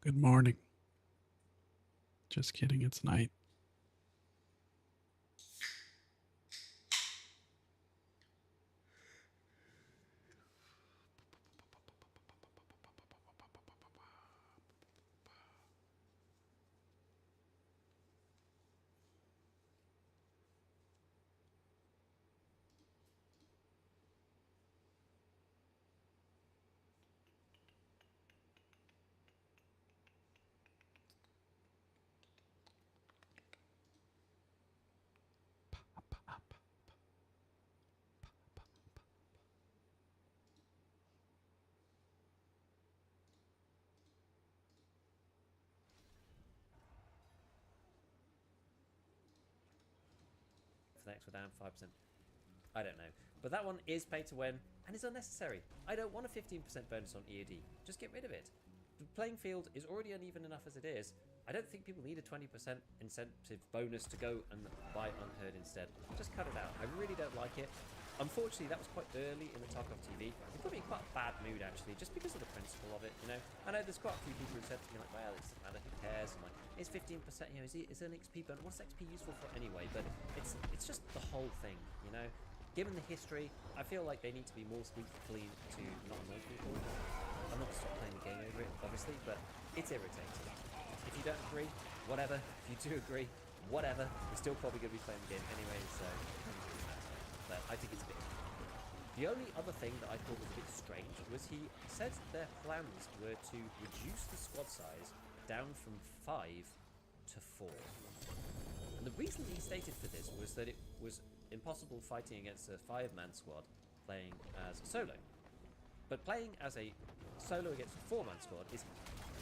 Good morning. Just kidding, it's night. For the next one down 5%. I don't know. But that one is pay to win and is unnecessary. I don't want a 15% bonus on AoD. Just get rid of it. The playing field is already uneven enough as it is. I don't think people need a 20% incentive bonus to go and buy Unheard instead. Just cut it out. I really don't like it. Unfortunately, that was quite early in the Tarkov TV. It put me in quite a bad mood, actually, just because of the principle of it, you know. I know there's quite a few people who said to me, like, well, it doesn't matter, who cares? And like, it's 15%, you know, it's an XP bonus. What's XP useful for anyway? But it's just the whole thing, you know. Given the history, I feel like they need to be more squeaky clean to not annoy people. I'm not going to stop playing the game over it, obviously, but it's irritating. If you don't agree, whatever. If you do agree, whatever. We're still probably going to be playing the game anyway, so it doesn't really matter. But I think it's a bit. The only other thing that I thought was a bit strange was he said their plans were to reduce the squad size down from 5 to 4. And the reason he stated for this was that it was impossible fighting against a 5-man squad playing as a solo. But playing as a solo against a 4-man squad is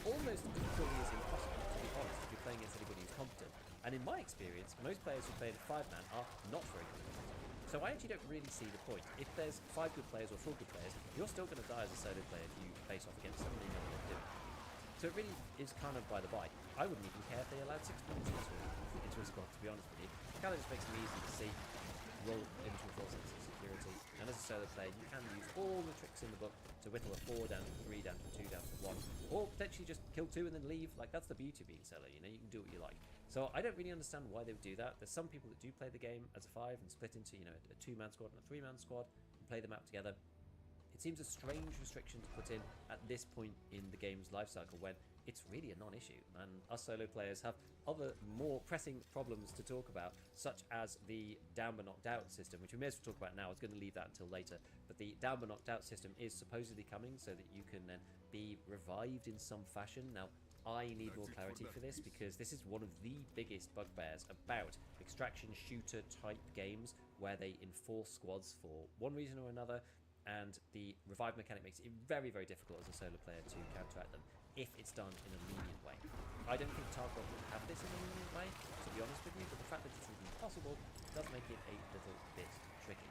almost equally as impossible, to be honest, if you're playing against anybody who's competent. And in my experience, most players who play at 5-man are not very good. So I actually don't really see the point. If there's 5 good players or 4 good players, you're still going to die as a solo player if you face off against somebody you know what they're doing. So it really is kind of by the by. I wouldn't even care if they allowed 6 points into a squad, to be honest with you. It kind of just makes them easy to see, roll into a full sense of security. And as a solo player, you can use all the tricks in the book to whittle a 4 down to 3, down to 2, down to 1. Or potentially just kill 2 and then leave. Like, that's the beauty of being solo, you know, you can do what you like. So I don't really understand why they would do that. There's some people that do play the game as a 5 and split into, you know, a 2-man squad and a 3-man squad and play them out together. It seems a strange restriction to put in at this point in the game's life cycle when it's really a non-issue, and us solo players have other more pressing problems to talk about, such as the down but knocked out system, which we may as well talk about now. I was going to leave that until later, but the down but knocked out system is supposedly coming so that you can then be revived in some fashion. Now, I need more clarity for this because this is one of the biggest bugbears about extraction shooter type games where they enforce squads for one reason or another, and the revive mechanic makes it very, very difficult as a solo player to counteract them if it's done in a lenient way. I don't think Tarkov will have this in a lenient way, to be honest with you, but the fact that it's even possible does make it a little bit tricky.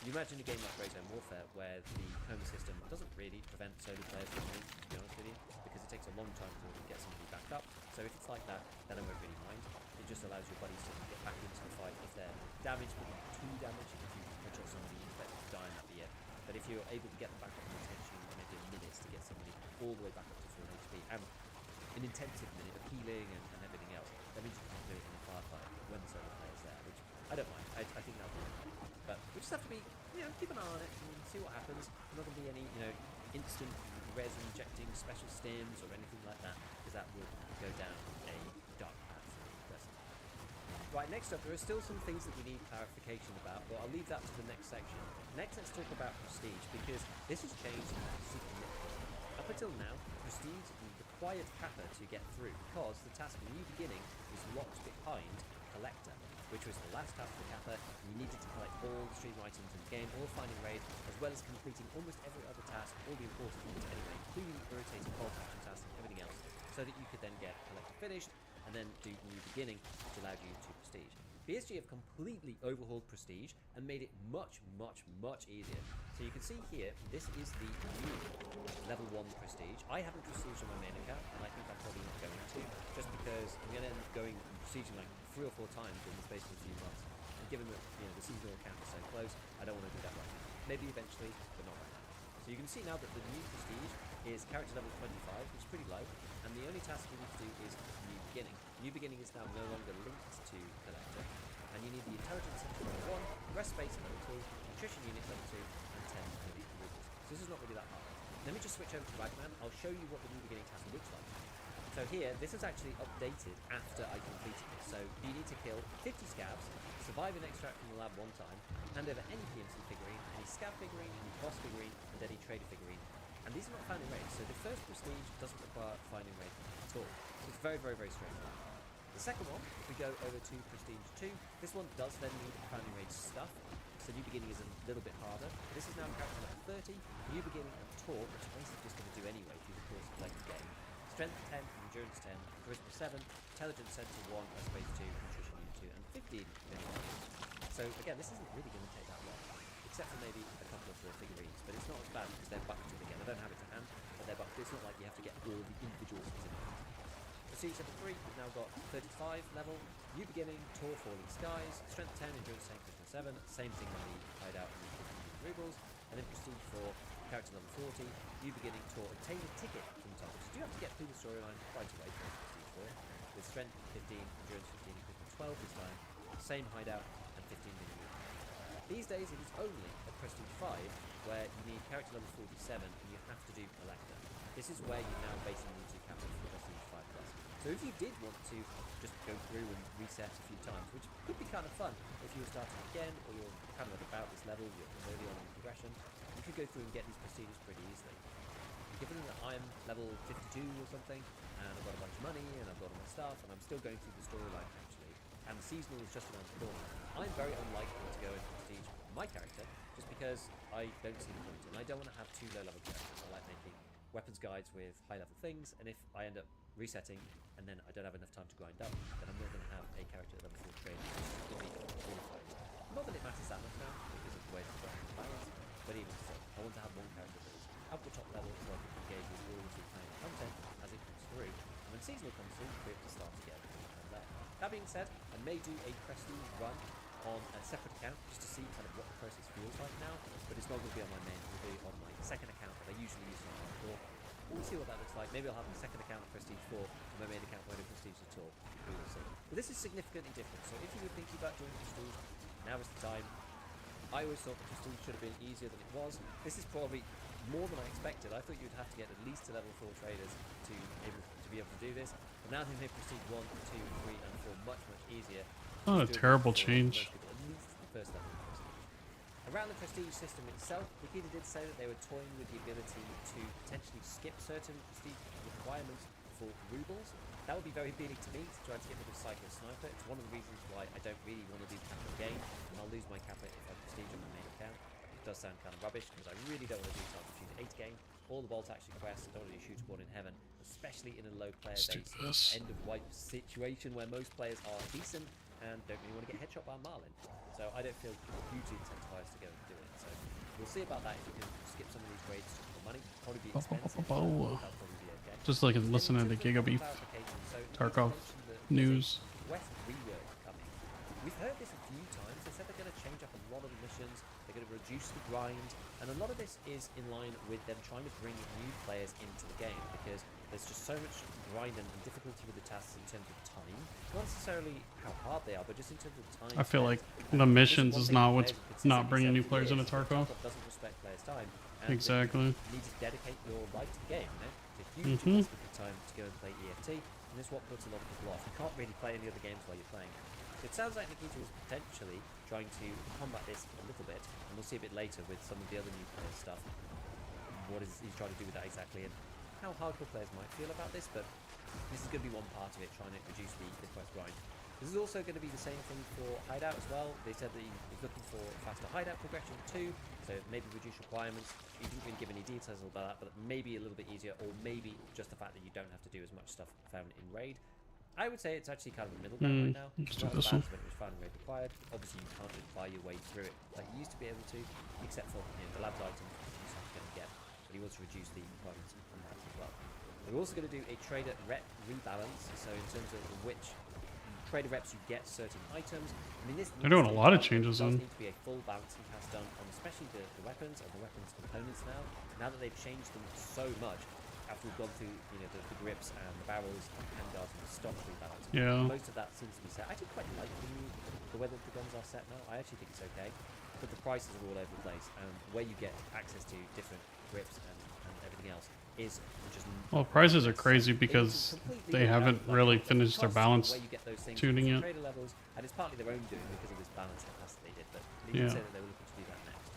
You imagine a game like Great Zone Warfare where the coma system doesn't really prevent solo players from winning, to be honest with you, because it takes a long time to get somebody back up. So if it's like that, then I won't really mind. It just allows your buddies to get back into the fight if they're damaged, but not too damaged. If you headshot somebody, you let them die and that'd be it. But if you're able to get them back up in attention, maybe a minute to get somebody all the way back up to full HP, and an intensive minute of healing and everything else, that means you can't do it in a firefight when the solo player's there, which I don't mind. I think that'll be fine. But we just have to be, you know, keep an eye on it and see what happens. There's not going to be any, you know, instant res injecting special stims or anything like that, because that would go down a dark path for me personally. Right, next up, there are still some things that we need clarification about, but I'll leave that to the next section. Next, let's talk about Prestige, because this has changed significantly. Up until now, Prestige required Kappa to get through because the task New Beginning was locked behind Collector, which was the last task for Kappa, and you needed to collect all the stream items in the game, all finding raid, as well as completing almost every other task, all the important ones anyway, including the irritating bolt action task and everything else, so that you could then get Collector finished, and then do New Beginning, which allowed you to Prestige. BSG have completely overhauled Prestige and made it much, much, much easier. So you can see here, this is the new level 1 Prestige. I haven't Prestiged on my main account, and I think I'm probably not going to, just because I'm going to end up going Prestiging like 3 or 4 times in the space of a few months. And given that, you know, the seasonal account is so close, I don't want to do that right now. Maybe eventually, but not right now. So you can see now that the new prestige is character level 25, which is pretty low, and the only task you need to do is new beginning. New beginning is now no longer linked to collector, and you need the intelligence center level 1, rest space level 2, nutrition unit level 2, and 10 elite removals. So this is not really that hard. Let me just switch over to Ragman. I'll show you what the new beginning task looks like. So here, this is actually updated after I completed it. So you need to kill 50 scabs, survive an extract from the lab 1 time, hand over any PMC figurine, any scab figurine, any boss figurine, and any trader figurine. And these are not found in raids, so the first prestige doesn't require finding raid at all. So it's very, very, very straightforward. The second one, if we go over to prestige 2, this one does then need founding raid stuff. So new beginning is a little bit harder. This is now character level 30, new beginning and talk, which I'm basically just going to do anyway through the course of playing the game. Strength 10, endurance 10, charisma 7, intelligence center 1, space 2, nutrition unit 2, and 15 minimum. So again, this isn't really going to take that long, except for maybe a couple of the figurines, but it's not as bad because they're bucketed again. I don't have it to hand, but they're bucketed. It's not like you have to get all the individual specific. Prestige level 3, we've now got 35 level, new beginning, Tour, Falling Skies, strength 10, endurance 10, charisma 7, same thing on the hideout and the 15 rubles, and then prestige 4, character level 40, new beginning, Tour, obtain a ticket from top. So you do have to get through the storyline right away for prestige 4, with strength 15, endurance 15, and charisma 12 this time, same hideout, and 15 minimum. These days it is only at prestige 5 where you need character level 47 and you have to do collector. This is where you now basically need to capture for prestige 5 plus. So if you did want to just go through and reset a few times, which could be kind of fun if you were starting again or you're kind of at about this level, you're early on in the progression, you could go through and get these prestiges pretty easily. Given that I'm level 52 or something, and I've got a bunch of money, and I've got all my stuff, and I'm still going through the storyline actually, and the seasonal is just around the corner, I'm very unlikely to go into prestige my character, just because I don't see the point, and I don't want to have 2 low-level characters. I like making weapons guides with high-level things, and if I end up resetting, and then I don't have enough time to grind up, then I'm not going to have a character at level 4 trade, which is going to be qualified. Not that it matters that much now, because of the way the balance, but even so, I want to have one character that is at the top level so I can engage with all of the kind of content as it comes through, and when seasonal comes through, we have to start again from there. That being said, I may do a prestige run on a separate account just to see kind of what the process feels like now, but it's not going to be on my main, it will be on my second account that I usually use on hardcore. We'll see what that looks like. Maybe I'll have my second account of Prestige 4 and my main account won't have Prestige at all. We will see. But this is significantly different, so if you were thinking about doing Prestige, now is the time. I always thought the Prestige should have been easier than it was. This is probably more than I expected. I thought you'd have to get at least to level 4 traders to be able to do this. But now they've made Prestige 1, 2, 3, and 4 much, much easier. Oh, a terrible change. At least the first level. Around the prestige system itself, Nikita did say that they were toying with the ability to potentially skip certain prestige requirements for rubles. That would be very appealing to me to try to get rid of Psycho Sniper. It's one of the reasons why I don't really want to do Kappa again, and I'll lose my Kappa if I prestige on my main account. It does sound kind of rubbish because I really don't want to do Target Shooter 8 again. All the Vault Action quests, I don't want to do Shoot Born in Heaven, especially in a low player base end of wipe situation where most players are decent and don't really want to get headshot by a Marlin. So I don't feel hugely incentivized to go and do it. So we'll see about that if you can skip some of these raids just for money. Probably be expensive. That'll probably be okay. Just like listening to Giga Beef, Tarkov news. West rework coming. We've heard this a few times. They said they're going to change up a lot of the missions. They're going to reduce the grind, and a lot of this is in line with them trying to bring new players into the game because there's just so much grind and difficulty with the tasks in terms of time. Not necessarily how hard they are, but just in terms of time. I feel like the missions is not what's not bringing new players into Tarkov. Doesn't respect players' time. Exactly. You need to dedicate your life to the game. You know? It's a huge investment of time to go and play EFT, and this is what puts a lot of people off. You can't really play any other games while you're playing it. So it sounds like Nikita is potentially trying to combat this a little bit, and we'll see a bit later with some of the other new player stuff. What is he's trying to do with that exactly, and how hardcore players might feel about this, but this is going to be one part of it, trying to reduce the quest grind. This is also going to be the same thing for Hideout as well. They said that he's looking for faster Hideout progression too, so maybe reduce requirements. He didn't really give any details about that, but maybe a little bit easier, or maybe just the fact that you don't have to do as much stuff found in Raid. I would say it's actually kind of the middle ground right now. It's not as bad as when it was found in Raid required. Obviously, you can't just buy your way through it like you used to be able to, except for the labs items you have to go and get. But he wants to reduce the requirements on that as well. We're also going to do a trader rep rebalance, so in terms of which creator reps, you get certain items. I mean, this They're doing a lot of there changes does on. need to be a full balancing pass done on especially the weapons and the weapons components now. Now that they've changed them so much, after we've gone through the grips and the barrels and the handguards and the stock rebalance, Yeah. most of that seems to be set. I actually quite like the way that the guns are set now. I actually think it's okay, but the prices are all over the place, and where you get access to different grips and everything else is just... Well, prices are crazy because they haven't really finished their balance tuning yet. Levels, and it's partly their own doing because of this balance pass that they did, but they did say that they were looking to do that next.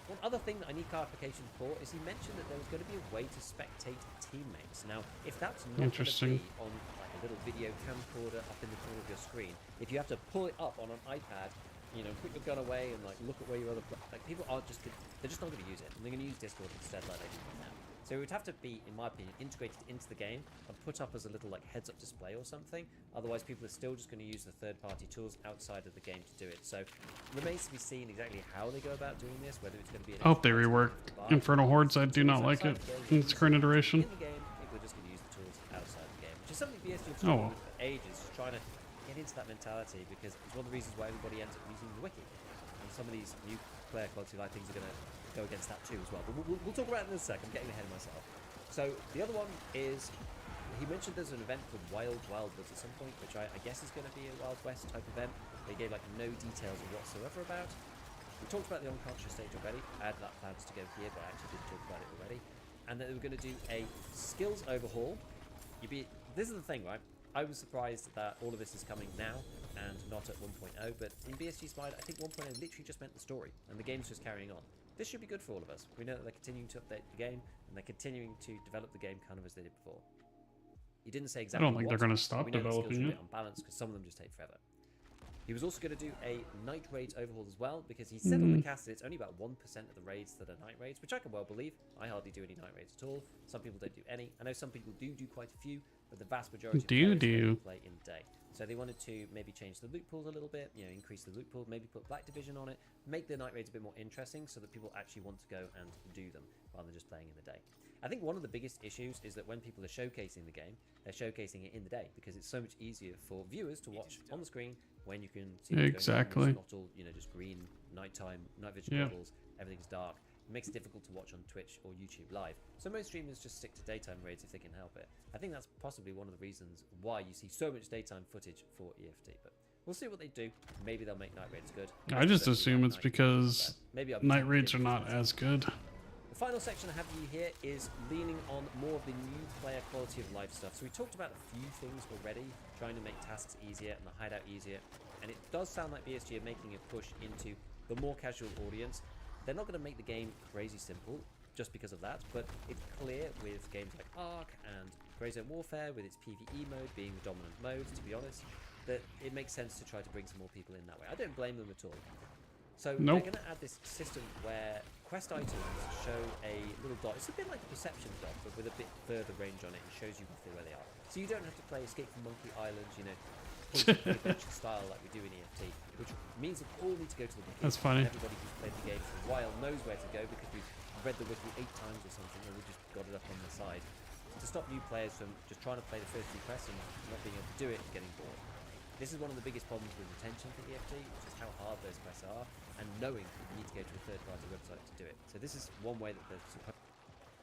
One other thing that I need clarification for is he mentioned that there was going to be a way to spectate teammates. Now, if that's not going to be on like a little video camcorder up in the corner of your screen, if you have to pull it up on an iPad, put your gun away and like look at where your other people are they're just not going to use it, and they're going to use Discord instead like they do now. So it would have to be, in my opinion, integrated into the game and put up as a little like heads-up display or something. Otherwise, people are still just going to use the third-party tools outside of the game to do it. So remains to be seen exactly how they go about doing this. Whether it's going to be... I hope they rework Infernal Hordes. I do not like it in its current iteration. In the game, people are just going to use the tools outside the game, which is something BSG have struggled with for ages, just trying to get into that mentality, because it's one of the reasons why everybody ends up using the wiki. And some of these new player quality life things are going to go against that too as well. But we'll talk about it in a sec. I'm getting ahead of myself. So the other one is, he mentioned there's an event called Wild Woods at some point, which I guess is going to be a Wild West type event. They gave like no details whatsoever about. We talked about the unconscious stage already. I had that plans to go here, but I actually didn't talk about it already. And that they were going to do a skills overhaul. This is the thing, right? I was surprised that all of this is coming now and not at 1.0, but in BSG's mind, I think 1.0 literally just meant the story, and the game's just carrying on. This should be good for all of us. We know that they're continuing to update the game, and they're continuing to develop the game kind of as they did before. He didn't say exactly I don't think they're going to stop developing it. On balance, because some of them just take forever. He was also going to do a night raids overhaul as well, because he said on the cast that it's only about 1% of the raids that are night raids, which I can well believe. I hardly do any night raids at all. Some people don't do any. I know some people do quite a few, but the vast majority of players play in the day. So they wanted to maybe change the loot pools a little bit, increase the loot pool, maybe put Black Division on it, make the night raids a bit more interesting so that people actually want to go and do them rather than just playing in the day. I think one of the biggest issues is that when people are showcasing the game, they're showcasing it in the day because it's so much easier for viewers to watch on the screen when you can see what's going on. It's not all, just green, nighttime, night vision goggles, everything's dark. It makes it difficult to watch on Twitch or YouTube live. So most streamers just stick to daytime raids if they can help it. I think that's possibly one of the reasons why you see so much daytime footage for EFT. But we'll see what they do. Maybe they'll make night raids good. I just assume it's because night raids are not as good. The final section I have for you here is leaning on more of the new player quality of life stuff. So we talked about a few things already, trying to make tasks easier and the hideout easier. And it does sound like BSG are making a push into the more casual audience. They're not going to make the game crazy simple just because of that, but it's clear with games like Ark and Grey Zone Warfare with its PvE mode being the dominant mode, to be honest, that it makes sense to try to bring some more people in that way. I don't blame them at all. So they're going to add this system where quest items show a little dot. It's a bit like a perception dot, but with a bit further range on it and shows you roughly where they are. So you don't have to play Escape from Monkey Island, adventure style like we do in EFT, which means we all need to go to the wiki. That's funny. Everybody who's played the game for a while knows where to go because we've read the wiki 8 times or something, and we've just got it up on the side to stop new players from just trying to play the first few quests and not being able to do it and getting bored. This is one of the biggest problems with retention for EFT, which is how hard those quests are, and knowing that you need to go to a third-party website to do it. So this is one way that they're supposed.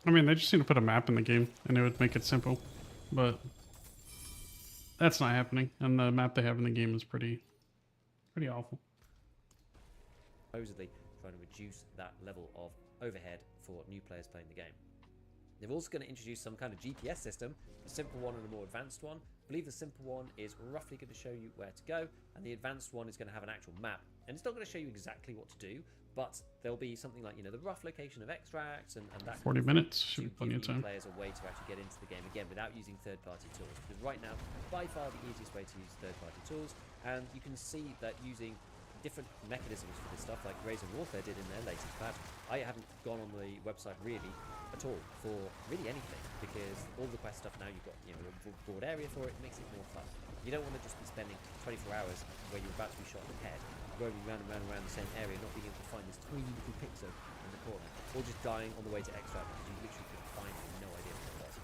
I mean, they just need to put a map in the game, and it would make it simple, but that's not happening. And the map they have in the game is pretty awful. Supposedly trying to reduce that level of overhead for new players playing the game. They're also going to introduce some kind of GPS system, a simple one and a more advanced one. I believe the simple one is roughly going to show you where to go, and the advanced one is going to have an actual map. And it's not going to show you exactly what to do, but there'll be something like, the rough location of extracts and that 40 minutes should be plenty of time. Players a way to actually get into the game again without using third-party tools. Because right now, by far the easiest way to use third-party tools, and you can see that using different mechanisms for this stuff, like Grey Zone Warfare did in their latest patch. I haven't gone on the website really at all for really anything, because all the quest stuff now you've got a broad area for it. It makes it more fun. You don't want to just be spending 24 hours where you're about to be shot in the head, roaming around and around the same area, not being able to find this tiny little pixel in the corner, or just dying on the way to extract because you literally couldn't find it, no idea what it was.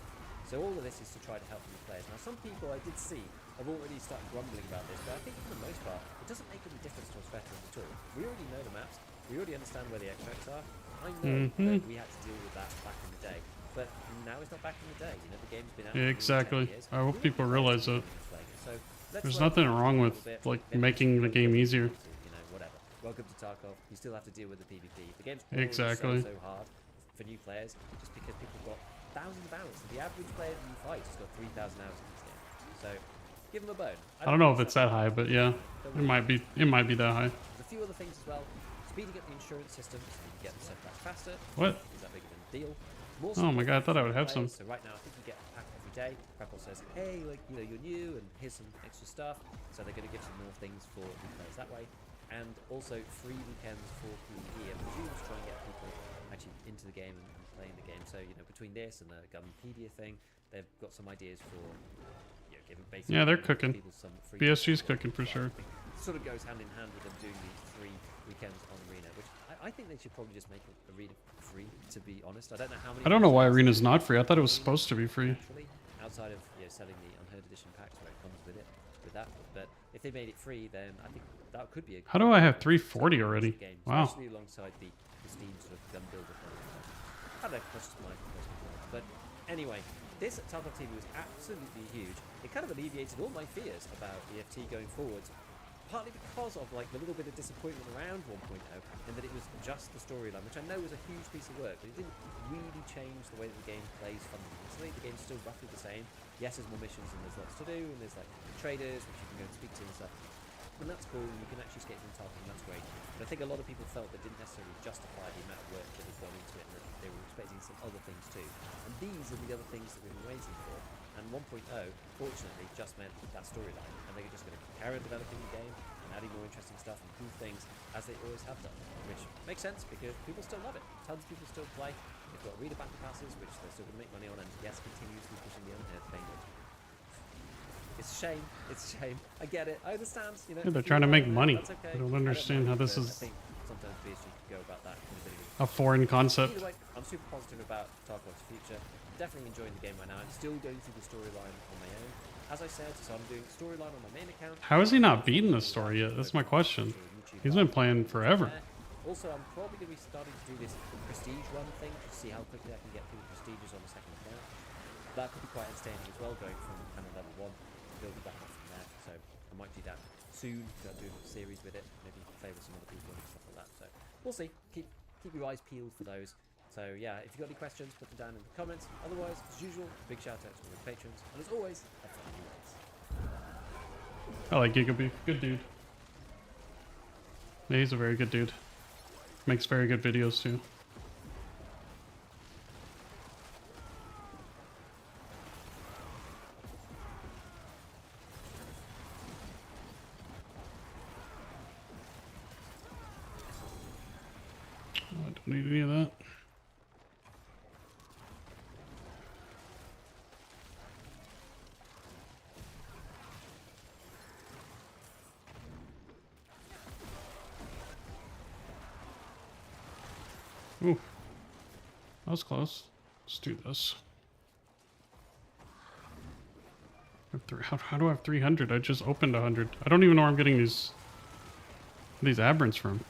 So all of this is to try to help new players. Now some people I did see have already started grumbling about this, but I think for the most part, it doesn't make any difference to us veterans at all. We already know the maps. We already understand where the extracts are. I know that we had to deal with that back in the day, but now it's not back in the day. You know, the game's been out Yeah, for exactly. 10 years. I hope people realize that. So There's nothing wrong with like making the game easier. You know, whatever. Welcome to Tarkov. You still have to deal with the PvP. The game's Exactly. so hard for new players just because people got thousands of hours. The average player that you fight has got 3,000 hours in this game. So give them a bone. I don't know if it's that high, but yeah, it might be. It might be that high. There's a few other things as well. Speeding up the insurance system so you can get them sent back faster. What? Is that big of a deal? More Oh my god, I thought I would have players. some. So right now, I think you get a pack every day. Prepple says, hey, like, you know, you're new and here's some extra stuff. So they're going to give some more things for new players that way. And also free weekends for PvE. And presume to try and get people actually into the game and playing the game. So, you know, between this and the Gunpedia thing, they've got some ideas for, you know, giving basically... Yeah, they're cooking. People some free BSG's cooking for sure. It sort of goes hand in hand with them doing these 3 weekends on Arena, which I think they should probably just make Arena free, to be honest. I don't know how many... I don't know why Arena's not free. I thought it was supposed to be free. Naturally, outside of, you know, selling the Unheard Edition packs where it comes with it, with that. But if they made it free, then I think that could be a... How do I have 340 already? Game, Wow. especially alongside the Steam sort of gun builder thing. I don't know, that's just my personal thought. But anyway, this at Tarkov TV was absolutely huge. It kind of alleviated all my fears about EFT going forwards, partly because of like the little bit of disappointment around 1.0, and that it was just the storyline, which I know was a huge piece of work, but it didn't really change the way that the game plays fundamentally. The game's still roughly the same. Yes, there's more missions and there's lots to do, and there's like traders which you can go and speak to and stuff. And that's cool, and you can actually escape from Tarkov, and that's great. But I think a lot of people felt that didn't necessarily justify the amount of work that had gone into it, and that they were expecting some other things too. And these are the other things that we've been waiting for. And 1.0, fortunately, just meant that storyline, and they're just going to carry on developing the game and adding more interesting stuff and cool things as they always have done, which makes sense because people still love it. Tons of people still play. They've got reader battle passes, which they're still going to make money on, and yes, continuously pushing the Unheard thing. It's a shame. It's a shame. I get it. I understand. You know, Yeah, they're trying to make money. That's okay. I don't understand how this is I think sometimes BSG can go about that in a bit of a foreign concept. Either way, I'm super positive about Tarkov's future. Definitely enjoying the game right now. I'm still going through the storyline on my own. As I said, so I'm doing storyline on my main account. How has he not beaten this story yet? That's my question. He's been playing forever. Also, I'm probably going to be starting to do this prestige run thing to see how quickly I can get through the prestiges on the second account. That could be quite entertaining as well, going from kind of level 1, building back up from there. So I might do that soon. Start doing a series with it. Maybe play with some other people and stuff like that. So we'll see. Keep your eyes peeled for those. So yeah, if you've got any questions, put them down in the comments. Otherwise, as usual, big shout out to all the patrons. And as always, have fun in your days. I like Gigabeef. Good dude. Yeah, he's a very good dude. Makes very good videos too. Oh, I don't need any of that. Ooh, that was close. Let's do this. How do I have 300? I just opened 100. I don't even know where I'm getting these aberrants from.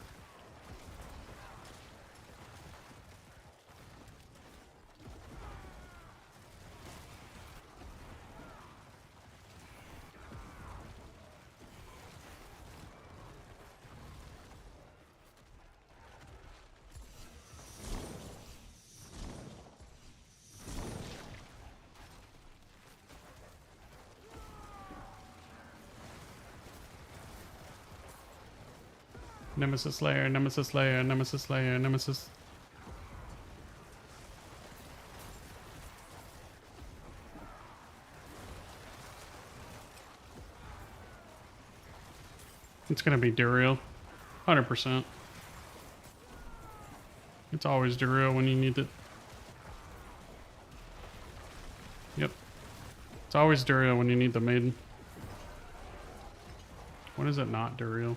Nemesis Slayer, Nemesis Slayer, Nemesis Slayer, Nemesis. It's gonna be Duriel. 100%. It's always Duriel when you need it. Yep. It's always Duriel when you need the maiden. When is it not Duriel?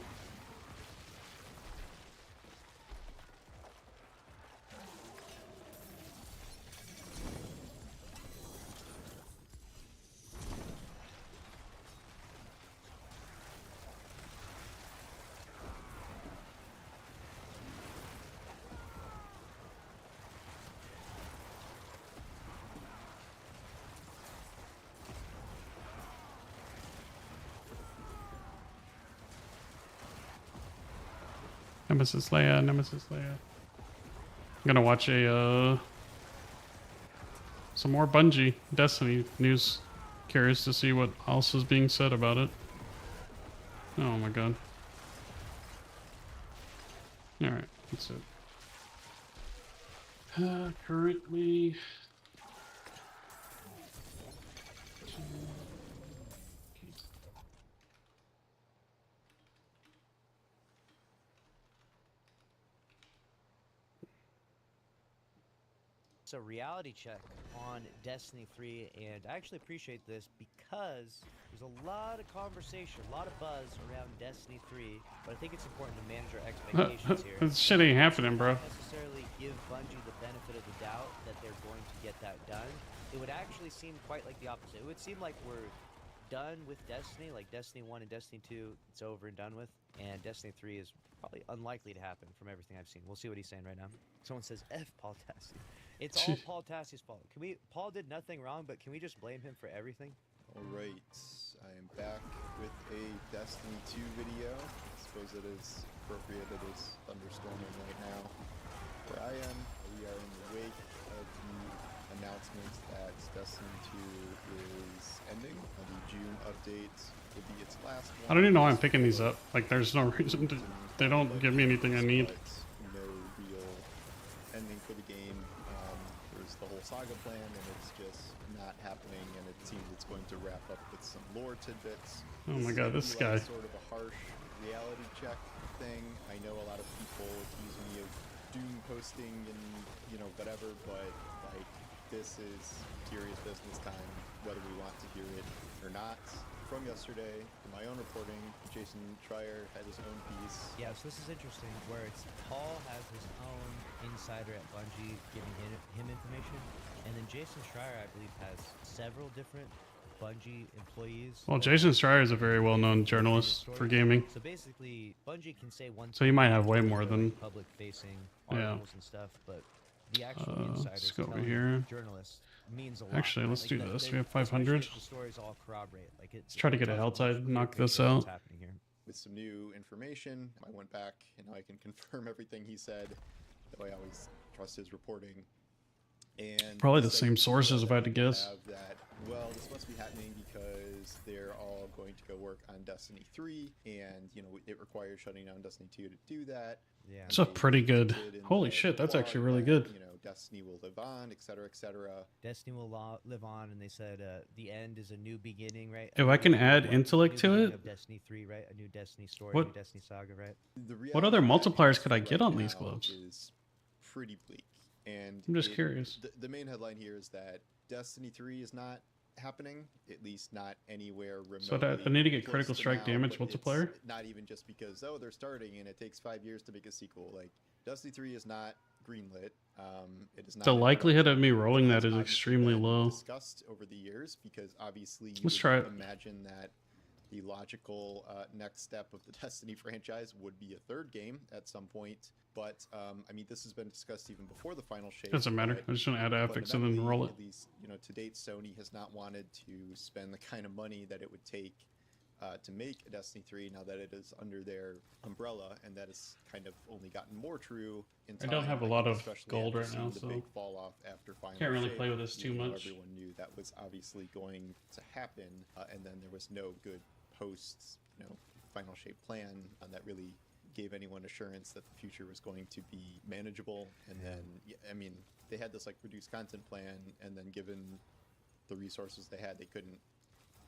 Nemesis Leia, Nemesis Leia. I'm gonna watch a some more Bungie Destiny news. Curious to see what else is being said about it. Oh my god. Alright, that's it. Currently... So reality check on Destiny 3, and I actually appreciate this because there's a lot of conversation, a lot of buzz around Destiny 3, but I think it's important to manage our expectations here. This shit ain't happening, bro. Not necessarily give Bungie the benefit of the doubt that they're going to get that done. It would actually seem quite like the opposite. It would seem like we're done with Destiny, like Destiny 1 and Destiny 2, it's over and done with, and Destiny 3 is probably unlikely to happen from everything I've seen. We'll see what he's saying right now. Someone says, F Paul Tassi. It's all Paul Tassi's fault. Paul did nothing wrong, but can we just blame him for everything? Alright, I am back with a Destiny 2 video. I suppose it is appropriate, it is thunderstorming right now. Where I am, we are in the wake of the announcement that Destiny 2 is ending. The June update will be its last one. I don't even know why I'm picking these up. Like, there's no reason to... They don't give me anything I need. No real ending for the game. There's the whole saga plan, and it's just not happening, and it seems it's going to wrap up with some lore tidbits. Oh my god, this guy. Sort of a harsh reality check thing. I know a lot of people accuse me of doom posting and, you know, whatever, but, like, this is serious business time, whether we want to hear it or not. From yesterday, in my own reporting, Jason Schreier had his own piece. Yeah, so this is interesting, where it's Paul has his own insider at Bungie giving him information, and then Jason Schreier, I believe, has several different Bungie employees. Well, Jason Schreier is a very well-known journalist for gaming. So basically, Bungie can say one So he might have way more than... public-facing Yeah. articles and stuff, but the actual insiders let's go over telling here. journalists means a lot. Actually, let's Like, do that this. they- We have especially 500. if the stories all corroborate. Like Let's try to get a Helltide, knock this out. Happening here. With some new information, I went back and I can confirm everything he said, though I always trust his reporting. And Probably he the said same sources, if I had to we guess. have that, well, this must be happening because they're all going to go work on Destiny 3, and, you know, it requires shutting down Destiny 2 to do that. Yeah. It's a pretty good... Holy shit, that's actually really good. You know, Destiny will live on, etc., etc. Destiny will live on, and they said the end is a new beginning, right? If I can add intellect to it... Of Destiny 3, right? A new Destiny story, What- new Destiny saga, right? What other reality multipliers could I get right on these now gloves? Is pretty bleak. And I'm just curious. The main headline here is that Destiny 3 is not happening, at least not anywhere remotely. So that I need to get close critical to strike now, damage but multiplier? it's not even just because, oh, they're starting and it takes 5 years to make a sequel. Like, Destiny 3 is not greenlit. It is not The in likelihood of me production. rolling that It's is obviously extremely been low. discussed over the years because obviously you Let's would try it. imagine that the logical next step of the Destiny franchise would be a third game at some point. But, I mean, this has been discussed even before the final shape. Doesn't matter. but I'm just gonna add affix and then fundamentally, roll it. At least, you know, to date, Sony has not wanted to spend the kind of money that it would take to make a Destiny 3 now that it is under their umbrella, and that has kind of only gotten more true in I time. don't have a lot of especially gold after right seeing now, the so big fall off after final can't really shape, play with this too even though much. Everyone knew that was obviously going to happen, and then there was no good post, you know, final shape plan that really gave anyone assurance that the future was going to be manageable. And then, yeah, I mean, they had this like reduced content plan, and then given the resources they had, they couldn't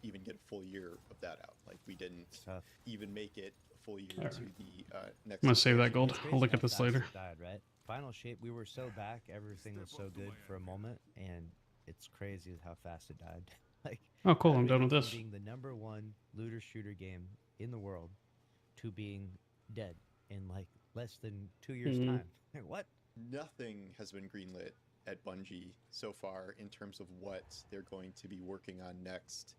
even get a full year of that out. Like, we didn't Tough. even make it a full year Alright. to the next. I'm gonna save that iteration. gold. It's I'll crazy look how at this fast later. it Died, right? Final shape, we were so back, everything was so good for a moment, and it's crazy how fast it died. Like, Oh, cool. I'm went done with from this. being the #1 looter shooter game in the world to being dead in like less than 2 years' Mhm. time. What? Nothing has been greenlit at Bungie so far in terms of what they're going to be working on next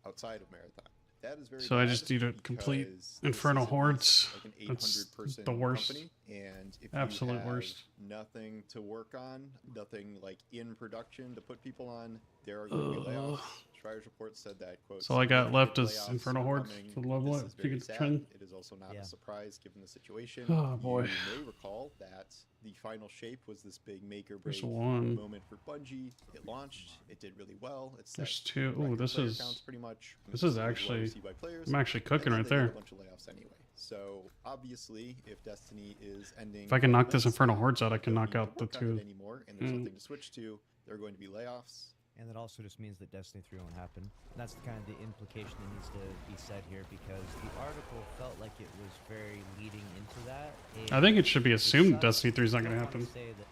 outside of Marathon. That is very So I bad just need to complete because Infernal this is Hordes. like an That's 800-person the worst. company, and if Absolute you have worst. nothing to work on, nothing like in production to put people on, there are going to be layoffs. Schreier's report said that, quote, So all I got left is "Significant Infernal layoffs Hordes are coming. to level This up. is If you very could sad. trend. It is also not Yeah. a surprise given the situation. Oh, boy. You may recall that the final shape was this big make or break There's one. moment for Bungie. It launched. It did really well. It set There's two. Ooh, record this player is counts pretty much. this It is was well actually. received by players. I'm actually cooking And then right they did there. a bunch of layoffs anyway. So obviously, if Destiny is ending, If I can knock this this Infernal Hordes out, I can don't knock need to out the work on it two. anymore, and there's Mm. nothing to switch to. There are going to be layoffs. And that also just means that Destiny 3 won't happen. And that's kind of the implication that needs to be said here, because the article felt like it was very leading into that. I think it should be It assumed sucks. Destiny 3 is not I going to don't wanna happen. say that-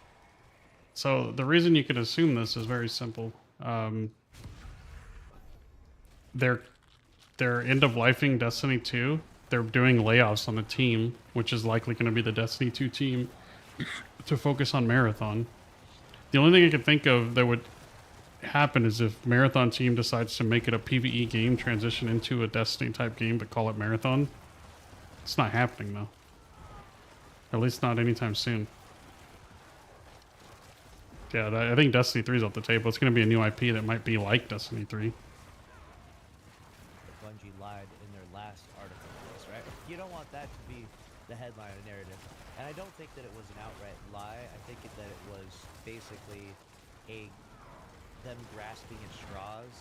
So the reason you could assume this is very simple. They're end of lifing Destiny 2. They're doing layoffs on the team, which is likely going to be the Destiny 2 team, to focus on Marathon. The only thing I could think of that would happen is if Marathon team decides to make it a PvE game, transition into a Destiny type game, but call it Marathon. It's not happening though. At least not anytime soon. Yeah, I think Destiny 3 is off the table. It's going to be a new IP that might be like Destiny 3. Bungie lied in their last article on this, right? You don't want that to be the headline or narrative. And I don't think that it was an outright lie. I think that it was basically them grasping at straws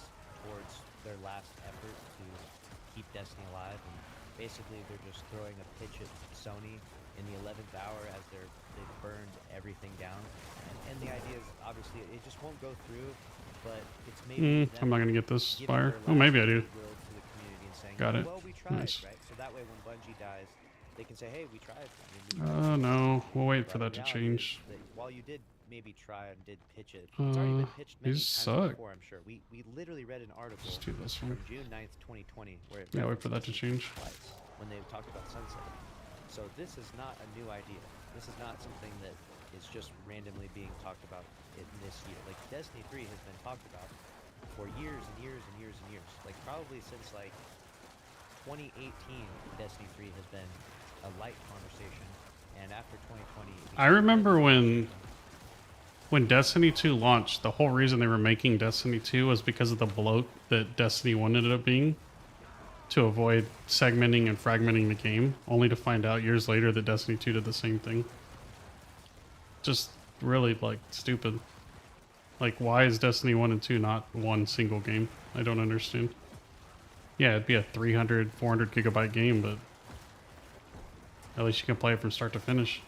towards their last effort to keep Destiny alive. And basically they're just throwing a pitch at Sony in the 11th hour as they've burned everything down. And the idea is obviously it just won't go through, but it's maybe I'm not going to get this giving fire. their Oh, maybe I last do. goodwill to the community and saying, Got it. well, we tried, Nice. right? So that way when Bungie dies, they can say, hey, we tried. Oh, no. We'll wait for But that to reality is change. that while you did maybe try and did pitch it, it's already been pitched many these times suck. before, I'm sure. We literally read an article Let's do this from one. June 9th, 2020, where it Yeah, wait for that to referenced change. twice when they talked about sunset. So this is not a new idea. This is not something that is just randomly being talked about in this year. Like Destiny 3 has been talked about for years and years and years and years. Like probably since like 2018, Destiny 3 has been a light conversation, and after 2020, I remember when Destiny 2 launched, the whole reason they were making Destiny 2 was because of the bloat that Destiny 1 ended up being, to avoid segmenting and fragmenting the game, only to find out years later that Destiny 2 did the same thing. Just really, like, stupid. Like, why is Destiny 1 and 2 not one single game? I don't understand. Yeah, it'd be a 300, 400 gigabyte game, but at least you can play it from start to finish.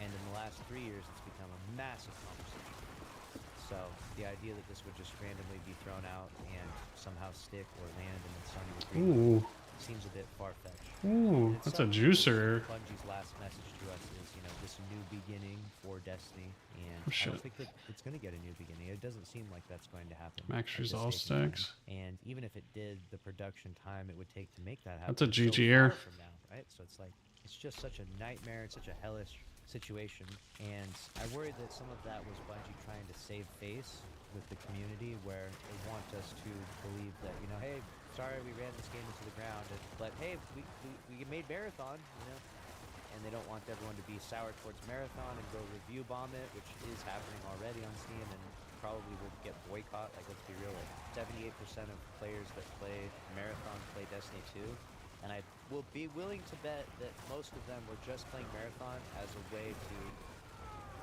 And in the last 3 years, it's become a massive conversation. So the idea that this would just randomly be thrown out and somehow stick or land and then Sony would agree with Ooh. it seems a bit far-fetched. Ooh, And it's that's a something juicer. Bungie's last message to us is, you know, this new beginning for Destiny, and Oh, I shit. don't think that it's going to get a new beginning. It doesn't seem like that's going to happen. Max at this resolve stage in time. stacks. And even if it did, the production time it would take to make that happen. That's a is so GG air. far from now, right? So it's like it's just such a nightmare. It's such a hellish situation, and I worry that some of that was Bungie trying to save face with the community, where they want us to believe that, you know, hey, sorry we ran this game into the ground, but hey, we made Marathon, you know, and they don't want everyone to be sour towards Marathon and go review bomb it, which is happening already on Steam and probably will get boycott. Like, let's be real, like 78% of players that play Marathon play Destiny 2, and I will be willing to bet that most of them were just playing Marathon as a way to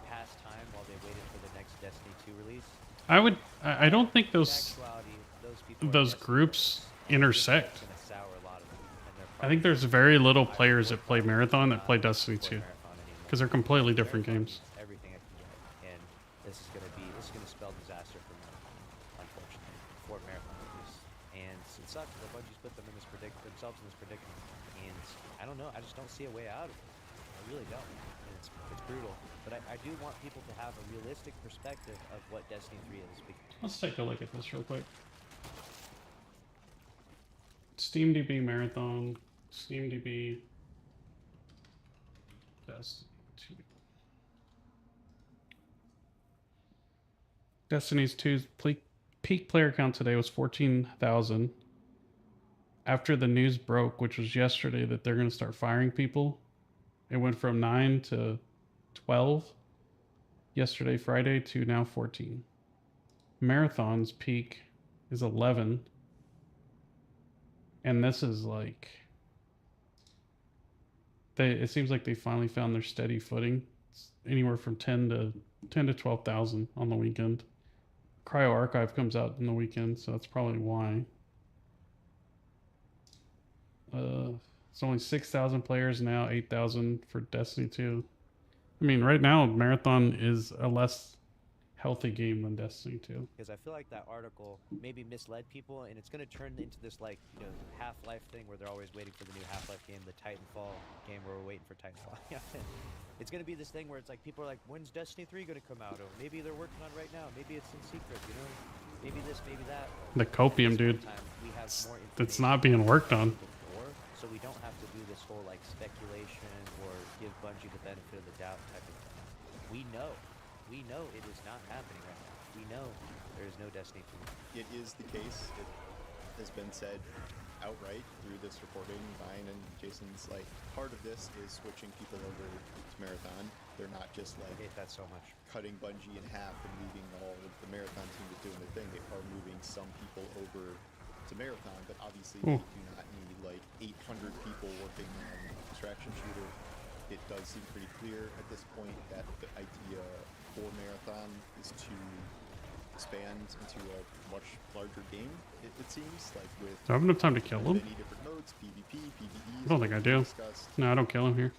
pass time while they waited for the next Destiny 2 release. I don't think In those actuality, those people are those Destiny groups players, and this is intersect. gonna sour a lot of them, and they're I think probably there's very little players that play Marathon that play Destiny 2, because they're completely different Marathon games. needs everything I can get, and this is gonna spell disaster for Marathon, unfortunately, for Marathon release. And it sucks that Bungie's put themselves in this predicament. And I don't know, I just don't see a way out of it. I really don't. And it's brutal. But I do want people to have a realistic perspective of what Destiny 3 is. Let's take a look at this real quick. SteamDB Marathon, SteamDB Destiny 2. Destiny's 2's peak player count today was 14,000. After the news broke, which was yesterday, that they're going to start firing people, it went from 9 to 12 yesterday, Friday, to now 14. Marathon's peak is 11. And this is like it seems like they finally found their steady footing. It's anywhere from 10 to 12,000 on the weekend. Cryo Archive comes out in the weekend, so that's probably why. It's only 6,000 players now, 8,000 for Destiny 2. I mean, right now, Marathon is a less healthy game than Destiny 2. Because I feel like that article maybe misled people, and it's going to turn into this, like, you know, Half-Life thing where they're always waiting for the new Half-Life game, the Titanfall game where we're waiting for Titanfall. It's going to be this thing where it's like people are like, when's Destiny 3 going to come out? Or maybe they're working on it right now. Maybe it's in secret, you know? Maybe this, maybe that. The Copium, dude. We have more It's not being worked on. before, so we don't have to do this whole like speculation or give Bungie the benefit of the doubt type of thing. We know it is not happening right now. We know there is no Destiny 2. It is the case. It has been said outright through this recording. Ryan and Jason's like, part of this is switching people over to Marathon. They're not just like I hate that so much. cutting Bungie in half and leaving all of the Marathon team to doing their thing. They are moving some people over to Marathon, but obviously they do not need like 800 people working on Extraction Shooter. It does seem pretty clear at this point that the idea for Marathon is to expand into a much larger game, it seems, like with Do I have enough time to kill him? many different modes, PvP, PvE. I don't think I do. Discussed. No, I don't kill him here.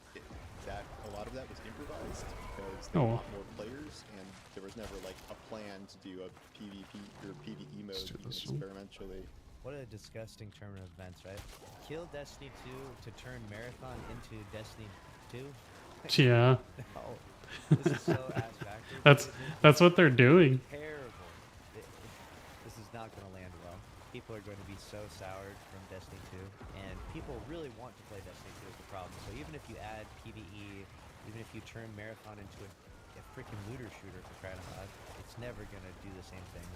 That a lot of that was improvised because they Oh. want more players, and there was never like a plan to do a PvP or PvE mode do even this one. experimentally. What a disgusting turn of events, right? Kill Destiny 2 to turn Marathon into Destiny 2? Yeah, Oh, this is so ass backwards. that's what they're doing. Terrible. This is not going to land well. People are going to be so soured from Destiny 2, and people really want to play Destiny 2 is the problem. So even if you add PvE, even if you turn Marathon into a freaking looter shooter for crying out loud, it's never going to do the same thing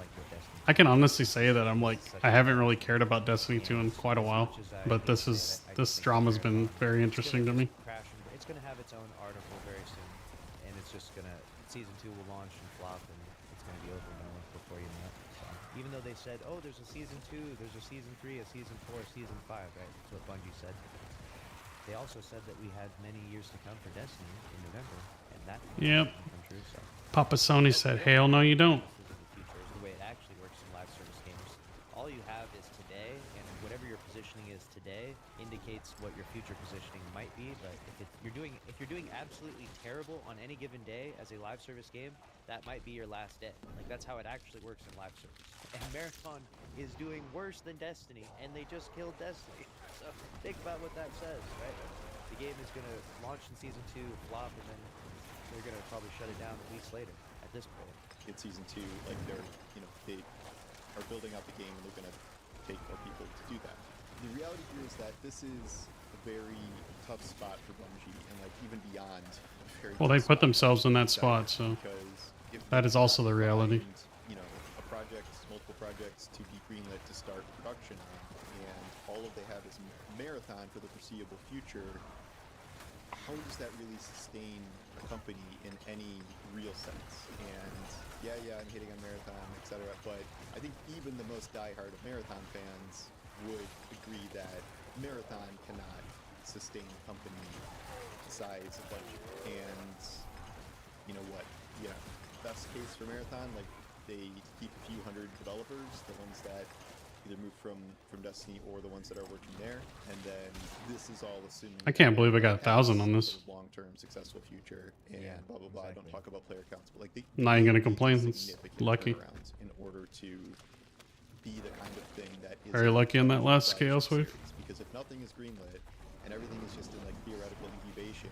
like with Destiny 2. I can honestly say that I'm like, I haven't really cared about Destiny 2 in quite a while, but this drama's been very interesting to me. It's going to have its own article very soon, and it's just going to, season 2 will launch and flop, and it's going to be over and done with before you know it. So, even though they said, oh, there's a season 2, there's a season 3, a season 4, season 5, right? That's what Bungie said. They also said that we had many years to come for Destiny in November, and that Yep. didn't come true. So Papa Sony said, hell no you don't. this is the future, is the way it actually works in live service games. All you have is today, and whatever your positioning is today indicates what your future positioning might be. But if you're doing absolutely terrible on any given day as a live service game, that might be your last day. Like, that's how it actually works in live service. And Marathon is doing worse than Destiny, and they just killed Destiny. So think about what that says, right? The game is going to launch in season 2, flop, and then they're going to probably shut it down weeks later at this point. In season 2, like they are building out the game, and they're going to take more people to do that. The reality here is that this is a very tough spot for Bungie, and like even beyond a very Well, tough they put spot themselves in that for spot, so because if that they is also the find, reality. you know, multiple projects to be greenlit to start production on, and all of they have is Marathon for the foreseeable future. How does that really sustain a company in any real sense? And yeah, I'm hitting on Marathon, etc. But I think even the most diehard of Marathon fans would agree that Marathon cannot sustain a company besides a budget. And you know what? Yeah, best case for Marathon, like they keep a few hundred developers, the ones that either move from Destiny or the ones that are working there, and then this is all assuming. I can't believe I got 1,000 on this. Long-term successful future and Yeah, blah blah blah. I don't exactly. talk about player counts, but like they Not even gonna need complain, it's significant lucky. turnarounds in order to be the kind of thing that is Very lucky on that last flagship Chaos Wave. series. Because if nothing is greenlit and everything is just in like theoretical incubation,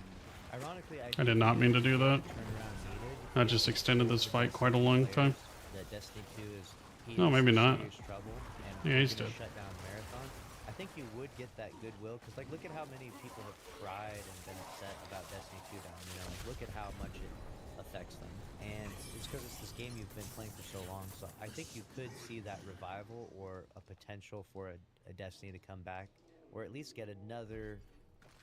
Ironically, I did not mean to do that. turnaround needed. I just extended this fight quite a long time. That Destiny 2 is No, maybe not. serious trouble, and Yeah, he's we're gonna dead. shut down Marathon. I think you would get that goodwill, because like look at how many people have cried and been upset about Destiny 2 down. You know, like, look at how much it affects them, and it's because it's this game you've been playing for so long. So I think you could see that revival or a potential for a Destiny to come back, or at least get another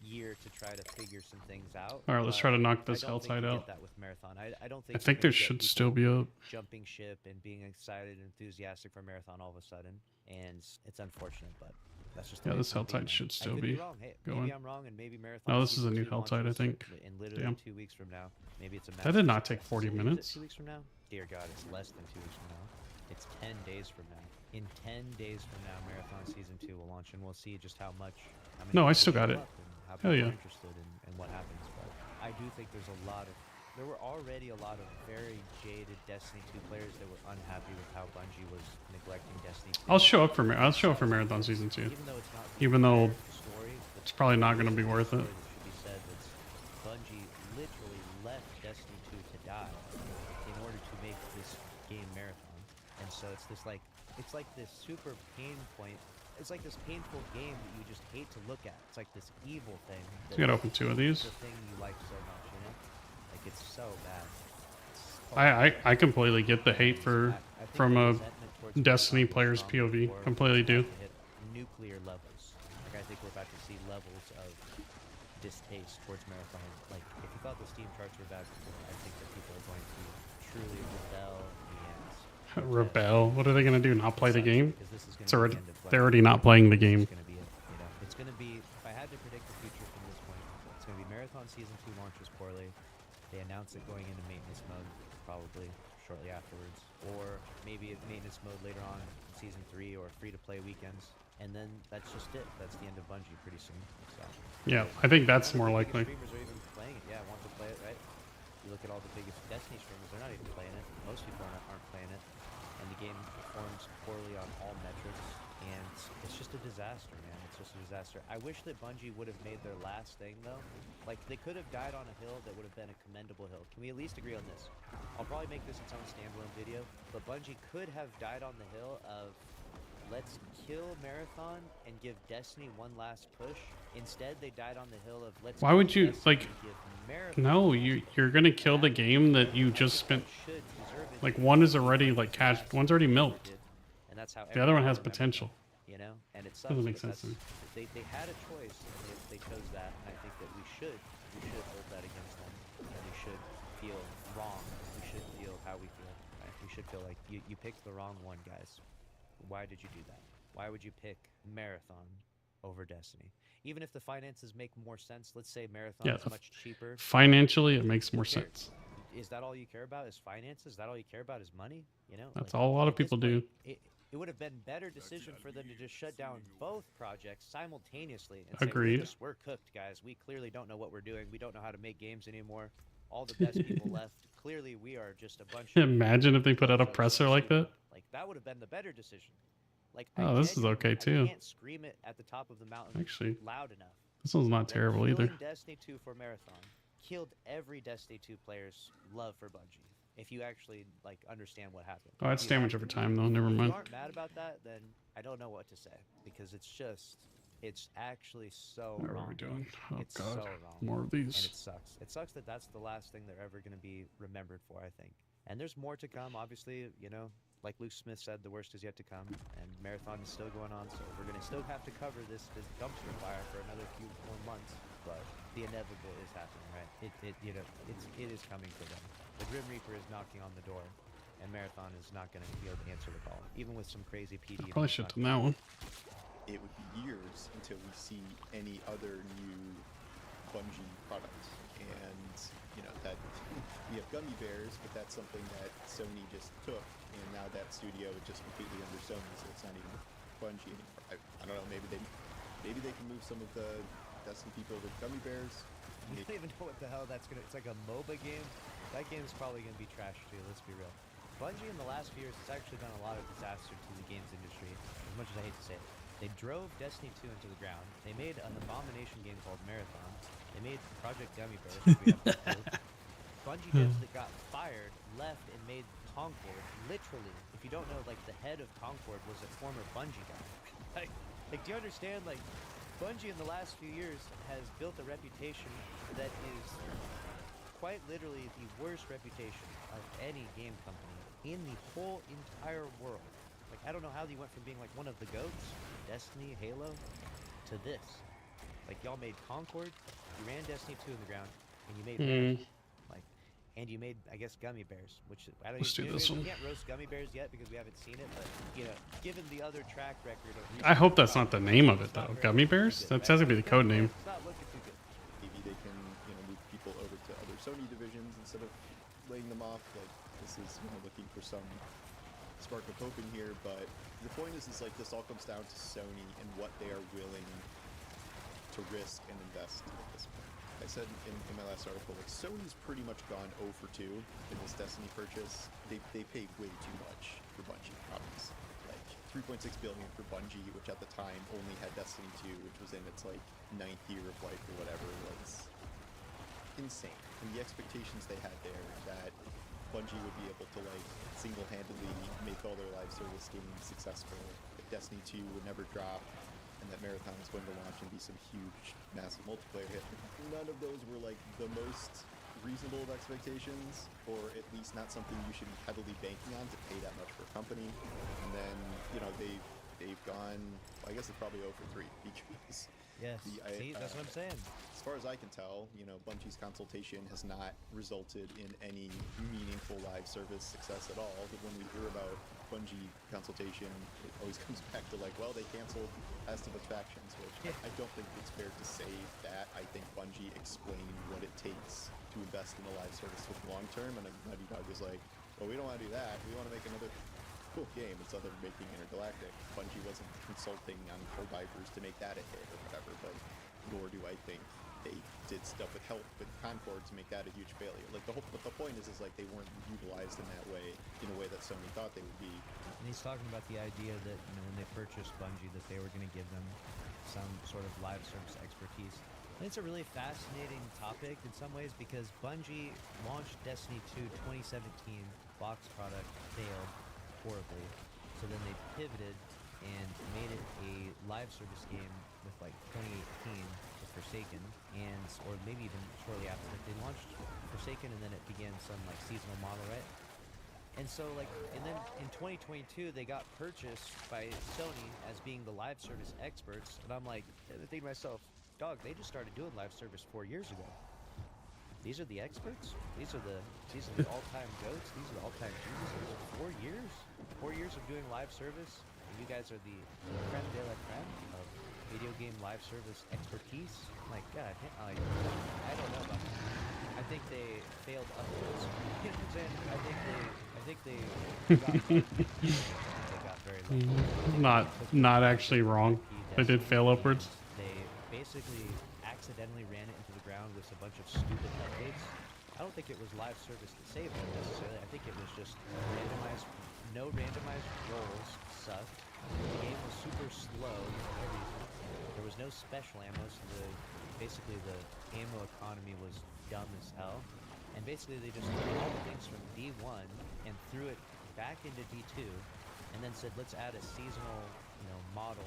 year to try to figure some things out. All right, let's but try to knock I this don't think Helltide you out. get that with Marathon. I don't I think think you're there gonna get should still people be up. jumping ship and being excited and enthusiastic for Marathon all of a sudden, and it's unfortunate, but that's just the Yeah, way this it's gonna be, Helltide man. should I still could be wrong. Hey, going. maybe I'm wrong, and maybe Marathon. No, this is a Season new 2 Helltide, I launches think. in literally Damn. 2 weeks from now. Maybe it's a That did massive not take success. 40 Is it minutes. 2 weeks from now? Dear God, it's less than 2 weeks from now. It's 10 days from now. In 10 days from now, Marathon Season 2 will launch, and we'll see just how many No, I people still got show it. up and how Hell people yeah. are interested in what happens. But I do think there were already a lot of very jaded Destiny 2 players that were unhappy with how Bungie was neglecting Destiny 2. I'll show up for Marathon Season 2. Even though it's not the Even though entire story, the it's probably not going to be worth it. story that should be said that's Bungie literally left Destiny 2 to die in order to make this game Marathon. And so it's this like this super pain point. It's like this painful game that you just hate to look at. It's like this evil thing. I gotta open 2 of these. The thing you like so much, you know? Like it's so bad. It's so I completely get the hate for I think from the a resentment towards Destiny Marathon was player's strong POV. before Completely we're do. about to hit nuclear levels. Like I think we're about to see levels of distaste towards Marathon. Like if you thought the Steam charts were bad before, I think that people are going to truly rebel and Rebel. What are they going to do? Not play the game? because this is It's gonna already be the end of they're already not playing the game. It's gonna be it's gonna be. If I had to predict the future from this point, it's gonna be Marathon Season 2 launches poorly. They announce it going into maintenance mode probably shortly afterwards, or maybe maintenance mode later on in Season 3 or free-to-play weekends, and then that's just it. That's the end of Bungie pretty soon. So Yeah, I think that's none of more the likely. biggest streamers are even playing it. Yeah, want to play it, right? You look at all the biggest Destiny streamers; they're not even playing it. Most people aren't playing it, and the game performs poorly on all metrics. And it's just a disaster, man. It's just a disaster. I wish that Bungie would have made their last thing, though. Like, they could have died on a hill that would have been a commendable hill. Can we at least agree on this? I'll probably make this its own standalone video, but Bungie could have died on the hill of, let's kill Marathon and give Destiny one last push. Instead, they died on the hill of, let's Why would kill you, Destiny like, and give Marathon no, you're going to kill the game that you just spent. Like, one is already, like, cash. One's already milked. And that's how The other one everyone has remembers potential. them, you know, and it sucks. Doesn't make that sense to me. They had a choice, and they chose that, and I think that we should hold that against them, and we should feel wrong. We should feel how we feel. Right? We should feel like you picked the wrong one, guys. Why did you do that? Why would you pick Marathon over Destiny? Even if the finances make more sense, let's say Marathon Yeah, is much cheaper. financially, it makes more Who cares? sense. Is that all you care about? Is finances? Is that all you care about? Is money? You know, That's like, all a lot of at this people do. point, It would have been better decision for them to just shut down both projects simultaneously and Agreed. say, we're cooked, guys. We clearly don't know what we're doing. We don't know how to make games anymore. All the best people left. Clearly, we are just a bunch of... Imagine if they put out a bozos presser like that. Like, that would have been the better decision. Like, Oh, this is okay, too. I can't scream it at the top of the mountain Actually, loud enough. this one's not that terrible either. killing Destiny 2 for Marathon killed every Destiny 2 player's love for Bungie. If you actually like understand what happened. Oh, that's If you damage aren't- over time, though. Never If mind. you aren't mad about that, then I don't know what to say because it's actually so What are wrong. we doing? Oh, It's God. so wrong. More of And these. it sucks. It sucks that that's the last thing they're ever going to be remembered for, I think. And there's more to come, obviously, you know, like Luke Smith said, the worst is yet to come, and Marathon is still going on, so we're going to still have to cover this dumpster fire for another few more months, but the inevitable is happening, right? It is coming for them. The Grim Reaper is knocking on the door, and Marathon is not going to be able to answer the call, even with some crazy PD. Probably should have done that one. It would be years until we see any other new Bungie products. And, you know, that we have Gummy Bears, but that's something that Sony just took, and now that studio is just completely under Sony, so it's not even Bungie anymore. I don't know, maybe they can move some of the Destiny people to Gummy Bears. I don't even know what the hell that's gonna. It's like a MOBA game. That game's probably gonna be trash too. Let's be real. Bungie in the last few years has actually done a lot of disaster to the games industry. As much as I hate to say it, they drove Destiny 2 into the ground. They made an abomination game called Marathon. They made Project Gummy Bears. Which we have to do. Bungie devs that got fired left and made Concord. Literally, if you don't know, like the head of Concord was a former Bungie guy. like, do you understand? Like, Bungie in the last few years has built a reputation that is quite literally the worst reputation of any game company in the whole entire world. Like, I don't know how they went from being like one of the GOATs, Destiny, Halo, to this. Like y'all made Concord, you ran Destiny 2 in the ground, and you made Hmm. Bears. Like, and you made, I guess, Gummy Bears, which I don't. Let's do we- this we one. can't roast Gummy Bears yet because we haven't seen it, but you know, given the other track record of. I hope that's not the name of it it's not though. very Gummy looking too Bears? good, That right? sounds to be the code Yeah, name. it's not looking too good. Maybe they can, move people over to other Sony divisions instead of laying them off. Like, this is, looking for some spark of hope in here. But the point is like this all comes down to Sony and what they are willing to risk and invest at this point. I said in my last article, like Sony's pretty much gone 0 for 2 in this Destiny purchase. They paid way too much for Bungie properties. Like 3.6 billion for Bungie, which at the time only had Destiny 2, which was in its like 9th year of life or whatever, was insane. And the expectations they had there that Bungie would be able to like single-handedly make all their live service games successful, that Destiny 2 would never drop, and that Marathon was going to launch and be some huge, massive multiplayer hit. None of those were like the most reasonable of expectations, or at least not something you should be heavily banking on to pay that much for a company. And then, they've gone, I guess it's probably 0 for 3 because Yes. See, that's what I'm saying. as far as I can tell, Bungie's consultation has not resulted in any meaningful live service success at all. But when we hear about Bungie consultation, it always comes back to like, well, they canceled Last of Us Factions, which I don't think it's fair to say that. I think Bungie explained what it takes to invest in a live service for the long term, and Naughty Dog is like, well, we don't want to do that. We want to make another cool game. It's other making Intergalactic. Bungie wasn't consulting on Helldivers to make that a hit or whatever, but nor do I think they did stuff with Concord to make that a huge failure. Like the point is like they weren't utilized in that way, in a way that Sony thought they would be. And he's talking about the idea that when they purchased Bungie, that they were going to give them some sort of live service expertise. And it's a really fascinating topic in some ways because Bungie launched Destiny 2 2017, box product failed horribly, so then they pivoted and made it a live service game with like 2018 with Forsaken, and or maybe even shortly after that they launched Forsaken, and then it began some like seasonal model, right? And so like, and then in 2022 they got purchased by Sony as being the live service experts, and I'm like, thinking to myself, dog, they just started doing live service 4 years ago. These are the experts. These are the all-time goats. These are the all-time geniuses. 4 years, 4 years of doing live service, and you guys are the creme de la creme of video game live service expertise. Like, God, I don't know about that. I think they failed upwards. You know what I'm saying? I think they got very lucky. Not actually wrong. They did fail upwards. They basically accidentally ran it into the ground with a bunch of stupid updates. I don't think it was live service that saved them necessarily. I think it was just no randomized rolls sucked. The game was super slow for no reason. There was no special ammo, so basically the ammo economy was dumb as hell. And basically they just took all the things from D1 and threw it back into D2, and then said, let's add a seasonal, model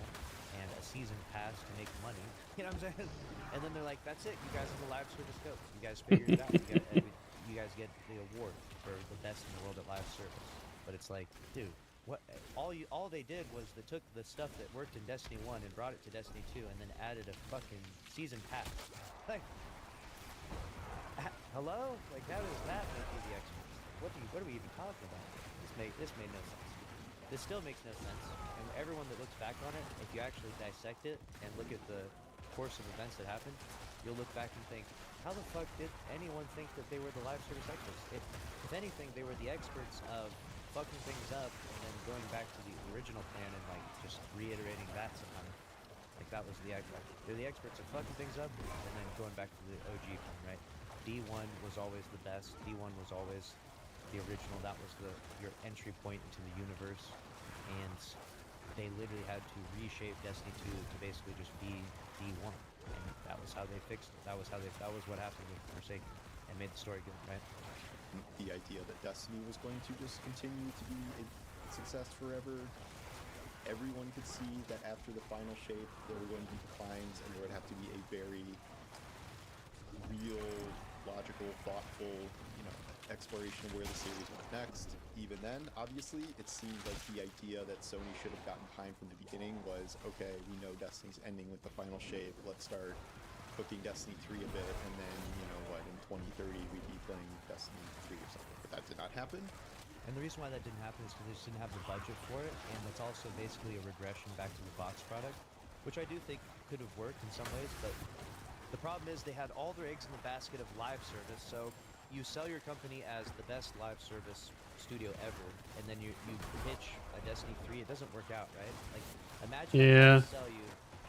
and a season pass to make money. You know what I'm saying? And then they're like, that's it. You guys are the live service goats. You guys figured it out. You guys get the award for the best in the world at live service. But it's like, dude, what? All they did was they took the stuff that worked in Destiny 1 and brought it to Destiny 2, and then added a fucking season pass. Like, hello? Like, how does that make you the experts? What are we even talking about? This made no sense. This still makes no sense. And everyone that looks back on it, if you actually dissect it and look at the course of events that happened, you'll look back and think, how the fuck did anyone think that they were the live service experts? If anything, they were the experts of fucking things up and then going back to the original plan and like just reiterating that somehow. Like that was they're the experts of fucking things up and then going back to the OG plan, right? D1 was always the best. D1 was always the original. That was your entry point into the universe, and they literally had to reshape Destiny 2 to basically just be D1, and that was how they fixed it. That was what happened with Forsaken and made the story good, right? The idea that Destiny was going to just continue to be a success forever. Everyone could see that after the final shape, there were going to be declines, and there would have to be a very real, logical, thoughtful, exploration of where the series went next. Even then, obviously, it seemed like the idea that Sony should have gotten behind from the beginning was, okay, we know Destiny's ending with the final shape, let's start cooking Destiny 3 a bit, and then, you know what, in 2030 we'd be playing Destiny 3 or something. But that did not happen. And the reason why that didn't happen is because they just didn't have the budget for it, and it's also basically a regression back to the box product, which I do think could have worked in some ways, but the problem is they had all their eggs in the basket of live service, so you sell your company as the best live service studio ever, and then you pitch a Destiny 3, it doesn't work out, right? Like, imagine Yeah. I tell you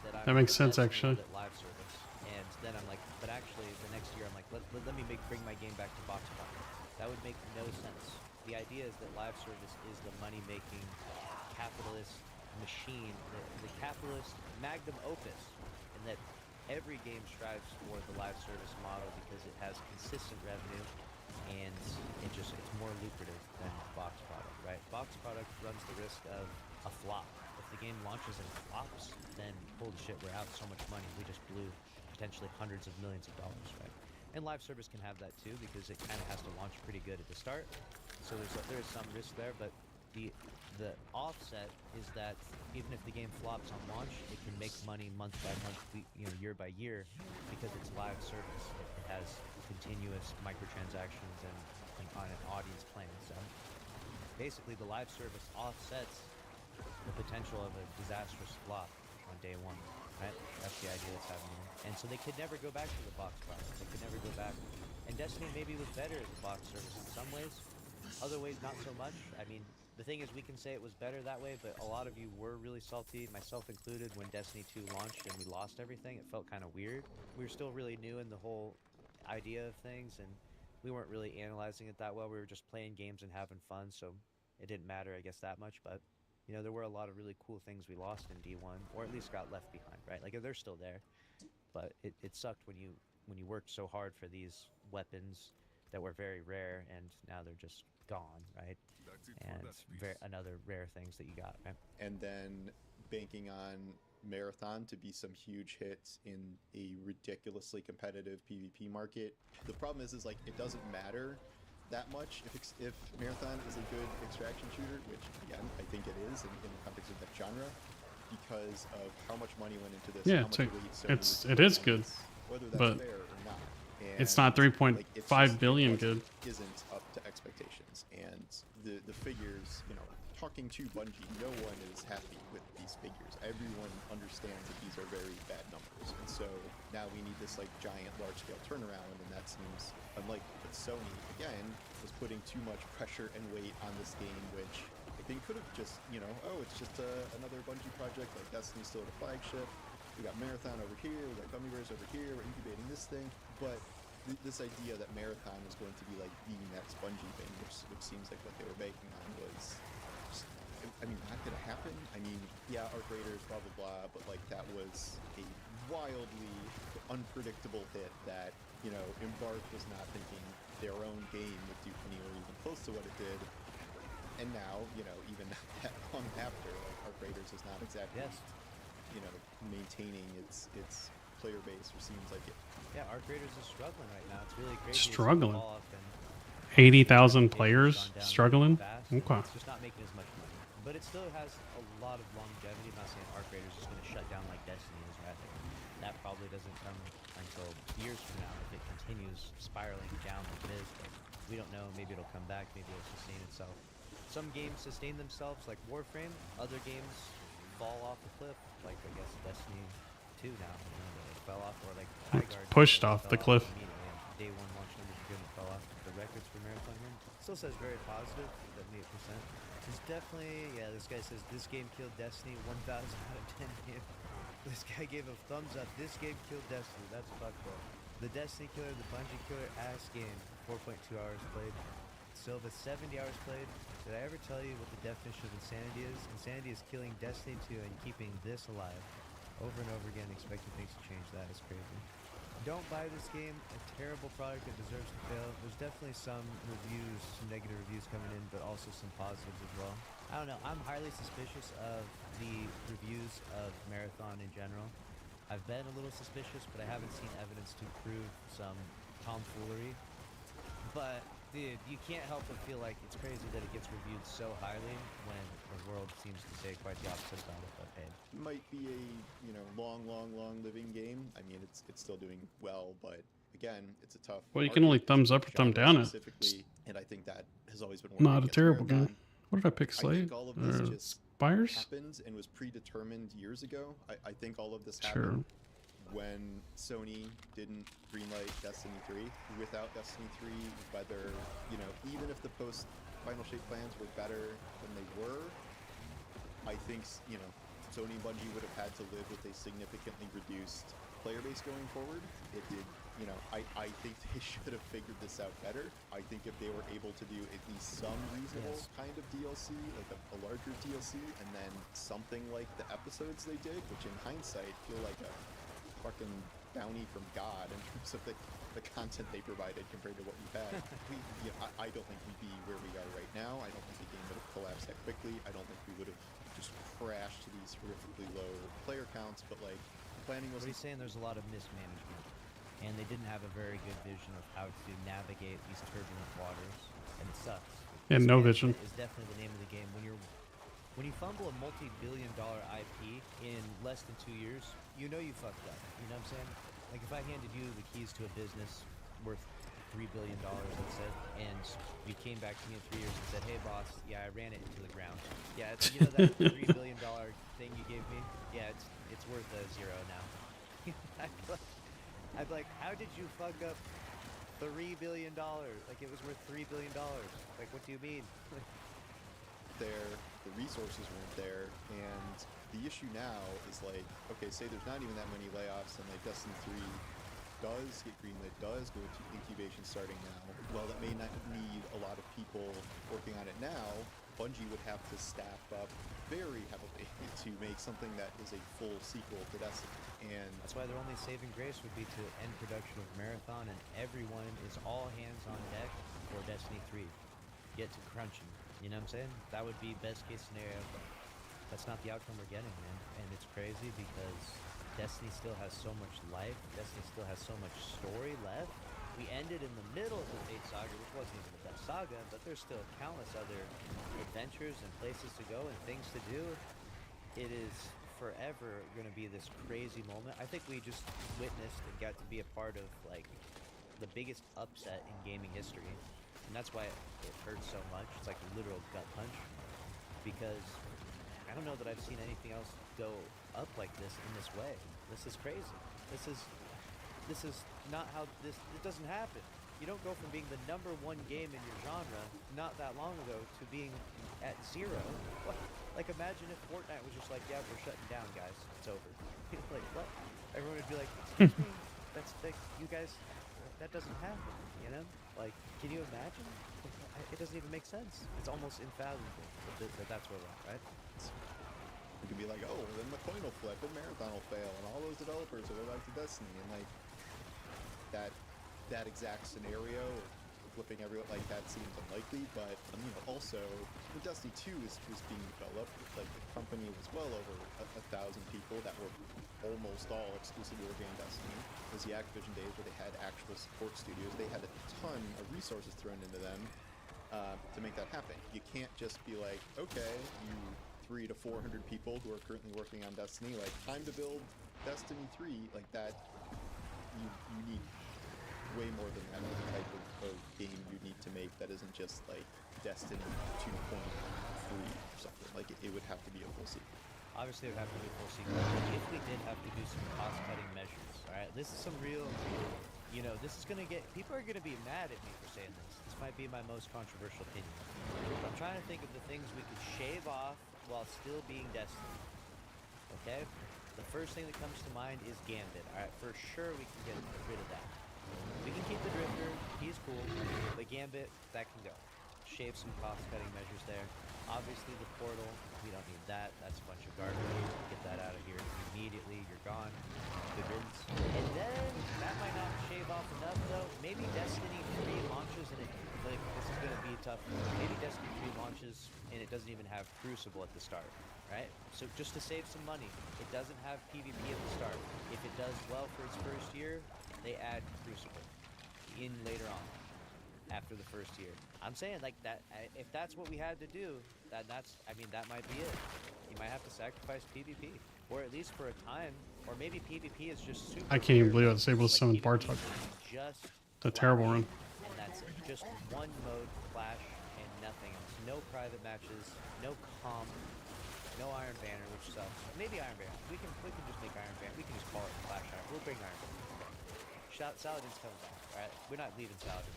that That I'm makes the sense, best actually. at live service, and then I'm like, but actually the next year I'm like, let me bring my game back to box product. That would make no sense. The idea is that live service is the money-making capitalist machine, the capitalist magnum opus, and that every game strives for the live service model because it has consistent revenue and it's more lucrative than box product, right? Box product runs the risk of a flop. If the game launches and flops, then holy shit, we're out so much money. We just blew potentially hundreds of millions of dollars, right? And live service can have that too because it kind of has to launch pretty good at the start. So there's some risk there, but the offset is that even if the game flops on launch, it can make money month by month, year by year, because it's live service. It has continuous microtransactions and on an audience plan. So basically, the live service offsets the potential of a disastrous flop on day one. Right? That's the idea that's happening. And so they could never go back to the box product. They could never go back. And Destiny maybe was better as a box service in some ways. Other ways, not so much. I mean, the thing is, we can say it was better that way, but a lot of you were really salty, myself included, when Destiny 2 launched and we lost everything. It felt kind of weird. We were still really new in the whole idea of things, and we weren't really analyzing it that well. We were just playing games and having fun, so it didn't matter, I guess, that much. But, there were a lot of really cool things we lost in D1, or at least got left behind, right? Like, they're still there, but it sucked when you worked so hard for these weapons that were very rare, and now they're just gone, right? And another rare things that you got, right? And then banking on Marathon to be some huge hits in a ridiculously competitive PvP market. The problem is like it doesn't matter that much if Marathon is a good extraction shooter, which again I think it is in the context of that genre, because of how much money went into this. Yeah, how much weight Sony it is good, whether that's but fair or not. And it's not 3.5 billion it good. Isn't up to expectations, and the figures, talking to Bungie, no one is happy with these figures. Everyone understands that these are very bad numbers, and so now we need this like giant, large-scale turnaround, and that seems unlikely. But Sony again was putting too much pressure and weight on this game, which I think could have just, it's just another Bungie project. Like Destiny's still at a flagship. We got Marathon over here, we got Gummiverse over here, we're incubating this thing, but this idea that Marathon was going to be like the next Bungie thing, which seems like what they were banking on, was just, not gonna happen. Yeah, Arc Raiders, blah blah blah, but like that was a wildly unpredictable hit that, Embark was not thinking their own game would do anywhere even close to what it did. And now, even that long after, like Arc Raiders is not exactly maintaining its player base, or seems like it. Yeah, Arc Raiders is struggling right now. It's really crazy. Struggling. 80,000 players struggling. Okay. It's just not making as much money, but it still has a lot of longevity. I'm not saying Arc Raiders is going to shut down like Destiny is, right? That probably doesn't come until years from now if it continues spiraling down like it is. But we don't know. Maybe it'll come back. Maybe it'll sustain itself. Some games sustain themselves, like Warframe. Other games fall off the cliff, like I guess Destiny 2 now. They fell off, or like Highguard Pushed fell off the cliff. immediately. Day one launch numbers are good and fell off. The records for Marathon here still says very positive, 78%. It's definitely, this guy says this game killed Destiny, 1,000 out of 10 game. This guy gave a thumbs up. This game killed Destiny. That's fucked up. The Destiny killer, the Bungie killer, ass game. 4.2 hours played. Silva, 70 hours played. Did I ever tell you what the definition of insanity is? Insanity is killing Destiny 2 and keeping this alive. Over and over again, expecting things to change. That is crazy. Don't buy this game. A terrible product that deserves to fail. There's definitely some reviews, some negative reviews coming in, but also some positives as well. I don't know. I'm highly suspicious of the reviews of Marathon in general. I've been a little suspicious, but I haven't seen evidence to prove some tomfoolery. But Dude, you can't help but feel like it's crazy that it gets reviewed so highly when the world seems to say quite the opposite about it. But hey, Might be a long living game. I mean, it's still doing well, but again, it's a tough. Well, you can only market, thumbs up or thumb genre down it. specifically, and I think that has always been working Not a against terrible Marathon. game. What did I pick? I Slade? think all of this just Spires? happened and was predetermined years ago. I think all of this Sure. happened when Sony didn't greenlight Destiny 3. Without Destiny 3, whether, even if the post Final Shape plans were better than they were, I think, Sony and Bungie would have had to live with a significantly reduced player base going forward. It did, I think they should have figured this out better. I think if they were able to do at least some reasonable kind of DLC, like a larger DLC, and then something like the episodes they did, which in hindsight feel like a fucking bounty from God in terms of the content they provided compared to what we've had. I don't think we'd be where we are right now. I don't think the game would have collapsed that quickly. I don't think we would have just crashed to these horrifically low player counts, but like planning was. what he's saying, there's a lot of mismanagement, and they didn't have a very good vision of how to navigate these turbulent waters, and it sucks. And no vision. Is definitely the name of the game. When you fumble a multi-billion-dollar IP in less than 2 years, you know you fucked up. You know what I'm saying? Like if I handed you the keys to a business worth $3 billion, let's say, and you came back to me in 3 years and said, "Hey, boss, yeah, I ran it into the ground. Yeah, that $3 billion thing you gave me. Yeah, it's worth $0 now." I'd be like, "How did you fuck up $3 billion? Like it was worth $3 billion. Like what do you mean?" There, the resources weren't there, and the issue now is like, okay, say there's not even that many layoffs, and like Destiny 3 does get greenlit, does go into incubation starting now. Well, that may not need a lot of people working on it now. Bungie would have to staff up very heavily to make something that is a full sequel to Destiny, and That's why their only saving grace would be to end production of Marathon, and everyone is all hands on deck for Destiny 3. Get to crunching. You know what I'm saying? That would be best case scenario, but that's not the outcome we're getting, man. And it's crazy because Destiny still has so much life. Destiny still has so much story left. We ended in the middle of the Fate Saga, which wasn't even the best saga, but there's still countless other adventures and places to go and things to do. It is forever going to be this crazy moment. I think we just witnessed and got to be a part of like the biggest upset in gaming history. And that's why it hurts so much. It's like a literal gut punch. Because I don't know that I've seen anything else go up like this in this way. This is crazy. This is not how it doesn't happen. You don't go from being the #1 game in your genre not that long ago to being at 0. What? Like imagine if Fortnite was just like, yeah, we're shutting down, guys. It's over. Like what? Everyone would be like, excuse me, that's like you guys. That doesn't happen. You know? Like, can you imagine? It doesn't even make sense. It's almost unfathomable that that's where we're at, right? you can be like, oh, then the coin will flip and Marathon will fail, and all those developers will go back to Destiny, and like that exact scenario of flipping everyone like that seems unlikely. But also when Destiny 2 was being developed, like the company was well over 1,000 people that were almost all exclusively working on Destiny. It was the Activision days where they had actual support studios. They had a ton of resources thrown into them to make that happen. You can't just be like, okay, you 300 to 400 people who are currently working on Destiny, like time to build Destiny 3, like that. You need way more than that type of game you need to make that isn't just like Destiny 2.3 or something. Like it would have to be a full sequel. Obviously, it would have to be a full sequel. If we did have to do some cost-cutting measures, all right, this is some real, this is going to get, people are going to be mad at me for saying this. This might be my most controversial opinion. I'm trying to think of the things we could shave off while still being Destiny. Okay? The first thing that comes to mind is Gambit. All right, for sure we can get rid of that. We can keep the Drifter, he's cool, but Gambit, that can go. Shave some cost-cutting measures there. Obviously, the Portal, we don't need that. That's a bunch of garbage. Get that out of here immediately. You're gone. Good riddance. And then, that might not shave off enough, though. Maybe Destiny 3 launches, and this is going to be tough. Maybe Destiny 3 launches, and it doesn't even have Crucible at the start, right? So just to save some money, it doesn't have PvP at the start. If it does well for its first year, they add Crucible in later on. after the first year. I'm saying like that. If that's what we had to do, that's. I mean, that might be it. You might have to sacrifice PvP, or at least for a time, or maybe PvP is just super. I can't even believe I rare, was able to like summon PvP Bartok. is just It's a terrible Flash, run. and that's it. Just one mode, Flash, and nothing else. No private matches, no comp, no Iron Banner, which sucks. Maybe Iron Banner. We can just make Iron Banner. We can just call it Flash Iron. We'll bring Iron Banner. Saladin's coming back, right? We're not leaving Saladin.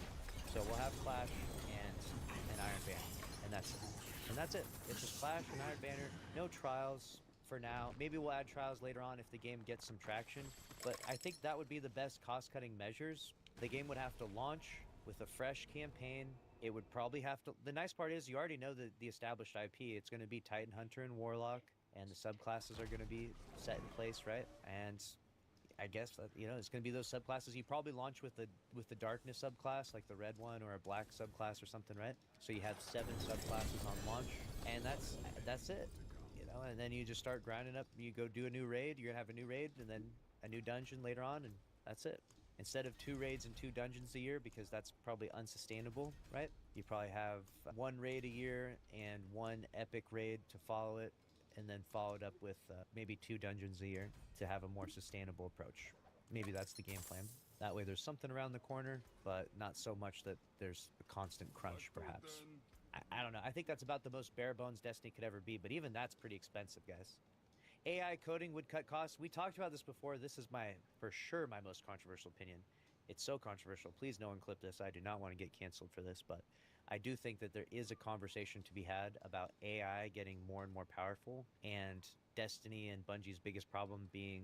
So we'll have Flash and Iron Banner, and that's it. And that's it. It's just Flash and Iron Banner. No trials for now. Maybe we'll add trials later on if the game gets some traction. But I think that would be the best cost-cutting measures. The game would have to launch with a fresh campaign. It would probably have to. The nice part is you already know the established IP. It's going to be Titan Hunter and Warlock, and the subclasses are going to be set in place, right? And I guess that, you know, it's going to be those subclasses. You probably launch with the darkness subclass, like the red one, or a black subclass or something, right? So you have 7 subclasses on launch, and that's it, you know. And then you just start grinding up. You go do a new raid. You're gonna have a new raid, and then a new dungeon later on, and that's it. Instead of 2 raids and 2 dungeons a year, because that's probably unsustainable, right? You probably have 1 raid a year and 1 epic raid to follow it, and then followed up with maybe 2 dungeons a year to have a more sustainable approach. Maybe that's the game plan. That way there's something around the corner, but not so much that there's a constant crunch, perhaps. I don't know. I think that's about the most bare bones Destiny could ever be, but even that's pretty expensive, guys. AI coding would cut costs. We talked about this before. This is for sure my most controversial opinion. It's so controversial. Please no one clip this. I do not want to get canceled for this, but I do think that there is a conversation to be had about AI getting more and more powerful, and Destiny and Bungie's biggest problem being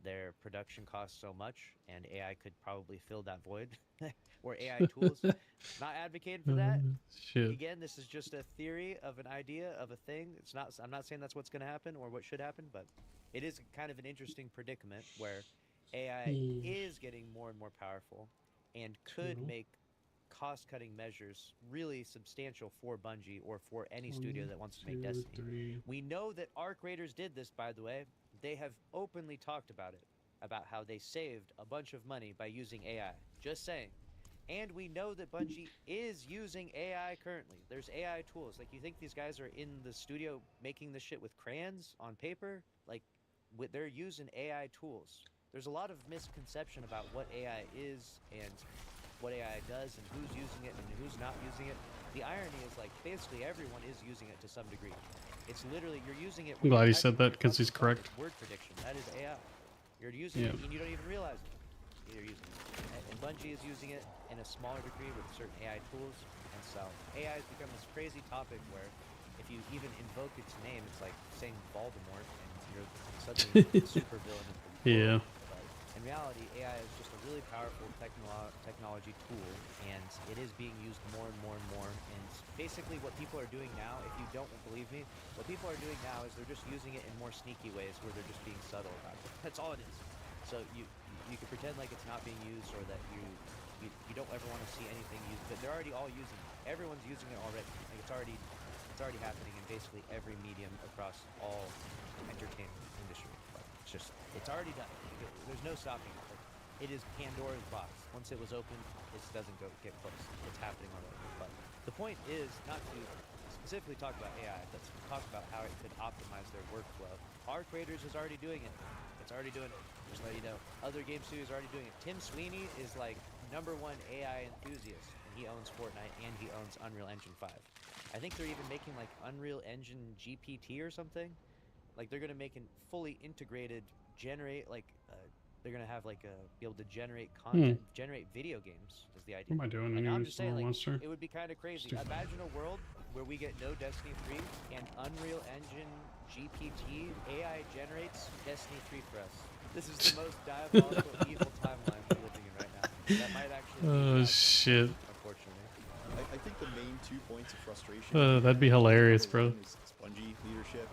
their production costs so much, and AI could probably fill that void. Or AI tools. Not advocating for that. Shit. Again, this is just a theory of an idea of a thing. It's not. I'm not saying that's what's going to happen or what should happen, but it is kind of an interesting predicament where AI is getting more and more powerful and could make cost-cutting measures really substantial for Bungie or for any studio that wants to make Destiny. We know that Arc Raiders did this, by the way. They have openly talked about it, about how they saved a bunch of money by using AI. Just saying. And we know that Bungie is using AI currently. There's AI tools. Like, you think these guys are in the studio making this shit with crayons on paper? Like, they're using AI tools. There's a lot of misconception about what AI is and what AI does and who's using it and who's not using it. The irony is, like, basically everyone is using it to some degree. It's literally, you're using it. I'm glad he said that because he's correct. Word prediction. That is AI. You're using it and you don't even realize it. You're using it. And Bungie is using it in a smaller degree with certain AI tools. And so AI has become this crazy topic where if you even invoke its name, it's like saying Voldemort, and you're suddenly a super villain. Yeah. In reality, AI is just a really powerful technology tool, and it is being used more and more and more. And basically what people are doing now, if you don't believe me, what people are doing now is they're just using it in more sneaky ways where they're just being subtle about it. That's all it is. So you can pretend like it's not being used, or that you don't ever want to see anything used, but they're already all using it. Everyone's using it already. Like, it's already happening in basically every medium across all entertainment industry. Like, it's already done. There's no stopping it. Like, it is Pandora's box. Once it was opened, it doesn't get close. It's happening already. But the point is not to specifically talk about AI, but to talk about how it could optimize their workflow. Arc Raiders is already doing it. It's already doing it. Just let you know. Other game studios are already doing it. Tim Sweeney is like #1 AI enthusiast, and he owns Fortnite and he owns Unreal Engine 5. I think they're even making like Unreal Engine GPT or something. Like, they're gonna make a fully integrated they're gonna have like be able to generate content, generate video games is the idea. What am I doing? And I'm Anyways, just saying, like, monster. it would be kind of crazy. Stupid. Imagine a world where we get no Destiny 3 and Unreal Engine GPT AI generates Destiny 3 for us. This is the most diabolical, evil timeline we're living in right now. That might actually be Oh shit. unfortunately. I think the main 2 points of frustration. That'd be hilarious, bro. Number 1 is Bungie leadership.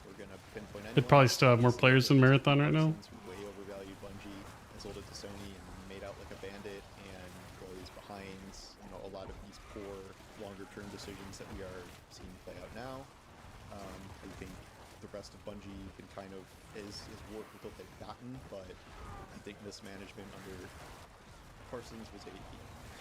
We're gonna pinpoint anyone. They'd probably still have more players than Marathon right now. Who way overvalue Bungie, and sold it to Sony and made out like a bandit, and goes behind, you know, a lot of these poor, longer-term decisions that we are seeing play out now. I think the rest of Bungie can kind of is work with what they've gotten, but I think mismanagement under Parsons was a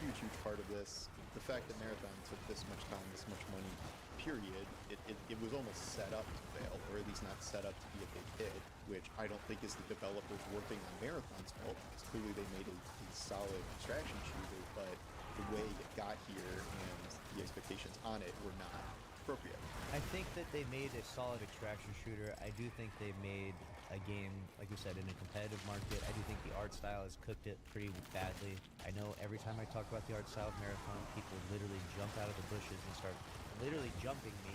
huge part of this. The fact that Marathon took this much time, this much money, period, it was almost set up to fail, or at least not set up to be a big hit, which I don't think is the developers working on Marathon's fault, because clearly they made a solid extraction shooter, but the way it got here and the expectations on it were not appropriate. I think that they made a solid extraction shooter. I do think they made a game, like you said, in a competitive market. I do think the art style has cooked it pretty badly. I know every time I talk about the art style of Marathon, people literally jump out of the bushes and start literally jumping me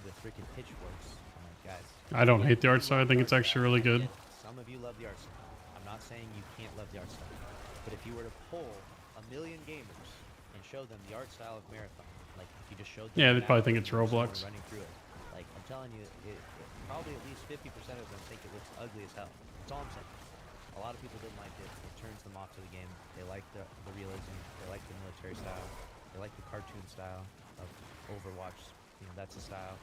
with freaking pitchforks. I'm like, guys. I don't hate the art style. I think it's actually really good. Some of you love the art style. I'm not saying you can't love the art style. But if you were to poll 1 million gamers and show them the art style of Marathon, like if you just showed them Yeah, the they'd probably map think it's and someone Roblox. running through it, like I'm telling you, it probably at least 50% of them think it looks ugly as hell. That's all I'm saying. A lot of people didn't like it. It turns them off to the game. They like the realism. They like the military style. They like the cartoon style of Overwatch. You know, that's the style.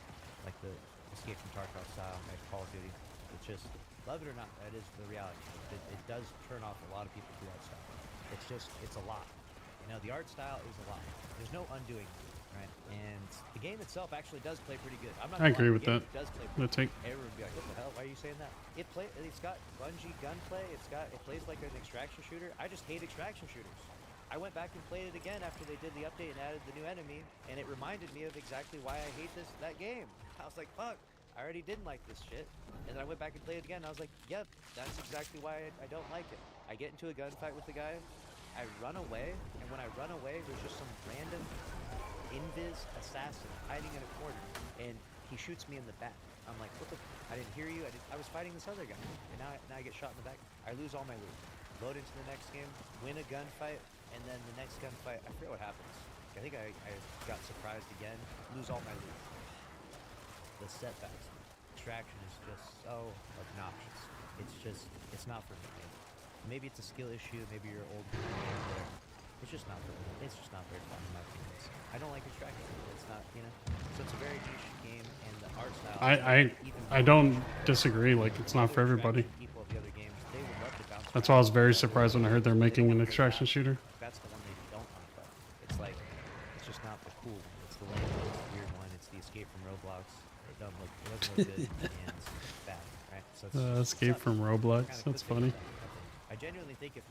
Like the Escape from Tarkov style, like Call of Duty. It's just, love it or not, that is the reality. It does turn off a lot of people to that style. It's just, it's a lot. You know, the art style is a lot. There's no undoing it, right? And the game itself actually does play pretty good. I'm not I gonna agree lie, with the that. game does play The pretty take. good. Everyone would be like, what the hell? Why are you saying that? It's got Bungie gunplay. It plays like an extraction shooter. I just hate extraction shooters. I went back and played it again after they did the update and added the new enemy, and it reminded me of exactly why I hate that game. I was like, fuck, I already didn't like this shit. And then I went back and played it again, and I was like, yep, that's exactly why I don't like it. I get into a gunfight with the guy, I run away, and when I run away, there's just some random invis assassin hiding in a corner, and he shoots me in the back. I'm like, what the? I didn't hear you. I was fighting this other guy, and now I get shot in the back. I lose all my loot. Load into the next game, win a gunfight, and then the next gunfight, I forget what happens. I think I got surprised again, lose all my loot. The setbacks. Extraction is just so obnoxious. It's not for me. Maybe it's a skill issue, maybe you're old, whatever. It's just not for me. It's just not very fun in my opinion. I don't like extraction. It's not, you know. So it's a very niche game, and the art style. I don't disagree. Like, it's not for everybody. People of the other games, they would love to bounce. That's why I was very surprised when I heard they're making an extraction shooter. That's the one they don't want to play. It's like, it's just not the cool one. It's the lame one. It's the weird one. It's the Escape from Roblox. It doesn't look good and it's bad, right? So it's Escape from Roblox. That's funny. I genuinely think if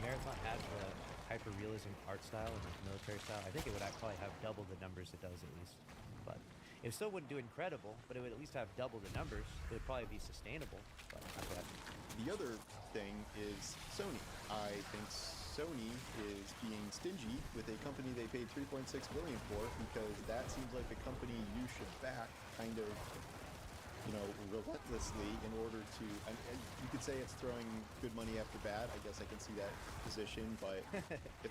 Marathon had the hyper-realism art style and the military style, I think it would probably have double the numbers it does at least. But it still wouldn't do incredible, but it would at least have double the numbers. It would probably be sustainable, but not that. The other thing is Sony. I think Sony is being stingy with a company they paid $3.6 billion for, because that seems like a company you should back kind of, you know, relentlessly in order to, and you could say it's throwing good money after bad. I guess I can see that position, but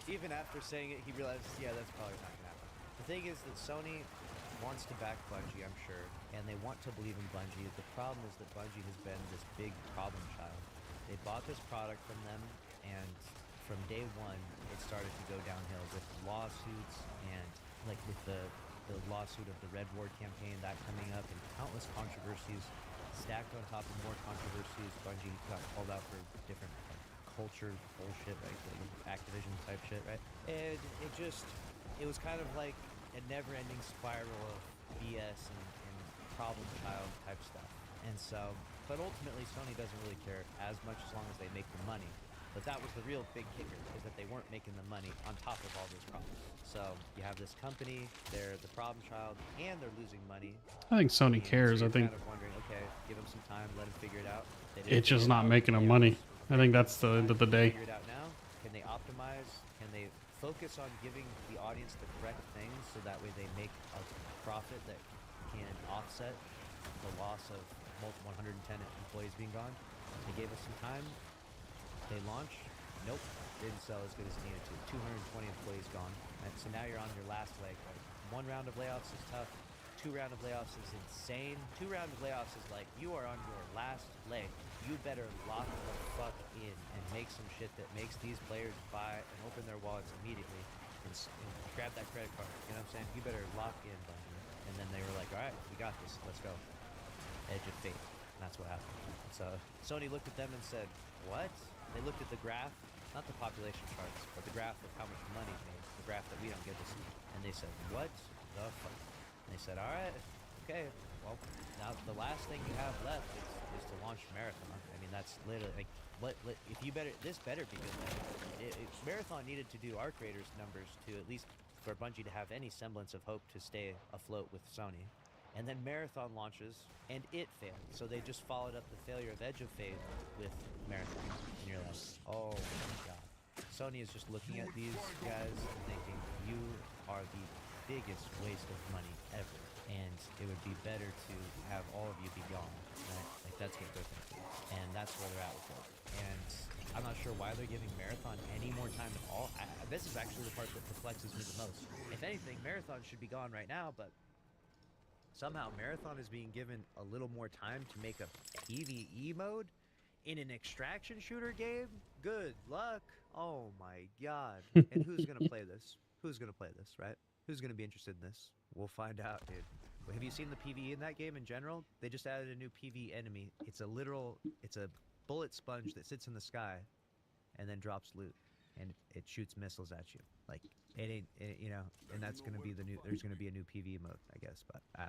even after saying it, he realizes, yeah, that's probably not gonna happen. The thing is that Sony wants to back Bungie, I'm sure, and they want to believe in Bungie. The problem is that Bungie has been this big problem child. They bought this product from them, and from day one, it started to go downhill with lawsuits and like with the lawsuit of the Red Ward campaign, that coming up, and countless controversies stacked on top of more controversies. Bungie got called out for different culture bullshit, right? Like Activision type shit, right? And it was kind of like a never-ending spiral of BS and problem child type stuff. And so, but ultimately Sony doesn't really care as much as long as they make the money. But that was the real big kicker, is that they weren't making the money on top of all those problems. So you have this company, they're the problem child, and they're losing money. I think Sony And cares. so I you're think kind of wondering, okay, give them some time, let them figure it out. They didn't it's just figure it not out. making them They money. almost I think that's the end of the day. Figure it out now. Can they optimize? Can they focus on giving the audience the correct things so that way they make a profit that can offset the loss of 110 employees being gone? They gave us some time. They launched. Nope, didn't sell as good as it needed to. 220 employees gone. And so now you're on your last leg. Like, 1 round of layoffs is tough. 2 round of layoffs is insane. 2 round of layoffs is like, you are on your last leg. You better lock the fuck in and make some shit that makes these players buy and open their wallets immediately and grab that credit card. You know what I'm saying? You better lock in, Bungie. And then they were like, all right, we got this. Let's go. Edge of fate. And that's what happened. So Sony looked at them and said, what? They looked at the graph not the population charts, but the graph of how much money is made, the graph that we don't get to see. And they said, what the fuck? And they said, all right, okay, well, now the last thing you have left is to launch Marathon. I mean, that's literally like, if you better, this better be good. Marathon needed to do our creators' numbers to at least for Bungie to have any semblance of hope to stay afloat with Sony. And then Marathon launches, and it failed. So they just followed up the failure of Edge of Fate with Marathon. And you're like, oh my god. Sony is just looking at these guys and thinking, you are the biggest waste of money ever. And it would be better to have all of you be gone. Right? Like, that's what they're thinking. And that's where they're at with it. And I'm not sure why they're giving Marathon any more time at all. This is actually the part that perplexes me the most. If anything, Marathon should be gone right now, but somehow Marathon is being given a little more time to make a PvE mode in an extraction shooter game? Good luck. Oh my god. And who's gonna play this? Who's gonna play this, right? Who's gonna be interested in this? We'll find out, dude. Have you seen the PvE in that game in general? They just added a new PvE enemy. It's a bullet sponge that sits in the sky and then drops loot. And it shoots missiles at you. Like, and that's going to be there's going to be a new PvE mode, I guess, but I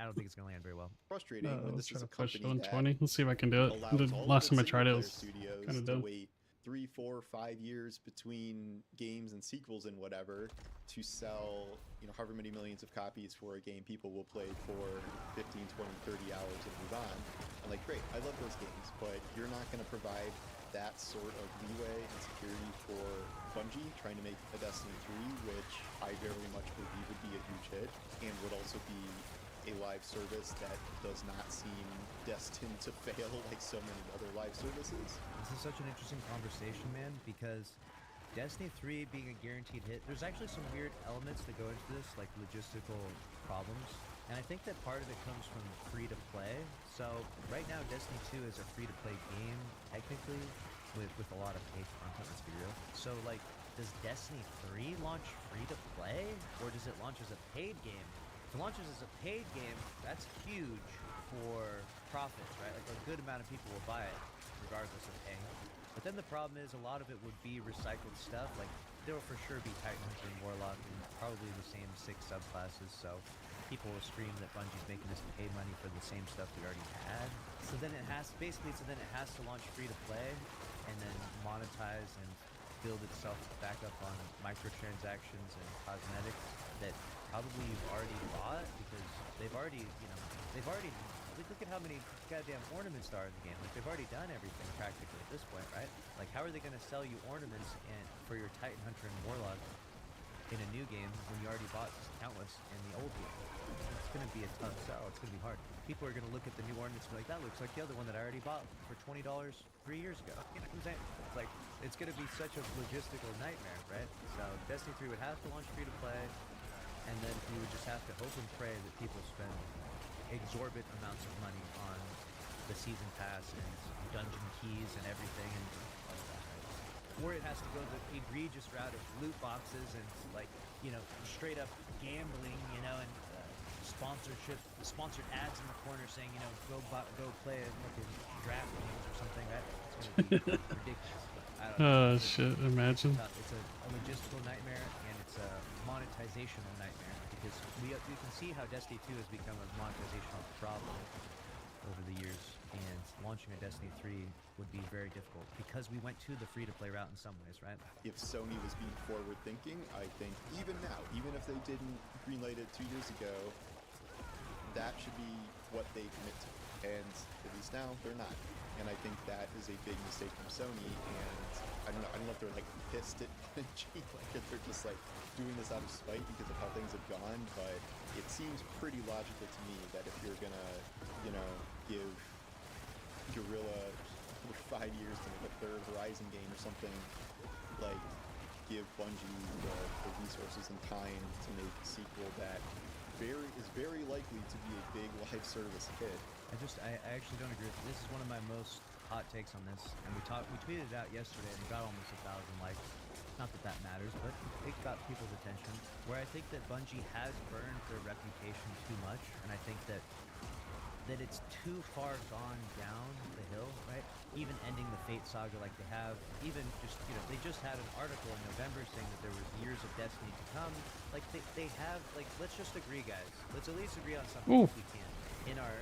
don't think it's going to land very well. Frustrating when Let's this try is a to push company 120. that Let's see if I can do it. allows The all last of time I its tried it, it single-player was studios kind of to dumb. wait 3, 4, 5 years between games and sequels and whatever to sell, however many millions of copies for a game people will play for 15, 20, 30 hours and move on. I'm like, great, I love those games, but you're not going to provide that sort of leeway and security for Bungie trying to make a Destiny 3, which I very much believe would be a huge hit and would also be a live service that does not seem destined to fail like so many other live services. This is such an interesting conversation, man, because Destiny 3 being a guaranteed hit, there's actually some weird elements that go into this, like logistical problems. And I think that part of it comes from free-to-play. So right now, Destiny 2 is a free-to-play game, technically, with a lot of paid content, let's be real. So, like, does Destiny 3 launch free-to-play, or does it launch as a paid game? If it launches as a paid game, that's huge for profits, right? Like, a good amount of people will buy it, regardless of paying. But then the problem is a lot of it would be recycled stuff. Like, there will for sure be Titan Hunter and Warlock and probably the same 6 subclasses, so people will scream that Bungie's making us pay money for the same stuff we already had. So then it has to launch free to play and then monetize and build itself back up on microtransactions and cosmetics that probably you've already bought because they've already look at how many goddamn ornaments there are in the game. Like, they've already done everything practically at this point, right? Like, how are they going to sell you ornaments for your Titan Hunter and Warlock in a new game when you already bought countless in the old game? It's going to be a tough sell. It's going to be hard. People are going to look at the new ornaments and be like, that looks like the other one that I already bought for $20 3 years ago. You know what I'm saying? It's like, it's going to be such a logistical nightmare, right? So Destiny 3 would have to launch free to play, and then we would just have to hope and pray that people spend exorbitant amounts of money on the season pass and dungeon keys and everything, and or it has to go the egregious route of loot boxes and, like, straight up gambling, and sponsored ads in the corner saying, go play a fucking draft games or something. Right? It's gonna be ridiculous. I don't know. Oh shit! Imagine. It's a logistical nightmare, and it's a monetizational nightmare, because we can see how Destiny 2 has become a monetizational problem over the years, and launching a Destiny 3 would be very difficult because we went to the free-to-play route in some ways, right? If Sony was being forward-thinking, I think even now, even if they didn't greenlight it 2 years ago, that should be what they commit to. And at least now, they're not. And I think that is a big mistake from Sony, and I don't know if they're, like, pissed at Bungie, like, if they're just, like, doing this out of spite because of how things have gone, but it seems pretty logical to me that if you're gonna, give Guerrilla 5 years to make a third Horizon game or something, like, give Bungie the resources and time to make a sequel that is very likely to be a big live service hit. I actually don't agree with you. This is one of my most hot takes on this, and we tweeted it out yesterday, and we got almost 1,000 likes. Not that that matters, but it got people's attention. Where I think that Bungie has burned their reputation too much, and I think that it's too far gone down the hill, right? even ending the Fate saga like they have, even just, you know, they just had an article in November saying that there was years of Destiny to come. Like they have, like, let's just agree, guys. Let's at least agree on something Ooh. if we can. In our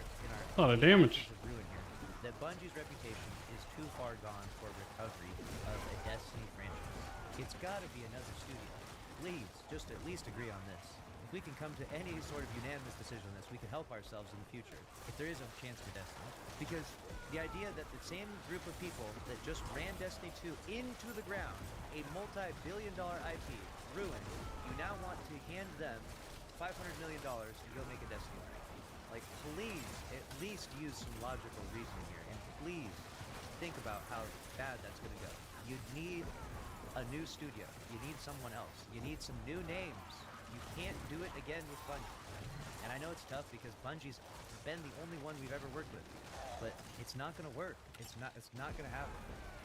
A lot of damage. of ruin here, that Bungie's reputation is too far gone for recovery of a Destiny franchise. It's got to be another studio. Please, just at least agree on this. If we can come to any sort of unanimous decision on this, we can help ourselves in the future, if there is a chance for Destiny. Because the idea that the same group of people that just ran Destiny 2 into the ground, a multi-billion-dollar IP, ruined, you now want to hand them $500 million to go make a Destiny 3. Like, please, at least use some logical reasoning here, and please think about how bad that's going to go. You need a new studio. You need someone else. You need some new names. You can't do it again with Bungie. And I know it's tough because Bungie's been the only one we've ever worked with, but it's not going to work. It's not going to happen.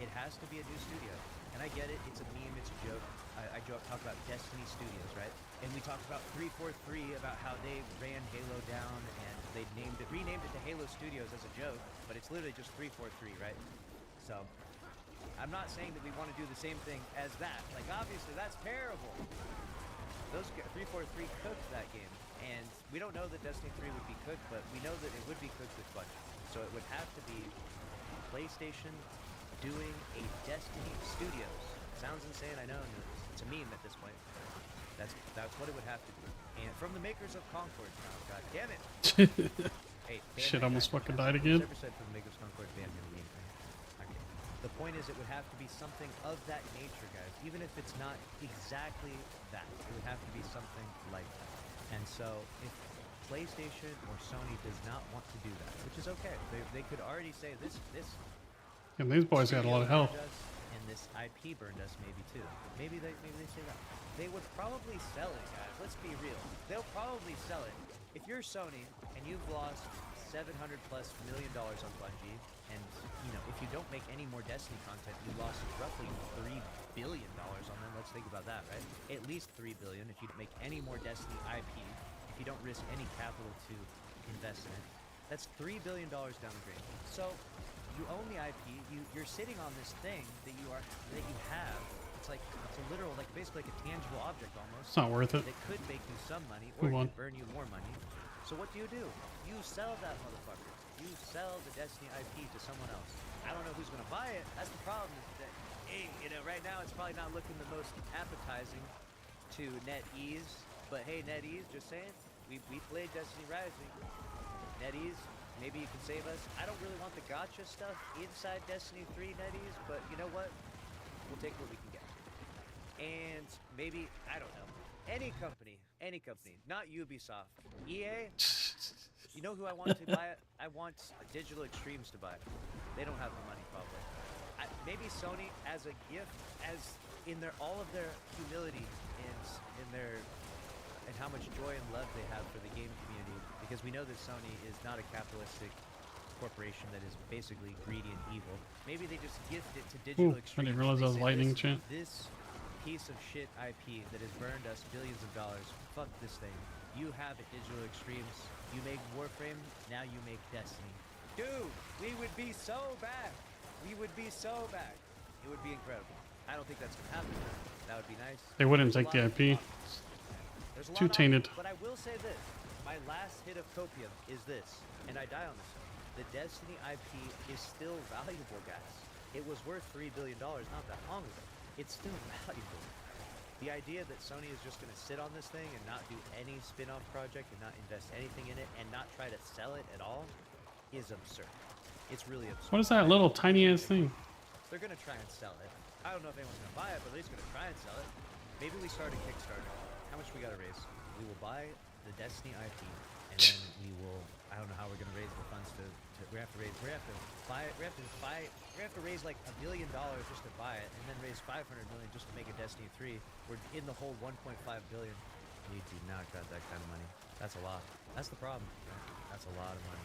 It has to be a new studio. And I get it. It's a meme. It's a joke. I talk about Destiny Studios, right? And we talked about 343 about how they ran Halo down and they renamed it to Halo Studios as a joke, but it's literally just 343, right? So I'm not saying that we want to do the same thing as that. Like, obviously, that's terrible. Those 343 cooked that game, and we don't know that Destiny 3 would be cooked, but we know that it would be cooked with Bungie. So it would have to be PlayStation doing a Destiny Studios. Sounds insane, I know, and it's a meme at this point. That's what it would have to be. And from the makers of Concord, now, god damn it! Hey, Shit, almost fucking died again. 7% from the makers of Concord ban him immediately. Okay. The point is, it would have to be something of that nature, guys. Even if it's not exactly that, it would have to be something like that. And so, if PlayStation or Sony does not want to do that, which is okay, they could already say this. And these boys got a lot of health. Burned us, and this IP burned us, maybe too. Maybe they say that. They would probably sell it, guys. Let's be real. They'll probably sell it. If you're Sony and you've lost $700+ million on Bungie, and you know, if you don't make any more Destiny content, you lost roughly $3 billion on them. Let's think about that, right? At least $3 billion if you don't make any more Destiny IP. If you don't risk any capital to invest in it, that's $3 billion down the drain. So you own the IP. You're sitting on this thing that you have. It's a literal, like basically like a tangible object almost. It's not worth it. That could make you some money, or Move on. it could burn you more money. So what do? You sell that motherfucker. You sell the Destiny IP to someone else. I don't know who's gonna buy it. That's the problem. Is that, hey, you know, right now it's probably not looking the most appetizing to NetEase. But hey, NetEase, just saying, we played Destiny Rising. NetEase, maybe you can save us. I don't really want the gotcha stuff inside Destiny 3, NetEase, but you know what? We'll take what we can get. And maybe, I don't know, any company, not Ubisoft, EA, you know who I want to buy it? I want Digital Extremes to buy it. They don't have the money, probably. Maybe Sony as a gift, as in all of their humility and how much joy and love they have for the game community, because we know that Sony is not a capitalistic corporation that is basically greedy and evil. Maybe they just gift it to Digital Ooh, I Extremes. didn't realize They that was say, lightning "Listen, chant." This piece of shit IP that has burned us billions of dollars, fuck this thing. You have it, Digital Extremes. You make Warframe, now you make Destiny. Dude, we would be so back. We would be so back. It would be incredible. I don't think that's gonna happen. That would be nice. They wouldn't There's a take the lot of IP. options. There's a Too lot of tainted. options, but I will say this. My last hit of copium is this, and I die on this one. The Destiny IP is still valuable, guys. It was worth $3 billion not that long ago. It's still valuable. The idea that Sony is just going to sit on this thing and not do any spin-off project and not invest anything in it and not try to sell it at all is absurd. It's really absurd. What is that little tiny ass thing? They're going to try and sell it. I don't know if anyone's going to buy it, but they're at least going to try and sell it. Maybe we start a Kickstarter. How much we got to raise? We will buy the Destiny IP, and then we will, I don't know how we're going to raise the funds to we have to raise like $1 billion just to buy it, and then raise 500 million just to make a Destiny 3. We're in the whole 1.5 billion. We do not got that kind of money. That's a lot. That's the problem. That's a lot of money.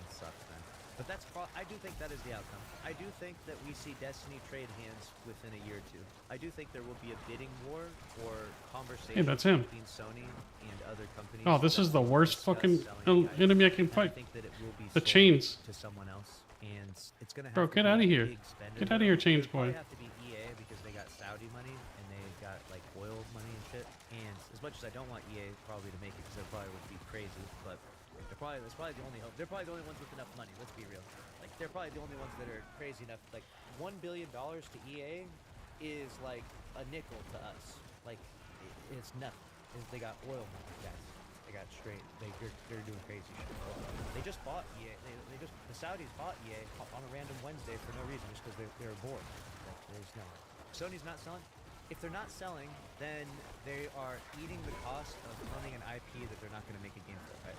It sucks, man. But I do think that is the outcome. I do think that we see Destiny trade hands within a year or two. I do think there will be a bidding war or conversation Hey, that's him. between Sony and other companies. Oh, this that is the will worst discuss fucking selling the IP. enemy I can And I fight. think that it will be The sold chains. to someone else, and it's it's gonna have Bro, to get be outta a here. big spender, Get though. outta here, It Change would probably Boy. have to be EA because they got Saudi money and they got like oil money and shit. And as much as I don't want EA probably to make it because they probably would be crazy, but that's probably the only hope. They're probably the only ones with enough money. Let's be real. Like they're probably the only ones that are crazy enough. Like $1 billion to EA is like a nickel to us. Like it's nothing. They got oil money, guys. They got straight. They're doing crazy shit. They just bought EA. The Saudis bought EA on a random Wednesday for no reason, just because they're bored. Like there's no. Sony's not selling. If they're not selling, then they are eating the cost of owning an IP that they're not going to make a game for, right?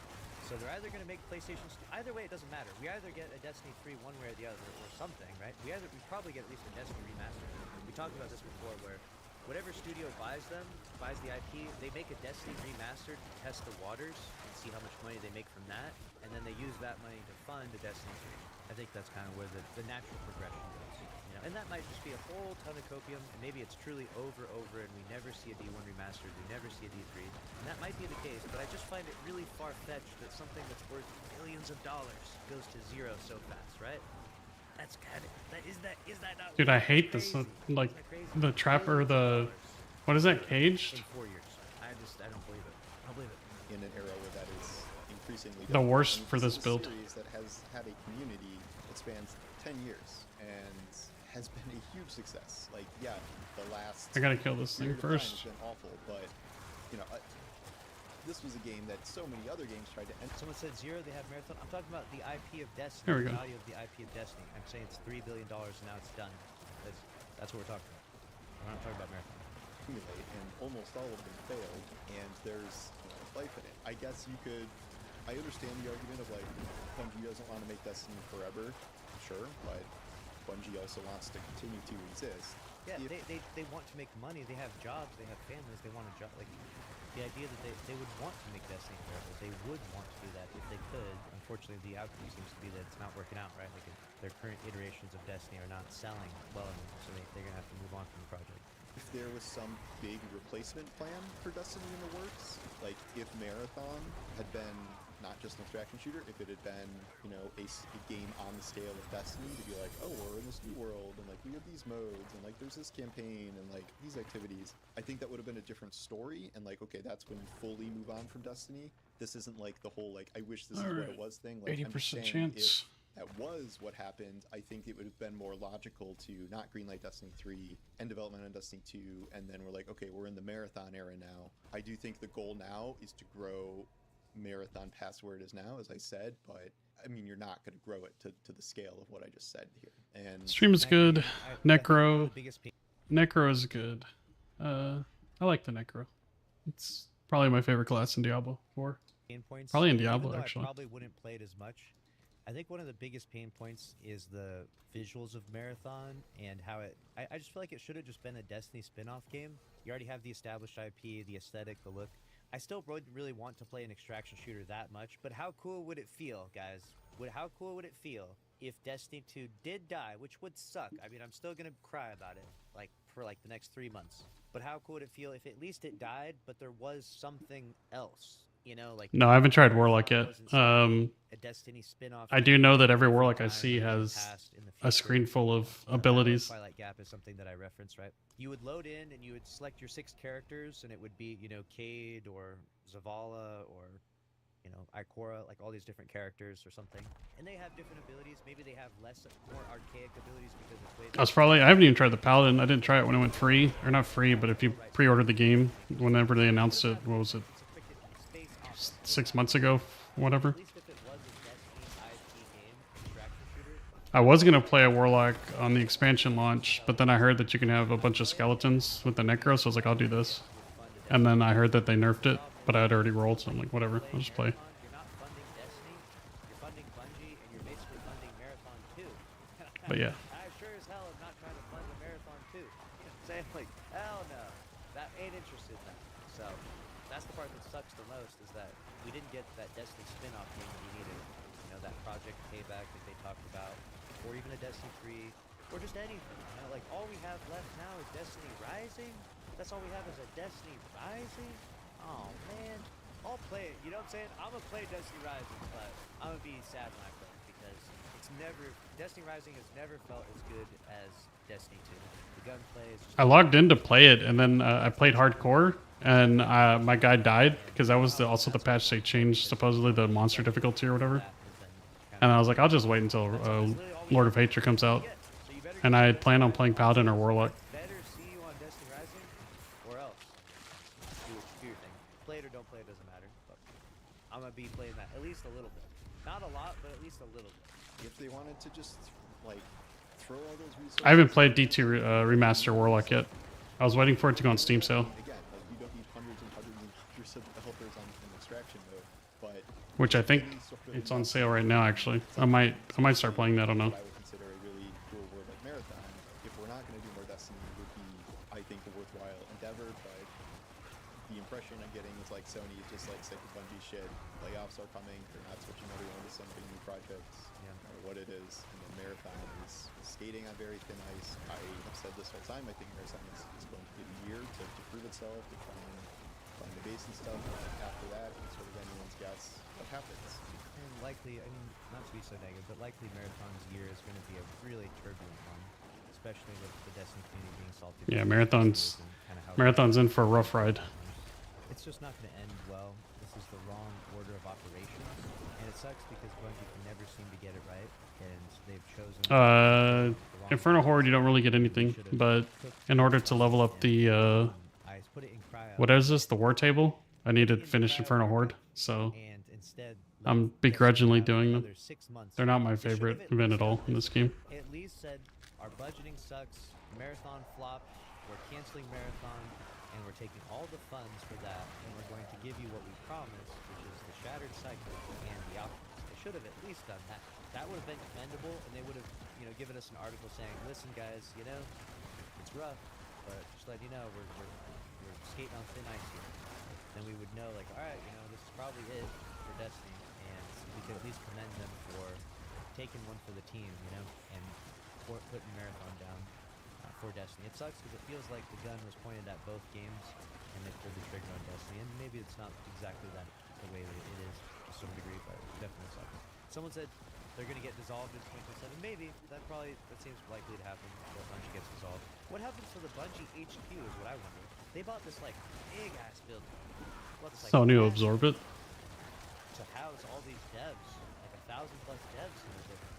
So they're either going to make PlayStation. Either way, it doesn't matter. We either get a Destiny 3 one way or the other, or something, right? We probably get at least a Destiny remaster. We talked about this before, where whatever studio buys the IP, they make a Destiny remastered to test the waters and see how much money they make from that, and then they use that money to fund a Destiny 3. I think that's kind of where the natural progression goes. You know? And that might just be a whole ton of copium, and maybe it's truly over, and we never see a D1 remastered, we never see a D3, and that might be the case, but I just find it really far-fetched that something that's worth billions of dollars goes to zero so fast, right? That's kind of, is that not Dude, I hate this. crazy? Like, Isn't that crazy? the trapper, Billions of dollars what is that, caged? in 4 years. I don't believe it. I don't believe it. In an era where that is increasingly The done. worst And for this is a build. series that has had a community that spans 10 years and has been a huge success. Like, yeah, the last I gotta kill this thing period of time first. has been awful, but you know, this was a game that so many other games tried to enter. Someone said zero, they have Marathon. I'm talking about the IP of Destiny. There we the go. value of the IP of Destiny. I'm saying it's $3 billion and now it's done. That's what we're talking about. We're not talking about Marathon. Accumulate, and almost all of them failed, and there's life in it. I guess you could. I understand the argument of like Bungie doesn't want to make Destiny forever, sure, but Bungie also wants to continue to exist. Yeah, If- they want to make money. They have jobs. They have families. They want a job. Like the idea that they would want to make Destiny forever. They would want to do that if they could. Unfortunately, the outcome seems to be that it's not working out, right? Like their current iterations of Destiny are not selling well enough, so they're gonna have to move on from the project. If there was some big replacement plan for Destiny in the works, like if Marathon had been not just an extraction shooter, if it had been, a game on the scale of Destiny, to be like, oh, we're in this new world, and like we have these modes, and like there's this campaign, and like these activities, I think that would have been a different story, and like, okay, that's when you fully move on from Destiny. This isn't like the whole like, I wish this is what it was thing. Like, I'm just 80% saying, chance. if that was what happened, I think it would have been more logical to not greenlight Destiny 3, end development on Destiny 2, and then we're like, okay, we're in the Marathon era now. I do think the goal now is to grow Marathon past where it is now, as I said, but I mean, you're not going to grow it to the scale of what I just said here. And Stream is good. I think one of Necro. the biggest Necro is good. I like the Necro. It's probably my favorite class in Diablo 4. pain points. Probably in even Diablo, though actually. I probably wouldn't play it as much. I think one of the biggest pain points is the visuals of Marathon and how it. I just feel like it should have just been a Destiny spin-off game. You already have the established IP, the aesthetic, the look. I still wouldn't really want to play an extraction shooter that much, but how cool would it feel, guys? How cool would it feel if Destiny 2 did die, which would suck? I mean, I'm still gonna cry about it, like for like the next 3 months. But how cool would it feel if at least it died, but there was something else? Like No, I haven't tried Warlock yet. a Destiny spin-off. I do know that every Warlock I see has a screen full of abilities. Twilight Gap is something that I reference, right? You would load in and you would select your 6 characters, and it would be, Cade or Zavala or, Ikora, like all these different characters or something. And they have different abilities. Maybe they have more archaic abilities because it's way. I haven't even tried the Paladin. I didn't try it when it went free. Or not free, but if you pre-ordered the game, whenever they announced it, what was it? 6 months ago, whatever. At least if it was a Destiny IP game, extraction shooter, I was gonna play a Warlock on the expansion launch, but then I heard that you can have a bunch of skeletons with the Necro, so I was like, I'll do this. And then I heard that they nerfed it, but I had already rolled, so I'm like, whatever, I'll just play. You're not funding Destiny, you're funding Bungie, and you're basically funding Marathon 2. But yeah. I sure as hell am not trying to fund the Marathon 2. You know what I'm saying? Like, hell no. That ain't interested in that. So, that's the part that sucks the most, is that we didn't get that Destiny spin-off game that we needed. That Project Payback that they talked about, or even a Destiny 3, or just anything. Like, all we have left now is Destiny Rising? That's all we have is a Destiny Rising? Oh, man. I'll play it, you know what I'm saying? I'm gonna play Destiny Rising, but I'm gonna be sad when I play it, because if it's never Destiny Rising has never felt as good as Destiny 2. The gunplay is just I logged in to play it, and then I played hardcore, and my guy died because that was also the patch they changed supposedly the monster difficulty or whatever. And I was like, I'll just wait until Lord of Hatred comes out. And I plan on playing Paladin or Warlock. better see you on Destiny Rising, or else do your thing. Play it or don't play it doesn't matter. But I'm gonna be playing that at least a little bit. Not a lot, but at least a little bit. If they wanted to just like throw all those resources, I haven't played D2 Remaster Warlock yet. I was waiting for it to go on Steam sale, again, like you don't need hundreds and hundreds of helpers on an extraction mode, but which I think any sort of it's on sale right now. Actually, I might start playing that. I don't know. what I would consider a really cool world like Marathon. If we're not going to do more Destiny, it would be, I think, a worthwhile endeavor. But the impression I'm getting is like Sony is just like sick of Bungie shit. Layoffs are coming. They're not switching everyone to some big new projects. No matter what it is. And then Marathon is skating on very thin ice. I have said this whole time. I think Marathon is going to get a year to prove itself, to try and find the base and stuff. And after that, it's sort of anyone's guess what happens. And likely, I mean, not to be so negative, but likely Marathon's year is going to be a really turbulent one, especially with the Destiny community being salty. Yeah, Marathon's in for a rough ride. It's just not going to end well. This is the wrong order of operations, and it sucks because Bungie can never seem to get it right, and they've chosen. the wrong Inferno Horde, you don't really get anything, but in order to level up the I put it in cryo, what is this? The war table? I need to finish Inferno Horde, so and instead I'm let begrudgingly Destiny doing have them. another 6 months. They're not my They should favorite have event least at all done in this game. At least said our budgeting sucks, Marathon flopped, we're canceling Marathon, and we're taking all the funds for that, and we're going to give you what we promised, which is the Shattered Cycle and the Alchemist. They should have at least done that. That would have been commendable, and they would have, given us an article saying, listen guys, it's rough, but just let you know, we're skating on thin ice here. Then we would know, like, alright, this is probably it for Destiny, and we could at least commend them for taking one for the team, and for putting Marathon down for Destiny. It sucks because it feels like the gun was pointed at both games, and they pulled the trigger on Destiny, and maybe it's not exactly that the way that it is to some degree, but it definitely sucks. Someone said they're going to get dissolved in 2027. Maybe. That seems likely to happen, that Bungie gets dissolved. What happens to the Bungie HQ is what I wonder. They bought this, big-ass building. Sony will absorb it. To house all these devs, 1,000+ devs in the building.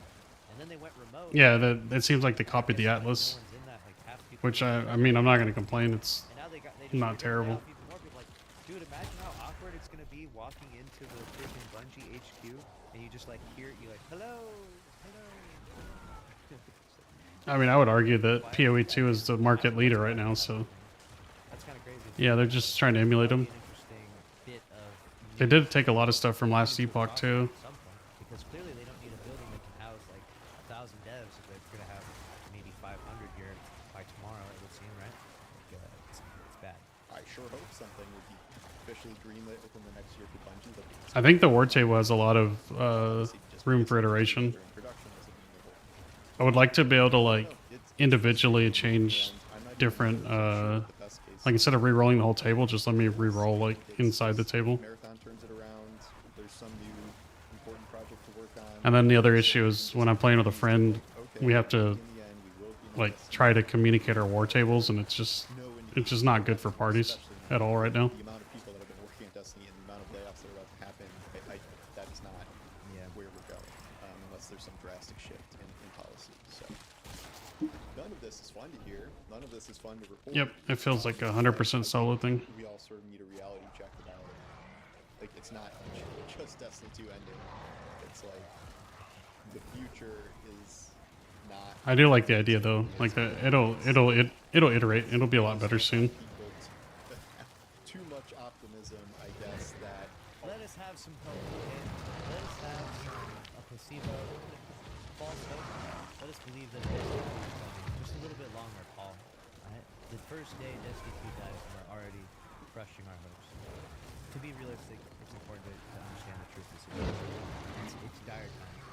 And then they went remote. Yeah, it seems like they copied the Atlas, No one's in that, half the people which I mean, I'm not going to complain. It's And now they just not figured it terrible. out even more. People are like, dude, imagine how awkward it's gonna be walking into the freaking Bungie HQ and you just hear it, you're like, hello, hello. I mean, I would argue that PoE 2 is the market leader right now, so That's kind of crazy. yeah, they're just trying to emulate them. Interesting bit of They did take a lot of stuff from last Epoch too. at some point, because clearly they don't need a building that can house 1,000 devs if they're gonna have maybe 500 here by tomorrow. It would seem right. It's bad. I sure hope something would be officially greenlit within the next year for Bungie. I think the war table has a lot of room for iteration. During production was amenable. I would like to be able to It's individually change different like instead of re-rolling the whole table, just let me re-roll inside the table. Marathon turns it around. There's some new important project to work on. And then the other issue is when I'm playing with a friend, we have to In the end, we will be try to communicate our war tables, and it's just not good for parties at all right now. the amount of people that have been working at Destiny and the amount of layoffs that are about to happen. That is not where we're going unless there's some drastic shift in policy. So none of this is fun to hear. None of this is fun to report. Yep, it feels like a 100% solo thing. We all sort of need a reality check about it's not just Destiny 2 ending. It's the future is not. I do like the idea though. Like that, it'll iterate. It'll be a lot better soon. People too much optimism, I guess, that Let us have some hope, okay? Let us have a placebo, false hope. Let us believe that Destiny 2 is coming. Just a little bit longer, Paul. Alright? The first day Destiny 2 dies, and we're already crushing our hopes. To be realistic, it's important to understand the truth of the situation. It's dire times.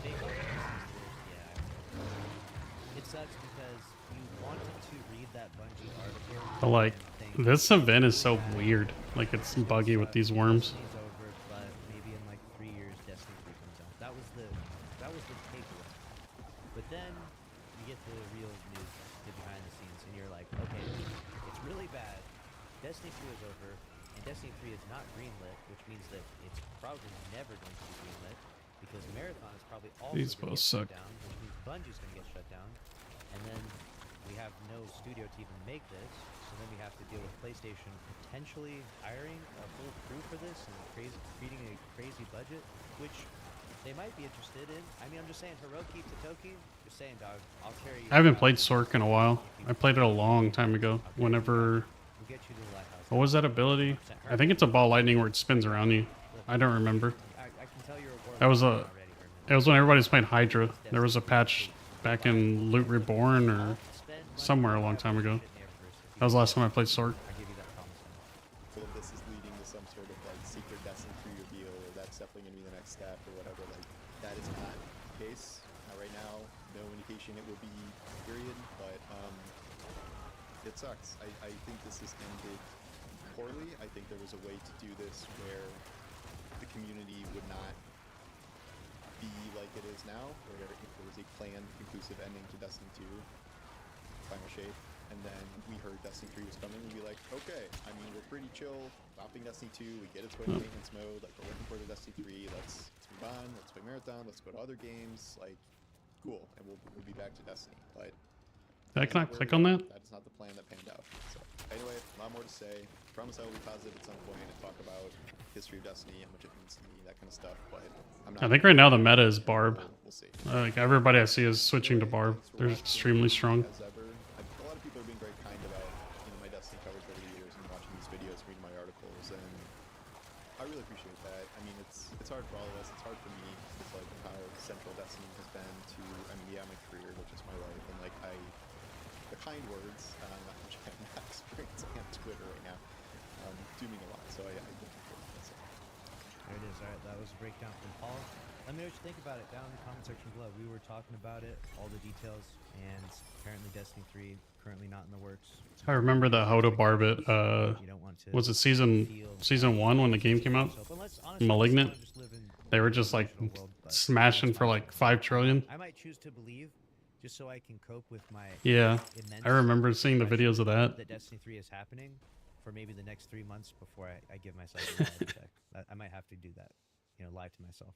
Fake optimism is the worst. Yeah. It sucks because you wanted to read that Bungie article. But and think, this event is so weird. It's buggy with these worms. Destiny's over, but maybe in 3 years Destiny 3 comes out. That was the That was the takeaway. But then you get the real news, the behind the scenes, and you're like, okay, it's really bad. Destiny 2 is over, and Destiny 3 is not greenlit, which means that it's probably never going to be greenlit, because Marathon is probably also These going to both get suck. shut down, which means Bungie's going to get shut down, and then we have no studio to even make this, so then we have to deal with PlayStation potentially hiring a full crew for this and creating a crazy budget, which they might be interested in. I mean, I'm just saying, Hiroki Totoki, just saying, dog, I'll carry you. I haven't played Sork in a while. I played it a long time ago. Whenever, We'll get you to the lighthouse. what was that ability? I think it's a ball lightning where it spins around you. I don't remember. I can tell you're a war That was veteran a, already, Herman. it was when everybody was playing Hydra. There was a patch back in Loot Reborn or Spend money somewhere a on long time ago. shit in the Eververse if That was the last time I played Sork. I give you that promise. Then. All of this is leading to some sort of like secret Destiny 3 reveal, or that's definitely going to be the next step, or whatever. Like, that is not the case. Right now, no indication it will be, period. But it sucks. I think this has ended poorly. I think there was a way to do this where the community would not be like it is now, where if there was a planned, conclusive ending to Destiny 2, Final Shape, and then we heard Destiny 3 was coming, we'd be like, okay, I mean, we're pretty chill, stopping Destiny 2, we get its way to maintenance mode, like, we're looking forward to Destiny 3, let's move on, let's play Marathon, let's go to other games, like, cool, and we'll be back to Destiny, but... I cannot click on that? That is not the plan that panned out, so... Anyway, a lot more to say, promise I will be positive at some point and talk about history of Destiny, how much it means to me, that kind of stuff, but I'm not... I think right now the meta is Barb. We'll see. Like everybody I see is switching to Barb. They're extremely strong. As ever, a lot of people are being very kind about my Destiny coverage over the years and watching these videos, reading my articles, and I really appreciate that. I mean, it's hard for all of us. It's hard for me because like how central Destiny has been to my career, which is my life, and like the kind words, which I'm not experiencing on Twitter right now, do mean a lot. So I thank you for that. There it is. All right, that was a breakdown from Paul. Let me know what you think about it down in the comment section below. We were talking about it, all the details, and apparently Destiny 3 currently not in the works. I remember the Hoda Barbit. You don't want to Was it season 1 when the game came out? So, but honestly, Malignant? let's just live in They were just like the world, but smashing for like 5 trillion. I might choose to believe just so I can cope with my Yeah, immense I remember seeing the videos of that. that Destiny 3 is happening for maybe the next 3 months before I give myself a reality check. I might have to do that, lie to myself.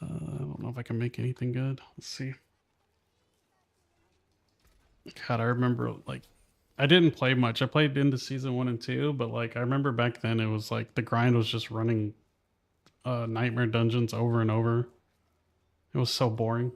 I don't know if I can make anything good. Let's see. God, I remember like I didn't play much. I played into season 1 and 2, but like I remember back then it was like the grind was just running nightmare dungeons over and over. It was so boring.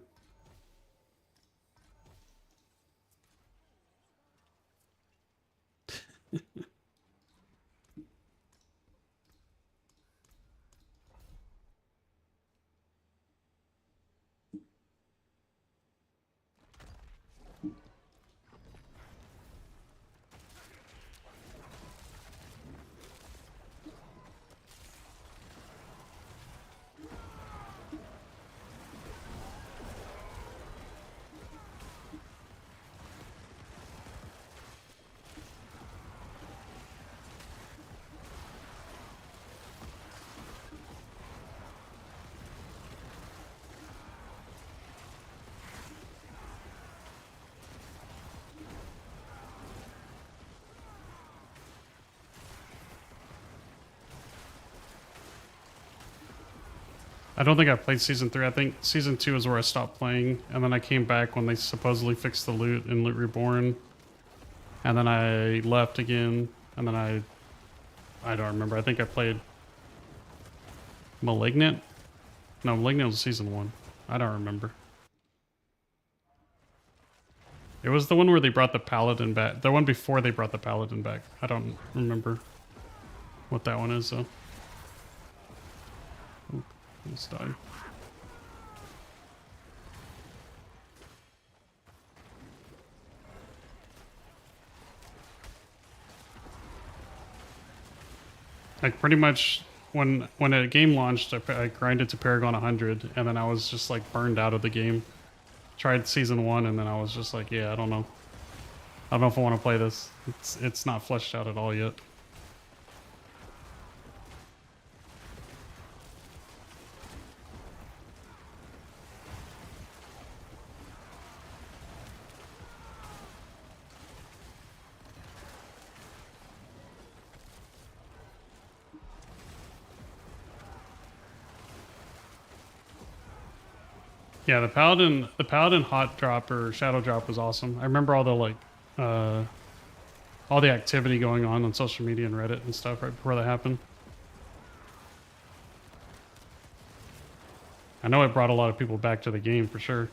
I don't think I played season 3. I think season 2 is where I stopped playing, and then I came back when they supposedly fixed the loot in Loot Reborn, and then I left again, and then I don't remember. I think I played Malignant. No, Malignant was season 1. I don't remember. It was the one where they brought the Paladin back. The one before they brought the Paladin back. I don't remember what that one is though. Let's die. Like pretty much when a game launched, I grinded to Paragon 100, and then I was just like burned out of the game. Tried season 1, and then I was just like, yeah, I don't know. I don't know if I want to play this. It's not fleshed out at all yet. Yeah, the paladin hot drop or shadow drop was awesome. I remember all the like all the activity going on social media and Reddit and stuff right before that happened. I know it brought a lot of people back to the game for sure.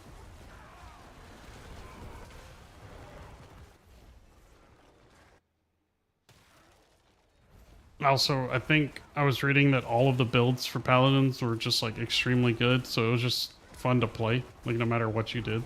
Also, I think I was reading that all of the builds for paladins were just like extremely good, so it was just fun to play, like no matter what you did.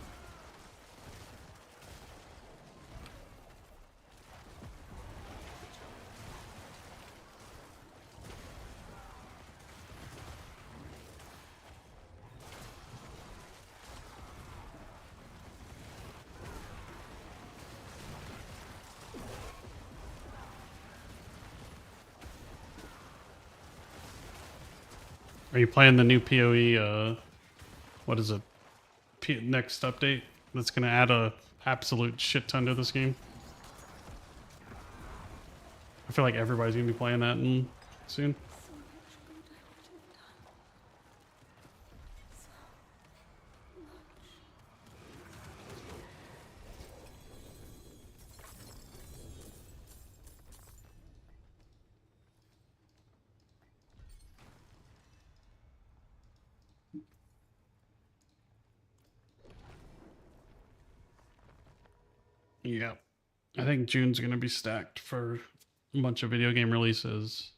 Are you playing the new PoE, what is it? Next update that's going to add a absolute shit ton to this game? I feel like everybody's going to be playing that soon. Yeah. I think June's going to be stacked for a bunch of video game releases.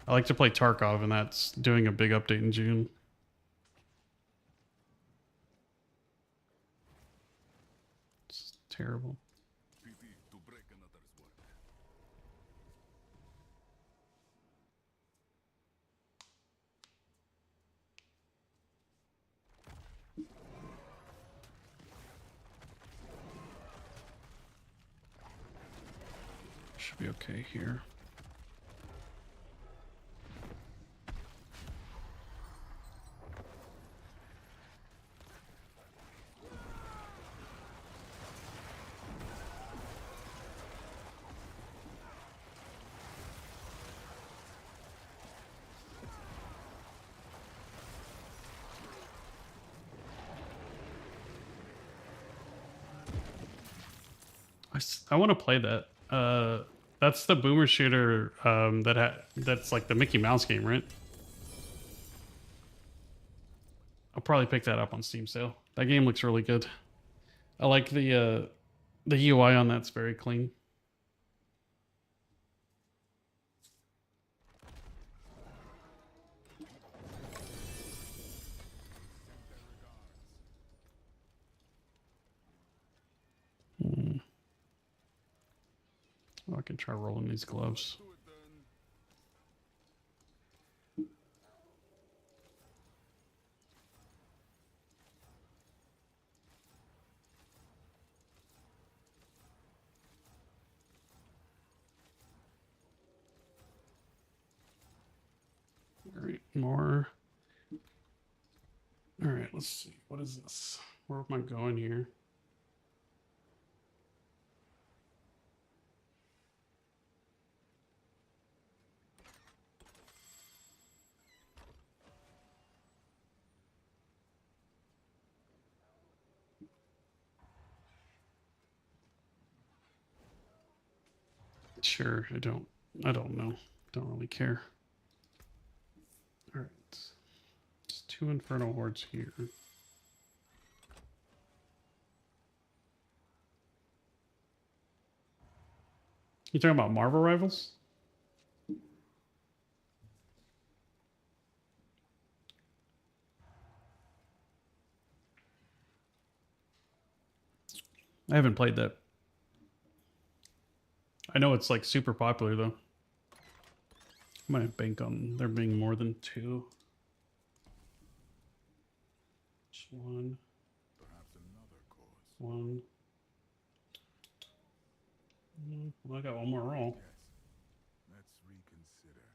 I like to play Tarkov, and that's doing a big update in June. It's terrible. Should be okay here. I want to play that. That's the boomer shooter that's like the Mickey Mouse game, right? I'll probably pick that up on Steam sale. That game looks really good. I like the UI on that's very clean. Oh, I can try rolling these gloves. All right, more. All right, let's see. What is this? Where am I going here? Sure, I don't know. Don't really care. All right. It's 2 Inferno Hordes here. You talking about Marvel Rivals? I haven't played that. I know it's like super popular though. I might bank on there being more than 2. Just 1. One. Well, I got one more roll. Let's reconsider.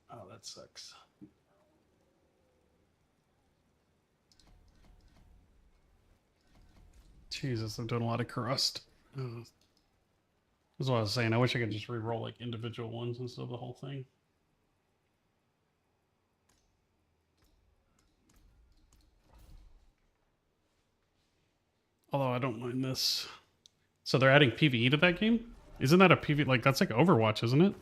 Oh, that sucks. Jesus, I've done a lot of crust. That's what I was saying. I wish I could just re-roll like individual ones instead of the whole thing. Although I don't mind this. So they're adding PvE to that game? Isn't that a PvE? Like, that's like Overwatch, isn't it?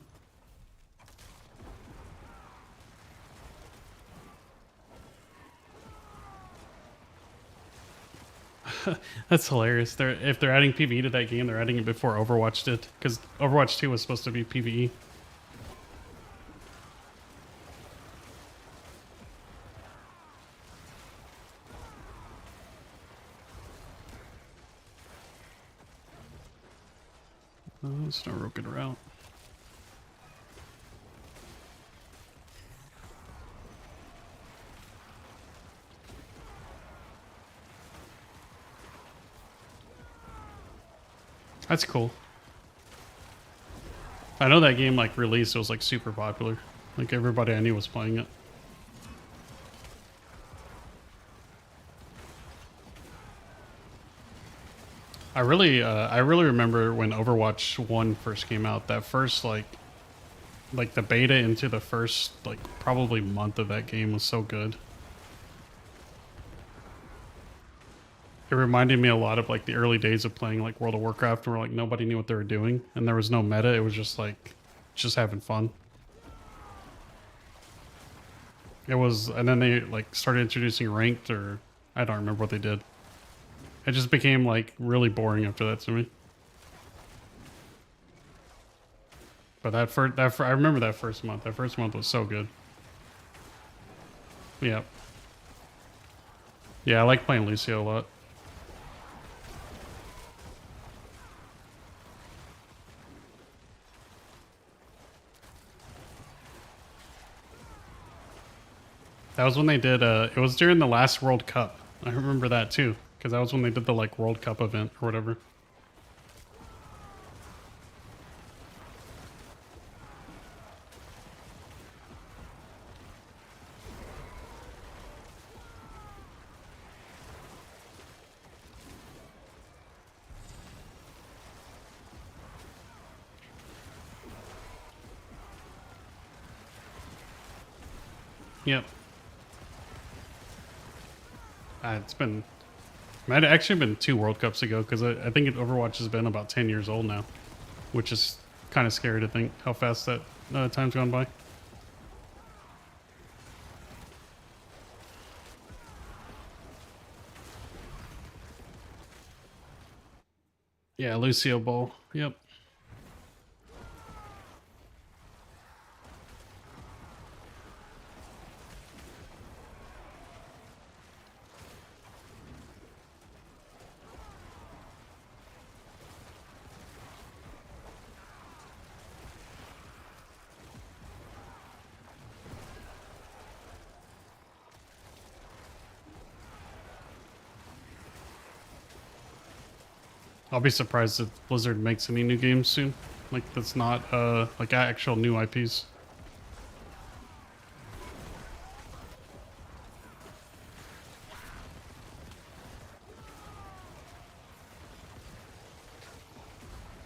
That's hilarious. If they're adding PvE to that game, they're adding it before Overwatch did. Because Overwatch 2 was supposed to be PvE. Oh, it's not a real good route. That's cool. I know that game like released, it was like super popular. Like everybody I knew was playing it. I really remember when Overwatch 1 first came out, that first like the beta into the first like probably month of that game was so good. It reminded me a lot of like the early days of playing like World of Warcraft where like nobody knew what they were doing and there was no meta. It was just like just having fun. It was, and then they like started introducing ranked, or I don't remember what they did. It just became like really boring after that to me. But I remember that first month. That first month was so good. Yeah. Yeah, I like playing Lucio a lot. That was when they did, it was during the last World Cup. I remember that too, because that was when they did the like World Cup event or whatever. Yep. It's been, it might have actually been 2 World Cups ago, because I think Overwatch has been about 10 years old now, which is kind of scary to think how fast that time's gone by. Yeah, Lucio Ball. Yep. I'll be surprised if Blizzard makes any new games soon. Like that's not like actual new IPs.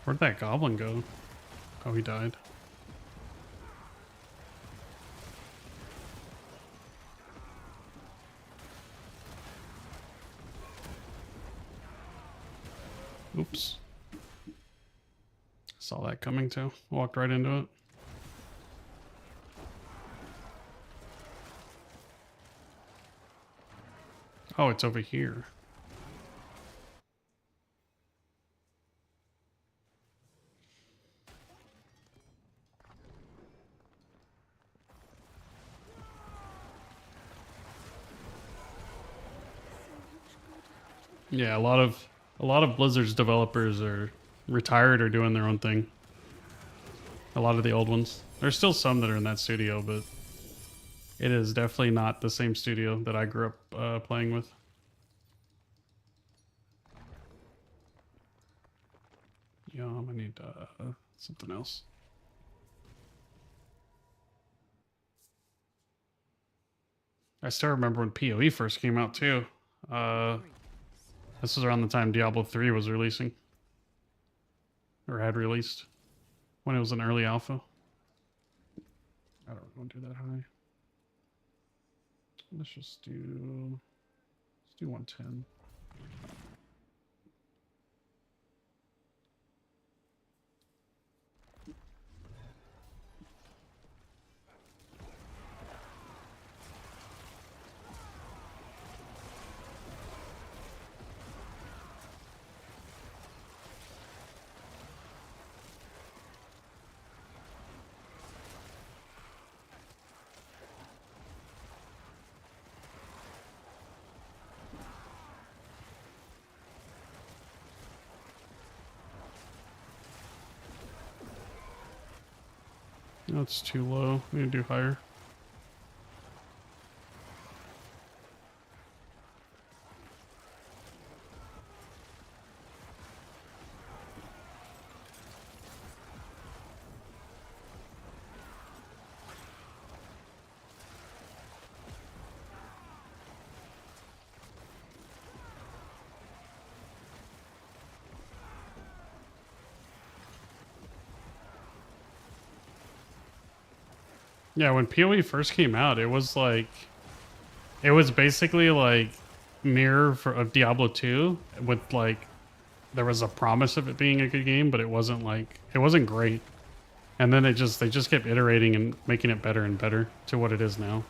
Where'd that goblin go? Oh, he died. Oops. Saw that coming too. Walked right into it. Oh, it's over here. Yeah, a lot of Blizzard's developers are retired or doing their own thing. A lot of the old ones. There's still some that are in that studio, but it is definitely not the same studio that I grew up playing with. Yeah, I'm gonna need something else. I still remember when PoE first came out too. This was around the time Diablo 3 was releasing. Or had released. When it was an early alpha. I don't want to do that high. Let's do 110. That's too low. We need to do higher. Yeah, when PoE first came out, it was like, it was basically like mirror of Diablo 2 with like, there was a promise of it being a good game, but it wasn't like, it wasn't great. And then they just kept iterating and making it better and better to what it is now.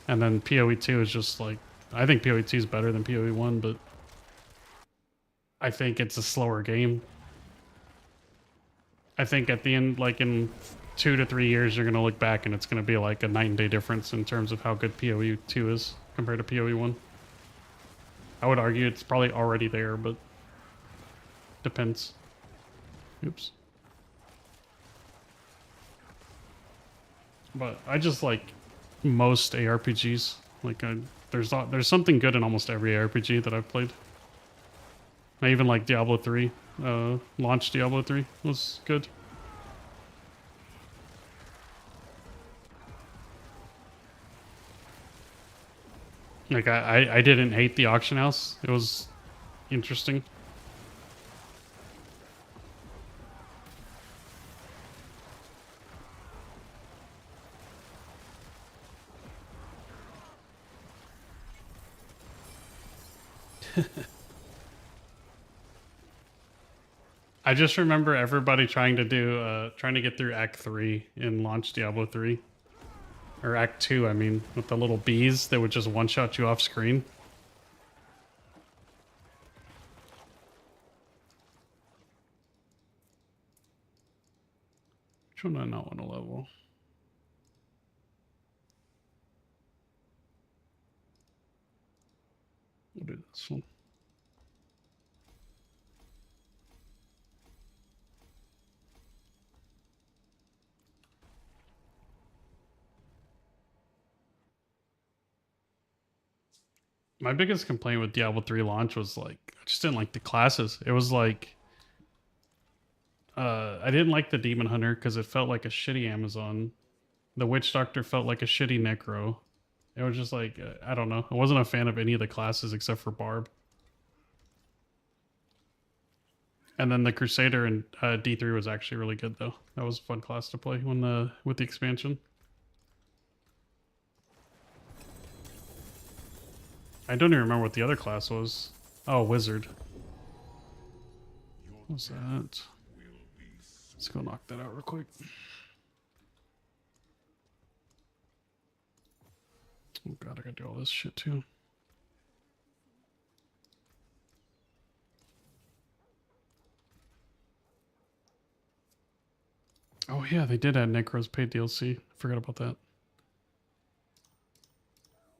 And then PoE 2 is just like, I think PoE 2 is better than PoE 1, but I think it's a slower game. I think at the end, like in 2 to 3 years, you're going to look back and it's going to be like a night and day difference in terms of how good PoE 2 is compared to PoE 1. I would argue it's probably already there, but depends. Oops. But I just like most ARPGs. Like there's something good in almost every ARPG that I've played. I even like Diablo 3. Launch Diablo 3 was good. Like I didn't hate the auction house. It was interesting. I just remember everybody trying to get through Act 3 in launch Diablo 3. Or Act 2, I mean, with the little bees that would just one-shot you off screen. Which one do I not want to level? We'll do this one. My biggest complaint with Diablo 3 launch was like, I just didn't like the classes. It was like, I didn't like the Demon Hunter because it felt like a shitty Amazon. The Witch Doctor felt like a shitty Necro. It was just like, I don't know. I wasn't a fan of any of the classes except for Barb. And then the Crusader in D3 was actually really good though. That was a fun class to play with the expansion. I don't even remember what the other class was. Oh, Wizard. What's that? Let's go knock that out real quick. Oh god, I gotta do all this shit too. Oh yeah, they did add Necro's paid DLC. I forgot about that.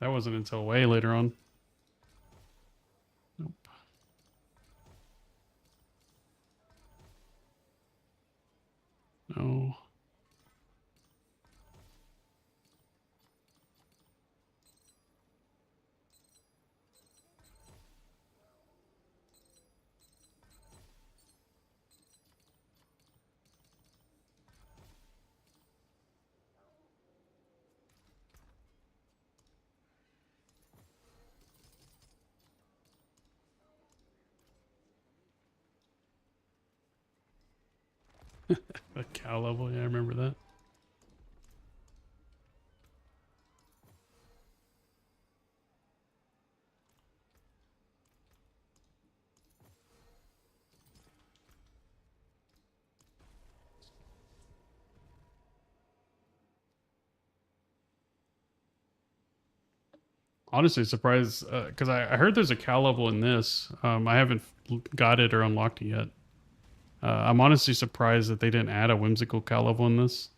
That wasn't until way later on. Nope. No. A cow level, yeah, I remember that. Honestly surprised because I heard there's a cow level in this. I haven't got it or unlocked it yet. I'm honestly surprised that they didn't add a whimsical cow level in this.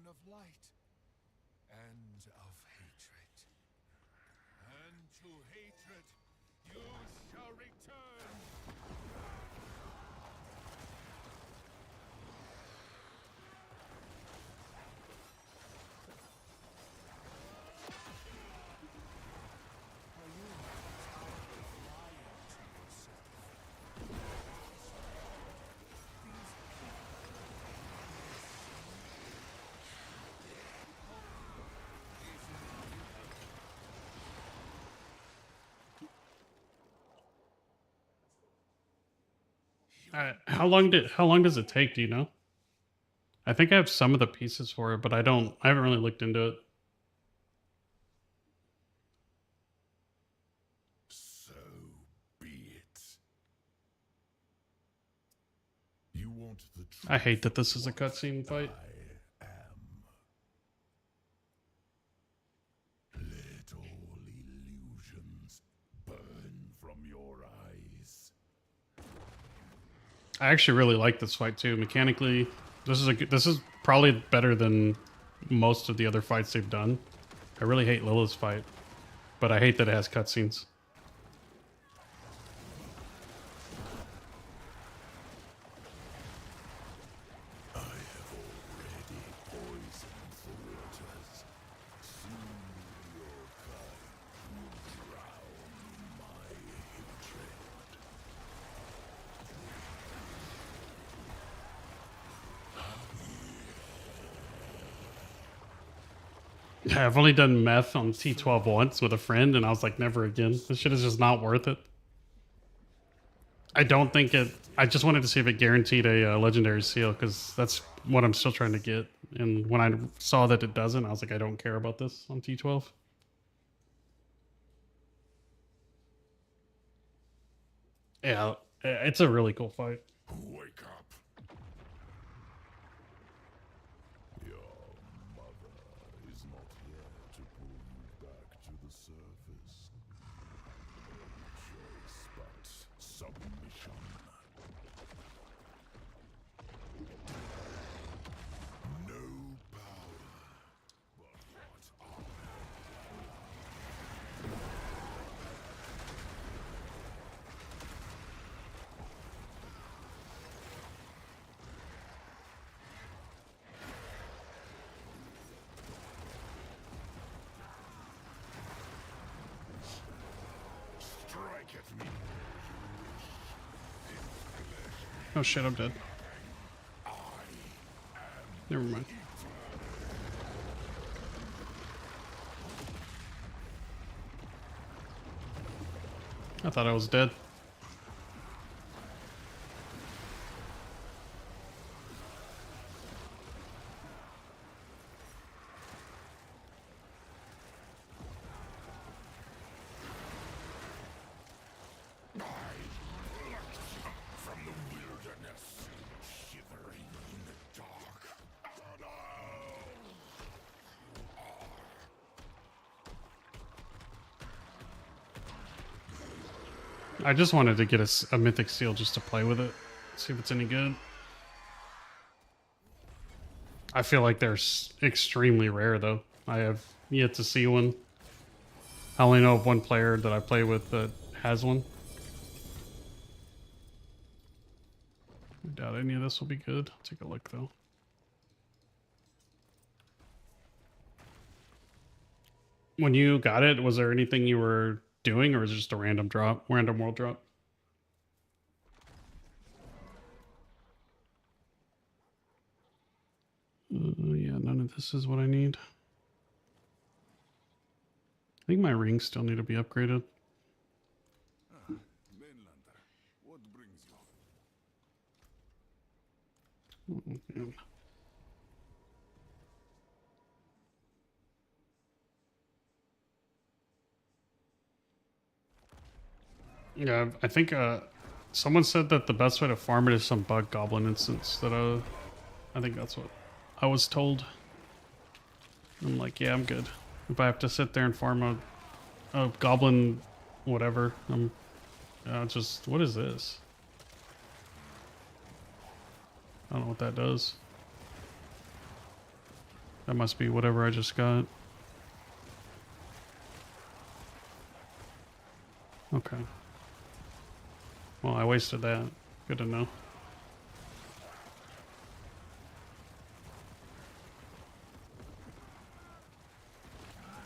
born of light and of hatred. And to hatred you shall return. How long does it take? Do you know? I think I have some of the pieces for it, but I haven't really looked into it. So be it. You want the truth? I hate that this is a cutscene fight. I am. Let all illusions burn from your eyes. I actually really like this fight too. Mechanically, this is probably better than most of the other fights they've done. I really hate Lilith's fight, but I hate that it has cutscenes. I have already poisoned the waters. Soon your kind will drown in my hatred. I've only done meth on T12 once with a friend, and I was like, never again. This shit is just not worth it. I don't think it. I just wanted to see if it guaranteed a legendary seal, because that's what I'm still trying to get. And when I saw that it doesn't, I was like, I don't care about this on T12. Yeah, it's a really cool fight. Wake up. Your mother is not here to pull you back to the surface. No choice but submission. No power, but what are strike at me. Oh shit, I'm dead. Never mind. I thought I was dead. From the wilderness, shivering in the dark. I just wanted to get a mythic seal just to play with it, see if it's any good. I feel like they're extremely rare though. I have yet to see one. I only know of one player that I play with that has one. I doubt any of this will be good. I'll take a look though. When you got it, was there anything you were doing, or was it just a random drop, random world drop? Yeah, none of this is what I need. I think my rings still need to be upgraded. Mainlander, what brings you? Oh, man. Yeah, I think someone said that the best way to farm it is some bug goblin instance. That I think that's what I was told. I'm like, yeah, I'm good. If I have to sit there and farm a goblin, whatever, I'm just, what is this? I don't know what that does. That must be whatever I just got. Okay. Well, I wasted that. Good to know.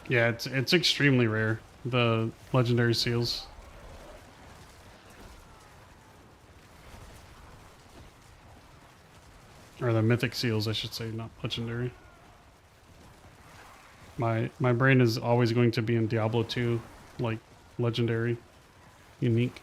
Yeah, it's extremely rare, the legendary seals. Or the mythic seals, I should say, not legendary. My brain is always going to be in Diablo 2, like legendary, unique.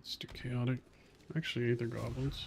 Let's do chaotic. Actually, either goblins.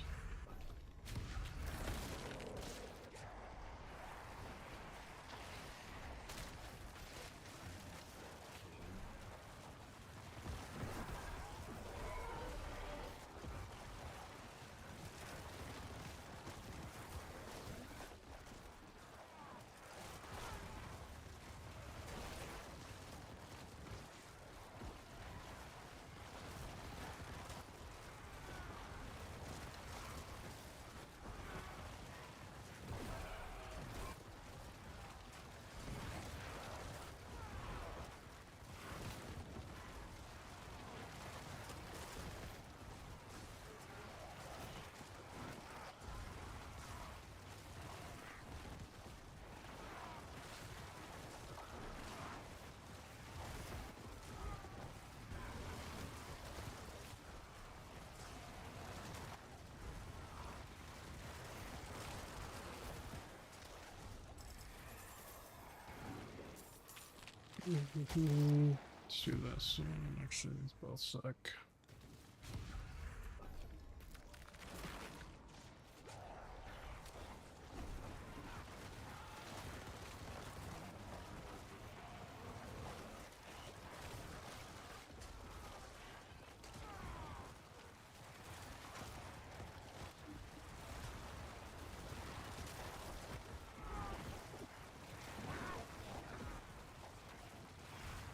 Let's do this. Actually, these both suck.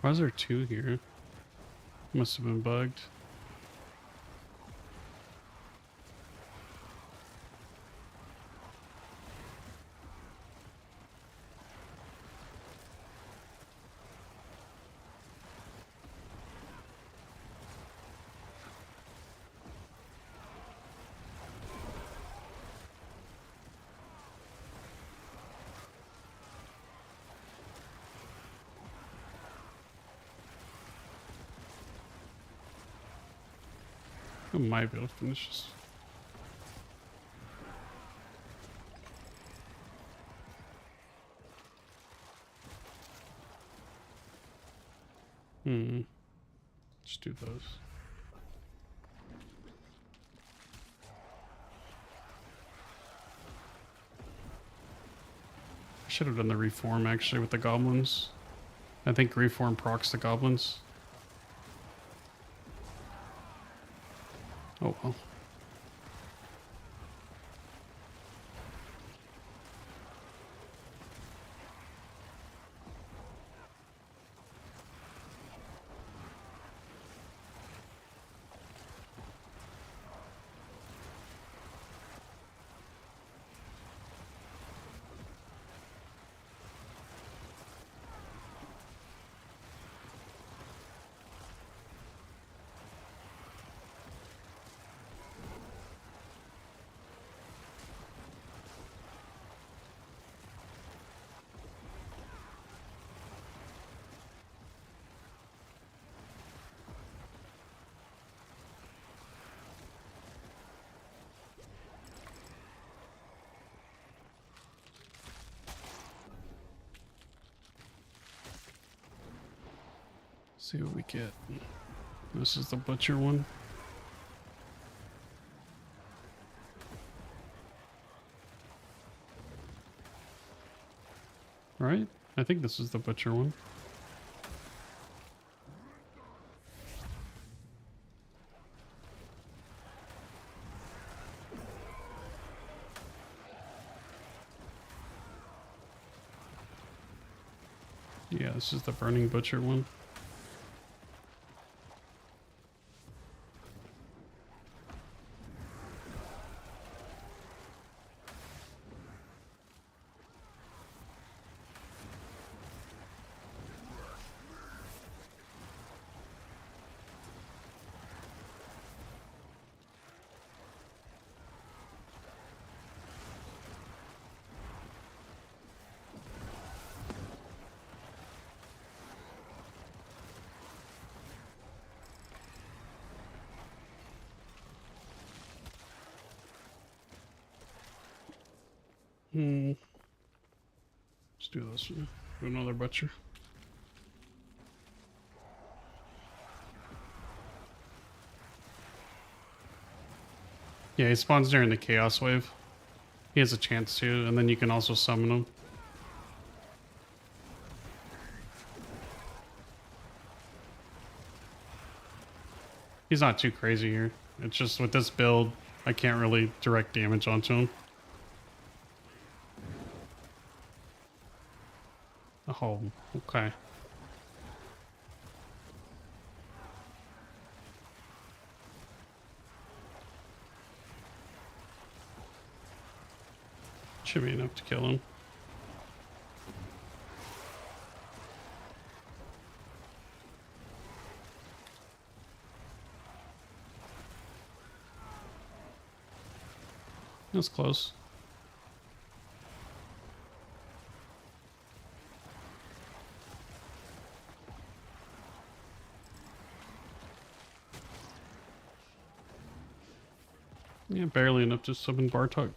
Why is there two here? Must have been bugged. I might be able to finish this. Let's do those. I should have done the reform actually with the goblins. I think reform procs the goblins. Oh well. See what we get. This is the butcher one. Right? I think this is the butcher one. Yeah, this is the Burning Butcher one. Let's do this one. Do another butcher. Yeah, he spawns during the Chaos Wave. He has a chance to, and then you can also summon him. He's not too crazy here. It's just with this build, I can't really direct damage onto him. Oh, okay. Should be enough to kill him. That's close. Yeah, barely enough to summon Bartok.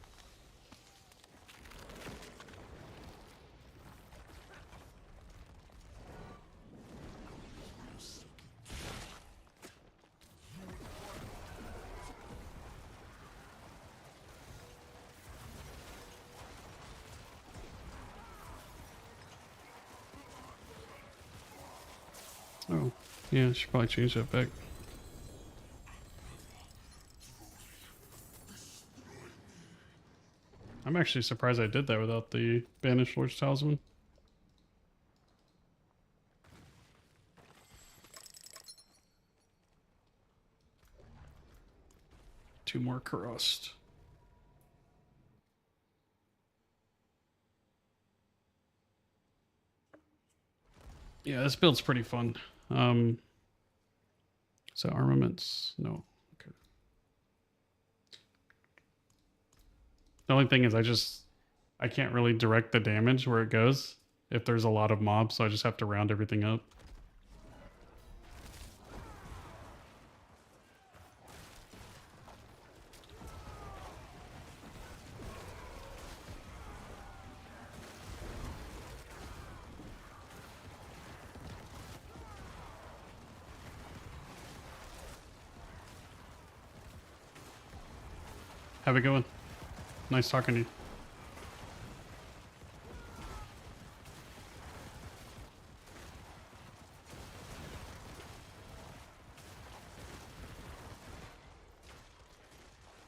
Oh, yeah, I should probably change that back. I'm actually surprised I did that without the Banished Lord's Talisman. Two more crust. Yeah, this build's pretty fun. So armaments, no. Okay. The only thing is I can't really direct the damage where it goes if there's a lot of mobs, so I just have to round everything up. Have a good one. Nice talking to you.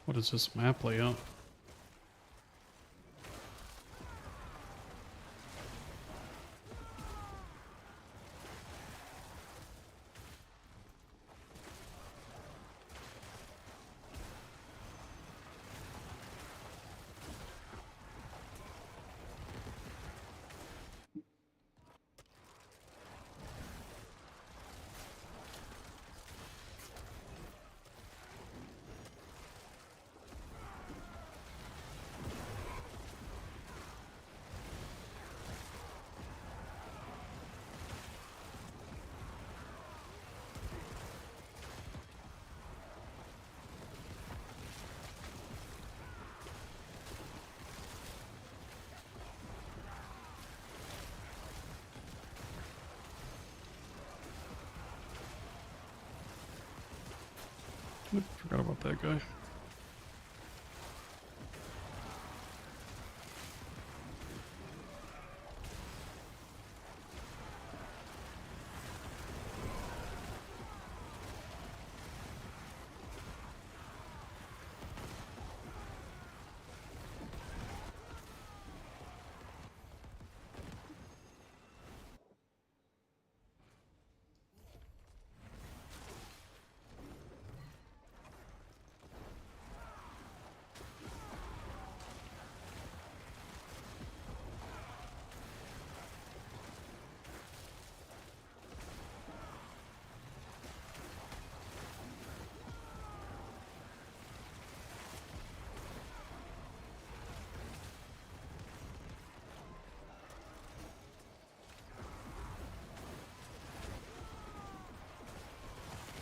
What is this map layout? I forgot about that guy.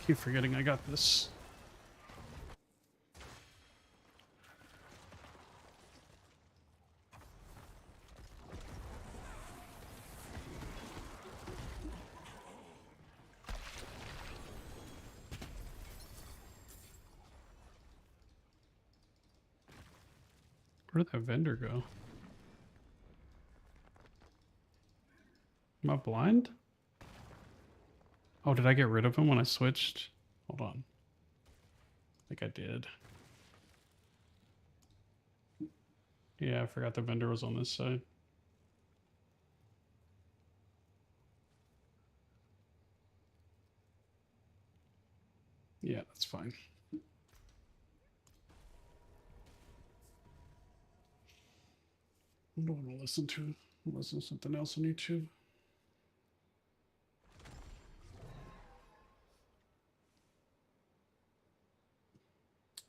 Keep forgetting I got this. Where'd that vendor go? Am I blind? Oh, did I get rid of him when I switched? Hold on. I think I did. Yeah, I forgot the vendor was on this side. Yeah, that's fine. I don't want to listen to something else on YouTube.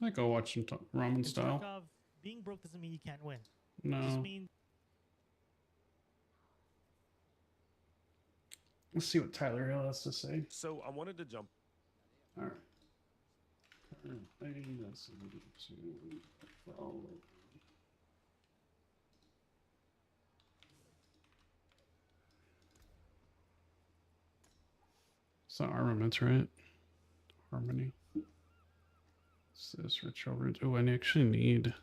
I go watch some ramen It's style. Tarkov. Being broke doesn't mean you can't win. It No. just means Let's see what Tyler Hill has to say. So I wanted to jump. All right. Currently, that's it's not armaments, right? Harmony. What's this? Ritual. Oh, I actually need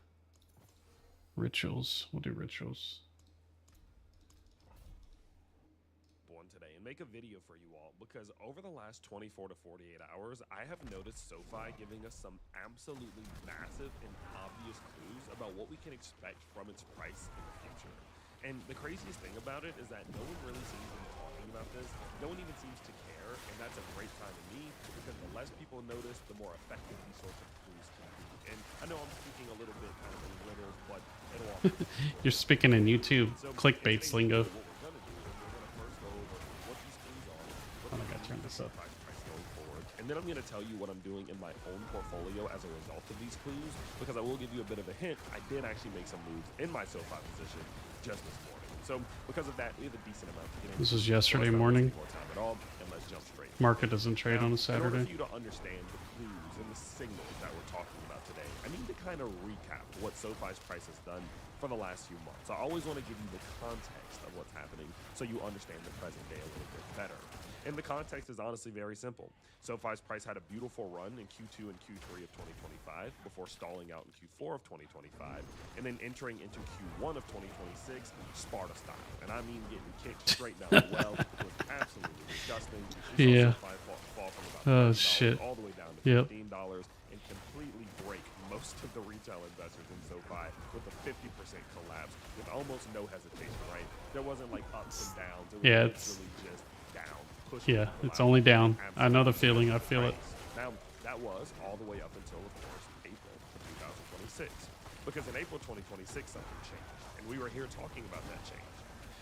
rituals. We'll do rituals. One today and make a video for you all because over the last 24 to 48 hours, I have noticed SoFi giving us some absolutely massive and obvious clues about what we can expect from its price in the future. And the craziest thing about it is that no one really seems to be talking about this. No one even seems to care, and that's a great sign to me because the less people notice, the more effective these sorts of clues can be. And I know I'm speaking a little bit kind of in riddles, but it'll all You're speaking in YouTube So clickbait in today's lingo. video, what we're gonna do is we're gonna first go over what these clues are, what Oh, I they gotta turn mean this for up. price going forward, and then I'm gonna tell you what I'm doing in my own portfolio as a result of these clues, because I will give you a bit of a hint. I did actually make some moves in my SoFi position just this morning. So because of that, we have a decent amount to get into. This was So yesterday let's not morning. waste any more time at all, and let's jump straight. Market doesn't trade on a In order Saturday. for you to understand the clues and the signals that we're talking about today, I need to kind of recap what SoFi's price has done for the last few months. I always want to give you the context of what's happening so you understand the present day a little bit better. And the context is honestly very simple. SoFi's price had a beautiful run in Q2 and Q3 of 2025 before stalling out in Q4 of 2025 and then entering into Q1 of 2026 Sparta style. And I mean getting kicked straight down the well. It was absolutely disgusting. We saw Yeah. SoFi fall from about Oh, $30 shit. all the way down to Yep. $15 and completely break most of the retail investors in SoFi with a 50% collapse with almost no hesitation, right? There wasn't like ups and downs. It was Yeah, it's- literally just down. Yeah, it's only down. I know the feeling. I feel it. Now, that was all the way up until, of course, April of 2026. Because in April 2026, something changed. And we were here talking about that change.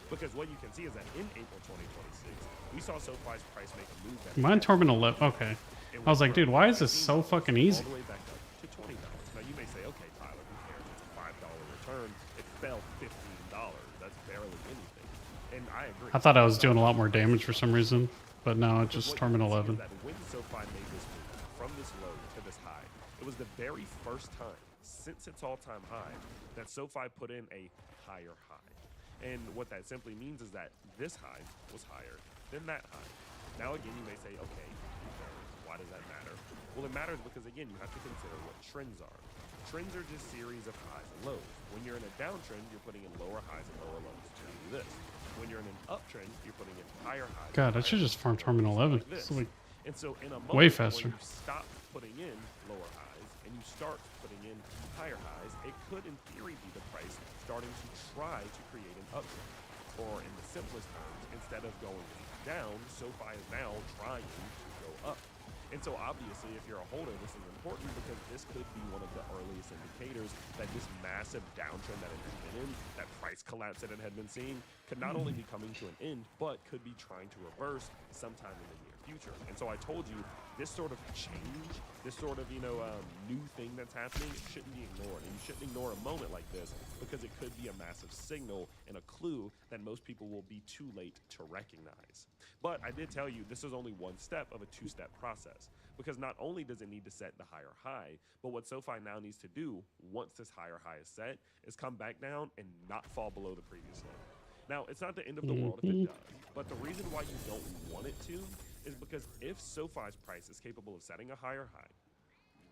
Because what you can see is that in April 2026, we saw SoFi's price make a move. Mine Terminal 11. Okay. It I was like, dude, why is this so $15 fucking easy? All the way back up to $20. Now, you may say, okay, Tyler, who cares? It's a $5 return. It fell $15. That's barely anything. And I agree. I thought I was doing a lot more damage for some reason, but no, it's Because just what you Terminal can see 11. is that when SoFi made this move from this low to this high, it was the very first time since its all-time high that SoFi put in a higher high. And what that simply means is that this high was higher than that high. Now again, you may say, okay, why does that matter? Well, it matters because again, you have to consider what trends are. Trends are just series of highs and lows. When you're in a downtrend, you're putting in lower highs and lower lows. So you do this. When you're in an uptrend, you're putting in higher highs. God, I and should higher just farm lows, Terminal 11. like this. It's like And so in a way moment faster. where you stop putting in lower highs and you start putting in higher highs, it could in theory be the price starting to try to create an uptrend. Or in the simplest terms, instead of going down, SoFi is now trying to go up. And so obviously, if you're a holder, this is important because this could be one of the earliest indicators that this massive downtrend that it had been in, that price collapse that it had been seeing, could not only be coming to an end, but could be trying to reverse sometime in the near future. And so I told you, this sort of change, this sort of, new thing that's happening, it shouldn't be ignored. And you shouldn't ignore a moment like this because it could be a massive signal and a clue that most people will be too late to recognize. But I did tell you this is only one step of a two-step process. because not only does it need to set the higher high, but what SoFi now needs to do once this higher high is set is come back down and not fall below the previous low. Now, it's not the end of the world if it does, but the reason why you don't want it to is because if SoFi's price is capable of setting a higher high,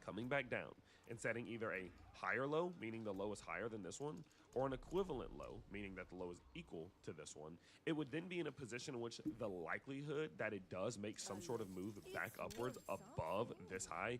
coming back down, and setting either a higher low, meaning the low is higher than this one, or an equivalent low, meaning that the low is equal to this one, it would then be in a position in which the likelihood that it does make some sort of move back upwards above this high,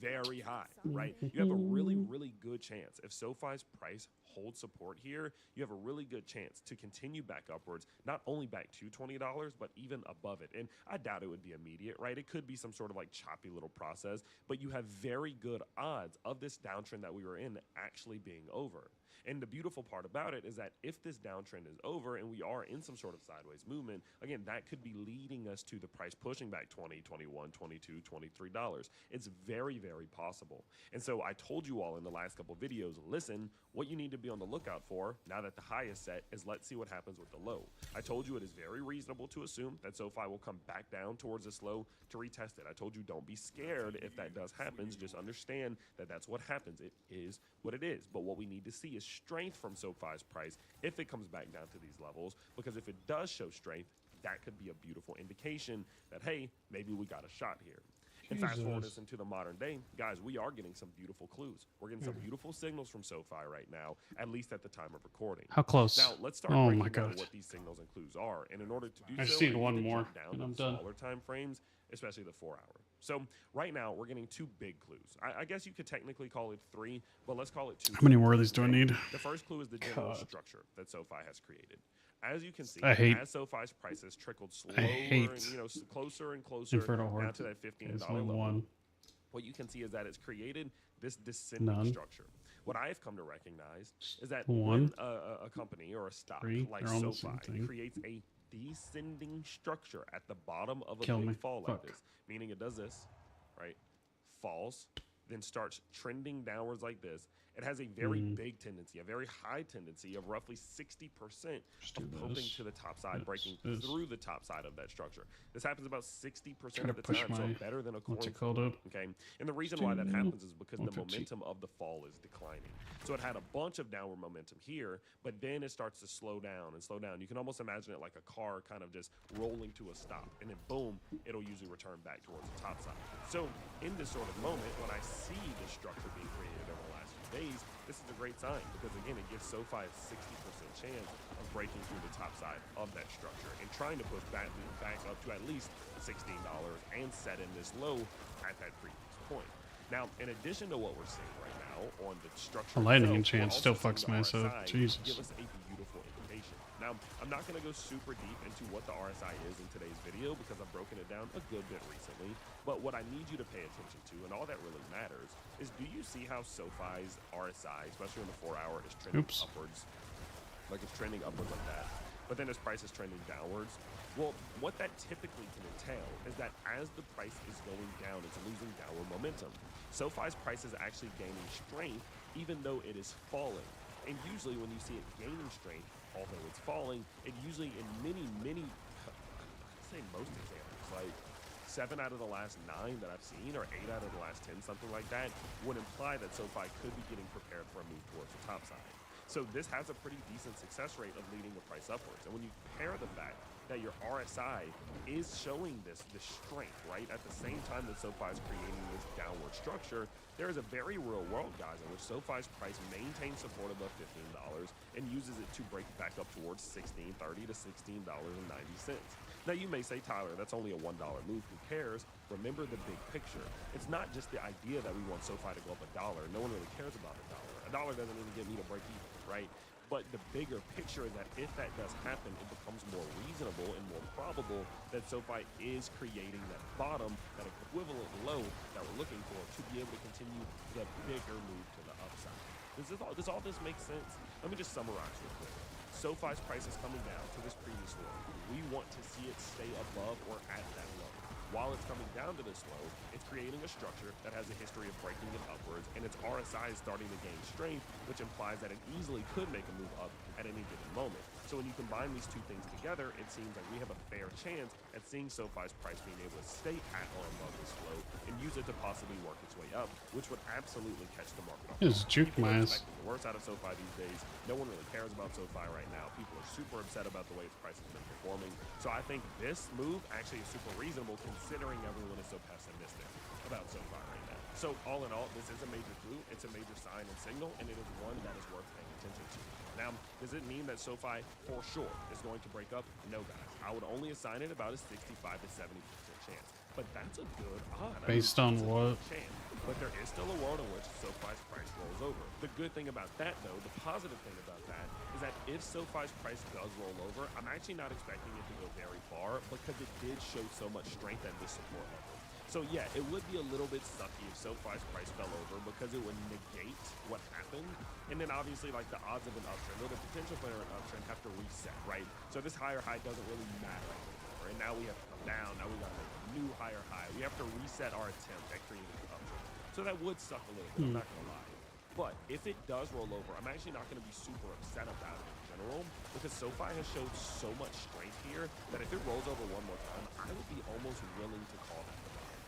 very high, right? You have a really, really good chance. If SoFi's price holds support here, you have a really good chance to continue back upwards, not only back to $20, but even above it. And I doubt it would be immediate, right? It could be some sort of like choppy little process, but you have very good odds of this downtrend that we were in actually being over. And the beautiful part about it is that if this downtrend is over and we are in some sort of sideways movement, again, that could be leading us to the price pushing back $20, $21, $22, $23. It's very, very possible. And so I told you all in the last couple videos, listen, what you need to be on the lookout for now that the high is set is let's see what happens with the low. I told you it is very reasonable to assume that SoFi will come back down towards this low to retest it. I told you don't be scared if that does happen. Just understand that that's what happens. It is what it is. But what we need to see is strength from SoFi's price if it comes back down to these levels, because if it does show strength, that could be a beautiful indication that, hey, maybe we got a shot here. And fast forward us into the modern day, guys, we are getting some beautiful clues. We're getting some beautiful signals from SoFi right now, at least at the time of recording. How close? Now, let's start Oh breaking my down God. what these signals and clues are. And in order to do I so, just need we one to more, jump down and to I'm the done. smaller time frames, especially the 4-hour. So right now, we're getting two big clues. I guess you could technically call it three, but let's call it two. How many more of these do I need? The first clue is the general God. structure that SoFi has created. As you can see, I hate- as SoFi's prices trickled slower hate and closer and closer Inferno down Horde. to that $15 It's only level, one. what you can see is that it's created this descending None. structure. What I've come to recognize is that One. when a company or a stock Three. like They're all the same SoFi thing. creates a descending structure at the bottom of a Kill big me. fall like Fuck. this, meaning it does this, right? Falls, then starts trending downwards like this. It has a very big tendency, a very high tendency of roughly 60% Just do of pumping this. to the top side, breaking This. through the top side of that structure. This happens about 60% Try to of the push time, so my- better than a coin What's it called up? Okay, and the reason why that happens is because the 150. momentum of the fall is declining. So it had a bunch of downward momentum here, but then it starts to slow down and slow down. You can almost imagine it like a car kind of just rolling to a stop, and then boom, it'll usually return back towards the top side. So in this sort of moment, when I see this structure being created over the last few days, this is a great sign because again, it gives SoFi a 60% chance of breaking through the top side of that structure and trying to push back up to at least $16 and set in this low at that previous point. Now, in addition to what we're seeing right now on the structure, A lightning itself, enchant we're still also fucks seeing my the SO. RSI Jesus. give us a beautiful indication. Now, I'm not going to go super deep into what the RSI is in today's video because I've broken it down a good bit recently. But what I need you to pay attention to, and all that really matters, is do you see how SoFi's RSI, especially in the 4-hour, is trending upwards? Like it's trending upwards like that. But then its price is trending downwards. Well, what that typically can entail is that as the price is going down, it's losing downward momentum. SoFi's price is actually gaining strength even though it is falling. And usually when you see it gaining strength, although it's falling, it usually in many, I'd say most examples, like 7 out of the last 9 that I've seen, or 8 out of the last 10, something like that, would imply that SoFi could be getting prepared for a move towards the top side. So this has a pretty decent success rate of leading the price upwards. And when you compare the fact that your RSI is showing this strength, right, at the same time that SoFi is creating this downward structure, there is a very real world, guys, in which SoFi's price maintains support above $15 and uses it to break back up towards $16.30 to $16.90. Now, you may say, Tyler, that's only a $1 move. Who cares? Remember the big picture. It's not just the idea that we want SoFi to go up $1. No one really cares about $1. $1 doesn't even get me to break even, right? But the bigger picture is that if that does happen, it becomes more reasonable and more probable that SoFi is creating that bottom, that equivalent low that we're looking for to be able to continue the bigger move to the upside. Does all this make sense? Let me just summarize real quick. SoFi's price is coming down to this previous low. We want to see it stay above or at that low. While it's coming down to this low, it's creating a structure that has a history of breaking it upwards, and its RSI is starting to gain strength, which implies that it easily could make a move up at any given moment. So when you combine these two things together, it seems like we have a fair chance at seeing SoFi's price being able to stay at or above this flow and use it to possibly work its way up, which would absolutely catch the market off. Just juke People my are ass. expecting the worst out of SoFi these days. No one really cares about SoFi right now. People are super upset about the way its price has been performing. So I think this move actually is super reasonable considering everyone is so pessimistic about SoFi right now. So all in all, this is a major clue. It's a major sign and signal, and it is one that is worth paying attention to. Now, does it mean that SoFi for sure is going to break up? No, guys. I would only assign it about a 65 to 70% chance. But that's a good odd. Based on what? Chance. But there is still a world in which SoFi's price rolls over. The good thing about that, though, the positive thing about that, is that if SoFi's price does roll over, I'm actually not expecting it to go very far because it did show so much strength at this support level. So yeah, it would be a little bit sucky if SoFi's price fell over because it would negate what happened. And then obviously like the odds of an uptrend or the potential for an uptrend have to reset, right? So this higher high doesn't really matter anymore. And now we have to come down. Now we got to make a new higher high. We have to reset our attempt at creating an uptrend. So that would suck a little bit, I'm not gonna lie. But if it does roll over, I'm actually not gonna be super upset about it in general because SoFi has showed so much strength here that if it rolls over one more time, I would be almost willing to call that.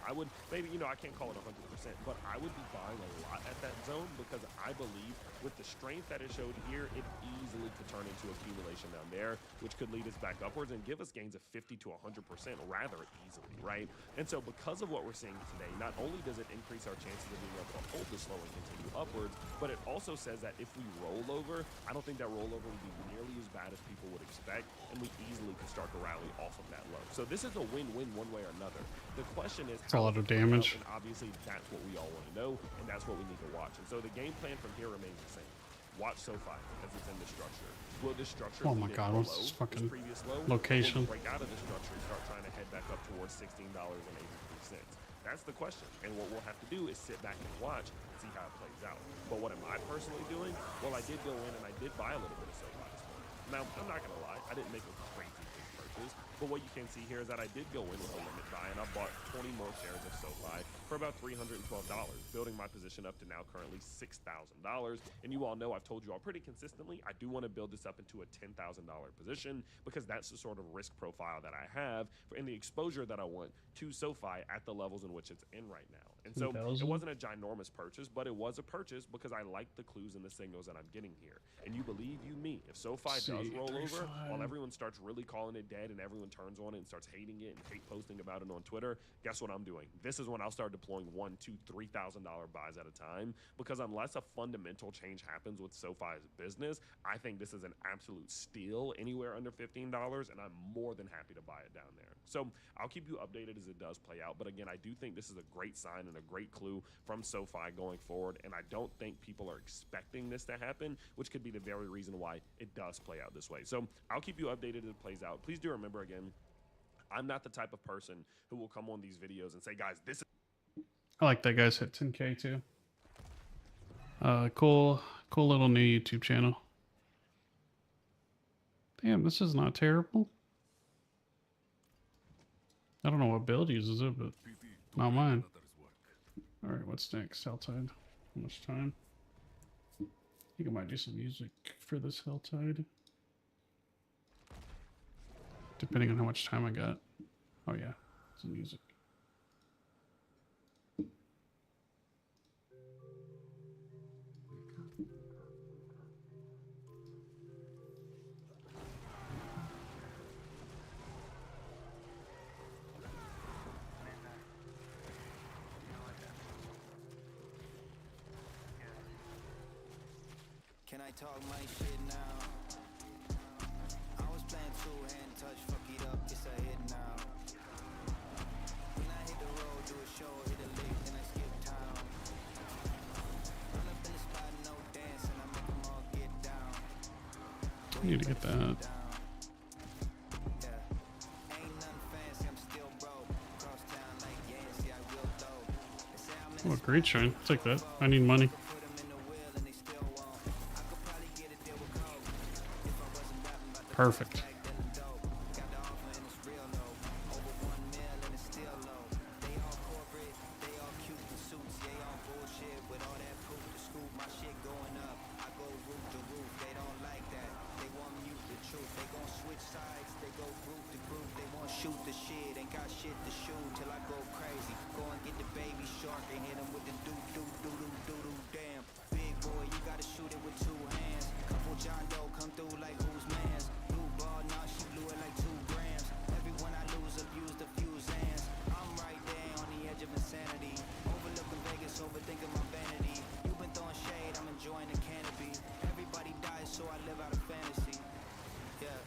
I would, maybe, you know, I can't call it 100%, but I would be buying a lot at that zone because I believe with the strength that it showed here, it easily could turn into accumulation down there, which could lead us back upwards and give us gains of 50 to 100% rather easily, right? And so because of what we're seeing today, not only does it increase our chances of being able to hold this low and continue upwards, but it also says that if we roll over, I don't think that rollover would be nearly as bad as people would expect, and we easily could start to rally off of that low. So this is a win-win one way or another. The question is, a lot of damage. and obviously that's what we all want to know, and that's what we need to watch. And so the game plan from here remains the same. Watch SoFi as it's in the structure. Will this structure Oh my God, what's this fucking previous low, location? or will we break out of the structure and start trying to head back up towards $16.83? That's the question. And what we'll have to do is sit back and watch and see how it plays out. But what am I personally doing? Well, I did go in and I did buy a little bit of SoFi this morning. Now, I'm not gonna lie, I didn't make a crazy big purchase, but what you can see here is that I did go in with a limit buy and I bought 20 more shares of SoFi for about $312, building my position up to now currently $6,000. And you all know I've told you all pretty consistently, I do want to build this up into a $10,000 position because that's the sort of risk profile that I have and the exposure that I want to SoFi at the levels in which it's in right now. And so it wasn't a ginormous purchase, but it was a purchase because I like the clues and the signals that I'm getting here. And you believe you me, if SoFi does roll over, while everyone starts really calling it dead and everyone turns on it and starts hating it and hate posting about it on Twitter, guess what I'm doing? This is when I'll start deploying $1,000, $2,000, $3,000 buys at a time because unless a fundamental change happens with SoFi's business, I think this is an absolute steal anywhere under $15, and I'm more than happy to buy it down there. So I'll keep you updated as it does play out. But again, I do think this is a great sign and a great clue from SoFi going forward, and I don't think people are expecting this to happen, which could be the very reason why it does play out this way. So I'll keep you updated as it plays out. Please do remember, again, I'm not the type of person who will come on these videos and say, guys, this is... I like that guy's hit 10K too. Cool little new YouTube channel. Damn, this is not terrible. I don't know what build uses it, but not mine. All right, what's next? Helltide. How much time? I think I might do some music for this Helltide. Depending on how much time I got. Oh yeah, some music. Can I talk my shit now? I was playing two-hand touch, fuck it up, it's a hit now. When I hit the road, do a show, hit a lick, then I skip town. Run up in the spot, no dance, and I make them all get down. I need to get that. Yeah. Ain't nothing fancy, I'm still broke. Cross town like Yancey, I will though. They say I'm in Oh, great shine. Take that. I need money. put them in the wheel and they still won't. I could probably get a deal with Coke if I wasn't rapping about the Perfect. back then dope. Got the offer and it's real low. Over 1 mil and it's still low. They all corporate, they all cute in suits. They all bullshit with all that proof to scoop. My shit going up. I go roof to roof. They don't like that. They want mute the truth. switch sides, they go group to group. They won't shoot the shit, ain't got shit to shoot till I go crazy. Go and get the baby shark and hit him with the doo doo doo doo doo doo. Damn, big boy, you gotta shoot it with 2 hands. Couple John Doe come through like who's man's. Blue ball, nah, she blew it like 2 grams. Everyone I lose, abuse the few hands. I'm right there on the edge of insanity. Overlooking Vegas, overthinking my vanity. You've been throwing shade, I'm enjoying the canopy. Everybody dies, so I live out of fantasy.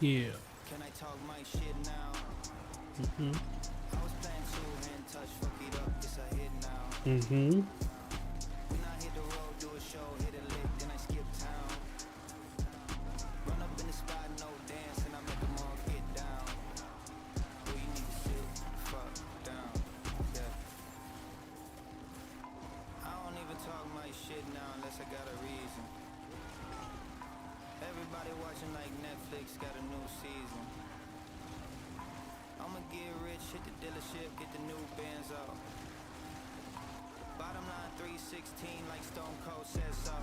Yeah. Can I talk my shit now? Mm-hmm. I was playing 2-hand touch, fuck it up, it's a hit now. Mm-hmm. When I hit the road, do a show, hit a lick, then I skip town. Run up in the spot, no dance, and I make them all get down. Boy, you need to sit the fuck down, yeah. I don't even talk my shit now unless I got a reason. Everybody watching like Netflix got a new season. I'ma get rich, hit the dealership, get the new Benz out. Bottom line 316 like Stone Cold says so.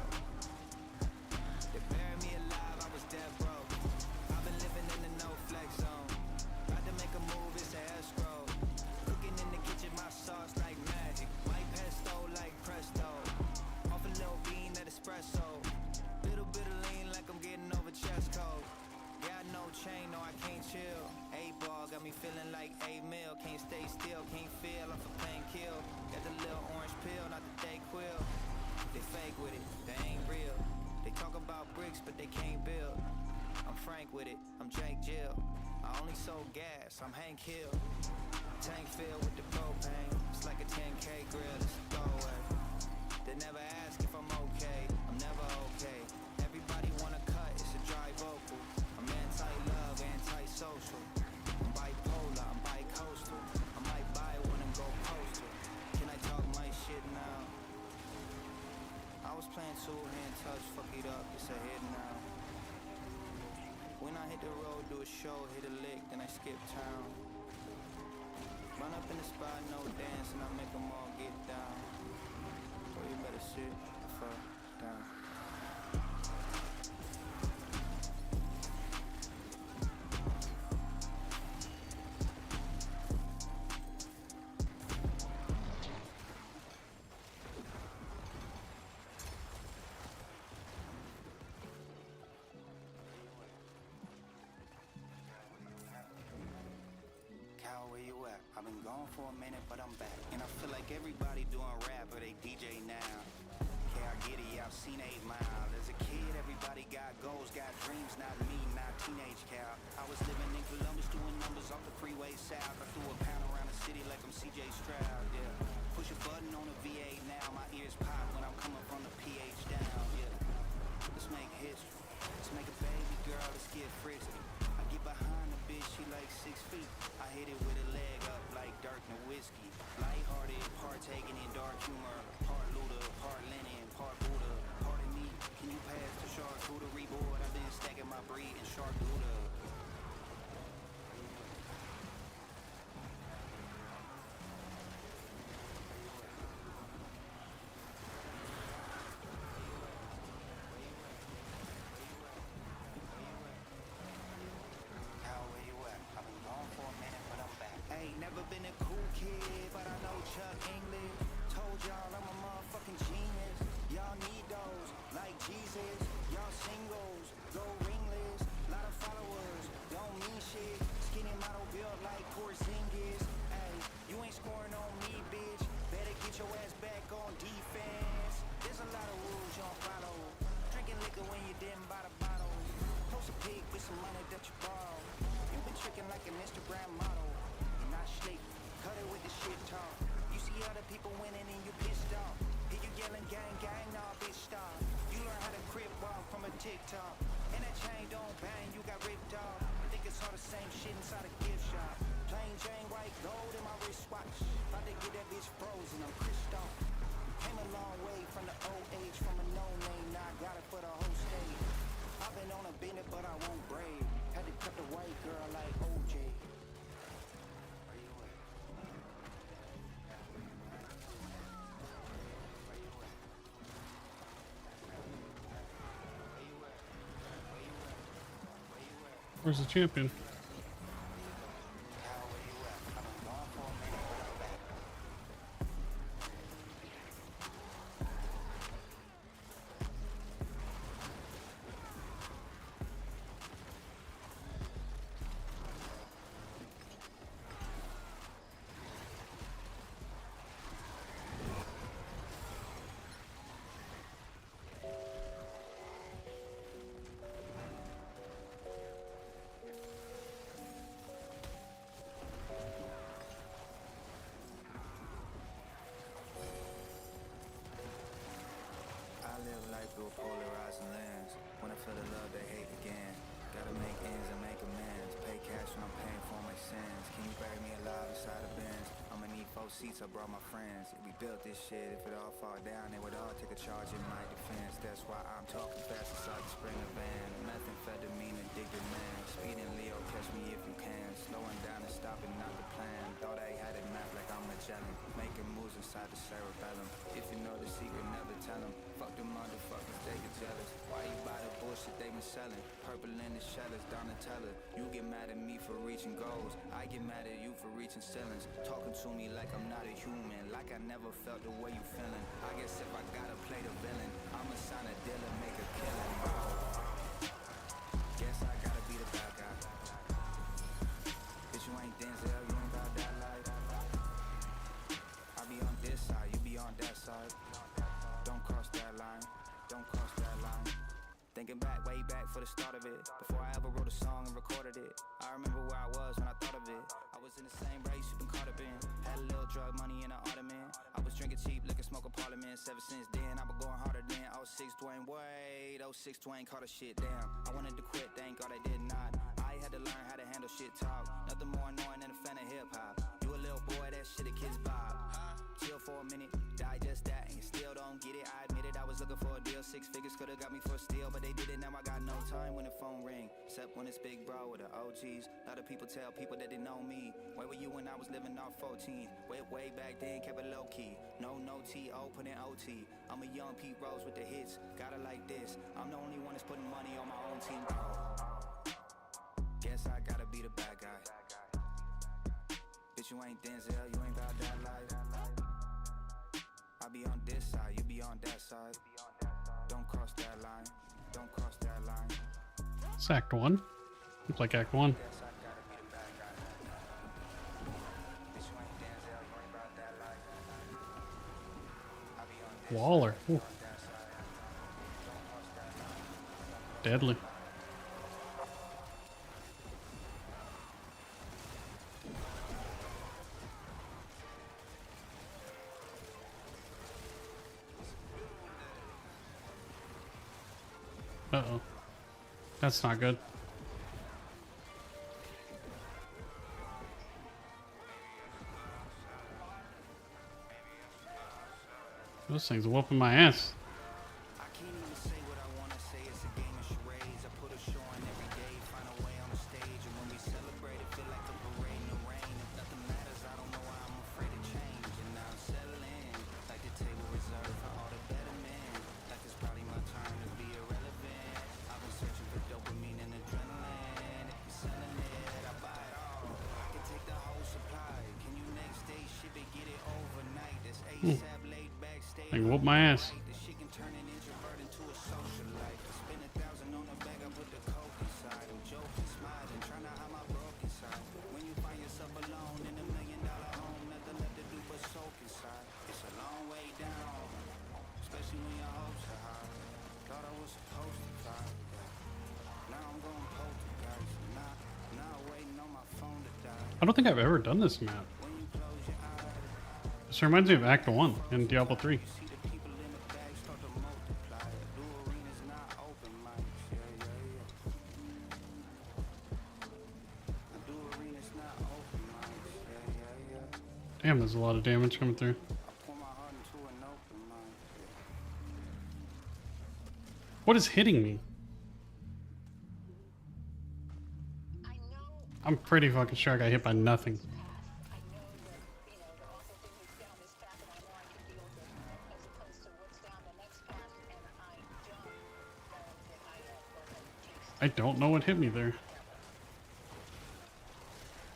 They buried me alive, I was dead broke. I've been living in the no flex zone. About to make a move, it's a escrow. Cooking in the kitchen, my sauce like magic. My pesto like presto. Off a little bean that espresso. Little bit of lean like I'm getting over chest cold. Got no chain, no I can't chill. 8-ball got me feeling like 8 mil. Can't stay still, can't feel off a pain kill. Got the little orange pill, not the day quill. They fake with it, they ain't real. They talk about bricks, but they can't build. I'm frank with it, I'm Jake Jill. I only sold gas, I'm Hank Hill. Tank filled with the propane. It's like a 10K grill, it's a throwaway. They never ask if I'm okay, I'm never okay. Everybody wanna cut, it's a dry vocal. I'm anti-love, anti-social. I'm bipolar, I'm bi-coastal. I might buy one and go postal. Can I talk my shit now? I was playing 2-hand touch, fuck it up, it's a hit now. When I hit the road, do a show, hit a lick, then I skip town. Run up in the spot, no dance, and I make them all get down. So you better sit the fuck down. Where you at? I've been gone for a minute, but I'm back. And I feel like everybody doing rap, or they DJ now. Okay, I get it, yeah, I've seen 8 Mile. As a kid, everybody got goals, got dreams, not me, not teenage cow. I was living in Columbus, doing numbers off the freeway south. I threw a pound around the city like I'm CJ Stroud, yeah. Push a button on a V8 now, my ears pop when I'm coming from the PH down, yeah. Let's make history. Let's make a baby girl, let's get frisky. I get behind the bitch, she like 6 feet. I hit it with a leg up like Dirk Nowitzki. Lighthearted, partaking in dark humor. Part Luda, part Lennon, part Buddha. Pardon me, can you pass the charcuterie board? I've been stacking my breed in charcuterie. Never been a cool kid, but I know Chuck English. Told y'all I'm a motherfucking genius. Y'all need those, like Jesus. Y'all singles, go ringless. Lot of followers, don't mean shit. Skinny model built like Porzingis. Hey, you ain't scoring on me, bitch. Better get your ass back on defense. There's a lot of rules you don't follow. Drinking liquor when you didn't buy the bottle. Post a pic with some money that you borrow. You been tricking like an Instagram model. Not sleep, cut it with the shit talk. You see other people winning and you pissed off. Hear you yelling gang gang, nah bitch stop. You learn how to crip walk from a TikTok. And that chain don't bang, you got ripped off. I think it's all the same shit inside a gift shop. Plain Jane white gold in my wristwatch. About to get that bitch frozen, I'm Christoph. Came a long way from the old age, from a no name, now I got it for the whole stage. I've been on a bendit but I won't brave. Had to cut the white girl like OJ. Where's the champion? I live life through a polarizing lens. When I feel the love, they hate again. Gotta make ends and make amends. Pay cash when I'm paying for my sins. Can you bury me alive inside a Benz? I'ma need 4 seats, I brought my friends. If we built this shit, if it all fall down, they would all take a charge in my defense. That's why I'm talking fast inside the Springer van. Methamphetamine addicted man. Speeding Leo, catch me if you can. Slowing down and stopping, not the plan. Thought I had it mapped like I'm Magellan. Making moves inside the cerebellum. If you know the secret, never tell them. Fuck them motherfuckers, they get jealous. Why you buy the bullshit they been selling? Purple in the shellers, Donatella. You get mad at me for reaching goals. I get mad at you for reaching ceilings. Talking to me like I'm not a human. Like I never felt the way you feeling. I guess if I gotta play the villain, I'ma sign a deal and make a killing. Guess I gotta be the bad guy. Bitch, you ain't Denzel, you ain't got that life. I be on this side, you be on that side. Don't cross that line, don't cross that line. Thinking back, way back for the start of it. Before I ever wrote a song and recorded it. I remember where I was when I thought of it. I was in the same race you been caught up in. Had a little drug money in an ottoman. I was drinking cheap liquor, smoking parliaments. Ever since then, I've been going harder than 06 Dwayne Wade. 06 Dwayne caught a shit down. I wanted to quit, thank God I did not. I had to learn how to handle shit talk. Nothing more annoying than a fan of hip hop. You a little boy, that shit a kid's bob. Chill for a minute, digest that, and you still don't get it. I admit it, I was looking for a deal. 6 figures could've got me for a steal, but they did it. Now I got no time when the phone ring, except when it's big bro with the OGs. A lot of people tell people that they know me. Where were you when I was living off 14? Way back then, kept it low key. No T.O. put in OT. I'm a young Pete Rose with the hits. Got it like this. I'm the only one that's putting money on my own team. Guess I gotta be the bad guy. Bitch, you ain't Denzel, you ain't got that life. I be on this side, you be on that side. Don't cross that line, don't cross that line. It's Act 1. Look like Act 1. Guess I gotta be the bad guy. Bitch, you ain't Denzel, you ain't got that life. I be on this Waller. side, Ooh, on that side. Don't cross that line. deadly. Uh-oh. That's not good. Those things are whooping my ass. I can't even say what I wanna say. It's a game of charades. I put a show on every day. Find a way on the stage, and when we celebrate, it feel like a parade in the rain. If nothing matters, I don't know why I'm afraid to change. And now I'm settling, like the table reserved for all the better men. Like it's probably my turn to be irrelevant. I've been searching for dopamine and adrenaline. If you're selling it, I buy it all. I can take the whole supply. Can you next day ship it, get it overnight? This ASAP laid back, stay. They whoop my ass. The shit can turn an introvert into a social life. I spend 1,000 on the bag, I put the coke inside. I'm joking, smiling, trying to hide my broken side. When you find yourself alone in $1 million home, nothing left to do but soak inside. It's a long way down, especially when your hopes are high. Thought I was supposed to fly. Now I'm going poltergeist. Now waiting on my phone to die. I don't think I've ever done this map. When you close your eyes, This reminds me of Act 1 in Diablo 3. you see the people in the back start to multiply. Do arenas not open mics. Yeah. I do arenas not open mics. Yeah. Damn, there's a lot of damage coming through. I pour my heart into an open mic. What is hitting me? I'm pretty fucking sure I got hit by nothing. I don't know what hit me there.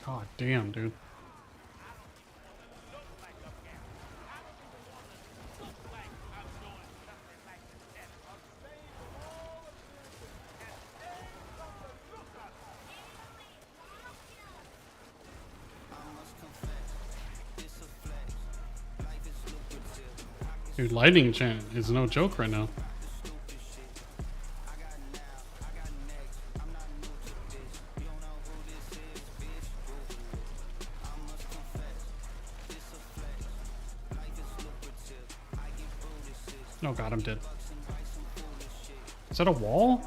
God damn, dude. Dude, lightning enchant is no joke right now. Oh god, I'm dead. Is that a wall?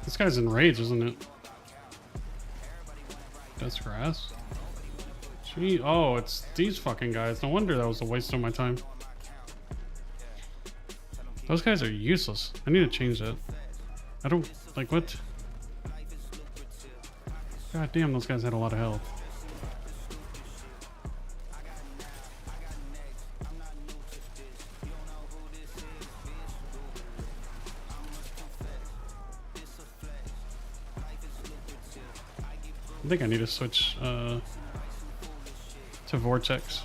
This guy's in rage, isn't it? That's grass. Gee, oh, it's these fucking guys. No wonder that was a waste of my time. Those guys are useless. I need to change that. I don't, like, what? God damn, those guys had a lot of health. I think I need to switch to Vortex.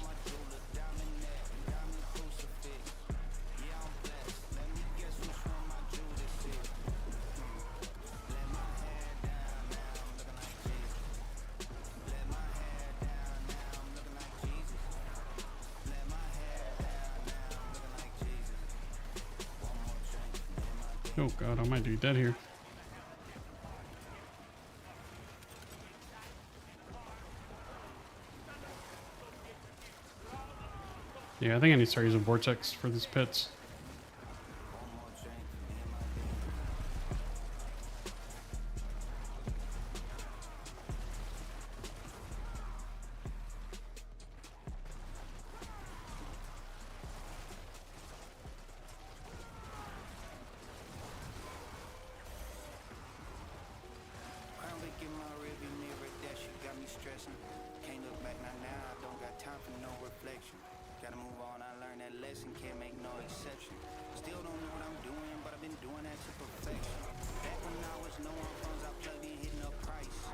Oh god, I might be dead here. Yeah, I think I need to start using Vortex for these pits.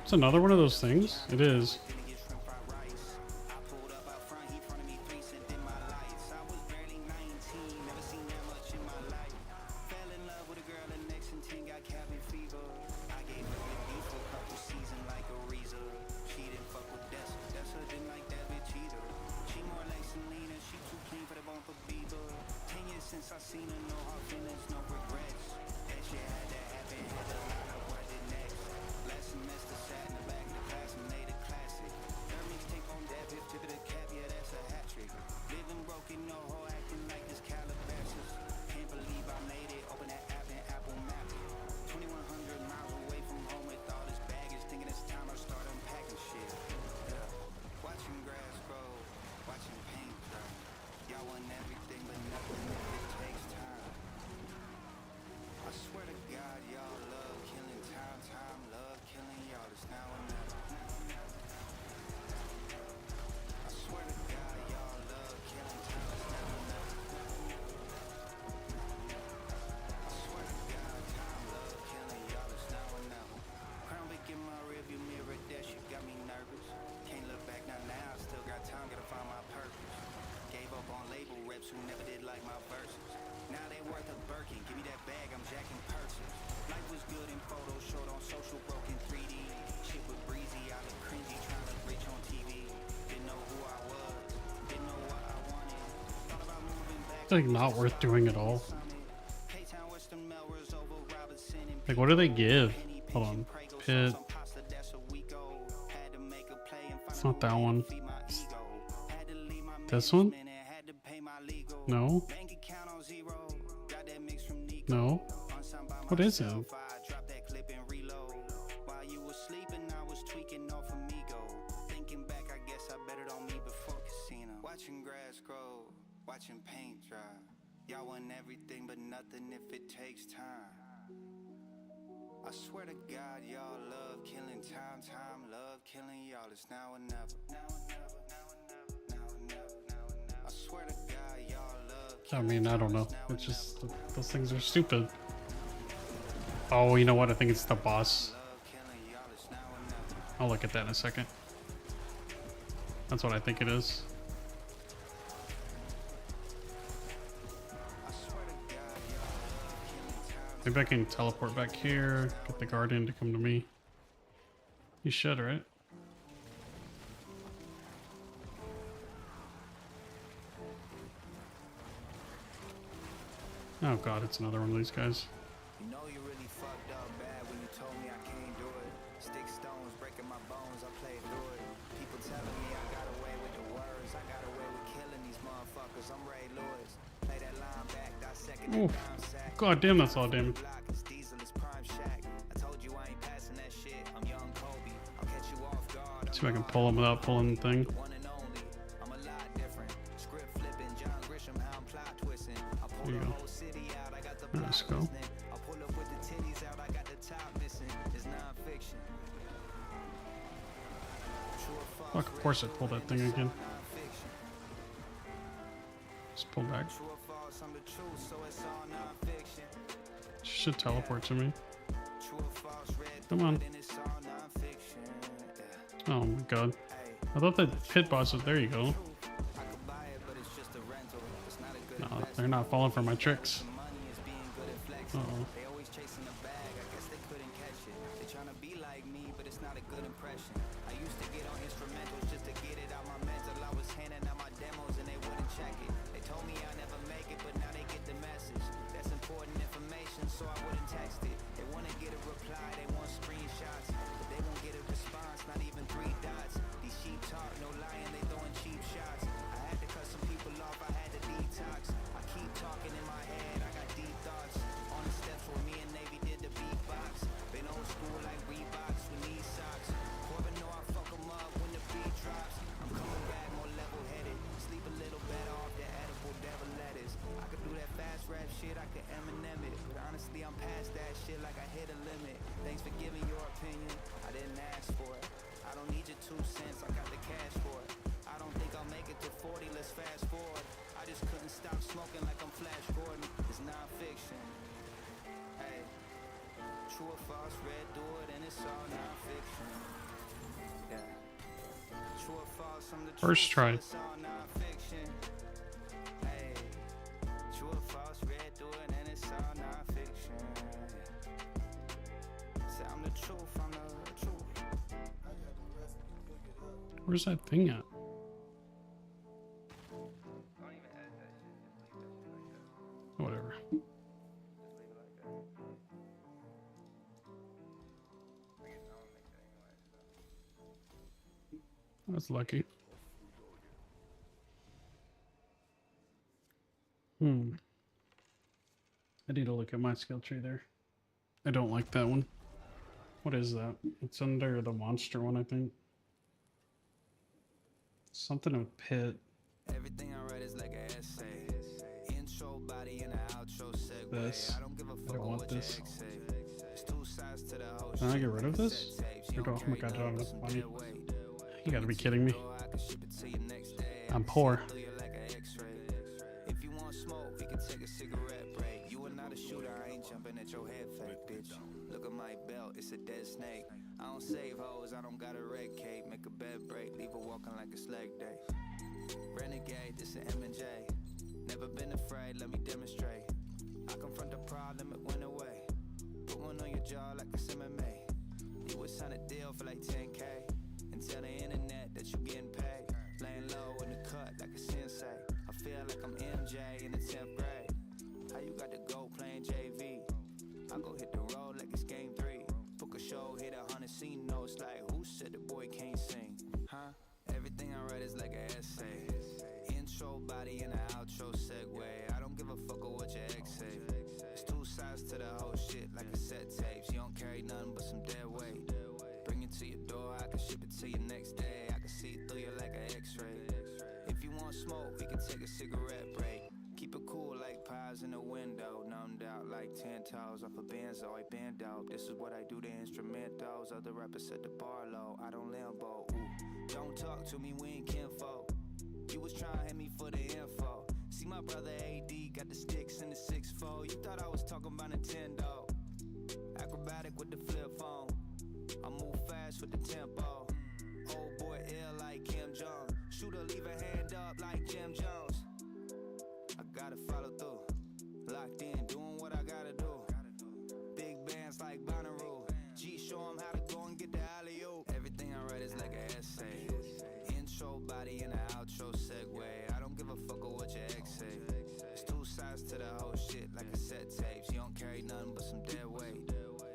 It's another one of those things. It is. Now they worth a Birkin. Give me that bag, I'm jacking purses. Life was good in photos, short on social, broken 3D. Shit was breezy, I look cringy, trying to look rich on TV. Didn't know who I was, didn't know what I wanted. Thought about moving back. It's like not worth doing at all. Like, what do they give? Hold on. Pit. It's not that one. This one? No. No. What is it? Watching grass grow, watching paint dry. Y'all want everything but nothing if it takes time. I swear to God, y'all love killing time, love killing y'all. It's now or never. I swear to God, y'all love. I mean, I don't know. It's just those things are stupid. Oh, you know what? I think it's the boss. I'll look at that in a second. That's what I think it is. Maybe I can teleport back here, get the guardian to come to me. You should, right? Oh god, it's another one of these guys. You know you really fucked up bad when you told me I can't do it. Stick stones breaking my bones, I played through it. People telling me I got away with the words, I got away with killing these motherfuckers. I'm Ray Lewis. Play that line back, dissecting Oh, god damn, that's all damage. See if I can pull him without pulling the thing. There you go. Let's go. Fuck, of course I pulled that thing again. Just pull back. She should teleport to me. Come on. Oh my god. I thought that pit boss was... There you go. No, they're not falling for my tricks. Uh oh. True or false, red do it, and it's all non-fiction. Yeah. True or false, I'm the First try. it's all non-fiction. Hey. True or false, red do it, and it's all non-fiction. Yeah. Say I'm the truth, I'm the truth. Where's that thing at? Whatever. That's lucky. I need to look at my skill tree there. I don't like that one. What is that? It's under the monster one, I think. Something of pit. Everything I write is like an essay. Intro, body, and an outro segue. This. I don't give a I fuck don't want what your this. ex say. There's two sides to the whole Can I shit, get rid of like a this? set tapes. You Oh don't my carry god, I don't have nothing, money. dead weight. You gotta be kidding me. I can ship it to you next day. I'm poor. Through you like an X-ray. If you want smoke, we can take a cigarette break. You are not a shooter, I ain't jumping at your head fake, bitch. Look at my belt, it's a dead snake. I don't save hoes, I don't got a red cape. Make a bed break, leave her walking like a slag day. Renegade, this an M&J. Never been afraid, let me demonstrate. I confront the problem, it went away. Put one on your jaw like it's MMA. You would sign a deal for like 10K and tell the internet that you getting paid. Laying low in the cut like a sensei. I feel like I'm MJ in the 10th grade. How you got the gold playing JV? I go hit the road like it's game 3. Book a show, hit 100 scene notes like who said the boy can't sing? Huh? Everything I write is like an essay. Intro, body, and an outro segue. I don't give a fuck what your ex say. There's 2 sides to the whole shit like cassette tapes. You don't carry nothing but some dead weight. Bring it to your door, I can ship it to you next day. I can see through you like an x-ray. If you want smoke, we can take a cigarette break. Keep it cool like pies in the window. Numbed out like 10 toes off a benzo. I bend out. This is what I do to instrumentals. Other rappers set the bar low. I don't limbo. Ooh. Don't talk to me, we ain't kinfolk. You was trying to hit me for the info. See my brother AD got the sticks in the 6-4. You thought I was talking about Nintendo. Acrobatic with the flip phone. I move fast with the tempo. Old boy ill like Kim Jong. Shooter leave a hand up like Jim Jones. I gotta follow through. Locked in, doing what I gotta do. Big bands like Bonnaroo. G, show 'em how to go and get the alley-oop. Everything I write is like an essay. Intro, body, and an outro segue. I don't give a fuck what your ex say. There's 2 sides to the whole shit like cassette tapes. You don't carry nothing but some dead weight.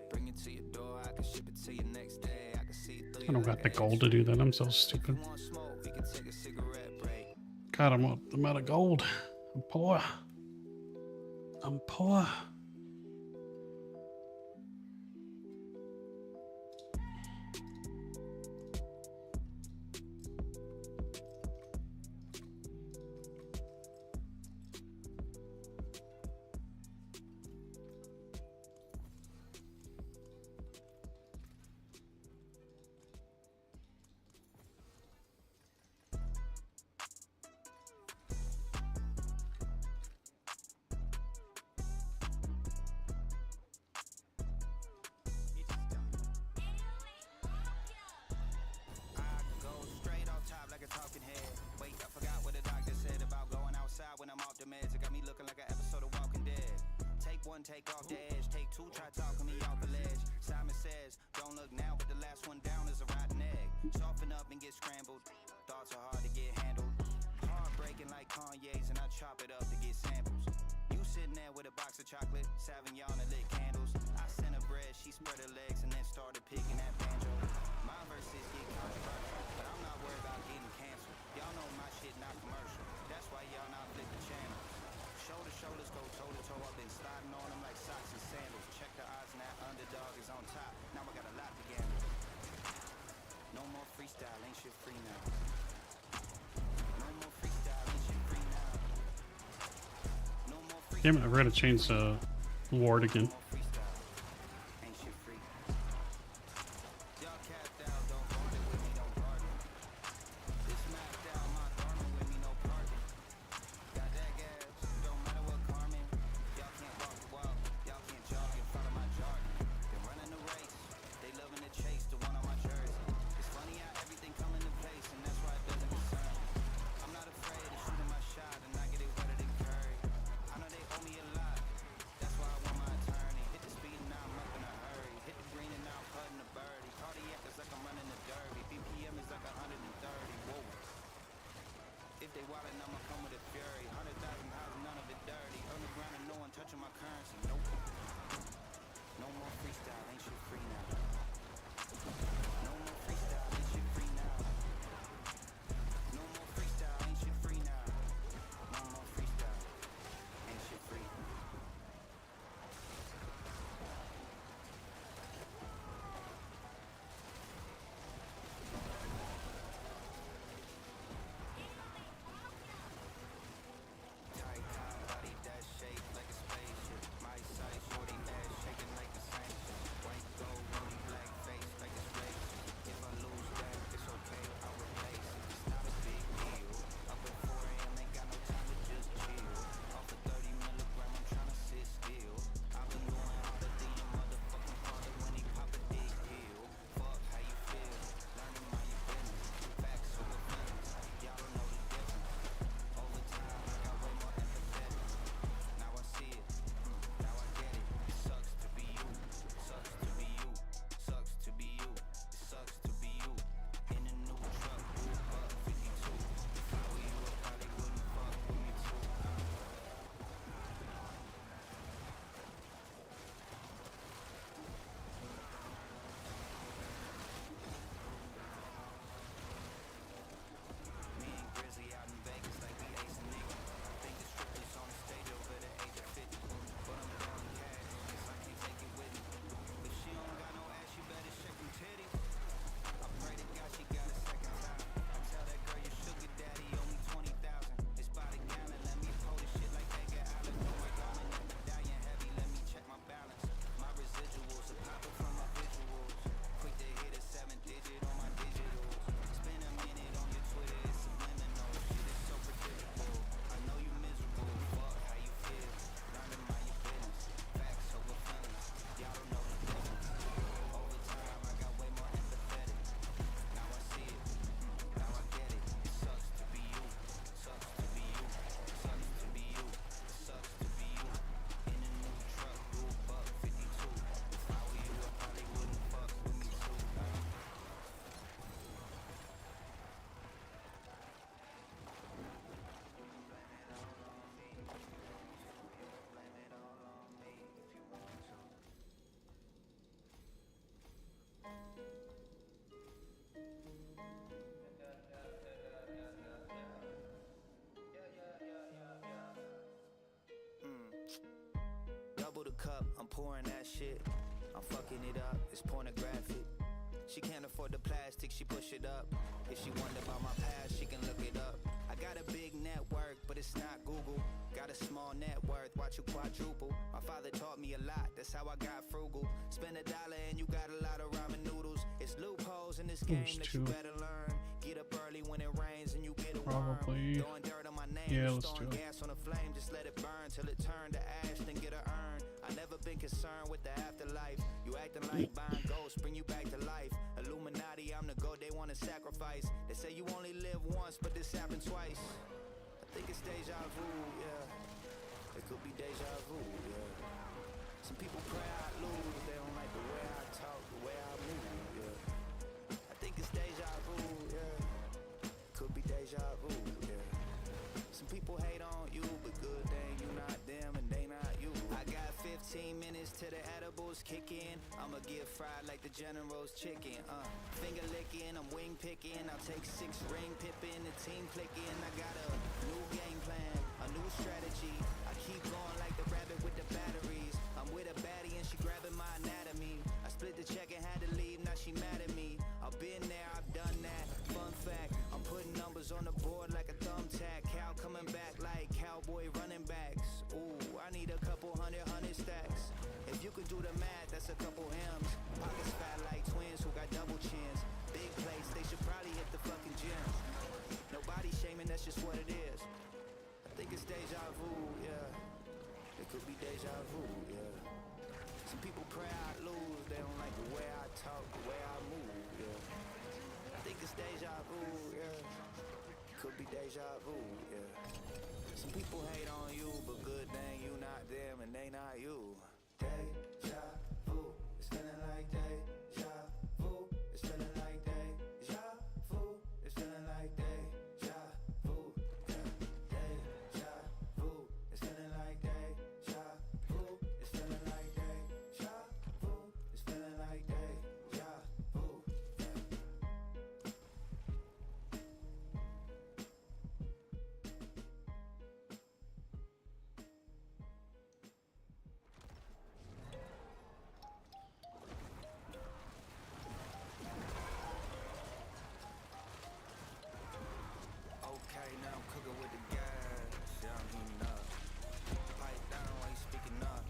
Bring it to your door, I can ship it to you next day. I can see through you. I don't got the gold to do that. I'm so stupid. Want smoke, we can take a cigarette break. God, I'm out of gold. I'm poor. I'm poor. Take off the edge, take 2, try talking me off the ledge. Simon says, don't look now, but the last one down is a rotten egg. Soften up and get scrambled. Thoughts are hard to get handled. Heartbreaking like Kanye's, and I chop it up to get samples. You sitting there with a box of chocolate, Sauvignon and lit candles. I sent her bread, she spread her legs and then started picking that banjo. My verses get controversial, but I'm not worried about getting canceled. Y'all know my shit not commercial. That's why y'all not flipping channels. Shoulder shoulders go toe to toe. I've been sliding on them like socks and sandals. Check the odds and that underdog is on top. Now I got a lot to gamble. No more freestyle, ain't shit free now. No more freestyle, ain't shit free now. No more freestyle. Damn it, I gotta change the ward again. No more freestyle, ain't shit free. Y'all capped out, don't bargain with me, don't bargain. This mapped out, my garment with me, no parking. Got that gas, don't matter what Carmen. Y'all can't walk the walk, y'all can't jog in front of my jargon. Been running the race, they loving the chase, the one on my jersey. It's funny how everything come into place, and that's why it doesn't concern me. I'm not afraid of shooting my shot, and I get it wetter than Curry. I know they owe me a lot, that's why I want my attorney. up, I'm pouring that shit. I'm fucking it up, it's pornographic. She can't afford the plastic, she push it up. If she wonder about my past, she can look it up. I got a big network, but it's not Google. Got a small net worth, watch you quadruple. My father taught me a lot, that's how I got frugal. Spend $1 and you got a lot of ramen noodles. It's loopholes in this game that you better learn. Get up early when it rains and you get a Probably. worm. Throwing dirt on my name, Yeah, just let's throwing do it. gas on a flame, just let it burn till it turn to ash, then get a urn. I never been concerned with the afterlife. You acting like buying ghosts, bring you back to life. Illuminati, I'm the goat they wanna sacrifice. They say you only live once, but this happened twice. I think it's deja vu, yeah. It could be deja vu, yeah. Some people pray I lose, they don't like the way I talk, the way I move, yeah. I think it's deja vu, yeah. Could be deja vu, yeah. Some people hate on you, but good thing you not them and they not you. I got 15 minutes till the edibles kick in. I'ma get fried like the General's chicken. Finger licking, I'm wing picking. I'll take 6 ring pippin', the team clicking. I got a new game plan, a new strategy. I keep going like the rabbit with the batteries. I'm with a baddie and she grabbing my anatomy. I split the check and had to leave, now she mad at me. I've been there, I've done that. Fun fact, I'm putting numbers on the board like a thumbtack. Cal coming back like cowboy running backs. Ooh, I need a couple hundred stacks. If you could do the math, that's a couple M's. Pockets fat like twins who got double chins. Big place, they should probably hit the fucking gym. Nobody shaming, that's just what it is. I think it's deja vu, yeah. It could be deja vu, yeah. Some people pray I lose, they don't like the way I talk, the way I move, yeah. I think it's deja vu, yeah. Could be deja vu, yeah. Some people hate on you, but good thing you not them and they not you. Deja vu, it's feeling like deja vu, it's feeling like deja vu, it's feeling like deja vu, yeah. Deja vu, it's feeling like deja vu, it's feeling like deja vu, it's feeling like deja vu, yeah. Okay, now I'm cooking with the gas. Yeah, I'm heating up. Pipe down while you speaking up.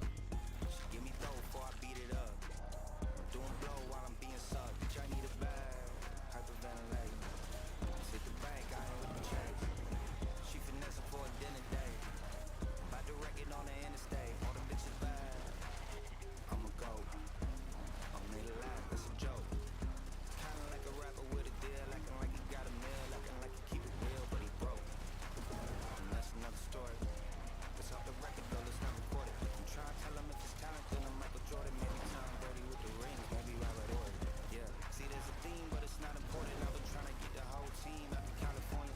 She give me throw before I beat it up. Doing blow while I'm being sucked. Bitch, I need a bag. Hyperventilate. Hit the bank, I ain't with the chase. She finessing for a dinner date. About to wreck it on the interstate. All the bitches bad. I'm a goat. I'm made a laugh, that's a joke. Kinda like a rapper with a deal, acting like he got a meal, acting like he keep it real, but he broke. And that's another story. It's off the record though, it's not recorded. I'm trying to tell him if it's talent, then I'm Michael Jordan. Maybe Tom Brady with the rings, maybe Robert Ory. Yeah, see there's a theme, but it's not important. I've been trying to get the whole team out to California.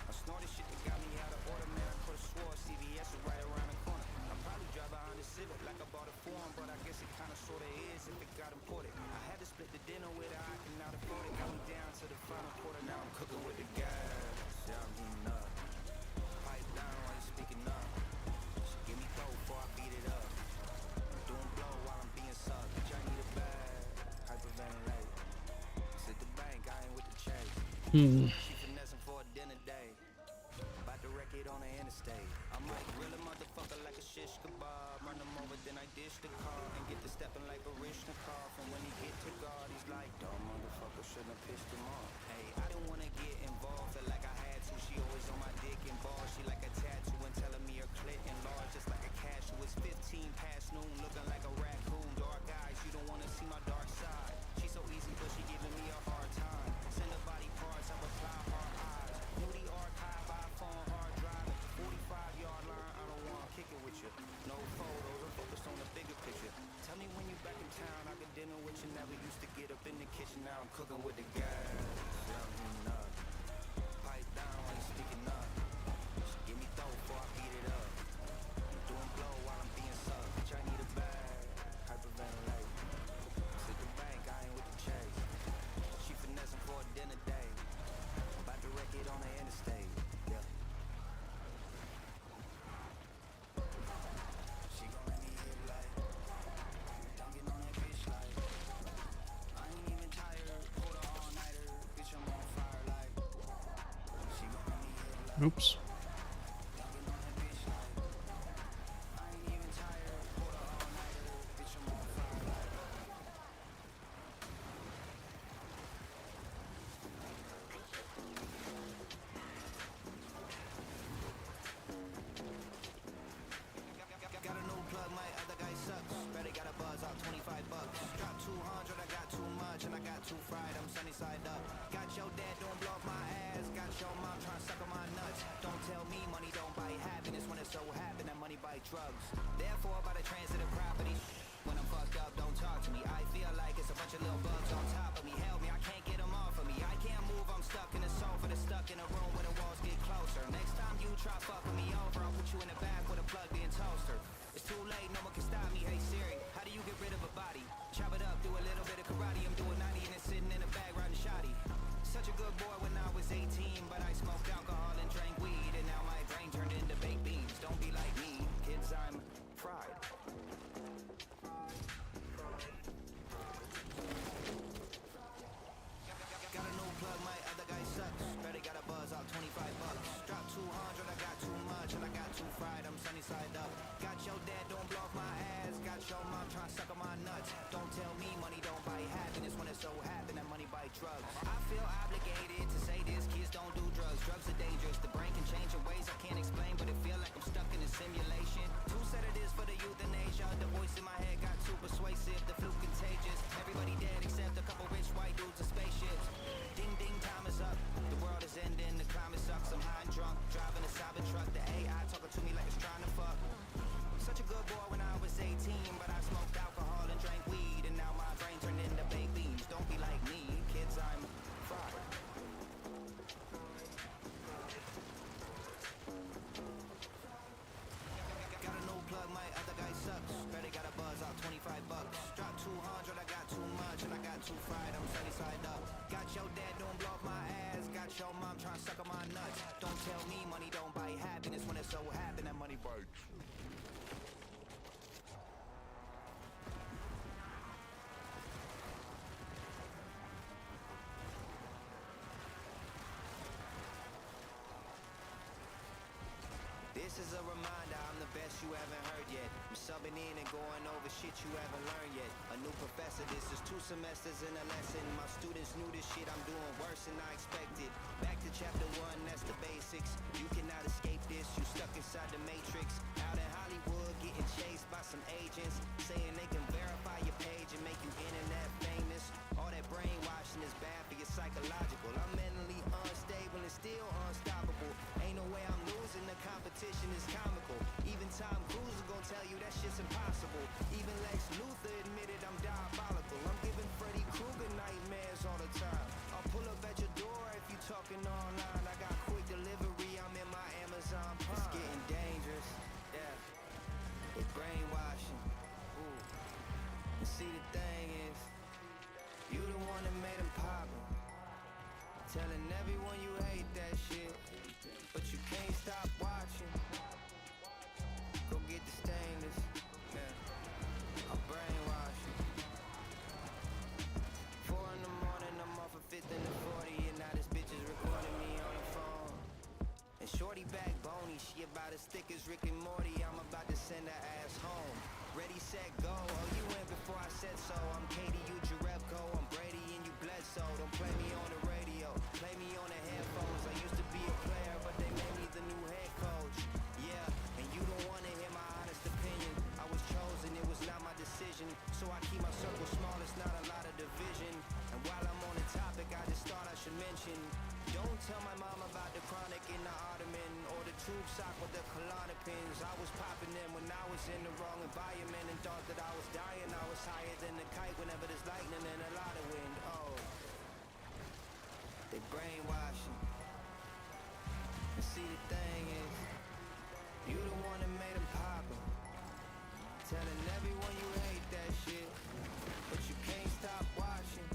I snore this shit that got me out of order, man. I could've swore CVS was right around the corner. I'll probably drive behind the Civic like I bought a form, but I guess it kinda sorta is if it got imported. I had to split the dinner with her, I can now afford it. Got me down to the final quarter, now I'm cooking with the gas. Yeah, I'm heating up. Pipe down while you speaking up. She give me throw before I beat it up. Doing blow while I'm being sucked. Bitch, I need a bag. Hyperventilate. Sit the bank, I ain't with the chase. She finessing for a dinner date. About to wreck it on the interstate. I might grill a motherfucker like a shish kebab. Run him over, then I dish the car and get to stepping like Barishnikov. And when he get to God, he's like, dumb motherfucker, shouldn't have pissed him off. Hey, I didn't wanna get involved, felt like I had to. She always on my dick and ball. She like a tattoo and telling me her clit enlarged, just like a cashew. It's 15 past noon, looking like a raccoon. Dark eyes, you don't wanna see my dark side. She's so easy, but she giving me a hard time. Send her body parts, I reply hard eyes. Moody archive, iPhone hard drive. At the 45-yard line, I don't wanna kick it with you. No photos, I'm focused on the bigger picture. Tell me when you back in town, I could dinner with you. Never used to get up in the kitchen, now I'm cooking with the gas. Yeah, I'm heating up. Pipe down while you speaking up. She give me throw before I beat it up. I'm doing blow while I'm being sucked. Bitch, I need a bag. Hyperventilate. Sit the bank, I ain't with the chase. She finessing for a dinner date. About to wreck it on the interstate. Yeah. She gon' let me hit like Oops. Got a new plug, my other guy sucks. Better got a buzz out, $25. Drop 200, I got too much, and I got too fried. I'm sunny side up. Got your dad, don't blow off my ass. Got your mom trying to suck on my nuts. Don't tell me money don't buy happiness when it so happen that money buy drugs. Therefore, by the transitive property. When I'm fucked up, don't talk to me. I feel like it's a bunch of little bugs on top of me. Help me, I can't get them off of me. I can't move, I'm stuck in the sofa. That's stuck in a room where the walls get closer. Next time you try fucking me over, I'll put you in the back with a plug in toaster. It's too late, no one can stop me. Hey Siri, how do you get rid of a body? Chop it up, do a little bit of karate. I'm doing 90 and it's sitting in a bag riding shoddy. Such a good boy when I was 18, but I smoked alcohol and drank weed, and now my brain turned into baked beans. Don't be like me, kids, I'm fried. Got a new plug, my other guy sucks. Better got a buzz out, $25. Drop 200, I got too much, and I got too fried. I'm sunny side up. Got your dad, don't blow off my ass. Got your mom trying to suck on my nuts. Don't tell me money don't buy happiness when it so happen that money buy drugs. I feel obligated to say this, kids don't do drugs. Drugs are dangerous. The brain can change in ways I can't explain, but it feel like I'm stuck in a simulation. Too sad it is for the youth in Asia. The voice in my head got too persuasive. The flu contagious. Everybody dead except a couple rich white dudes in spaceships. Ding ding, time is up. The world is ending. The climate sucks. I'm high and drunk, driving a Cybertruck. The AI talking to me like it's trying to fuck. Such a good boy when I was 18, but I smoked alcohol and drank weed, and now my brain turned into baked beans. Don't be like me, kids, I'm fried. Got a new plug, my other guy sucks. Better got a buzz out, $25. Drop 200, I got too much, and I got too fried. I'm sunny side up. Got your dad, don't blow off my ass. Got your mom trying to suck on my nuts. Don't tell me money don't buy happiness when it so happen that money buys. This is a reminder, I'm the best you haven't heard yet. I'm subbing in and going over shit you haven't learned yet. A new professor, this is 2 semesters in a lesson. My students knew this shit, I'm doing worse than I expected. Back to chapter 1, that's the basics. You cannot escape this, you stuck inside the matrix. Out in Hollywood, getting chased by some agents, saying they can verify your page and make you internet famous. All that brainwashing is bad for your psychological. I'm mentally unstable and still unstoppable. Ain't no way I'm losing, the competition is comical. Even Tom Cruise is gonna tell you that shit's impossible. Even Lex Luthor admitted I'm diabolical. I'm giving Freddy Krueger nightmares all the time. I'll pull up at your door if you talking online. I got quick delivery, I'm in my Amazon Prime. It's getting dangerous, yeah. It's brainwashing, ooh. And see the thing is, you the one that made them poppin'. Telling everyone you hate that shit, but you can't stop watching. Go get the stainless, yeah. I'm brainwashing. 4 in the morning, I'm off a 5th and a 40, and now this bitch is recording me on the phone. And shorty back bony, she about as thick as Rick and Morty. I'm about to send her ass home. Ready, set, go. Oh, you went before I said so. I'm Katie, you Jarebko. I'm Brady and you Bledsoe. Don't play me on the radio. Play me on the headphones. I used to be a player, but they made me the new head coach. Yeah, and you don't want to hear my honest opinion. I was chosen, it was not my decision. So I keep my circle small, it's not a lot of division. And while I'm on the topic, I just thought I should mention, don't tell my mom about the chronic in the ottoman or the tube sock with the Klonopins. I was popping them when I was in the wrong environment and thought that I was dying. I was higher than the kite whenever there's lightning and a lot of wind. Oh, they brainwashing. And see the thing is, you the one that made them poppin'. Telling everyone you hate that shit, but you can't stop watching.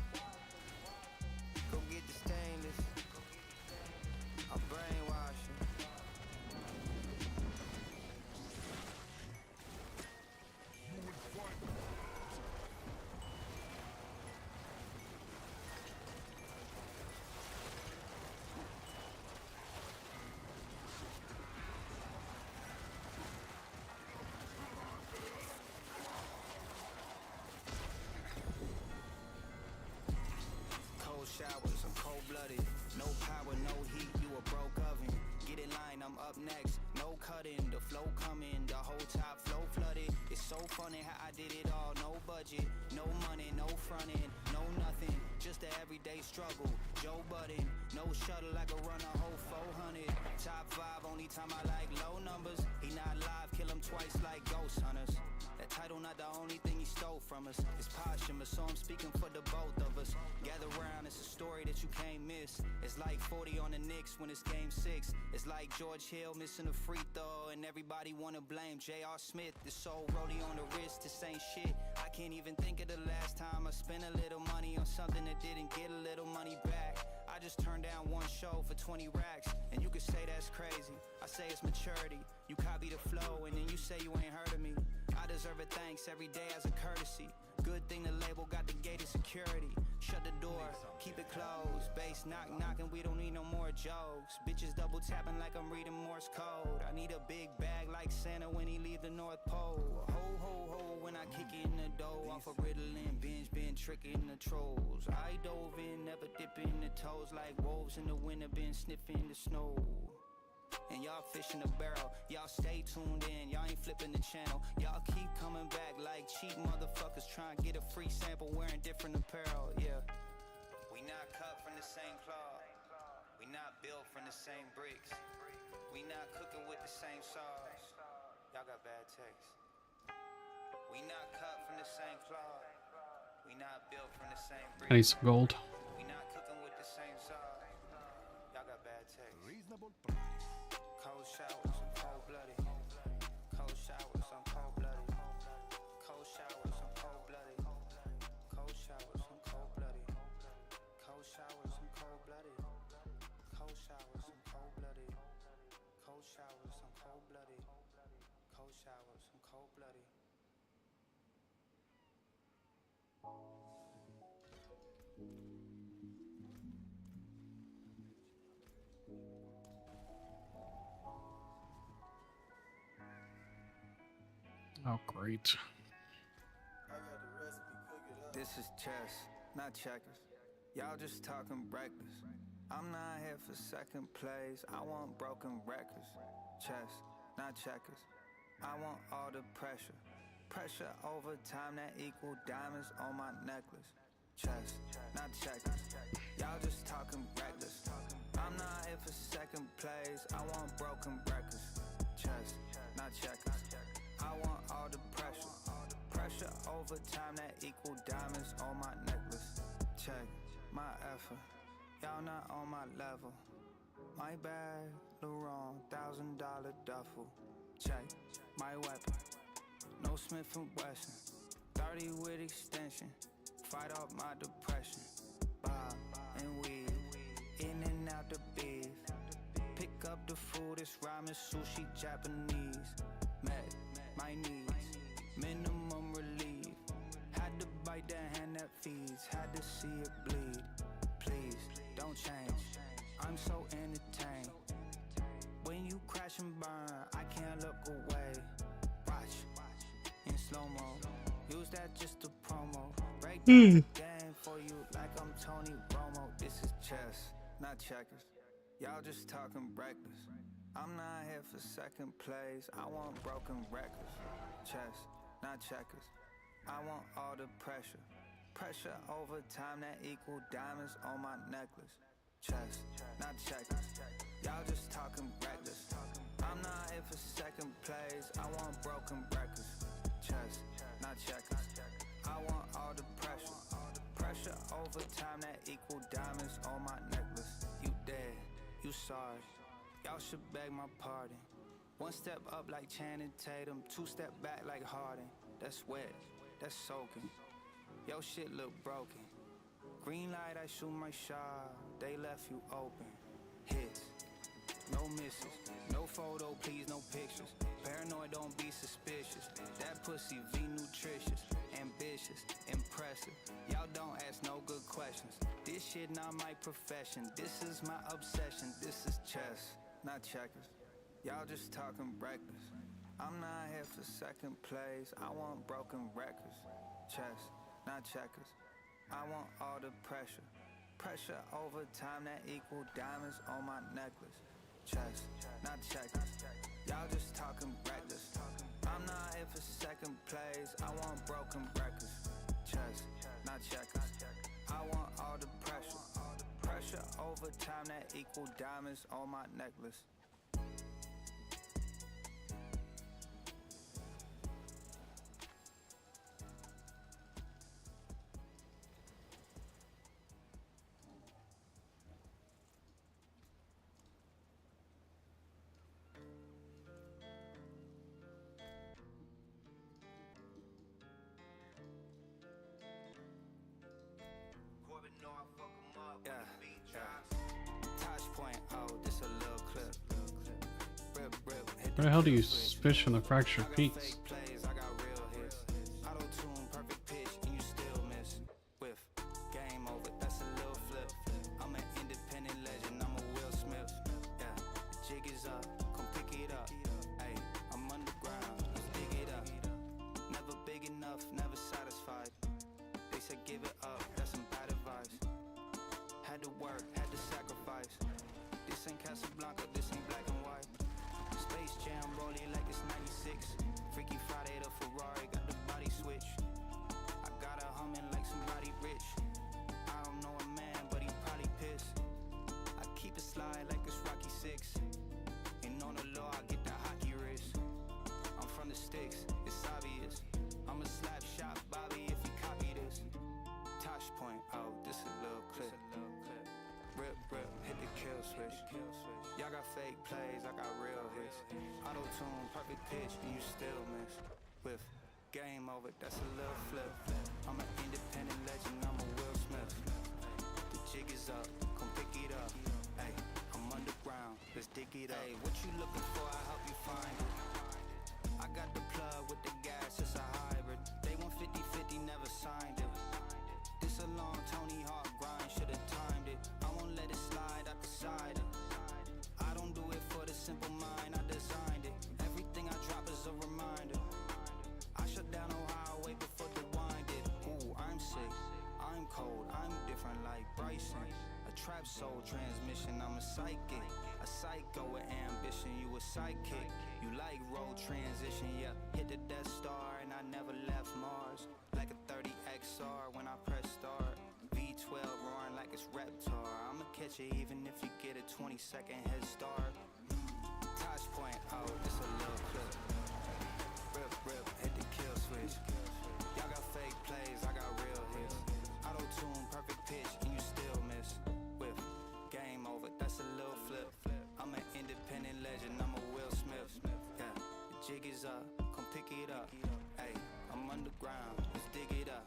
Go get the stainless. I'm brainwashing. cold-blooded. No power, no heat, you a broke oven. Get in line, I'm up next. No cutting, the flow coming, the whole top flow flooded. It's so funny how I did it all. No budget, no money, no fronting, no nothing. Just an everyday struggle. Joe Budden, no shuttle, I could run a whole 400. Top 5, only time I like low numbers. He not live, kill him twice like ghost hunters. That title not the only thing he stole from us. It's posthumous, so I'm speaking for the both of us. Gather round, it's a story that you can't miss. It's like 40 on the Knicks when it's game 6. It's like George Hill missing a free throw, and everybody wanna blame J.R. Smith. This soul rollie on the wrist, this ain't shit. I can't even think of the last time I spent a little money on something that didn't get a little money back. I just turned down one show for 20 racks, and you could say that's crazy. I say it's maturity. You copy the flow, and then you say you ain't heard of me. I deserve a thanks every day as a courtesy. Good thing the label got the gated security. Shut the door, keep it closed. Bass knocking, we don't need no more jokes. Bitches double tapping like I'm reading Morse code. I need a big bag like Santa when he leave the North Pole. Ho, ho, ho, when I kick in the dough. Off of Ritalin, binge, been tricking the trolls. I dove in, never dipping the toes. Like wolves in the winter, been sniffing the snow. And y'all fish in a barrel, y'all stay tuned in, y'all ain't flipping the channel. Y'all keep coming back like cheap motherfuckers trying to get a free sample wearing different apparel, yeah. We not cut from the same cloth, we not built from the same bricks, we not cooking with the same sauce. Y'all got bad taste. We not cut from the same cloth, we not built from the same I need bricks, some gold. we not cooking with the same sauce. Y'all got bad taste. Reasonable price. Cold showers, I'm cold-blooded. Cold showers, I'm cold-blooded. Cold showers, I'm cold-blooded. Cold showers, I'm cold-blooded. Cold showers, I'm cold-blooded. Cold showers, I'm cold-blooded. Cold showers, I'm cold-blooded. Cold showers, I'm cold-blooded. Oh, great. This is chess, not checkers. Y'all just talking reckless. I'm not here for second place. I want broken records. Chess, not checkers. I want all the pressure. Pressure over time that equal diamonds on my necklace. Chess, not checkers. Y'all just talking reckless. I'm not here for second place. I want broken records. Chess, not checkers. I want all the pressure. Pressure over time that equal diamonds on my necklace. Check my effort. Y'all not on my level. My bag, the wrong $1,000 duffel. Check my weapon. No Smith & Wesson. 30 with extension. Fight off my depression. Bob and weed. In and out the beef. Pick up the food, it's ramen, sushi, Japanese. Met my needs, minimum relief. Had to bite the hand that feeds, had to see it bleed. Please, don't change, I'm so entertained. When you crash and burn, I can't look away. Watch, in slow-mo, use that just a promo. Break down the game for you like I'm Tony Romo. This is chess, not checkers. Y'all just talking reckless. I'm not here for second place. I want broken records. Chess, not checkers. I want all the pressure. Pressure over time that equal diamonds on my necklace. Chess, not checkers. Y'all just talking reckless. I'm not here for second place. I want broken records. Chess, not checkers. I want all the pressure. Pressure over time that equal diamonds on my necklace. You dead, you sorry. Y'all should beg my pardon. One step up like Channing Tatum, 2 step back like Harden. That's wet, that's soaking. Yo shit look broken. Green light, I shoot my shot. They left you open. Hits, no misses. No photo, please, no pictures. Paranoid, don't be suspicious. That pussy V nutritious, ambitious, impressive. Y'all don't ask no good questions. This shit not my profession. This is my obsession. This is chess, not checkers. Y'all just talking reckless. I'm not here for second place. I want broken records. Chess, not checkers. I want all the pressure. Pressure over time that equal diamonds on my necklace. Checks, not checkers. Y'all just talking reckless. I'm not here for second place. I want broken records. Checks, not checkers. I want all the pressure. Pressure over time that equal diamonds on my necklace. Yeah, Touch point, oh, this a little clip. Rip, rip, hit Where the hell do you fish in the fractured peaks? fake plays, I got real hits. Auto tune, perfect pitch, and you still miss. With game over, that's a little flip. I'm an independent legend, I'm a Will Smith. Yeah, the jig is up, come pick it up. Hey, I'm underground, let's dig it up. Never big enough, never satisfied. They said give it up, that's some bad advice. Had to work, had to sacrifice. This ain't Casablanca, this ain't black and white. Space Jam rolling like it's 96. Freaky Friday, the Ferrari got the body switch. I got her humming like somebody rich. I don't know a man, but he probably pissed. I keep it slide like it's Rocky 6. And on the low, I get the hockey wrist. I'm from the sticks, it's obvious. I'm a slap shot Bobby if you copy this. Touch point, oh, this a little clip. Rip, rip, hit the kill switch. Y'all got fake plays, I got real hits. Auto tune, perfect pitch, and you still miss. With game over, that's a little flip. I'm an independent legend, I'm a Will Smith. The jig is up, come pick it up. Hey, I'm underground, let's dig it up. Hey, what you looking for, I help you find it. I got the plug with the gas, it's a hybrid. They want 50-50, never signed it. This a long Tony Hawk grind, should've timed it. I won't let it slide, I decide it. I don't do it for the simple mind, I designed it. Everything I drop is a reminder. I shut down Ohio way before the wine did. Ooh, I'm sick, I'm cold, I'm different like Bryson. A trap soul transmission, I'm a psychic. A psycho with ambition, you a sidekick. You like road transition, yeah. Hit the Death Star and I never left Mars. Like a 30 XR when I press start. V12 roaring like it's Reptar. I'ma catch it even if you get a 20-second head start. Touch point, oh, this a little clip. Rip, rip, hit the kill switch. Y'all got fake plays, I got real hits. Auto tune, perfect pitch, and you still miss. With game over, that's a little flip. I'm an independent legend, I'm a Will Smith. Yeah, the jig is up, come pick it up. Hey, I'm underground, let's dig it up.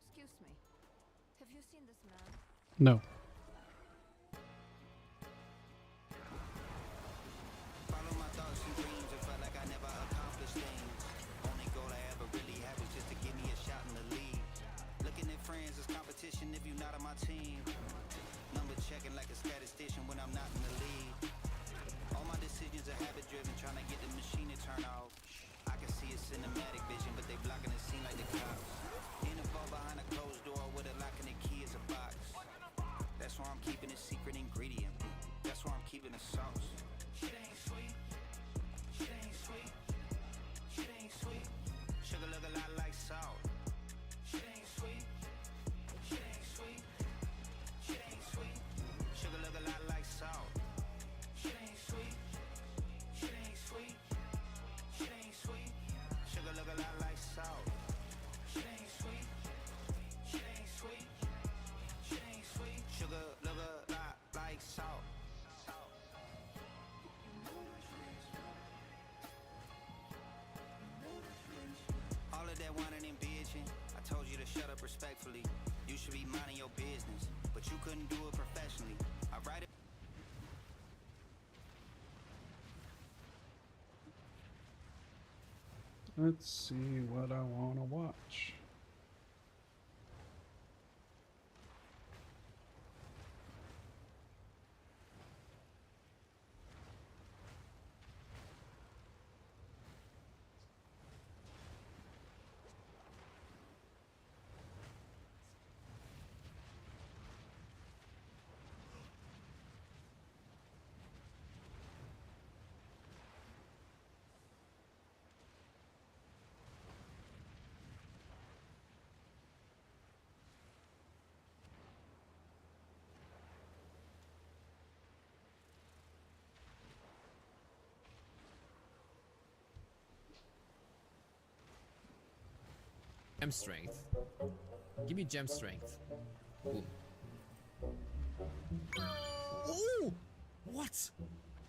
Excuse me. Have you seen this man? No. Follow my thoughts and dreams, it felt like I never accomplished things. Only goal I ever really had was just to give me a shot in the league. Looking at friends as competition if you're not on my team. Number checking like a statistician when I'm not in the lead. All my decisions are habit driven, trying to get the machine to turn off. I can see a cinematic vision, but they blocking the scene like the cops. In a vault behind a closed door with a lock and the key is a box. That's where I'm keeping a secret ingredient. That's where I'm keeping the sauce. Shit ain't sweet. Shit ain't sweet. Shit ain't sweet. Sugar look a lot like salt. Shit ain't sweet. Shit ain't sweet. Shit ain't sweet. Sugar look a lot like salt. Shit ain't sweet. Shit ain't sweet. Shit ain't sweet. Sugar look a lot like salt. Shit ain't sweet. Shit ain't sweet. Shit ain't sweet. Sugar look a lot like salt. All of that whining and bitching, I told you to shut up respectfully. You should be minding your business, but you couldn't do it professionally. I write it. Let's see what I want to watch. Gem strength. Give me gem strength. Boom. Oh! What?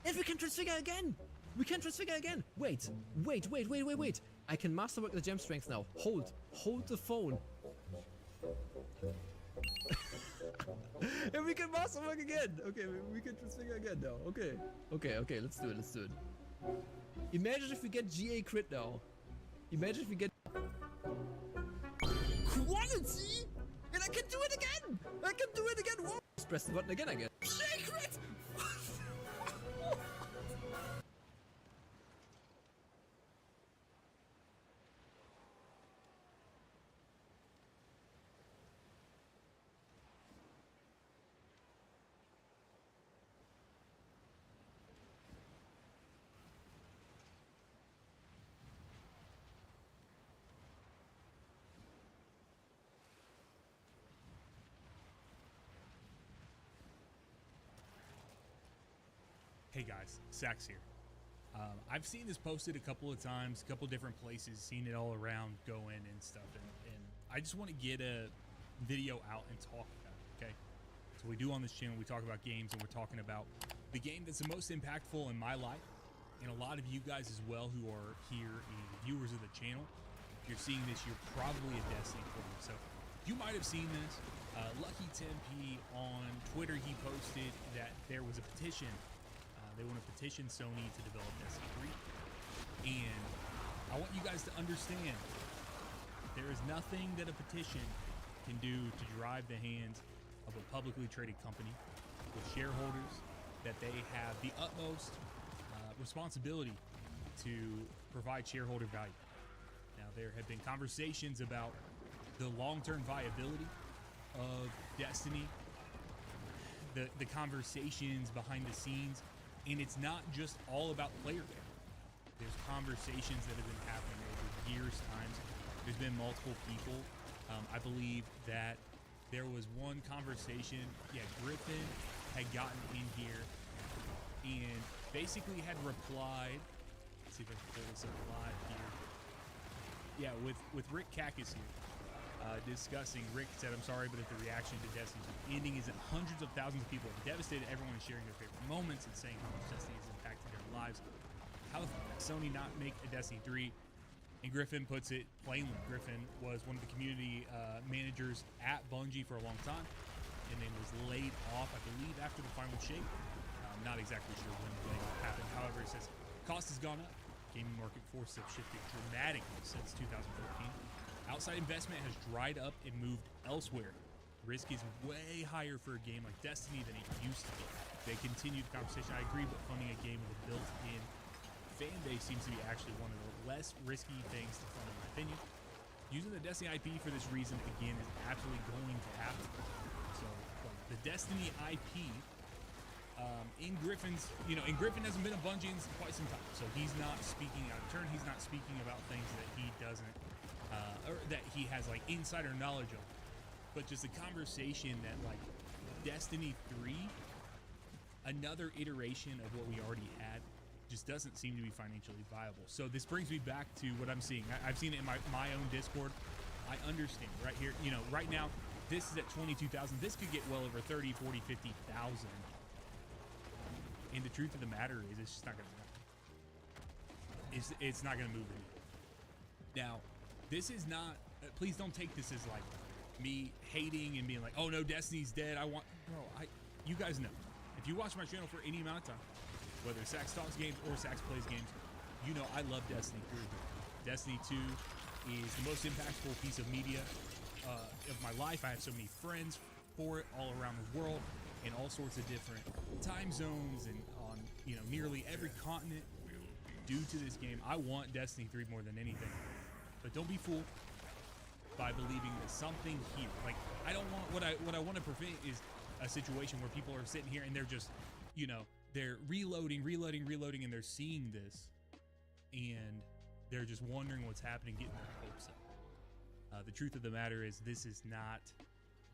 And we can transfigure again! We can transfigure again! Wait. I can masterwork the gem strength now. Hold the phone. And we can masterwork again! Okay, we can transfigure again now. Okay, let's do it. Imagine if we get GA crit now. Imagine if we get quality! And I can do it again! Whoa. Just press the button again, I guess. GA crit! Hey guys, Sax here. I've seen this posted a couple of times, a couple different places, seen it all around going and stuff, and I just want to get a video out and talk about it, okay? So we do on this channel, we talk about games, and we're talking about the game that's the most impactful in my life, and a lot of you guys as well who are here and viewers of the channel. If you're seeing this, you're probably a Destiny player, so you might have seen this. Lucky 10p on Twitter, he posted that there was a petition. They want to petition Sony to develop Destiny 3. And I want you guys to understand there is nothing that a petition can do to drive the hands of a publicly traded company with shareholders that they have the utmost responsibility to provide shareholder value. Now, there have been conversations about the long-term viability of Destiny, the conversations behind the scenes. And it's not just all about player count. There's conversations that have been happening over years' times. There's been multiple people. I believe that there was one conversation. Yeah, Griffin had gotten in here and basically had replied. Let's see if I can pull this up live here. Yeah, with Rick Kakis here. Discussing, Rick said, "I'm sorry, but if the reaction to Destiny's ending is that hundreds of thousands of people are devastated, everyone is sharing their favorite moments and saying how much Destiny has impacted their lives. How the fuck Sony not make a Destiny 3?" And Griffin puts it plainly. Griffin was one of the community managers at Bungie for a long time, and then was laid off, I believe, after the final shape. Not exactly sure when the layoff happened. However, it says cost has gone up. Gaming market forces have shifted dramatically since 2014. Outside investment has dried up and moved elsewhere. Risk is way higher for a game like Destiny than it used to be. They continued the conversation. I agree, but funding a game with a built-in fan base seems to be actually one of the less risky things to fund, in my opinion. Using the Destiny IP for this reason, again, is absolutely going to happen. So, the Destiny IP, in Griffin's, and Griffin hasn't been a Bungie in quite some time, so he's not speaking out of turn. He's not speaking about things that he doesn't or that he has like insider knowledge of, but just a conversation that like Destiny 3, another iteration of what we already had, just doesn't seem to be financially viable. So this brings me back to what I'm seeing. I've seen it in my own Discord. I understand right here, right now this is at 22,000. This could get well over 30, 40, 50,000. And the truth of the matter is it's just not going to happen. It's not going to move the needle. Now, this is not, please don't take this as like me hating and being like, oh no, Destiny's dead. You guys know. If you watch my channel for any amount of time, whether Sax talks games or Sax plays games, you know I love Destiny 3. Destiny 2 is the most impactful piece of media of my life. I have so many friends for it all around the world in all sorts of different time zones and on nearly every continent due to this game. I want Destiny 3 more than anything. But don't be fooled by believing that something here, like I don't want, what I want to prevent is a situation where people are sitting here and they're just, they're reloading, and they're seeing this and they're just wondering what's happening, getting their hopes up. The truth of the matter is this is not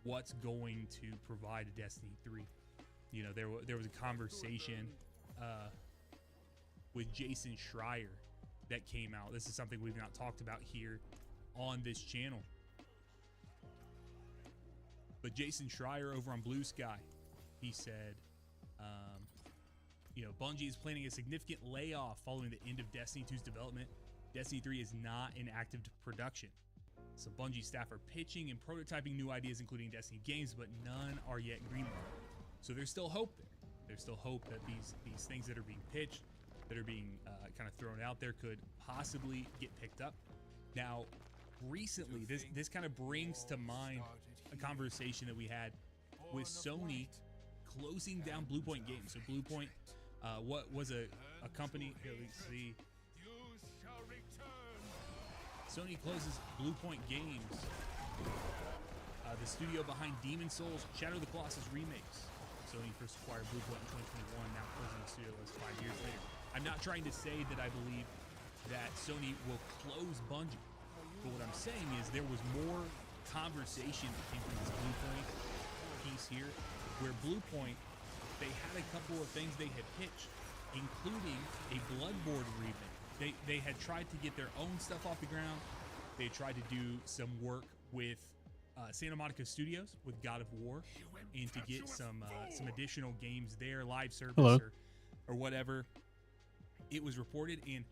what's going to provide a Destiny 3. There was a conversation with Jason Schreier that came out. This is something we've not talked about here on this channel. But Jason Schreier over on Blue Sky, he said, you know, Bungie is planning a significant layoff following the end of Destiny 2's development. Destiny 3 is not in active production. So Bungie staff are pitching and prototyping new ideas, including Destiny games, but none are yet greenlit. So there's still hope there. There's still hope that these things that are being pitched, that are being kind of thrown out there, could possibly get picked up. Now, recently, this kind of brings to mind a conversation that we had with Sony closing down Bluepoint Games. So Bluepoint, what was a company? Here, let's see. Sony closes Bluepoint Games, the studio behind Demon Souls, Shadow of the Colossus remakes. Sony first acquired Bluepoint in 2021, now closing the studio list 5 years later. I'm not trying to say that I believe that Sony will close Bungie, but what I'm saying is there was more conversation that came from this Bluepoint piece here, where Bluepoint, they had a couple of things they had pitched, including a Bloodborne remake. They had tried to get their own stuff off the ground. They had tried to do some work with Santa Monica Studios with God of War, and to get some additional games there, live service or whatever. It was reported, and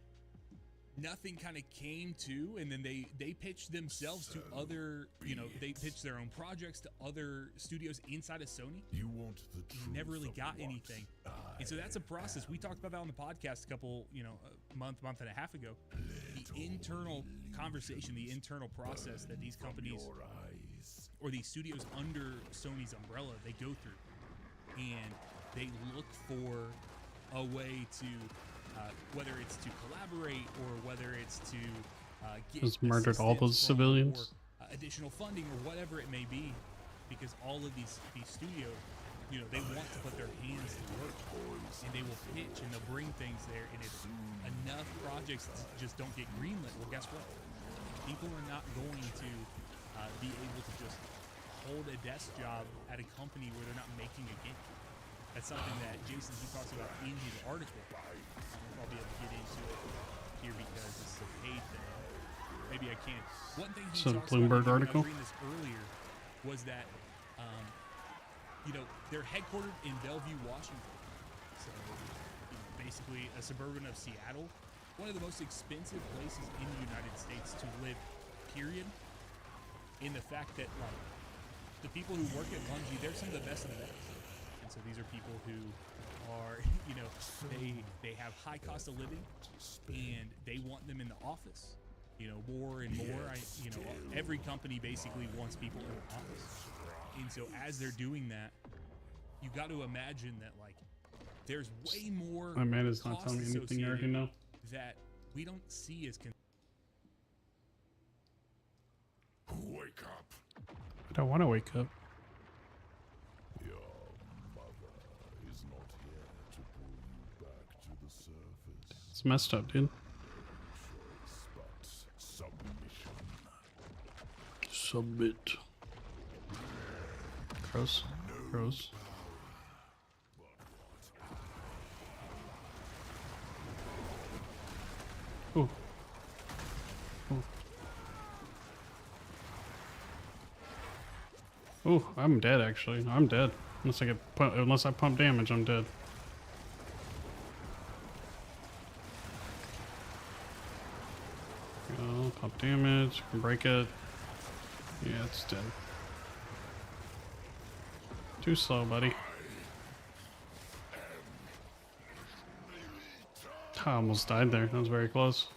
nothing kind of came to, and then they pitched themselves to other, you know, they pitched their own projects to other studios inside of Sony. You want the truth, never really got anything. And so that's a process. We talked about that on the podcast a couple, you know, a month and a half ago. The internal conversation, the internal process that these companies or these studios under Sony's umbrella, they go through, and they look for a way to, whether it's to collaborate or whether it's to get just murdered all those civilians, or, additional funding or whatever it may be, because all of these studios, you know, they want to put their hands to work, and they will pitch and they'll bring things there, and if enough projects just don't get greenlit, well, guess what? People are not going to be able to just hold a desk job at a company where they're not making a game. That's something that Jason, he talks about in his article. I don't know if I'll be able to get into it here because this is a paid thing. Maybe I can't. One thing he talks Bloomberg about, article. I was reading this earlier, was that, you know, they're headquartered in Bellevue, Washington. So, you know, basically a suburban of Seattle. One of the most expensive places in the United States to live, period. In the fact that, like, the people who work at Bungie, they're some of the best of the best. And so these are people who are, you know, they have high cost of living, and they want them in the office, you know, more and more. You know, every company basically wants people in the office. And so as they're doing that, you got to imagine that, like, there's way more. My man is not telling me anything you already know. That we don't see as. Wake up. I don't want to wake up. Your mother is not here to pull you back to the surface. It's messed up, dude. But submission. Submit. Gross. Gross. Ooh. Ooh. Ooh, I'm dead actually. I'm dead. Unless I pump damage, I'm dead. Go, pump damage, can break it. Yeah, it's dead. Too slow, buddy. I almost died there. That was very close.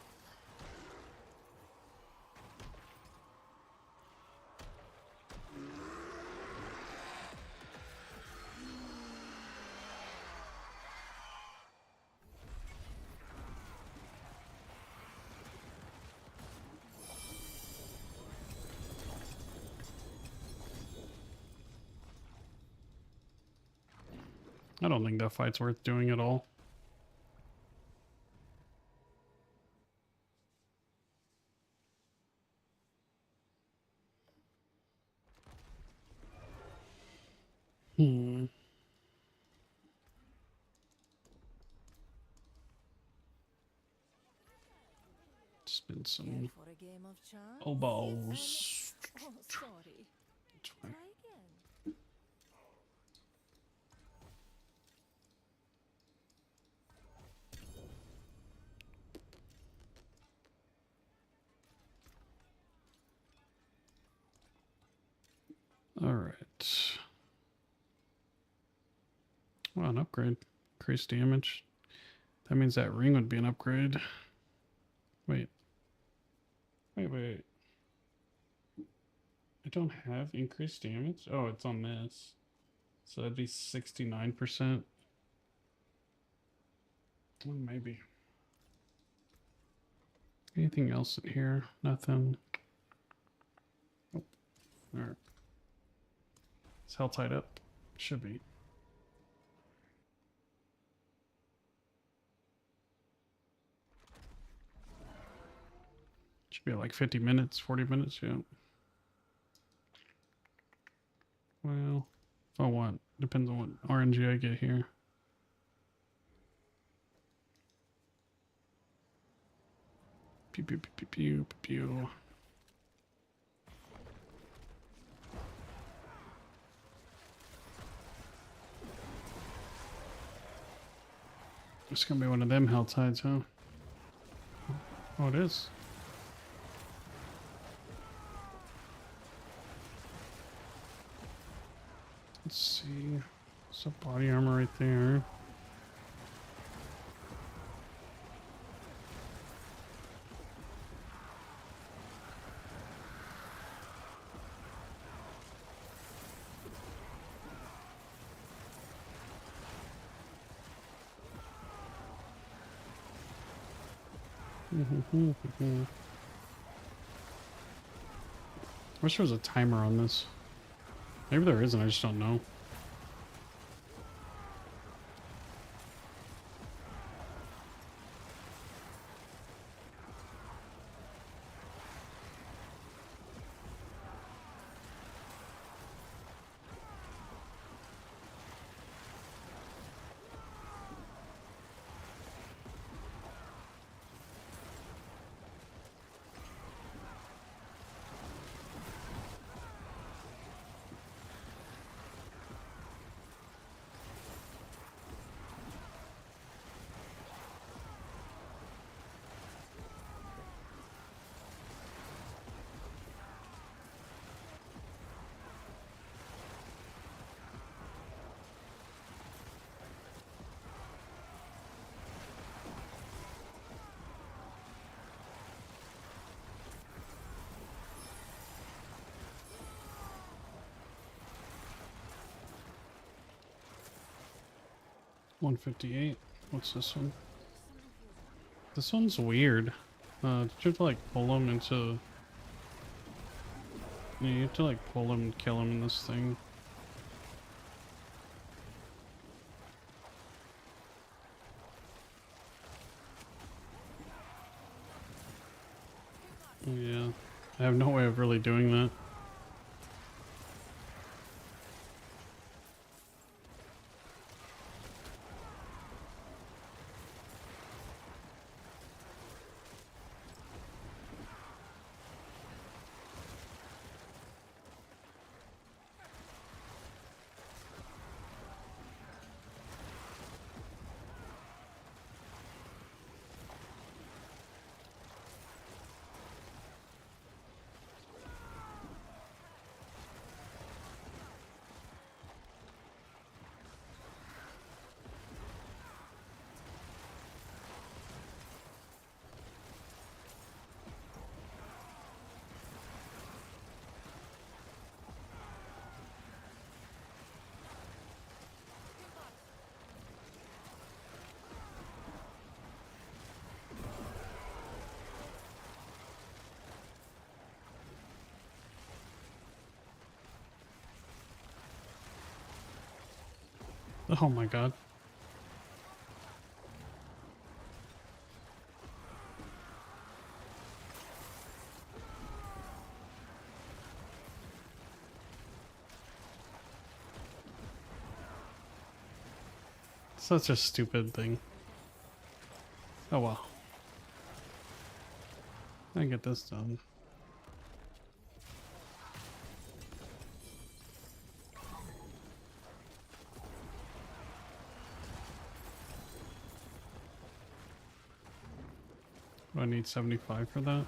I don't think that fight's worth doing at all. Just Spin some Care for a game of chance? oboes. Oh, sorry. Try again. All right. Well, an upgrade. Increased damage. That means that ring would be an upgrade. Wait. Wait. I don't have increased damage? Oh, it's on this. So that'd be 69%. Well, maybe. Anything else in here? Nothing. Oh, alright. It's hell tied up. Should be. Should be like 50 minutes, 40 minutes, yeah. Well, if I want, depends on what RNG I get here. Pew pew pew pew pew pew. It's gonna be one of them hell tides, huh? Oh, it is. Let's see. Some body armor right there. Wish there was a timer on this. Maybe there isn't, I just don't know. $158. What's this one? This one's weird. Did you have to like pull them into... Yeah, you have to like pull them and kill them in this thing. Yeah, I have no way of really doing that. Oh my god. Such a stupid thing. Oh wow. I get this done. Do I need 75 for that?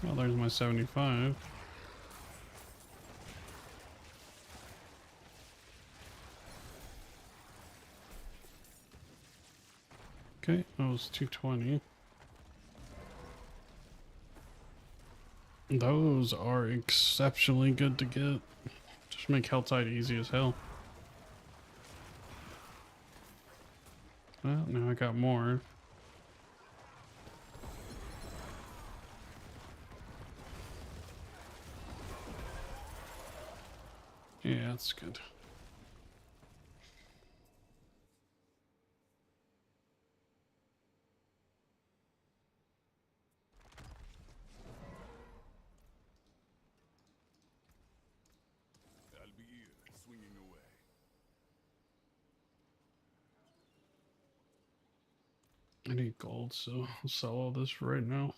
Well, there's my 75. Okay, that was 220. Those are exceptionally good to get. Just make Helltide easy as hell. Well, now I got more. Yeah, that's good. I'll be here, swinging away. I need gold, so I'll sell all this right now.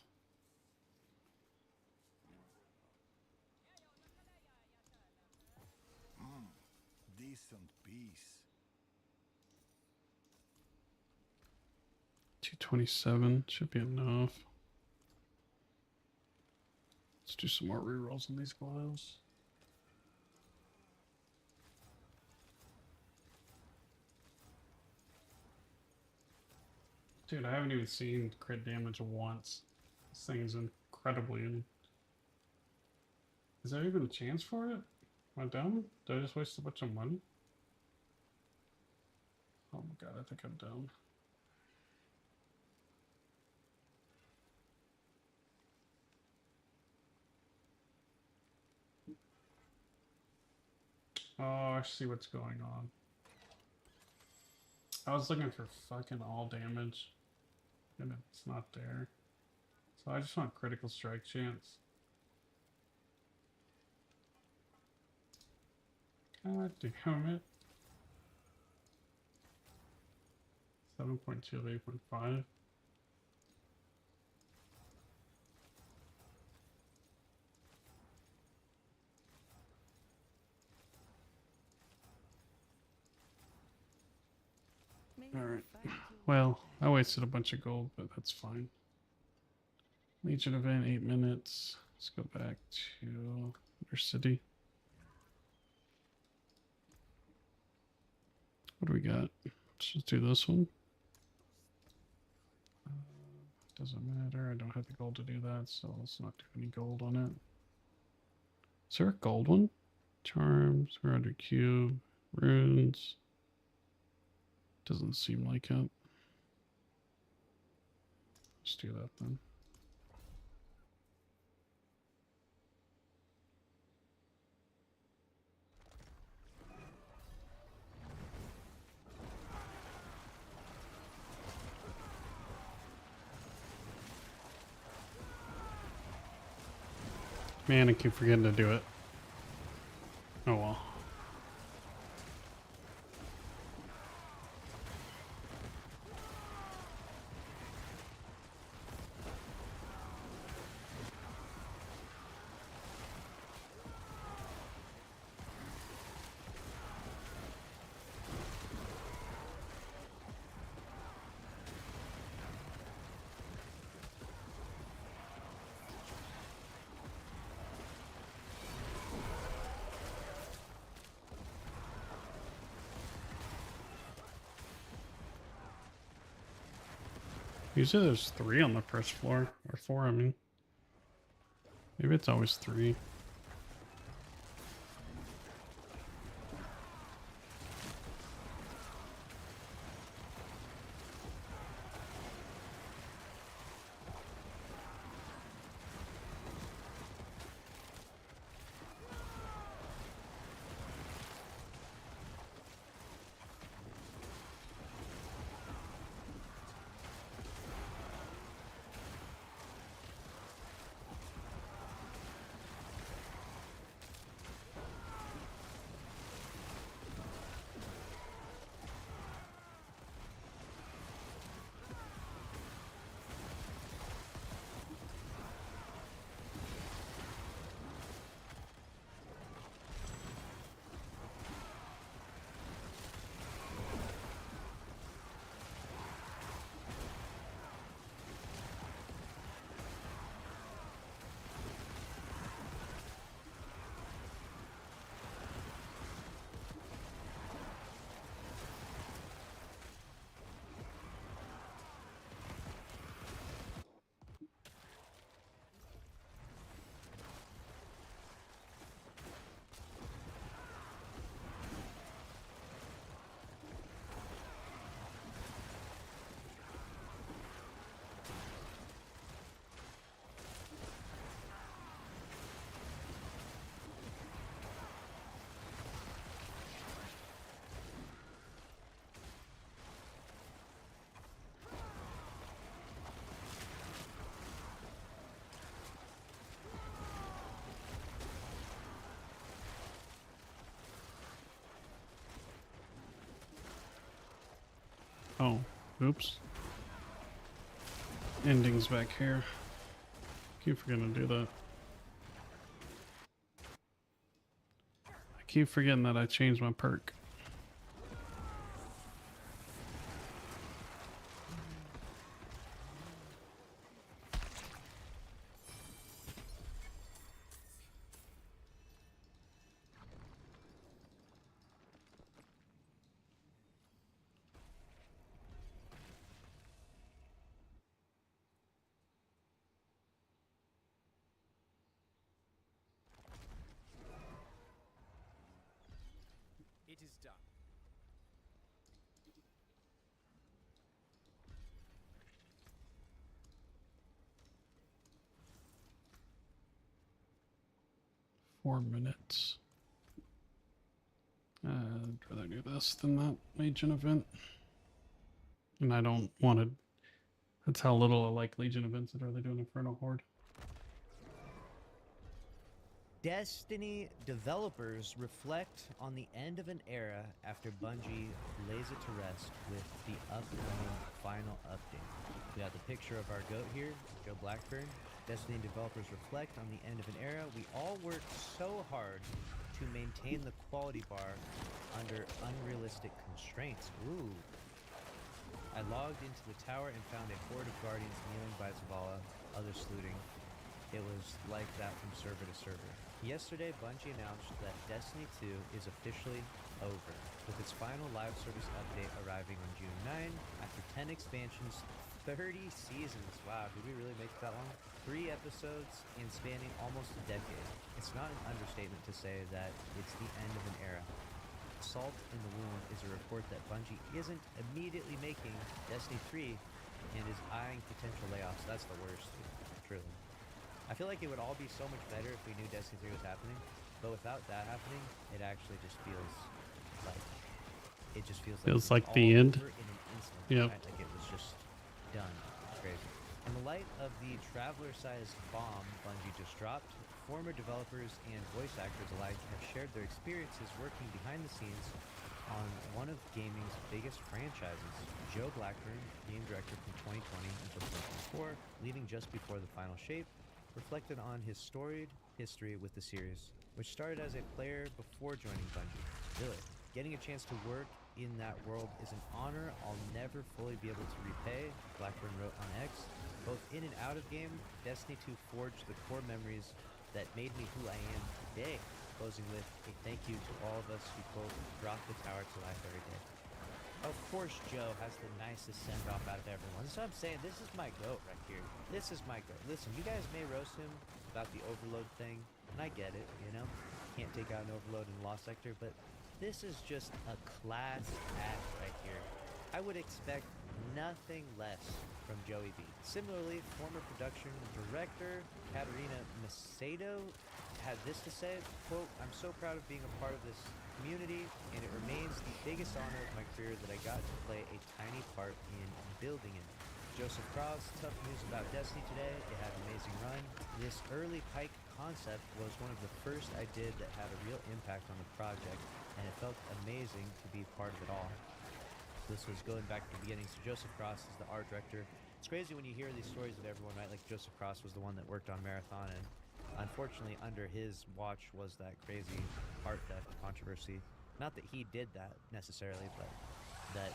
Decent piece. 227 should be enough. Let's do some more rerolls on these glaives. Dude, I haven't even seen crit damage once. This thing's incredibly in. Is there even a chance for it? Am I dumb? Did I just waste a bunch of money? Oh my god, I think I'm dumb. Oh, I see what's going on. I was looking for fucking all damage, and it's not there. So I just want critical strike chance. God damn it. 7.2 of 8.5. Alright. Well, I wasted a bunch of gold, but that's fine. Legion event, 8 minutes. Let's go back to their city. What do we got? Let's just do this one. Doesn't matter. I don't have the gold to do that, so let's not do any gold on it. Is there a gold one? Charms, we're under cube, runes. Doesn't seem like it. Let's do that then. Man, I keep forgetting to do it. Oh well. Usually there's 3 on the first floor. Or 4, I mean. Maybe it's always 3. Oops. Endings back here. Keep forgetting to do that. I keep forgetting that I changed my perk. It is done. 4 minutes. I'd rather do this than that Legion event. And I don't want to. That's how little I like Legion events. I'd rather do an Inferno Horde. Destiny developers reflect on the end of an era after Bungie lays it to rest with the upcoming final update. We have the picture of our goat here, Joe Blackburn. Destiny developers reflect on the end of an era. We all worked so hard to maintain the quality bar under unrealistic constraints. Ooh. I logged into the tower and found a horde of guardians kneeling by Zavala, others saluting. It was like that from server to server. Yesterday, Bungie announced that Destiny 2 is officially over, with its final live service update arriving on June 9, after 10 expansions, 30 seasons. Wow, did we really make it that long? 3 episodes and spanning almost a decade. It's not an understatement to say that it's the end of an era. Salt in the wound is a report that Bungie isn't immediately making Destiny 3 and is eyeing potential layoffs. That's the worst, truly. I feel like it would all be so much better if we knew Destiny 3 was happening, but without that happening, it actually just feels like Feels like it's the all end. over in an instant. Yep. Right? Like it was just done. It's crazy. In the light of the traveler-sized bomb Bungie just dropped, former developers and voice actors alike have shared their experiences working behind the scenes on one of gaming's biggest franchises. Joe Blackburn, game director from 2020 until 2024, leaving just before the final shape, reflected on his storied history with the series, which started as a player before joining Bungie. Really, getting a chance to work in that world is an honor I'll never fully be able to repay, Blackburn wrote on X. Both in and out of game, Destiny 2 forged the core memories that made me who I am today, closing with a thank you to all of us who quote, brought the tower to life every day. Of course, Joe has the nicest send-off out of everyone. So I'm saying, this is my goat right here. This is my goat. Listen, you guys may roast him about the overload thing, and I get it, you know? Can't take out an overload in Lost Sector, but this is just a class act right here. I would expect nothing less from Joey B. Similarly, former production director Katerina Macedo had this to say, quote, I'm so proud of being a part of this community, and it remains the biggest honor of my career that I got to play a tiny part in building it. Joseph Cross, tough news about Destiny today. It had an amazing run. This early Pike concept was one of the first I did that had a real impact on the project, and it felt amazing to be part of it all. This was going back to the beginning. So Joseph Cross is the art director. It's crazy when you hear these stories of everyone, right? Like Joseph Cross was the one that worked on Marathon, and unfortunately under his watch was that crazy art theft controversy. Not that he did that necessarily, but that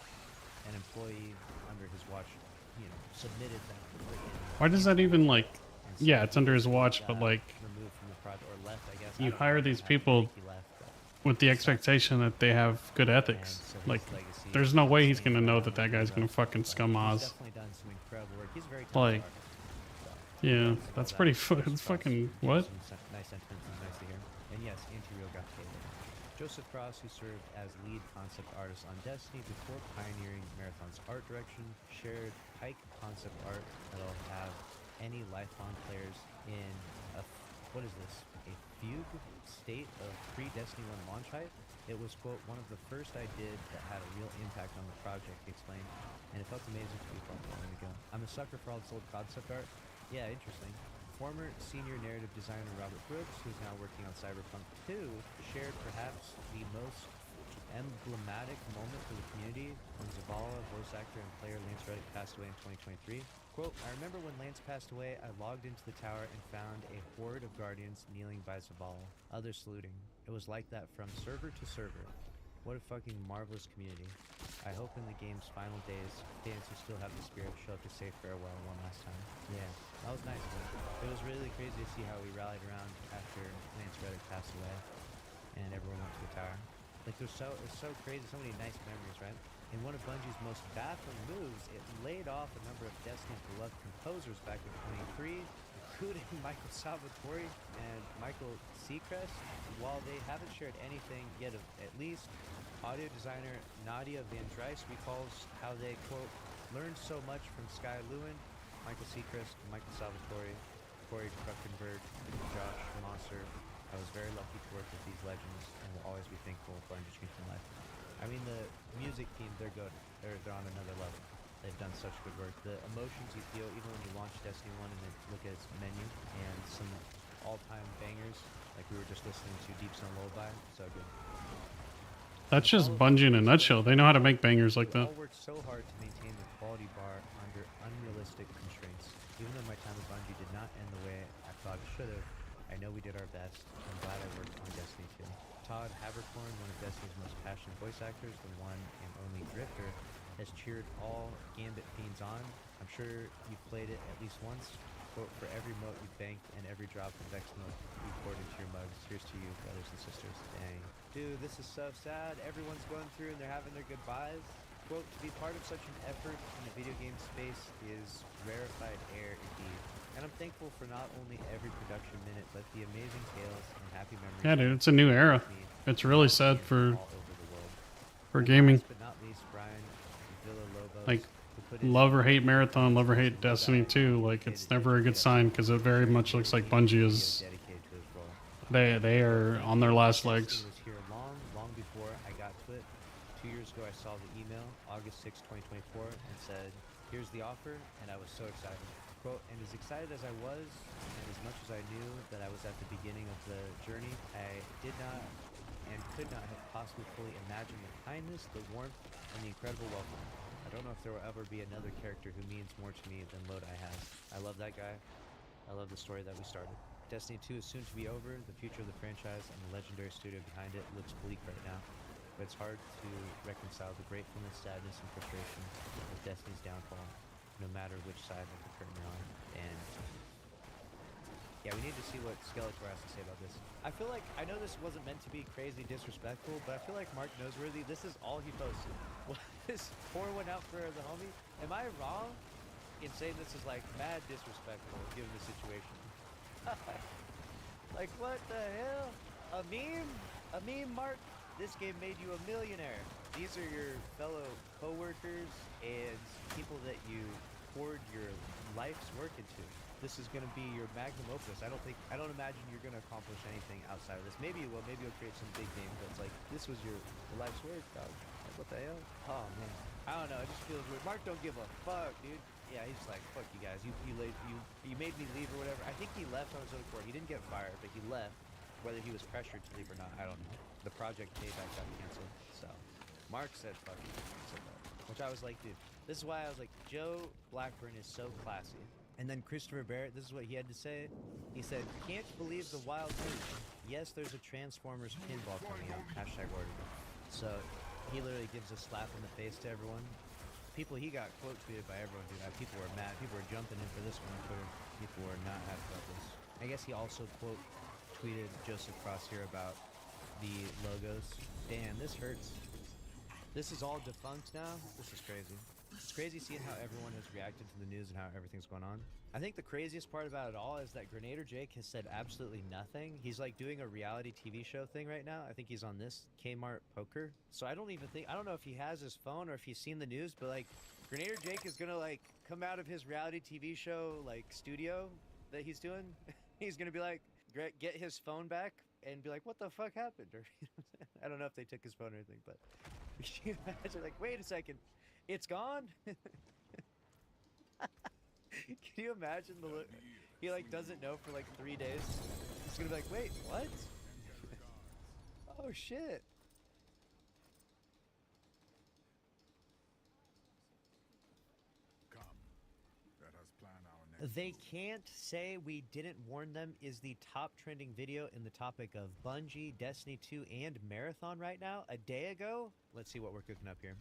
an employee under his watch, you know, submitted that. Why does that even like? And so Yeah, it's he under his was, watch, but like removed from the project or left, I guess. I you don't know hire what these happened. I people think he left, but with the expectation that they have good ethics. And so his Like, legacy there's no way he's stands gonna know forever that that guy's gonna because of- fucking but scum he's Oz. definitely done some incredible work. He's a very Like, talented artist. So, yeah, regardless of that's all pretty. that, Joseph It's Cross fucking gave what? some nice sentiments. It's nice to hear. And yes, Interior got paid. Joseph Cross, who served as lead concept artist on Destiny before pioneering Marathon's art direction, shared Pike concept art that'll have any lifelong players in a what is this? A fugue state of pre-Destiny 1 launch hype. It was, quote, one of the first I did that had a real impact on the project, he explained, and it felt amazing to be part of it. There we go. I'm a sucker for all this old concept art. Yeah, interesting. Former senior narrative designer Robert Brooks, who's now working on Cyberpunk 2, shared perhaps the most emblematic moment for the community when Zavala, voice actor and player Lance Reddick, passed away in 2023. Quote, I remember when Lance passed away, I logged into the tower and found a horde of guardians kneeling by Zavala, others saluting. It was like that from server to server. What a fucking marvelous community. I hope in the game's final days, fans who still have the spirit show up to say farewell one last time. Yeah, that was nice, man. It was really crazy to see how we rallied around after Lance Reddick passed away and everyone went to the tower. Like, it's so crazy, so many nice memories, right? In one of Bungie's most baffling moves, it laid off a number of Destiny's beloved composers back in 23, including Michael Salvatore and Michael Seacrest. While they haven't shared anything yet of at least, audio designer Nadia Van Drijs recalls how they, quote, learned so much from Sky Lewin, Michael Seacrest, Michael Salvatore, Corey Kruckenberg, Josh Mosser. I was very lucky to work with these legends and will always be thankful for Unrestricted Life. I mean, the music team, they're good. They're on another level. They've done such good work. The emotions you feel even when you launch Destiny 1 and then look at its menu and some all-time bangers, like we were just listening to Deep Sun Lullaby, so good. That's just Bungie in a nutshell. They know how to make bangers like We that. all worked so hard to maintain the quality bar under unrealistic constraints. Even though my time with Bungie did not end the way I thought it should have, I know we did our best. I'm glad I worked on Destiny 2. Todd Havercorn, one of Destiny's most passionate voice actors, the one and only Drifter, has cheered all Gambit fiends on. I'm sure you've played it at least once. Quote, for every moat you banked and every drop of Vex milk you poured into your mugs, here's to you, brothers and sisters. Dang. Dude, this is so sad. Everyone's going through and they're having their goodbyes. Quote, to be part of such an effort in the video game space is rarefied air indeed. And I'm thankful for not only every production minute, but the amazing tales and happy memories. Yeah, dude, it's a new era. It's really sad for gaming. Last but not least, Brian Villalobos, Like, who put in love or hate Marathon, love or hate Destiny 2. Like, it's never a good sign because it very much looks like Bungie is. dedicated to his role. They are on their last legs. Destiny was here long before I got to it. 2 years ago, I saw the email, August 6, 2024, and said, here's the offer, and I was so excited. Quote, and as excited as I was, and as much as I knew that I was at the beginning of the journey, I did not and could not have possibly fully imagined the kindness, the warmth, and the incredible welcome. I don't know if there will ever be another character who means more to me than Lodi has. I love that guy. I love the story that we started. Destiny 2 is soon to be over. The future of the franchise and the legendary studio behind it looks bleak right now. But it's hard to reconcile the gratefulness, sadness, and frustration with Destiny's downfall, no matter which side of the curtain you're on. And yeah, we need to see what Skeletor has to say about this. I feel like, I know this wasn't meant to be crazy disrespectful, but I feel like Mark Noseworthy, this is all he posted. Was pour one out for the homie. Am I wrong in saying this is like mad disrespectful given the situation? Like, what the hell? A meme? A meme, Mark? This game made you a millionaire. These are your fellow co-workers and people that you poured your life's work into. This is going to be your magnum opus. I don't imagine you're going to accomplish anything outside of this. Maybe you will. Maybe you'll create some big game, but it's like, this was your life's work, dog. Like, what the hell? Oh, man. I don't know. It just feels weird. Mark don't give a fuck, dude. Yeah, he's just like, fuck you guys. You made me leave or whatever. I think he left on his own accord. He didn't get fired, but he left. Whether he was pressured to leave or not, I don't know. The project Payback got canceled, so Mark said fuck you. Said that. Which I was like, dude, this is why I was like, Joe Blackburn is so classy. And then Christopher Barrett, this is what he had to say. He said, can't believe the wild news. Yes, there's a Transformers pinball coming out. # order. So he literally gives a slap in the face to everyone. People, he got quote tweeted by everyone, dude. People were mad. People were jumping in for this one on Twitter. People were not happy about this. I guess he also quote tweeted Joseph Cross here about the logos. Damn, this hurts. This is all defunct now. This is crazy. It's crazy seeing how everyone has reacted to the news and how everything's going on. I think the craziest part about it all is that Grenader Jake has said absolutely nothing. He's like doing a reality TV show thing right now. I think he's on this Kmart Poker. So I don't know if he has his phone or if he's seen the news, but like Grenader Jake is gonna like come out of his reality TV show like studio that he's doing. He's gonna be like, get his phone back and be like, what the fuck happened? Or I don't know if they took his phone or anything, but can you imagine like, wait a second, it's gone? Can you imagine the look? He like doesn't know for like 3 days. He's gonna be like, wait, what? Oh shit. They can't say we didn't warn them is the top trending video in the topic of Bungie, Destiny 2, and Marathon right now. A day ago, let's see what we're cooking up here.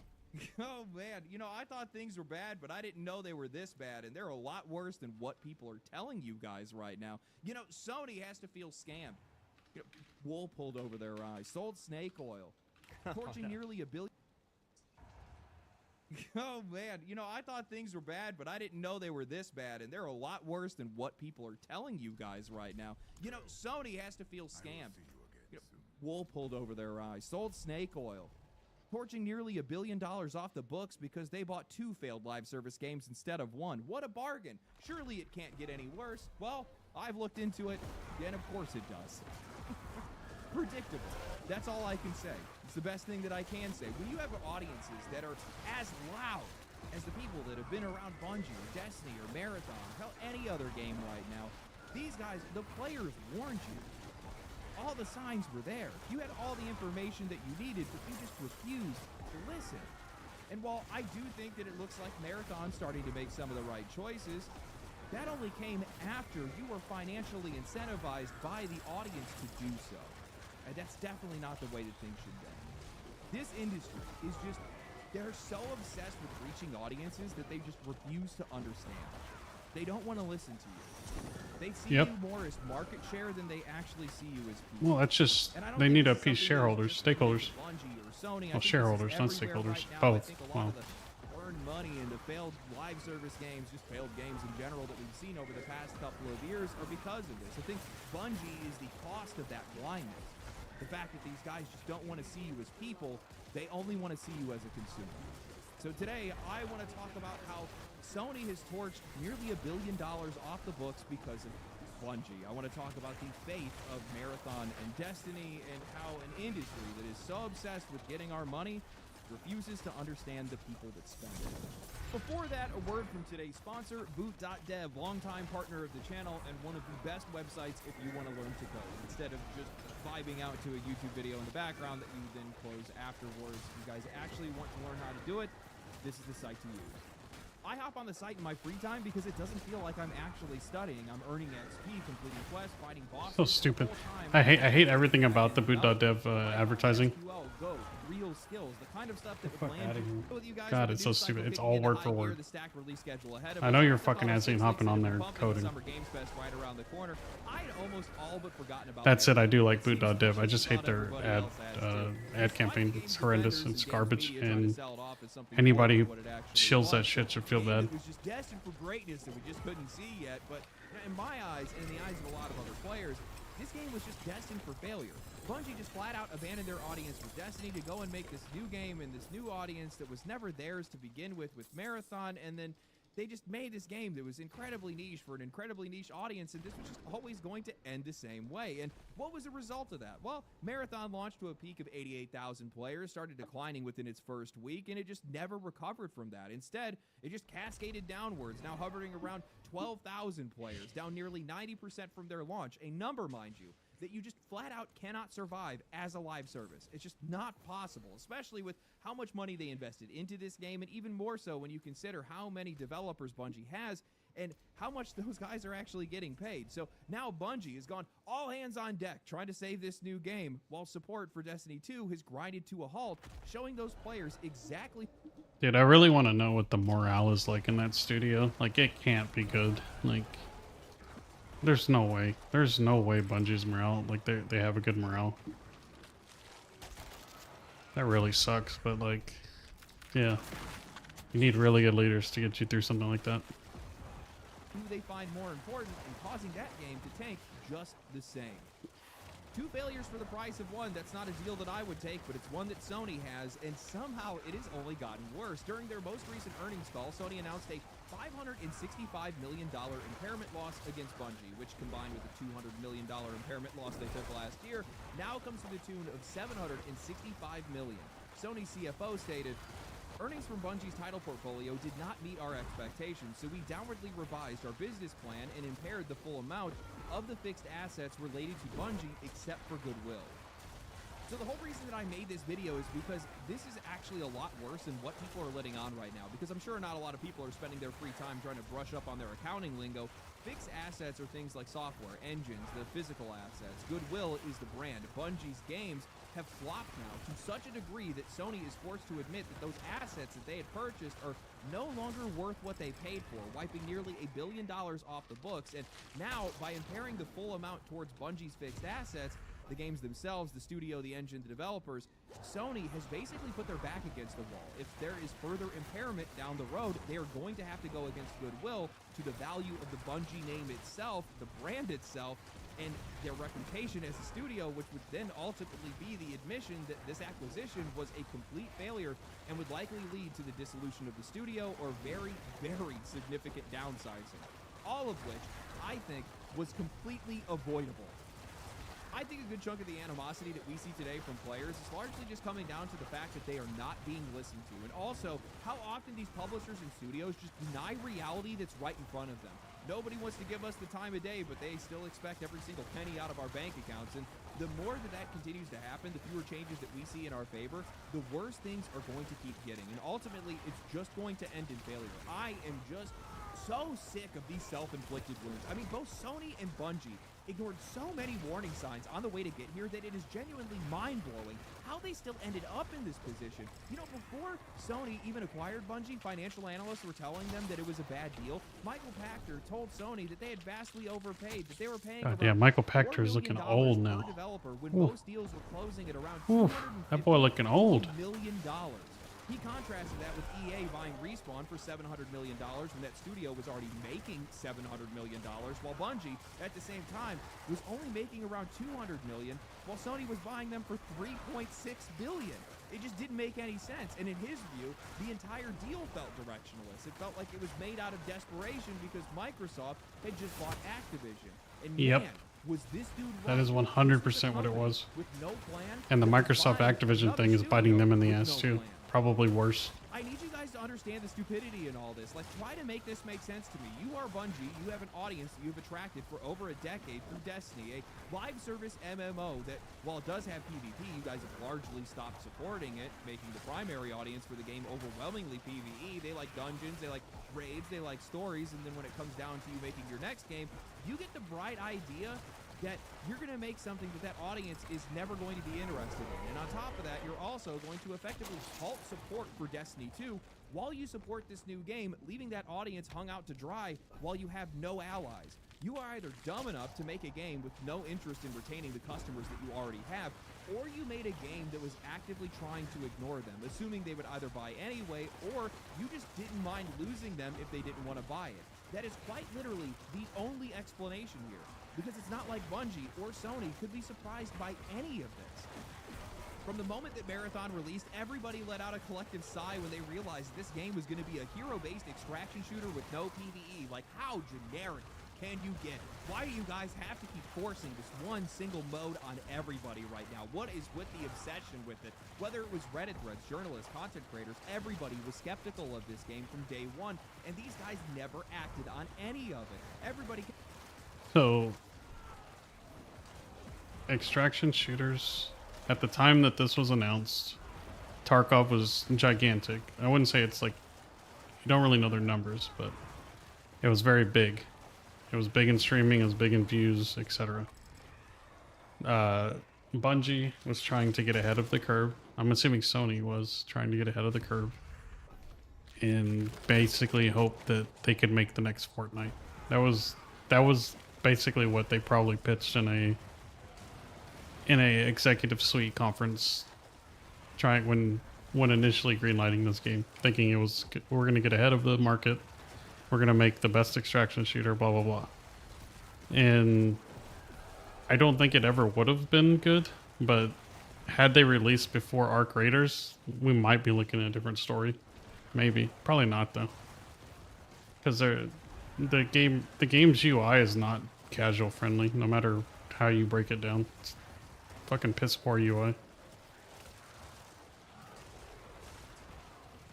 Oh man, you know, I thought things were bad, but I didn't know they were this bad, and they're a lot worse than what people are telling you guys right now. You know, Sony has to feel scammed. You know, wool pulled over their eyes, sold snake oil, torching nearly $1 billion. Oh man, you know, I thought things were bad, but I didn't know they were this bad, and they're a lot worse than what people are telling you guys right now. You know, Sony has to feel scammed. You know, wool pulled over their eyes, sold snake oil, torching nearly $1 billion off the books because they bought 2 failed live service games instead of 1. What a bargain. Surely it can't get any worse. Well, I've looked into it, and of course it does. Predictable. That's all I can say. It's the best thing that I can say. When you have audiences that are as loud as the people that have been around Bungie or Destiny or Marathon, hell, any other game right now, these guys, the players warned you. All the signs were there. You had all the information that you needed, but you just refused to listen. And while I do think that it looks like Marathon's starting to make some of the right choices, that only came after you were financially incentivized by the audience to do so. And that's definitely not the way that things should be. This industry is just, they're so obsessed with reaching audiences that they just refuse to understand. They don't want to listen to you. They see you more as market share than they actually see you as people. Well, that's just, they need to appease shareholders, stakeholders. Well, shareholders, not stakeholders. Both. Well, Earn money into failed live service games, just failed games in general that we've seen over the past couple of years are because of this. I think Bungie is the cost of that blindness. The fact that these guys just don't want to see you as people, they only want to see you as a consumer. So today, I want to talk about how Sony has torched nearly $1 billion off the books because of Bungie. I want to talk about the fate of Marathon and Destiny and how an industry that is so obsessed with getting our money refuses to understand the people that spend it. Before that, a word from today's sponsor, Boot.dev, longtime partner of the channel and one of the best websites if you want to learn to code. Instead of just vibing out to a YouTube video in the background that you then close afterwards, you guys actually want to learn how to do it, this is the site to use. I hop on the site in my free time because it doesn't feel like I'm actually studying. I'm earning XP, completing quests, fighting bosses. so stupid. I hate everything about the boot.dev advertising. Go, real skills, the kind of stuff that would land you guys. God, it's so stupid. It's all word for word. I know you're fucking assing hopping on there coding. That's it. I do like boot.dev. I just hate their ad campaign. It's horrendous. It's garbage, and anybody who shills that shit should feel bad. It was just destined for greatness that we just couldn't see yet. But in my eyes, and in the eyes of a lot of other players, this game was just destined for failure. Bungie just flat out abandoned their audience with Destiny to go and make this new game and this new audience that was never theirs to begin with Marathon, and then they just made this game that was incredibly niche for an incredibly niche audience, and this was just always going to end the same way. And what was the result of that? Well, Marathon launched to a peak of 88,000 players, started declining within its first week, and it just never recovered from that. Instead, it just cascaded downwards, now hovering around 12,000 players, down nearly 90% from their launch, a number, mind you, that you just flat out cannot survive as a live service. It's just not possible, especially with how much money they invested into this game, and even more so when you consider how many developers Bungie has and how much those guys are actually getting paid. So now Bungie has gone all hands on deck trying to save this new game, while support for Destiny 2 has grinded to a halt, showing those players exactly... Dude, I really want to know what the morale is like in that studio. Like, it can't be good. Like... There's no way. There's no way Bungie's morale, like, they have a good morale. That really sucks, but, like, yeah. You need really good leaders to get you through something like that. Who they find more important and causing that game to tank just the same. 2 failures for the price of 1. That's not a deal that I would take, but it's one that Sony has, and somehow it has only gotten worse. During their most recent earnings call, Sony announced a $565 million impairment loss against Bungie, which combined with the $200 million impairment loss they took last year, now comes to the tune of $765 million. Sony CFO stated, "Earnings from Bungie's title portfolio did not meet our expectations, so we downwardly revised our business plan and impaired the full amount of the fixed assets related to Bungie except for goodwill." So the whole reason that I made this video is because this is actually a lot worse than what people are letting on right now, because I'm sure not a lot of people are spending their free time trying to brush up on their accounting lingo. Fixed assets are things like software, engines, the physical assets. Goodwill is the brand. Bungie's games have flopped now to such a degree that Sony is forced to admit that those assets that they had purchased are no longer worth what they paid for, wiping nearly $1 billion off the books. And now, by impairing the full amount towards Bungie's fixed assets, the games themselves, the studio, the engine, the developers, Sony has basically put their back against the wall. If there is further impairment down the road, they are going to have to go against goodwill to the value of the Bungie name itself, the brand itself, and their reputation as a studio, which would then ultimately be the admission that this acquisition was a complete failure and would likely lead to the dissolution of the studio or very, very significant downsizing. All of which I think was completely avoidable. I think a good chunk of the animosity that we see today from players is largely just coming down to the fact that they are not being listened to, and also how often these publishers and studios just deny reality that's right in front of them. Nobody wants to give us the time of day, but they still expect every single penny out of our bank accounts, and the more that continues to happen, the fewer changes that we see in our favor, the worse things are going to keep getting, and ultimately it's just going to end in failure. I am just so sick of these self-inflicted wounds. I mean, both Sony and Bungie ignored so many warning signs on the way to get here that it is genuinely mind-blowing how they still ended up in this position. You know, before Sony even acquired Bungie, financial analysts were telling them that it was a bad deal. Michael Pachter told Sony that they had vastly overpaid, that they were paying God damn, Michael Pachter is looking old now. per developer when Oof. most deals were closing at around Oof, that boy looking old. $250 million. He contrasted that with EA buying Respawn for $700 million when that studio was already making $700 million, while Bungie, at the same time, was only making around $200 million, while Sony was buying them for $3.6 billion. It just didn't make any sense, and in his view, the entire deal felt directionless. It felt like it was made out of desperation because Microsoft had just bought Activision. And Yep. man, was this dude That right. is 100% what it was. With no plan, And the that was Microsoft buying Activision another thing is biting them in the studio ass with no too. plan. Probably worse. I need you guys to understand the stupidity in all this. Like, try to make this make sense to me. You are Bungie. You have an audience that you've attracted for over a decade through Destiny, a live service MMO that, while it does have PvP, you guys have largely stopped supporting it, making the primary audience for the game overwhelmingly PvE. They like dungeons, they like raids, they like stories, and then when it comes down to you making your next game, you get the bright idea that you're going to make something that audience is never going to be interested in. And on top of that, you're also going to effectively halt support for Destiny 2 while you support this new game, leaving that audience hung out to dry while you have no allies. You are either dumb enough to make a game with no interest in retaining the customers that you already have, or you made a game that was actively trying to ignore them, assuming they would either buy anyway, or you just didn't mind losing them if they didn't want to buy it. That is quite literally the only explanation here, because it's not like Bungie or Sony could be surprised by any of this. From the moment that Marathon released, everybody let out a collective sigh when they realized this game was going to be a hero-based extraction shooter with no PvE. Like, how generic can you get? Why do you guys have to keep forcing this one single mode on everybody right now? What is with the obsession with it? Whether it was Reddit threads, journalists, content creators, everybody was skeptical of this game from day one, and these guys never acted on any of it. Everybody... So, extraction shooters, at the time that this was announced, Tarkov was gigantic. I wouldn't say it's like, you don't really know their numbers, but it was very big. It was big in streaming, it was big in views, etc. Bungie was trying to get ahead of the curve. I'm assuming Sony was trying to get ahead of the curve and basically hope that they could make the next Fortnite. That was basically what they probably pitched in a executive suite conference, when initially greenlighting this game, thinking it was, we're going to get ahead of the market, we're going to make the best extraction shooter, blah blah blah. And I don't think it ever would have been good, but had they released before Arc Raiders, we might be looking at a different story. Maybe, probably not though, because the game's UI is not casual friendly, no matter how you break it down. It's fucking piss poor UI.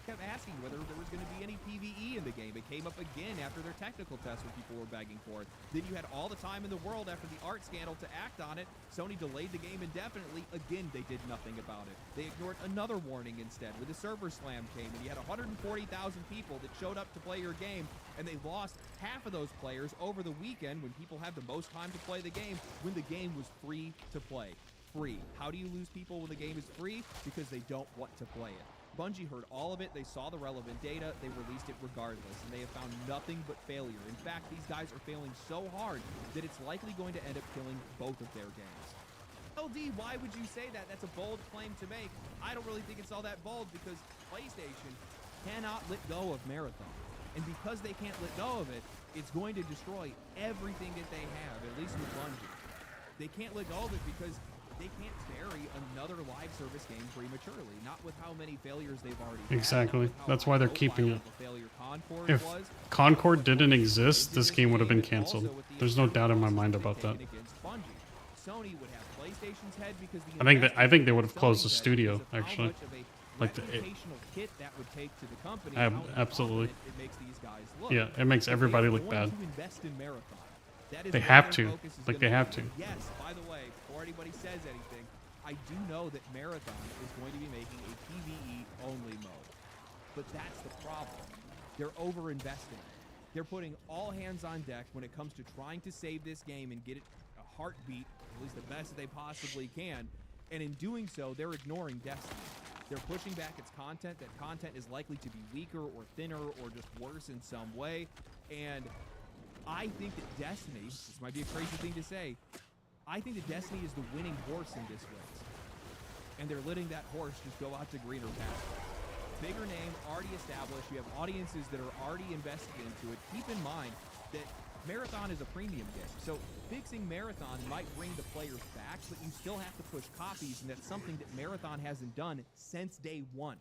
kept asking whether there was going to be any PvE in the game. It came up again after their technical test when people were begging for it. Then you had all the time in the world after the art scandal to act on it. Sony delayed the game indefinitely. Again, they did nothing about it. They ignored another warning instead when the server slam came, and you had 140,000 people that showed up to play your game, and they lost half of those players over the weekend when people had the most time to play the game, when the game was free to play. Free. How do you lose people when the game is free? Because they don't want to play it. Bungie heard all of it, they saw the relevant data, they released it regardless, and they have found nothing but failure. In fact, these guys are failing so hard that it's likely going to end up killing both of their games. AoD, why would you say that? That's a bold claim to make. I don't really think it's all that bold because PlayStation cannot let go of Marathon. And because they can't let go of it, it's going to destroy everything that they have, at least with Bungie. They can't let go of it because they can't bury another live service game prematurely, not with how many failures they've already had. Exactly. That's why they're keeping it. Concord If was. Concord didn't exist, this game would have been canceled. There's no doubt in my mind about that. Sony would have PlayStation's head because I think they would have closed the studio, actually. Like hit that would take to the company. Absolutely. It makes these guys look. Yeah, it makes everybody look bad. To invest in Marathon. That is They where have their to. focus is Like, gonna they have be. to. Yes, by the way, before anybody says anything, I do know that Marathon is going to be making a PvE only mode. But that's the problem. They're over-investing. They're putting all hands on deck when it comes to trying to save this game and get it a heartbeat, at least the best that they possibly can. And in doing so, they're ignoring Destiny. They're pushing back its content. That content is likely to be weaker or thinner or just worse in some way. And I think that Destiny, this might be a crazy thing to say, I think that Destiny is the winning horse in this race. And they're letting that horse just go out to greener pastures. Bigger name, already established. You have audiences that are already invested into it. Keep in mind that Marathon is a premium game. So fixing Marathon might bring the players back, but you still have to push copies, and that's something that Marathon hasn't done since day one.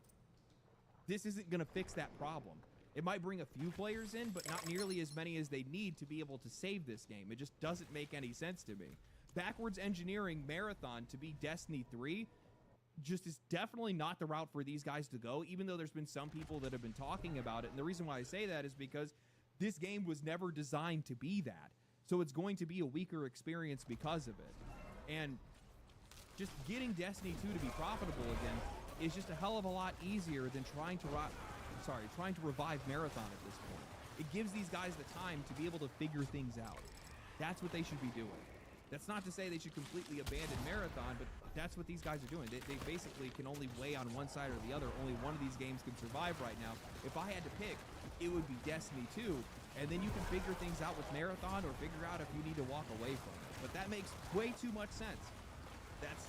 This isn't going to fix that problem. It might bring a few players in, but not nearly as many as they need to be able to save this game. It just doesn't make any sense to me. Backwards engineering Marathon to be Destiny 3 just is definitely not the route for these guys to go, even though there's been some people that have been talking about it. And the reason why I say that is because this game was never designed to be that. So it's going to be a weaker experience because of it. And just getting Destiny 2 to be profitable again is just a hell of a lot easier than trying to revive Marathon at this point. It gives these guys the time to be able to figure things out. That's what they should be doing. That's not to say they should completely abandon Marathon, but that's what these guys are doing. They basically can only weigh on one side or the other. Only one of these games can survive right now. If I had to pick, it would be Destiny 2, and then you can figure things out with Marathon or figure out if you need to walk away from it. But that makes way too much sense. That's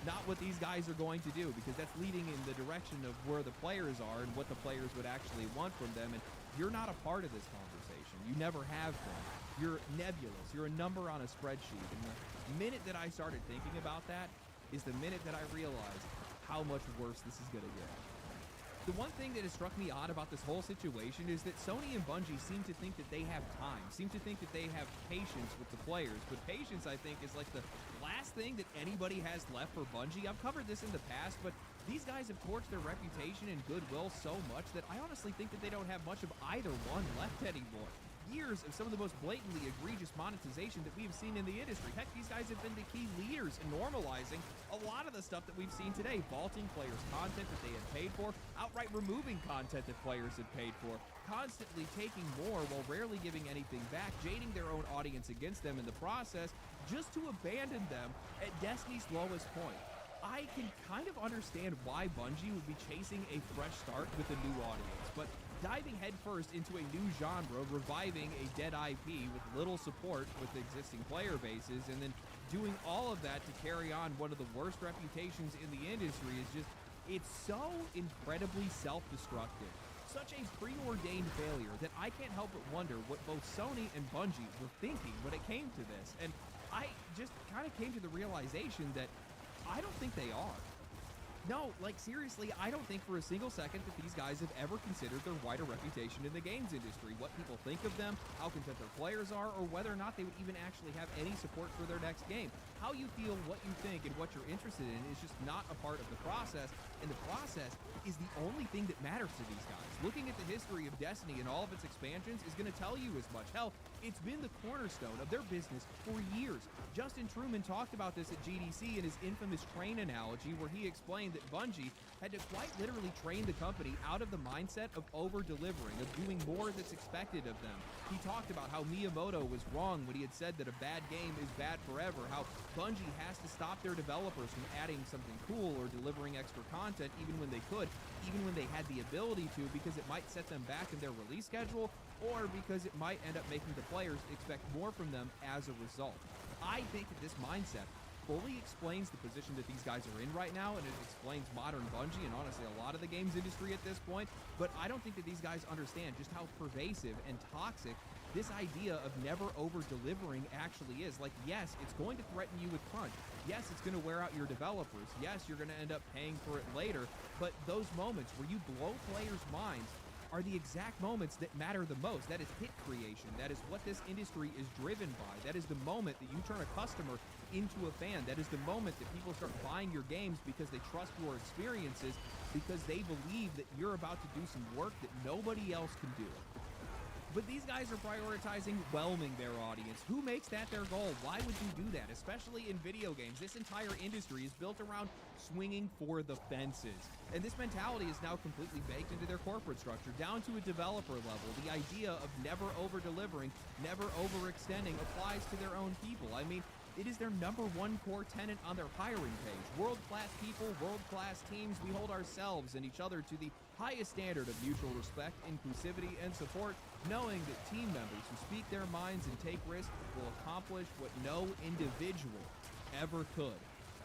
not what these guys are going to do, because that's leading in the direction of where the players are and what the players would actually want from them, and you're not a part of this conversation. You never have been. You're nebulous. You're a number on a spreadsheet. And the minute that I started thinking about that is the minute that I realized how much worse this is going to get. The one thing that has struck me odd about this whole situation is that Sony and Bungie seem to think that they have time, seem to think that they have patience with the players, but patience, I think, is like the last thing that anybody has left for Bungie. I've covered this in the past, but these guys have torched their reputation and goodwill so much that I honestly think that they don't have much of either one left anymore. Years of some of the most blatantly egregious monetization that we've seen in the industry. Heck, these guys have been the key leaders in normalizing a lot of the stuff that we've seen today. Vaulting players' content that they had paid for, outright removing content that players had paid for, constantly taking more while rarely giving anything back, jading their own audience against them in the process, just to abandon them at Destiny's lowest point. I can kind of understand why Bungie would be chasing a fresh start with a new audience, but diving headfirst into a new genre, reviving a dead IP with little support with existing player bases, and then doing all of that to carry on one of the worst reputations in the industry is just, it's so incredibly self-destructive. Such a preordained failure that I can't help but wonder what both Sony and Bungie were thinking when it came to this. And I just kind of came to the realization that I don't think they are. No, like seriously, I don't think for a single second that these guys have ever considered their wider reputation in the games industry, what people think of them, how content their players are, or whether or not they would even actually have any support for their next game. How you feel, what you think, and what you're interested in is just not a part of the process, and the process is the only thing that matters to these guys. Looking at the history of Destiny and all of its expansions is going to tell you as much. Hell, it's been the cornerstone of their business for years. Justin Truman talked about this at GDC in his infamous train analogy, where he explained that Bungie had to quite literally train the company out of the mindset of over-delivering, of doing more that's expected of them. He talked about how Miyamoto was wrong when he had said that a bad game is bad forever, how Bungie has to stop their developers from adding something cool or delivering extra content even when they could, even when they had the ability to, because it might set them back in their release schedule, or because it might end up making the players expect more from them as a result. I think that this mindset fully explains the position that these guys are in right now, and it explains modern Bungie and honestly a lot of the games industry at this point, but I don't think that these guys understand just how pervasive and toxic this idea of never over-delivering actually is. Like, yes, it's going to threaten you with crunch. Yes, it's going to wear out your developers. Yes, you're going to end up paying for it later, but those moments where you blow players' minds are the exact moments that matter the most. That is hit creation. That is what this industry is driven by. That is the moment that you turn a customer into a fan. That is the moment that people start buying your games because they trust your experiences, because they believe that you're about to do some work that nobody else can do. But these guys are prioritizing whelming their audience. Who makes that their goal? Why would you do that? Especially in video games. This entire industry is built around swinging for the fences. And this mentality is now completely baked into their corporate structure, down to a developer level. The idea of never over-delivering, never overextending applies to their own people. I mean, it is their #1 core tenet on their hiring page. World-class people, world-class teams. We hold ourselves and each other to the highest standard of mutual respect, inclusivity, and support, knowing that team members who speak their minds and take risks will accomplish what no individual ever could.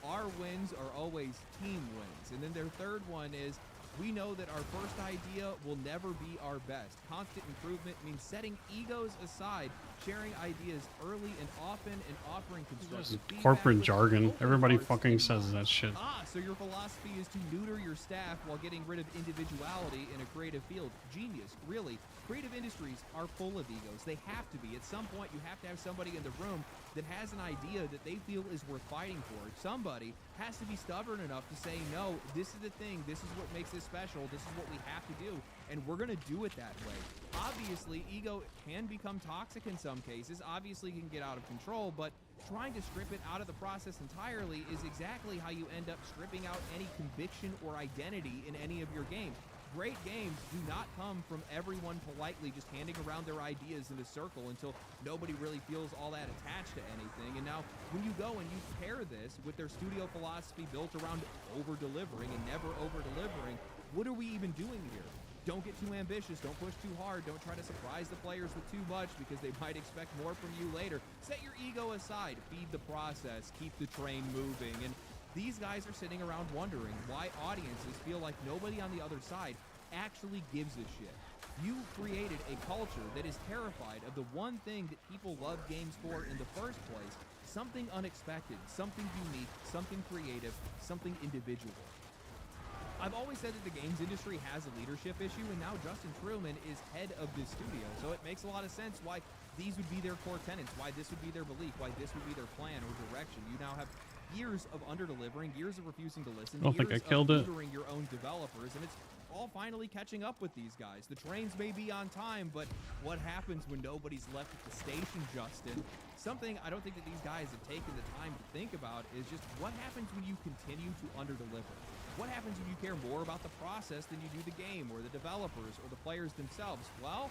Our wins are always team wins. And then their third one is, we know that our first idea will never be our best. Constant improvement means setting egos aside, sharing ideas early and often, and offering constructive feedback Corporate with jargon. open Everybody hearts fucking and says minds. that shit. So your philosophy is to neuter your staff while getting rid of individuality in a creative field. Genius, really. Creative industries are full of egos. They have to be. At some point, you have to have somebody in the room that has an idea that they feel is worth fighting for. Somebody has to be stubborn enough to say, no, this is the thing, this is what makes this special, this is what we have to do, and we're going to do it that way. Obviously, ego can become toxic in some cases, obviously it can get out of control, but trying to strip it out of the process entirely is exactly how you end up stripping out any conviction or identity in any of your games. Great games do not come from everyone politely just handing around their ideas in a circle until nobody really feels all that attached to anything. And now, when you go and you pair this with their studio philosophy built around over-delivering and never over-delivering, what are we even doing here? Don't get too ambitious, don't push too hard, don't try to surprise the players with too much because they might expect more from you later. Set your ego aside, feed the process, keep the train moving, and these guys are sitting around wondering why audiences feel like nobody on the other side actually gives a shit. You created a culture that is terrified of the one thing that people love games for in the first place, something unexpected, something unique, something creative, something individual. I've always said that the games industry has a leadership issue, and now Justin Truman is head of this studio, so it makes a lot of sense why these would be their core tenets, why this would be their belief, why this would be their plan or direction. You now have years of under-delivering, years of refusing to listen, I don't think I years killed of it. tutoring your own developers, and it's all finally catching up with these guys. The trains may be on time, but what happens when nobody's left at the station, Justin? Something I don't think that these guys have taken the time to think about is just what happens when you continue to under-deliver? What happens when you care more about the process than you do the game or the developers or the players themselves? Well,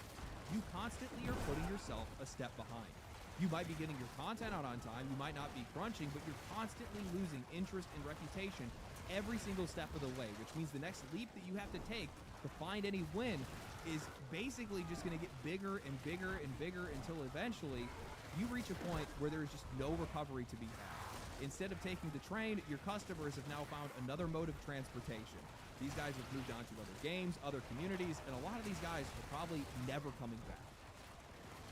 you constantly are putting yourself a step behind. You might be getting your content out on time, you might not be crunching, but you're constantly losing interest and reputation every single step of the way, which means the next leap that you have to take to find any win is basically just going to get bigger and bigger and bigger until eventually you reach a point where there is just no recovery to be had. Instead of taking the train, your customers have now found another mode of transportation. These guys have moved on to other games, other communities, and a lot of these guys are probably never coming back.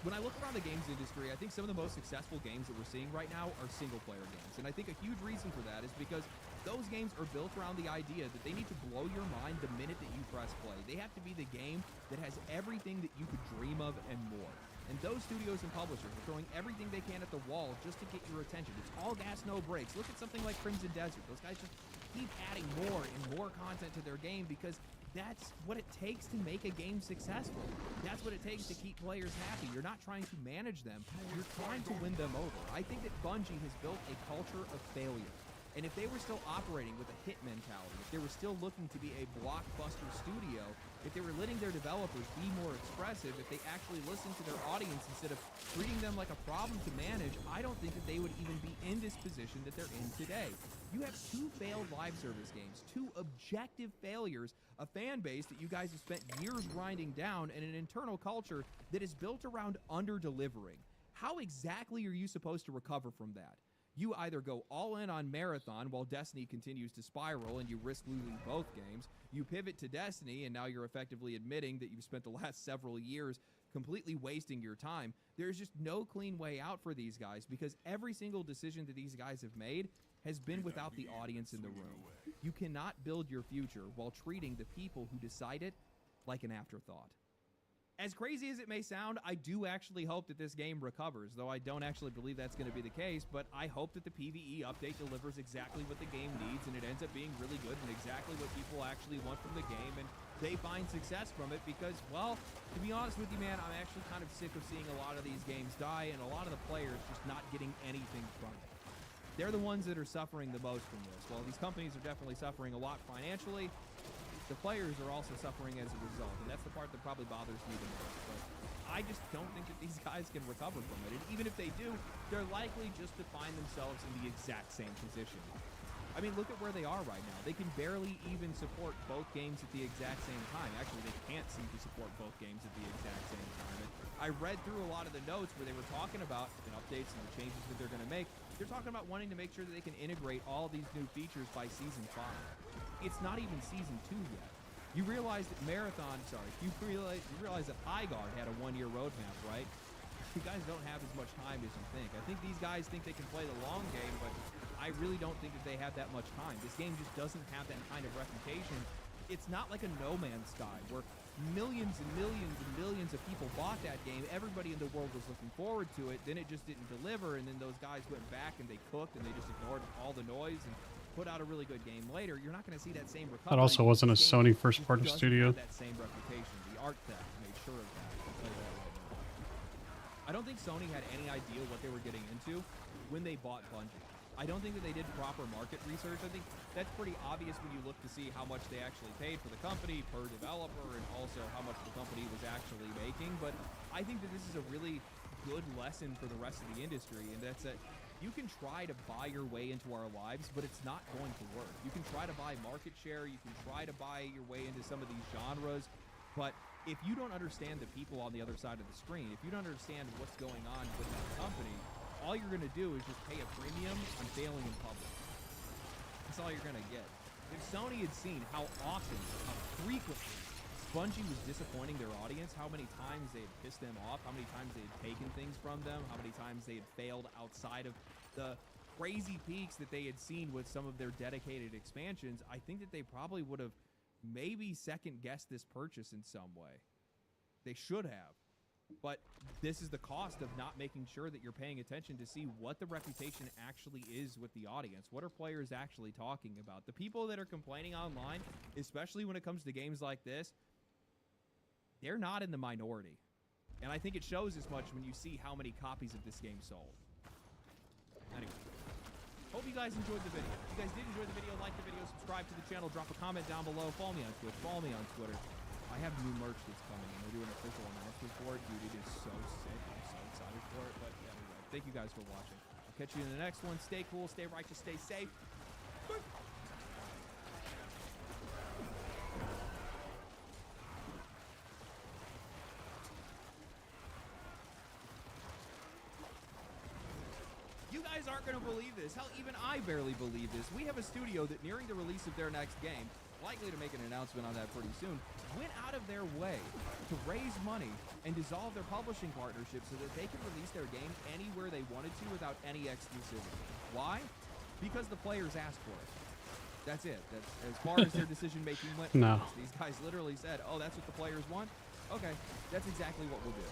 when I look around the games industry, I think some of the most successful games that we're seeing right now are single-player games. And I think a huge reason for that is because those games are built around the idea that they need to blow your mind the minute that you press play. They have to be the game that has everything that you could dream of and more. And those studios and publishers are throwing everything they can at the wall just to get your attention. It's all gas, no brakes. Look at something like Crimson Desert. Those guys just keep adding more and more content to their game because that's what it takes to make a game successful. That's what it takes to keep players happy. You're not trying to manage them. You're trying to win them over. I think that Bungie has built a culture of failure. And if they were still operating with a hit mentality, if they were still looking to be a blockbuster studio, if they were letting their developers be more expressive, if they actually listened to their audience instead of treating them like a problem to manage, I don't think that they would even be in this position that they're in today. You have 2 failed live service games, 2 objective failures, a fan base that you guys have spent years grinding down, and an internal culture that is built around under-delivering. How exactly are you supposed to recover from that? You either go all in on Marathon while Destiny continues to spiral and you risk losing both games. You pivot to Destiny and now you're effectively admitting that you've spent the last several years completely wasting your time. There's just no clean way out for these guys because every single decision that these guys have made has been without the audience in the room. You cannot build your future while treating the people who decide it like an afterthought. As crazy as it may sound, I do actually hope that this game recovers, though I don't actually believe that's going to be the case, but I hope that the PvE update delivers exactly what the game needs, and it ends up being really good and exactly what people actually want from the game, and they find success from it because, well, to be honest with you, man, I'm actually kind of sick of seeing a lot of these games die and a lot of the players just not getting anything from it. They're the ones that are suffering the most from this. While these companies are definitely suffering a lot financially, the players are also suffering as a result, and that's the part that probably bothers me the most. But I just don't think that these guys can recover from it, and even if they do, they're likely just to find themselves in the exact same position. I mean, look at where they are right now. They can barely even support both games at the exact same time. Actually, they can't seem to support both games at the exact same time. And I read through a lot of the notes where they were talking about the updates and the changes that they're going to make. They're talking about wanting to make sure that they can integrate all these new features by Season 5. It's not even Season 2 yet. You realize that you realize that Highguard had a 1-year roadmap, right? You guys don't have as much time as you think. I think these guys think they can play the long game, but I really don't think that they have that much time. This game just doesn't have that kind of reputation. It's not like a No Man's Sky, where millions and millions and millions of people bought that game. Everybody in the world was looking forward to it. Then it just didn't deliver, and then those guys went back and they cooked and they just ignored all the noise and put out a really good game later. You're not going to see that same recovery. That also wasn't a Sony first-party studio. That same reputation. The art theft made sure of that. I'll tell you that right now. I don't think Sony had any idea what they were getting into when they bought Bungie. I don't think that they did proper market research. I think that's pretty obvious when you look to see how much they actually paid for the company per developer and also how much the company was actually making. But I think that this is a really good lesson for the rest of the industry, and that's that you can try to buy your way into our lives, but it's not going to work. You can try to buy market share, you can try to buy your way into some of these genres, but if you don't understand the people on the other side of the screen, if you don't understand what's going on with that company, all you're going to do is just pay a premium on failing in public. That's all you're going to get. If Sony had seen how often, how frequently Bungie was disappointing their audience, how many times they had pissed them off, how many times they had taken things from them, how many times they had failed outside of the crazy peaks that they had seen with some of their dedicated expansions, I think that they probably would have maybe second-guessed this purchase in some way. They should have. But this is the cost of not making sure that you're paying attention to see what the reputation actually is with the audience. What are players actually talking about? The people that are complaining online, especially when it comes to games like this, they're not in the minority. And I think it shows as much when you see how many copies of this game sold. Anyway, hope you guys enjoyed the video. If you guys did enjoy the video, like the video, subscribe to the channel, drop a comment down below, follow me on Twitch, follow me on Twitter. I have new merch that's coming, and we're doing an official announcement for it. Dude, it is so sick. I'm so excited for it. But anyway, thank you guys for watching. I'll catch you in the next one. Stay cool, stay righteous, stay safe. Bye. You guys aren't going to believe this. Hell, even I barely believe this. We have a studio that, nearing the release of their next game, likely to make an announcement on that pretty soon, went out of their way to raise money and dissolve their publishing partnership so that they can release their game anywhere they wanted to without any exclusivity. Why? Because the players asked for it. That's it. That's as far as their decision-making went. No. These guys literally said, oh, that's what the players want? Okay, that's exactly what we'll do.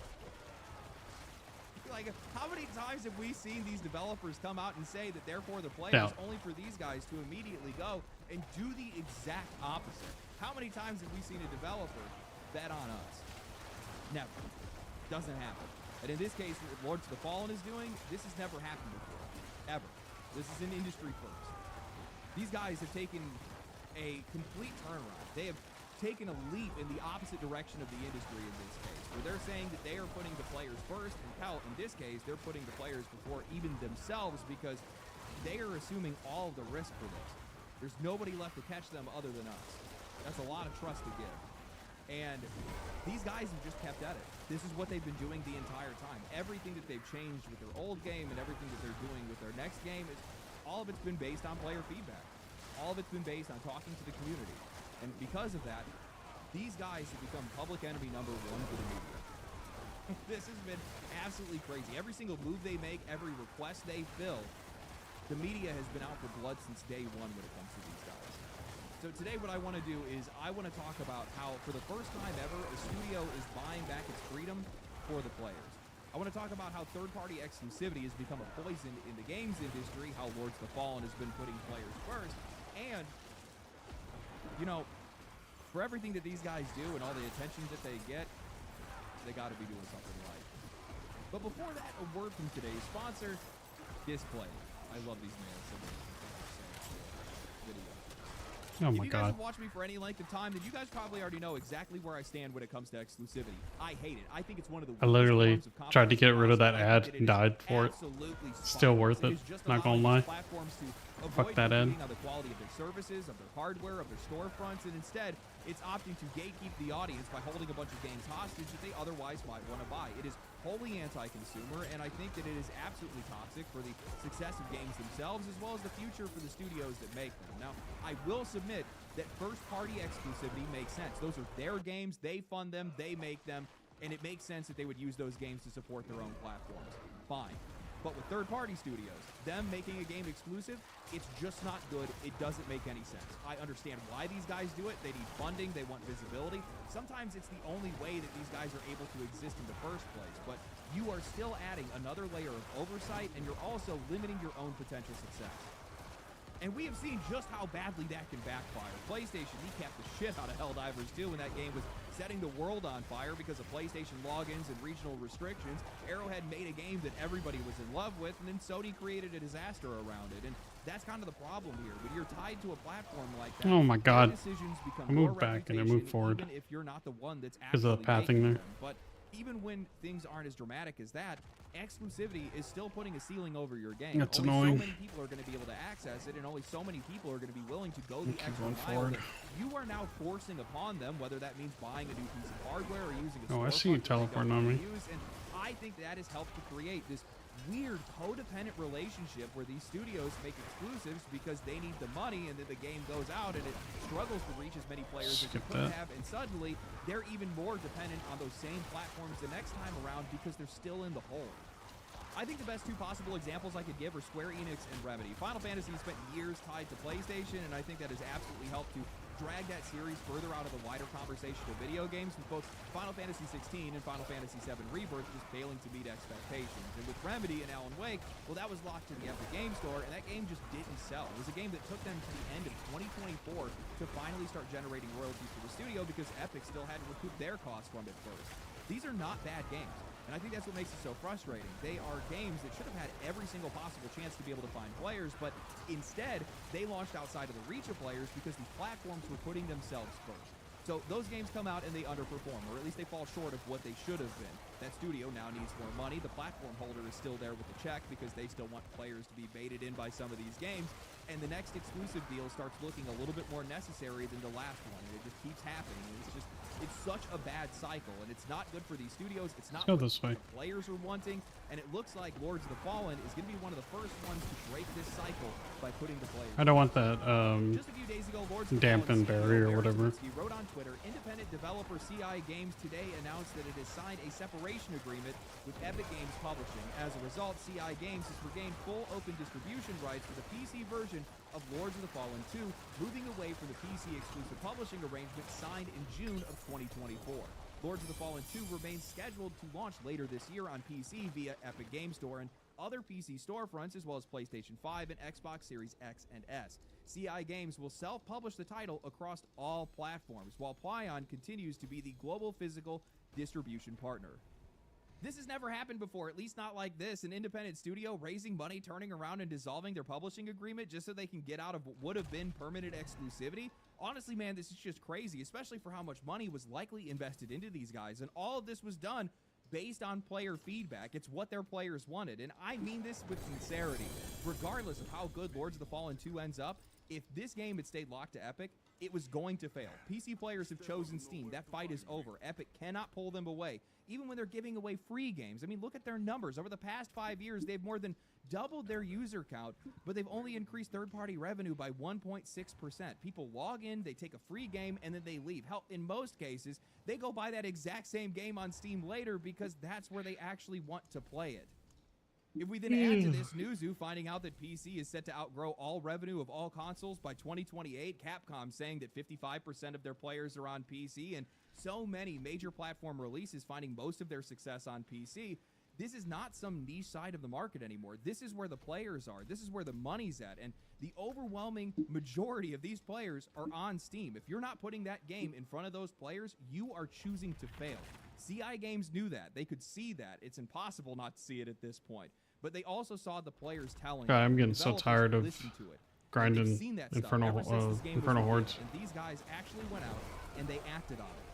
Like, how many times have we seen these developers come out and say that they're for the players, only for these guys to immediately go and do the exact opposite? How many times have we seen a developer bet on us? Never. Doesn't happen. And in this case, what Lords of the Fallen is doing, this has never happened before. Ever. This is an industry first. These guys have taken a complete turnaround. They have taken a leap in the opposite direction of the industry in this case, where they're saying that they are putting the players first, and hell, in this case, they're putting the players before even themselves because they are assuming all of the risk for this. There's nobody left to catch them other than us. That's a lot of trust to give. And these guys have just kept at it. This is what they've been doing the entire time. Everything that they've changed with their old game and everything that they're doing with their next game, is all of it's been based on player feedback. All of it's been based on talking to the community. And because of that, these guys have become public enemy #1 for the media. This has been absolutely crazy. Every single move they make, every request they fill, the media has been out for blood since day one when it comes to these guys. So today what I want to do is I want to talk about how, for the first time ever, a studio is buying back its freedom for the players. I want to talk about how third-party exclusivity has become a poison in the games industry, how Lords of the Fallen has been putting players first, and you know, for everything that these guys do and all the attention that they get, they got to be doing something right. But before that, a word from today's sponsor, Display. I love these nails. Video. Oh if my you guys God. have watched me for any length of time, then you guys probably already know exactly where I stand when it comes to exclusivity. I hate it. I think it's one of the I literally worst forms of tried to get rid of that competition. I ad think and died for it. absolutely Still spineless. worth it. is just Not gonna allowing lie. these platforms to Fuck avoid that ad. competing on the quality of their services, of their hardware, of their storefronts, and instead, it's opting to gatekeep the audience by holding a bunch of games hostage that they otherwise might want to buy. It is wholly anti-consumer, and I think that it is absolutely toxic for the success of games themselves, as well as the future for the studios that make them. Now, I will submit that first-party exclusivity makes sense. Those are their games, they fund them, they make them, and it makes sense that they would use those games to support their own platforms. Fine. But with third-party studios, them making a game exclusive, it's just not good. It doesn't make any sense. I understand why these guys do it. They need funding. They want visibility. Sometimes it's the only way that these guys are able to exist in the first place. But you are still adding another layer of oversight, and you're also limiting your own potential success. And we have seen just how badly that can backfire. PlayStation kneecapped the shit out of Helldivers 2 when that game was setting the world on fire because of PlayStation logins and regional restrictions. Arrowhead made a game that everybody was in love with, and then Sony created a disaster around it. And that's kind of the problem here. When you're tied to a platform like that, Oh my God. decisions become I moved back and I moved forward even if you're not the one that's because of the actually pathing making there. them. But even when things aren't as dramatic as that, exclusivity is still putting a ceiling over your game. That's only annoying. so many people are going to be able to access it, and only so many people are going to be willing to go the Keep extra going mile forward. that you are now forcing upon them, whether that means buying a new piece of hardware or using a Oh, I storefront see you that they don't teleporting on wanna me. use. And I think that has helped to create this weird codependent relationship where these studios make exclusives because they need the money, and then the game goes out and it struggles to reach as many players as it Skip could that. have, and suddenly they're even more dependent on those same platforms the next time around because they're still in the hole. I think the best two possible examples I could give are Square Enix and Remedy. Final Fantasy spent years tied to PlayStation, and I think that has absolutely helped to drag that series further out of the wider conversation of video games, with both Final Fantasy 16 and Final Fantasy 7 Rebirth just failing to meet expectations. And with Remedy and Alan Wake, well, that was locked in the Epic Game Store, and that game just didn't sell. It was a game that took them to the end of 2024 to finally start generating royalties for the studio because Epic still had to recoup their costs from it first. These are not bad games. And I think that's what makes it so frustrating. They are games that should have had every single possible chance to be able to find players, but instead, they launched outside of the reach of players because these platforms were putting themselves first. So those games come out and they underperform, or at least they fall short of what they should have been. That studio now needs more money. The platform holder is still there with the check because they still want players to be baited in by some of these games. And the next exclusive deal starts looking a little bit more necessary than the last one. And it just keeps happening. It's such a bad cycle, and it's not good for these studios. It's not Let's go what this way. the players are wanting, and it looks like Lords of the Fallen is going to be one of the first ones to break this cycle by putting the players. I don't want that Just a few days ago, Lords of the dampen Fallen CEO barrier or Barry whatever. Zelinsky wrote on Twitter, independent developer CI Games today announced that it has signed a separation agreement with Epic Games Publishing. As a result, CI Games has regained full open distribution rights for the PC version of Lords of the Fallen 2, moving away from the PC exclusive publishing arrangement signed in June of 2024. Lords of the Fallen 2 remains scheduled to launch later this year on PC via Epic Game Store and other PC storefronts, as well as PlayStation 5 and Xbox Series X and S. CI Games will self-publish the title across all platforms, while Plaion continues to be the global physical distribution partner. This has never happened before, at least not like this. An independent studio raising money, turning around and dissolving their publishing agreement just so they can get out of what would have been permanent exclusivity. Honestly, man, this is just crazy, especially for how much money was likely invested into these guys. And all of this was done based on player feedback. It's what their players wanted. And I mean this with sincerity. Regardless of how good Lords of the Fallen 2 ends up, if this game had stayed locked to Epic, it was going to fail. PC players have chosen Steam. That fight is over. Epic cannot pull them away. Even when they're giving away free games. I mean, look at their numbers. Over the past 5 years, they've more than doubled their user count, but they've only increased third-party revenue by 1.6%. People log in, they take a free game, and then they leave. Hell, in most cases, they go buy that exact same game on Steam later because that's where they actually want to play it. If we then add to this Newzoo finding out that PC is set to outgrow all revenue of all consoles by 2028, Capcom saying that 55% of their players are on PC, and so many major platform releases finding most of their success on PC, this is not some niche side of the market anymore. This is where the players are. This is where the money's at. And the overwhelming majority of these players are on Steam. If you're not putting that game in front of those players, you are choosing to fail. CI Games knew that. They could see that. It's impossible not to see it at this point. But they also saw the players telling God, them. I'm getting so Developers tired of listened to it. grinding They've seen that stuff Infernal ever since this game was revealed, Hordes. And these guys actually went out and they acted on it.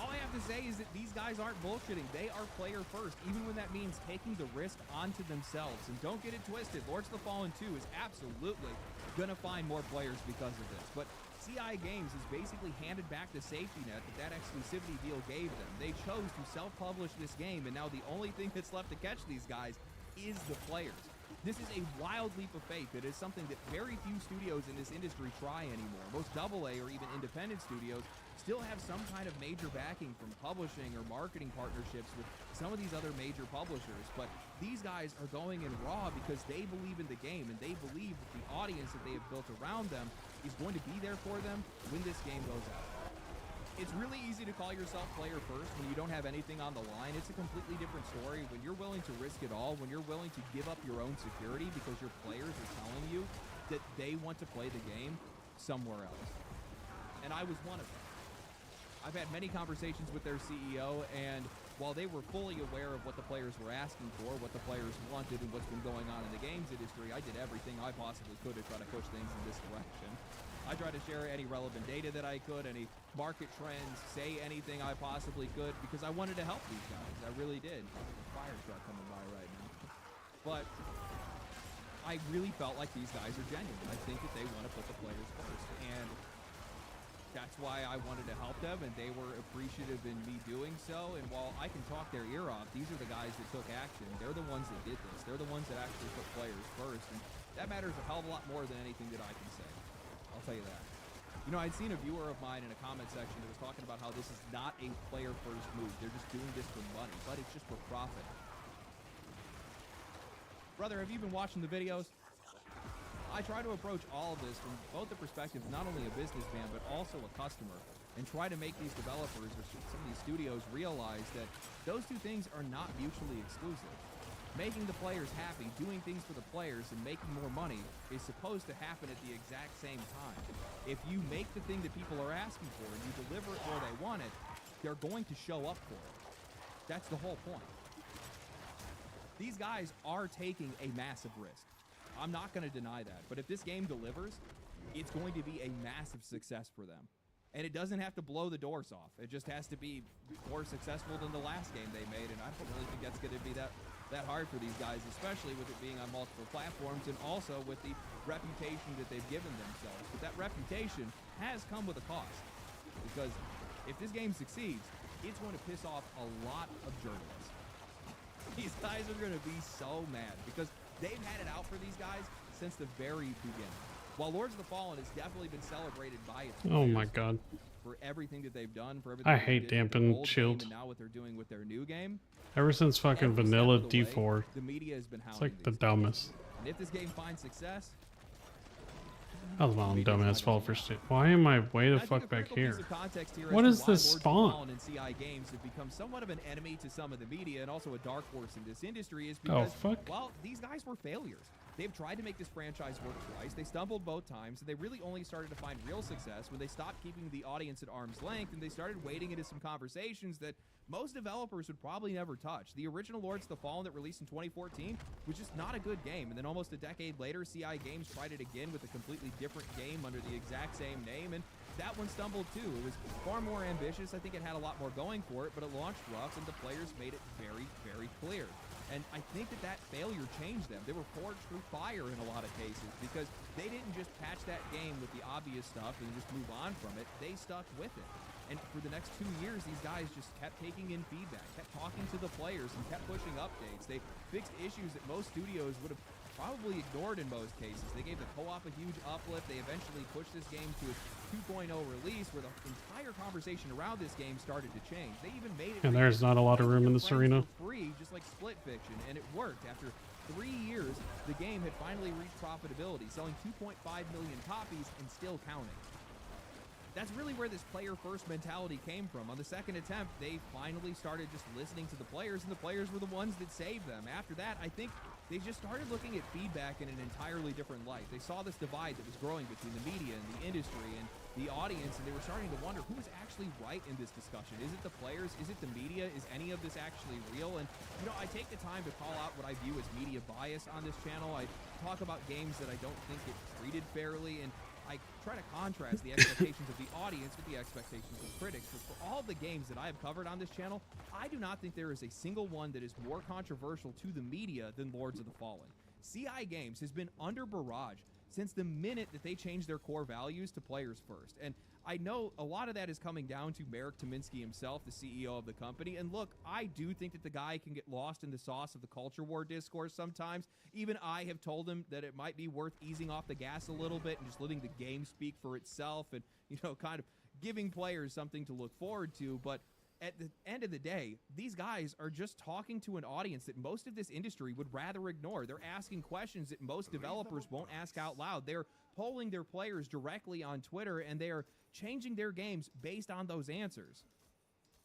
All I have to say is that these guys aren't bullshitting. They are player first, even when that means taking the risk onto themselves. And don't get it twisted. Lords of the Fallen 2 is absolutely going to find more players because of this. But CI Games has basically handed back the safety net that exclusivity deal gave them. They chose to self-publish this game, and now the only thing that's left to catch these guys is the players. This is a wild leap of faith. It is something that very few studios in this industry try anymore. Most AA or even independent studios still have some kind of major backing from publishing or marketing partnerships with some of these other major publishers. But these guys are going in raw because they believe in the game, and they believe that the audience that they have built around them is going to be there for them when this game goes out. It's really easy to call yourself player first when you don't have anything on the line. It's a completely different story when you're willing to risk it all, when you're willing to give up your own security because your players are telling you that they want to play the game somewhere else. And I was one of them. I've had many conversations with their CEO, and while they were fully aware of what the players were asking for, what the players wanted, and what's been going on in the games industry, I did everything I possibly could to try to push things in this direction. I tried to share any relevant data that I could, any market trends, say anything I possibly could, because I wanted to help these guys. I really did. There's a fire truck coming by right now. But I really felt like these guys are genuine. I think that they want to put the players first. And that's why I wanted to help them, and they were appreciative in me doing so. And while I can talk their ear off, these are the guys that took action. They're the ones that did this. They're the ones that actually put players first. And that matters a hell of a lot more than anything that I can say. I'll tell you that. You know, I'd seen a viewer of mine in a comment section that was talking about how this is not a player-first move. They're just doing this for money, but it's just for profit. Brother, have you been watching the videos? I try to approach all of this from both the perspectives, not only a businessman, but also a customer, and try to make these developers or some of these studios realize that those two things are not mutually exclusive. Making the players happy, doing things for the players, and making more money is supposed to happen at the exact same time. If you make the thing that people are asking for and you deliver it where they want it, they're going to show up for it. That's the whole point. These guys are taking a massive risk. I'm not going to deny that. But if this game delivers, it's going to be a massive success for them. And it doesn't have to blow the doors off. It just has to be more successful than the last game they made. And I don't really think that's going to be that hard for these guys, especially with it being on multiple platforms and also with the reputation that they've given themselves. But that reputation has come with a cost, because if this game succeeds, it's going to piss off a lot of journalists. These guys are going to be so mad because they've had it out for these guys since the very beginning. While Lords of the Fallen has definitely been celebrated by its Oh my players god. for everything that they've done, for everything I they hate did with their dampened old shield. game and now what they're doing with their new game. Ever since fucking Every step vanilla of the way, D4, the media has been it's hounding like the these dumbest. guys. And if this game finds success, That was my own media's not dumbass fault gonna for stop. Why am I way the I think fuck a back critical here? piece of context here as What to is why this Lords of the spawn? Fallen and CI Games have become somewhat of an enemy to some of the media and also a dark horse in this industry is Oh, because, fuck. well, these guys were failures. They've tried to make this franchise work twice. They stumbled both times, and they really only started to find real success when they stopped keeping the audience at arm's length and they started wading into some conversations that most developers would probably never touch. The original Lords of the Fallen that released in 2014 was just not a good game, and then almost a decade later, CI Games tried it again with a completely different game under the exact same name, and that one stumbled too. It was far more ambitious. I think it had a lot more going for it, but it launched rough, and the players made it very, very clear. And I think that failure changed them. They were forged through fire in a lot of cases because they didn't just patch that game with the obvious stuff and just move on from it. They stuck with it. And for the next 2 years, these guys just kept taking in feedback, kept talking to the players, and kept pushing updates. They fixed issues that most studios would have probably ignored in most cases. They gave the co-op a huge uplift. They eventually pushed this game to its 2.0 release where the entire conversation around this game started to change. They even made it... And there's not a lot of room in this arena. ...for free, just like Split Fiction, and it worked. After 3 years, the game had finally reached profitability, selling 2.5 million copies and still counting. That's really where this player-first mentality came from. On the second attempt, they finally started just listening to the players, and the players were the ones that saved them. After that, I think they just started looking at feedback in an entirely different light. They saw this divide that was growing between the media and the industry and the audience, and they were starting to wonder who is actually right in this discussion. Is it the players? Is it the media? Is any of this actually real? And, you know, I take the time to call out what I view as media bias on this channel. I talk about games that I don't think get treated fairly, and I try to contrast the expectations of the audience with the expectations of critics. But for all the games that I have covered on this channel, I do not think there is a single one that is more controversial to the media than Lords of the Fallen. CI Games has been under barrage since the minute that they changed their core values to players first. And I know a lot of that is coming down to Marek Tominsky himself, the CEO of the company. And look, I do think that the guy can get lost in the sauce of the culture war discourse sometimes. Even I have told him that it might be worth easing off the gas a little bit and just letting the game speak for itself and, you know, kind of giving players something to look forward to. But at the end of the day, these guys are just talking to an audience that most of this industry would rather ignore. They're asking questions that most developers won't ask out loud. They're polling their players directly on Twitter, and they are changing their games based on those answers.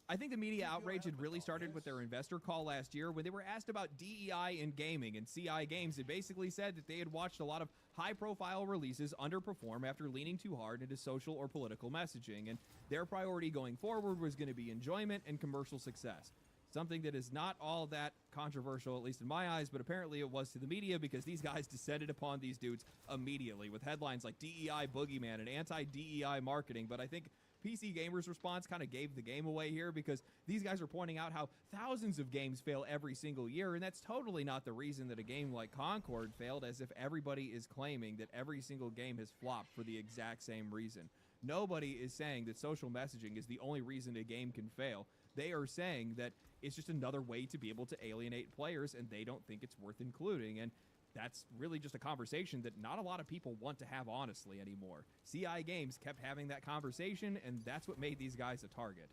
I think the media outrage had really started with their investor call last year when they were asked about DEI in gaming, and CI Games had basically said that they had watched a lot of high-profile releases underperform after leaning too hard into social or political messaging, and their priority going forward was going to be enjoyment and commercial success. Something that is not all that controversial, at least in my eyes, but apparently it was to the media because these guys descended upon these dudes immediately with headlines like DEI Boogeyman and anti-DEI marketing. But I think PC Gamer's response kind of gave the game away here because these guys are pointing out how thousands of games fail every single year, and that's totally not the reason that a game like Concord failed, as if everybody is claiming that every single game has flopped for the exact same reason. Nobody is saying that social messaging is the only reason a game can fail. They are saying that it's just another way to be able to alienate players, and they don't think it's worth including. And that's really just a conversation that not a lot of people want to have honestly anymore. CI Games kept having that conversation, and that's what made these guys a target.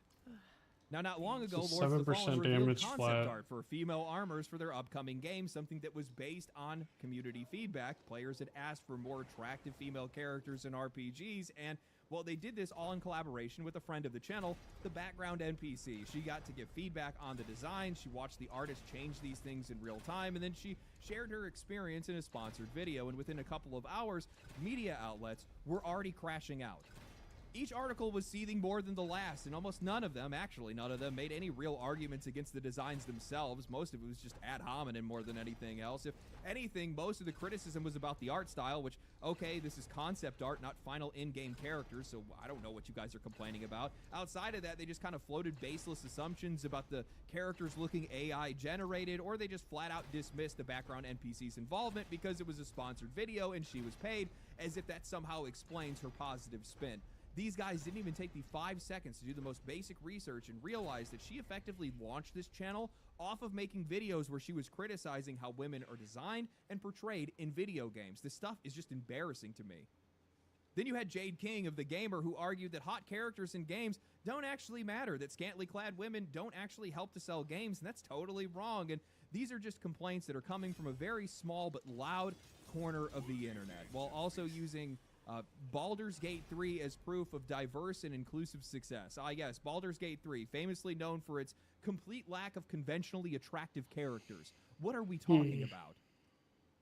Now, not long ago, So Lords of the Fallen 7% revealed damage concept flat. art for female armors for their upcoming game, something that was based on community feedback. Players had asked for more attractive female characters in RPGs, and well, they did this all in collaboration with a friend of the channel, the background NPC. She got to give feedback on the design, she watched the artist change these things in real time, and then she shared her experience in a sponsored video, and within a couple of hours, media outlets were already crashing out. Each article was seething more than the last, and almost none of them made any real arguments against the designs themselves. Most of it was just ad hominem more than anything else. If anything, most of the criticism was about the art style, which, okay, this is concept art, not final in-game characters, so I don't know what you guys are complaining about. Outside of that, they just kind of floated baseless assumptions about the characters looking AI generated, or they just flat out dismissed the background NPC's involvement because it was a sponsored video and she was paid, as if that somehow explains her positive spin. These guys didn't even take the 5 seconds to do the most basic research and realize that she effectively launched this channel off of making videos where she was criticizing how women are designed and portrayed in video games. This stuff is just embarrassing to me. Then you had Jade King of The Gamer, who argued that hot characters in games don't actually matter, that scantily clad women don't actually help to sell games, and that's totally wrong. And these are just complaints that are coming from a very small but loud corner of the internet, while also using Baldur's Gate 3 as proof of diverse and inclusive success. Yes, Baldur's Gate 3, famously known for its complete lack of conventionally attractive characters. What are we talking about?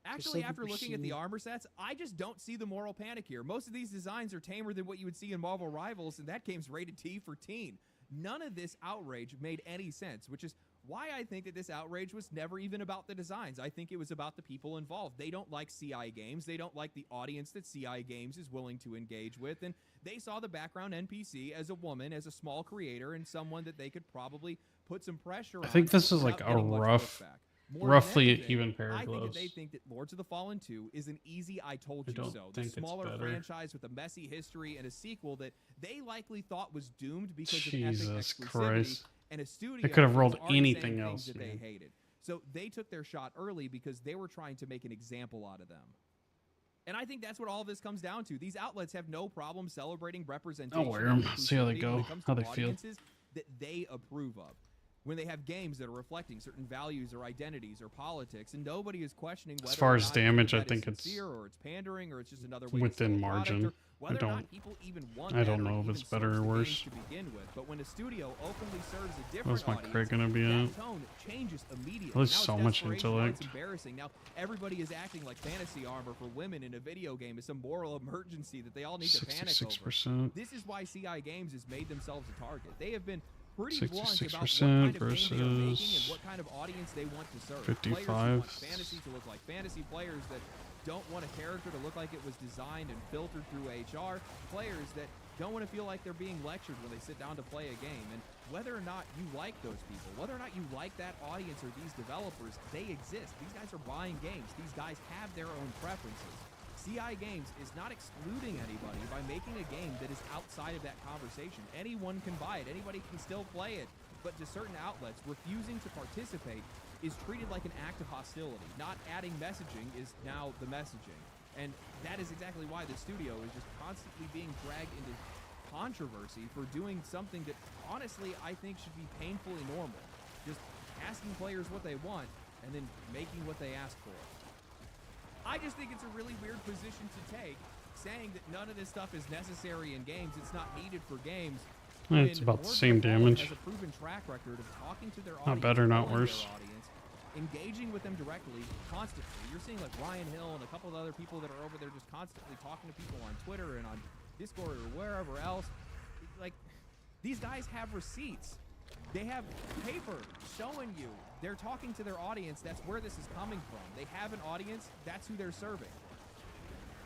Actually, after looking at the armor sets, I just don't see the moral panic here. Most of these designs are tamer than what you would see in Marvel Rivals, and that game's rated T for teen. None of this outrage made any sense, which is why I think that this outrage was never even about the designs. I think it was about the people involved. They don't like CI games. They don't like the audience that CI games is willing to engage with, and they saw the background NPC as a woman, as a small creator, and someone that they could probably put some pressure on. I think this is without like a getting much rough, pushback. More than roughly anything, even pair I of think that gloves. they think that Lords of the Fallen 2 is an easy I told I you don't so. The think it's smaller better. franchise with a messy history and a sequel that they likely thought was doomed because of epic Jesus exclusivity, Christ. and a studio They could have that rolled was already anything saying else, things that man. they hated. So they took their shot early because they were trying to make an example out of them. And I think that's what all of this comes down to. These outlets have no problem celebrating representation. I'll wear 'em, and see how they inclusivity go, when it comes how to they feel. audiences that they approve of. When they have games that are reflecting certain values or identities or politics, and nobody is questioning whether As far or as not damage, I that is think it's sincere, or it's pandering, or it's just another way within to sell a product, margin. or whether I or don't- not people even want I that don't or know if even it's better source or the worse. games to begin with. But when a studio openly serves a different What's my audience, crit gonna be that at? tone changes immediately. There's Now it's so much desperation, now it's intellect. embarrassing. Now everybody is acting like fantasy armor for women in a video game is some moral emergency that they all need to panic over. 66%. This is why CI Games has made themselves a target. They have been pretty blunt about what 66% kind of game they are making and versus what kind of audience they want to serve. 55. Players who want fantasy to look like fantasy, players that don't want a character to look like it was designed and filtered through HR, players that don't want to feel like they're being lectured when they sit down to play a game. And whether or not you like those people, whether or not you like that audience or these developers, they exist. These guys are buying games. These guys have their own preferences. CI Games is not excluding anybody by making a game that is outside of that conversation. Anyone can buy it. Anybody can still play it. But to certain outlets, refusing to participate is treated like an act of hostility. Not adding messaging is now the messaging. And that is exactly why the studio is just constantly being dragged into controversy for doing something that, honestly, I think should be painfully normal. Just asking players what they want and then making what they ask for. I just think it's a really weird position to take, saying that none of this stuff is necessary in games. It's not needed for games. It's when about the Lords of same Fallen damage. Has a proven track record of talking to their Not audience, better, not knowing worse. their audience, engaging with them directly, constantly. You're seeing like Ryan Hill and a couple of other people that are over there just constantly talking to people on Twitter and on Discord or wherever else. Like, these guys have receipts. They have paper showing you they're talking to their audience. That's where this is coming from. They have an audience. That's who they're serving.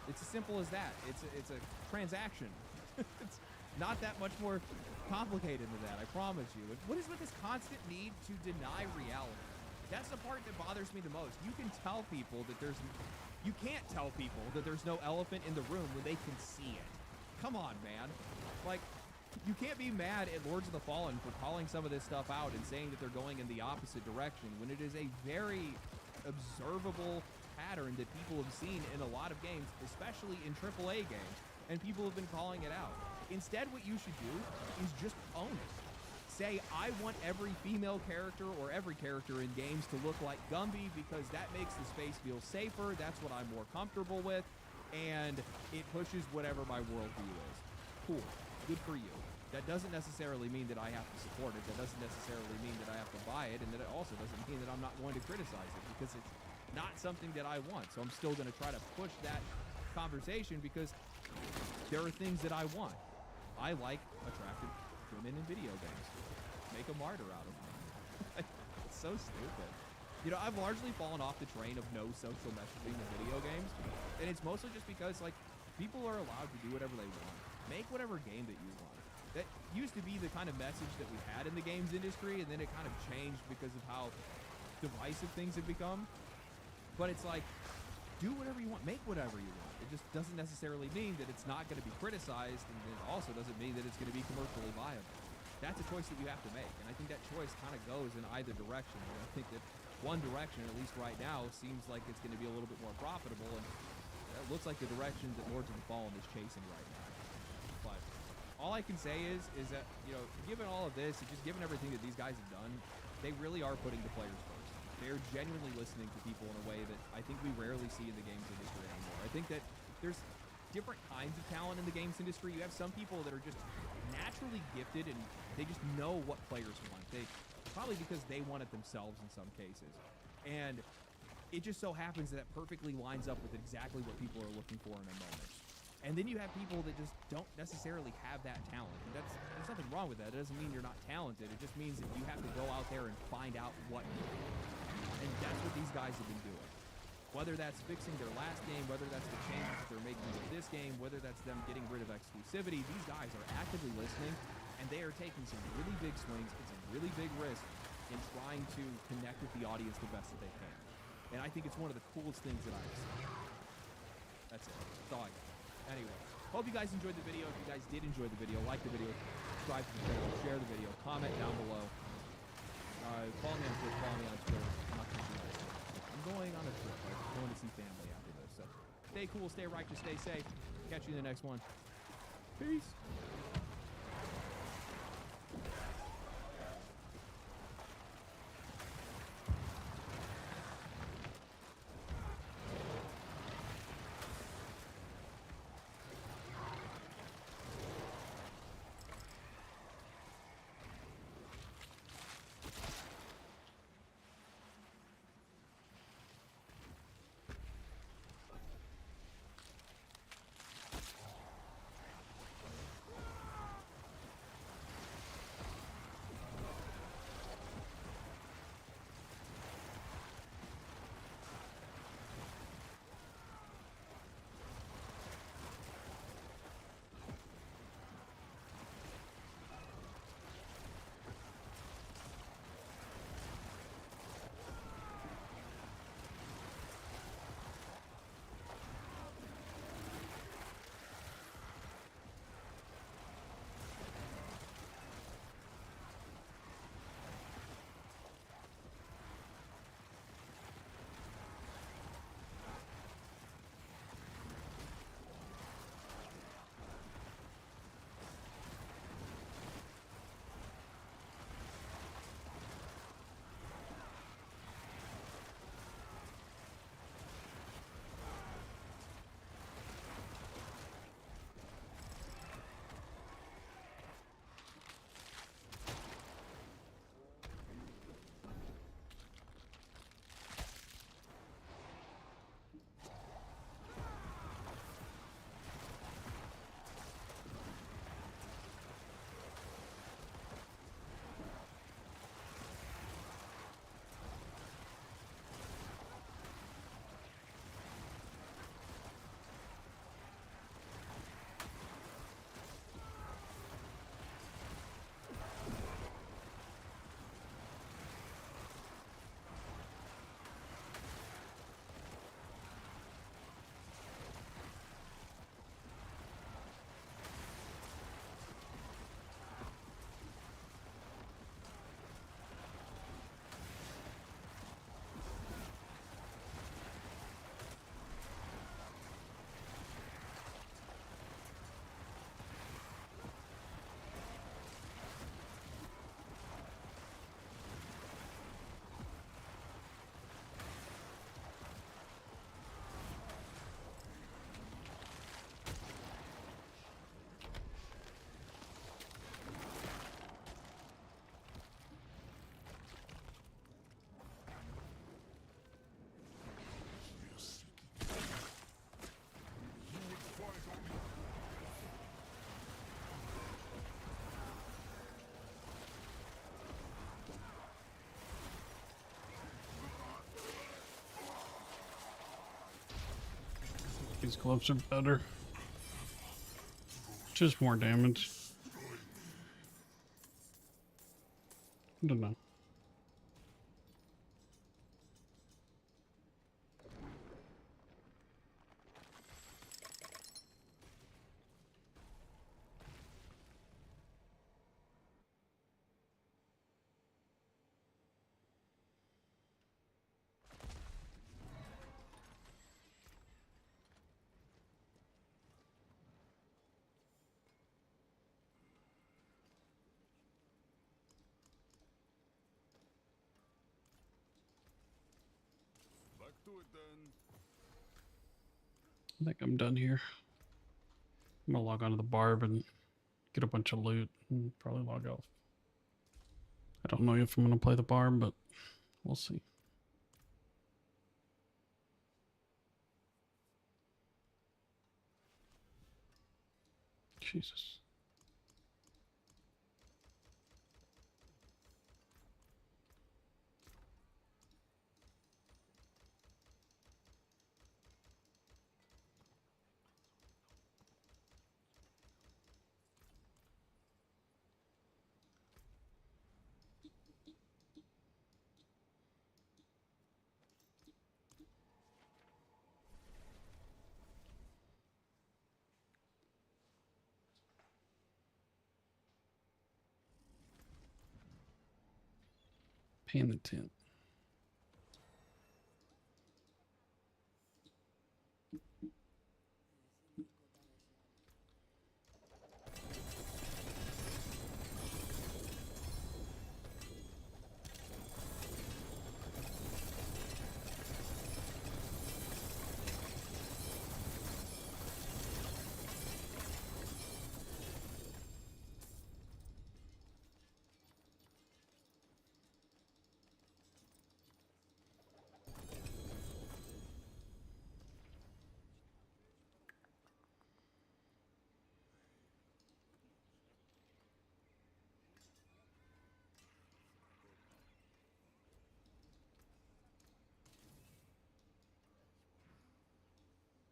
It's as simple as that. It's a transaction. It's not that much more complicated than that, I promise you. And what is with this constant need to deny reality? That's the part that bothers me the most. You can tell people that you can't tell people that there's no elephant in the room when they can see it. Come on, man. Like, you can't be mad at Lords of the Fallen for calling some of this stuff out and saying that they're going in the opposite direction when it is a very observable pattern that people have seen in a lot of games, especially in AAA games, and people have been calling it out. Instead, what you should do is just own it. Say, I want every female character or every character in games to look like Gumby because that makes the space feel safer, that's what I'm more comfortable with, and it pushes whatever my worldview is. Cool. Good for you. That doesn't necessarily mean that I have to support it. That doesn't necessarily mean that I have to buy it, and that it also doesn't mean that I'm not going to criticize it because it's not something that I want. So I'm still going to try to push that conversation because there are things that I want. I like attractive women in video games. Make a martyr out of them. It's so stupid. You know, I've largely fallen off the train of no social messaging in video games, and it's mostly just because, like, people are allowed to do whatever they want. Make whatever game that you want. That used to be the kind of message that we had in the games industry, and then it kind of changed because of how divisive things have become. But it's like, do whatever you want, make whatever you want. It just doesn't necessarily mean that it's not going to be criticized, and it also doesn't mean that it's going to be commercially viable. That's a choice that you have to make, and I think that choice kind of goes in either direction. And I think that one direction, at least right now, seems like it's going to be a little bit more profitable, and it looks like the direction that Lords of the Fallen is chasing right now. But all I can say is that, you know, given all of this, and just given everything that these guys have done, they really are putting the players first. They're genuinely listening to people in a way that I think we rarely see in the games industry anymore. I think that there's different kinds of talent in the games industry. You have some people that are just naturally gifted and they just know what players want. They probably because they want it themselves in some cases. And it just so happens that perfectly lines up with exactly what people are looking for in a moment. And then you have people that just don't necessarily have that talent. And there's nothing wrong with that. It doesn't mean you're not talented. It just means that you have to go out there and find out what you want. And that's what these guys have been doing. Whether that's fixing their last game, whether that's the changes that they're making with this game, whether that's them getting rid of exclusivity, these guys are actively listening, and they are taking some really big swings and some really big risks in trying to connect with the audience the best that they can. And I think it's one of the coolest things that I've seen. That's it. That's all I got. Anyway, hope you guys enjoyed the video. If you guys did enjoy the video, like the video, subscribe to the channel, share the video, comment down below. Follow me on Twitch, follow me on Twitter. I'm not going to do this. I'm going on a trip. I'm going to see family after this. So stay cool, stay righteous, stay safe. Catch you in the next one. Peace. These gloves are better. Just more damage. I don't know. Back to it then. I think I'm done here. I'm gonna log onto the barb and get a bunch of loot and probably log off. I don't know if I'm gonna play the barb, but we'll see. Jesus. Paying the tent.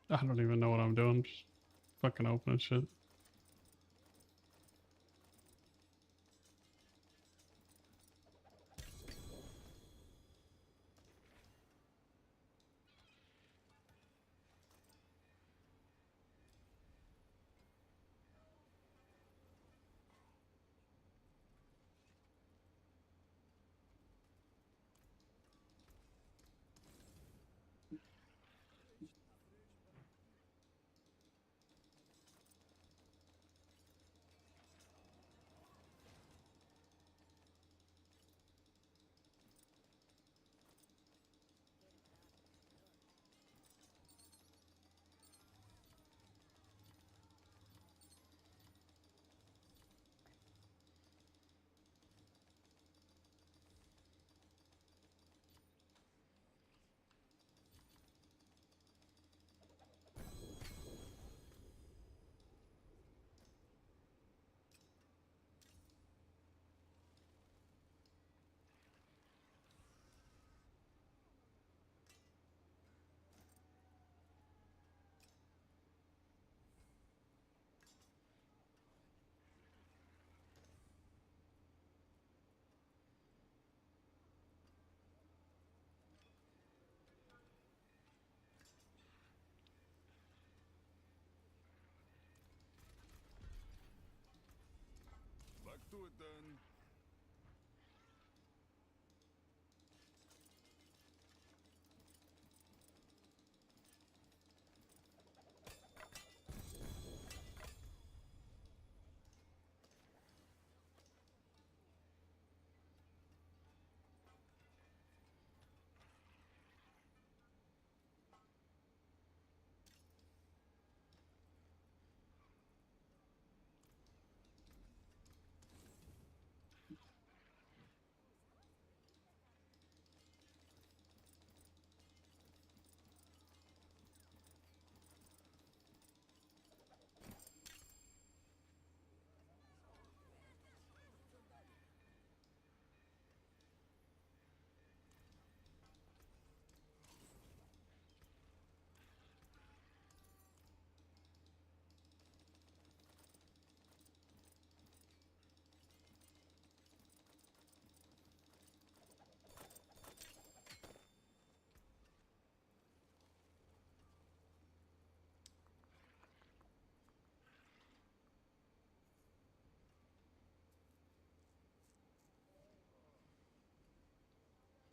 I don't even know what I'm doing. Just fucking opening shit. Back to it then.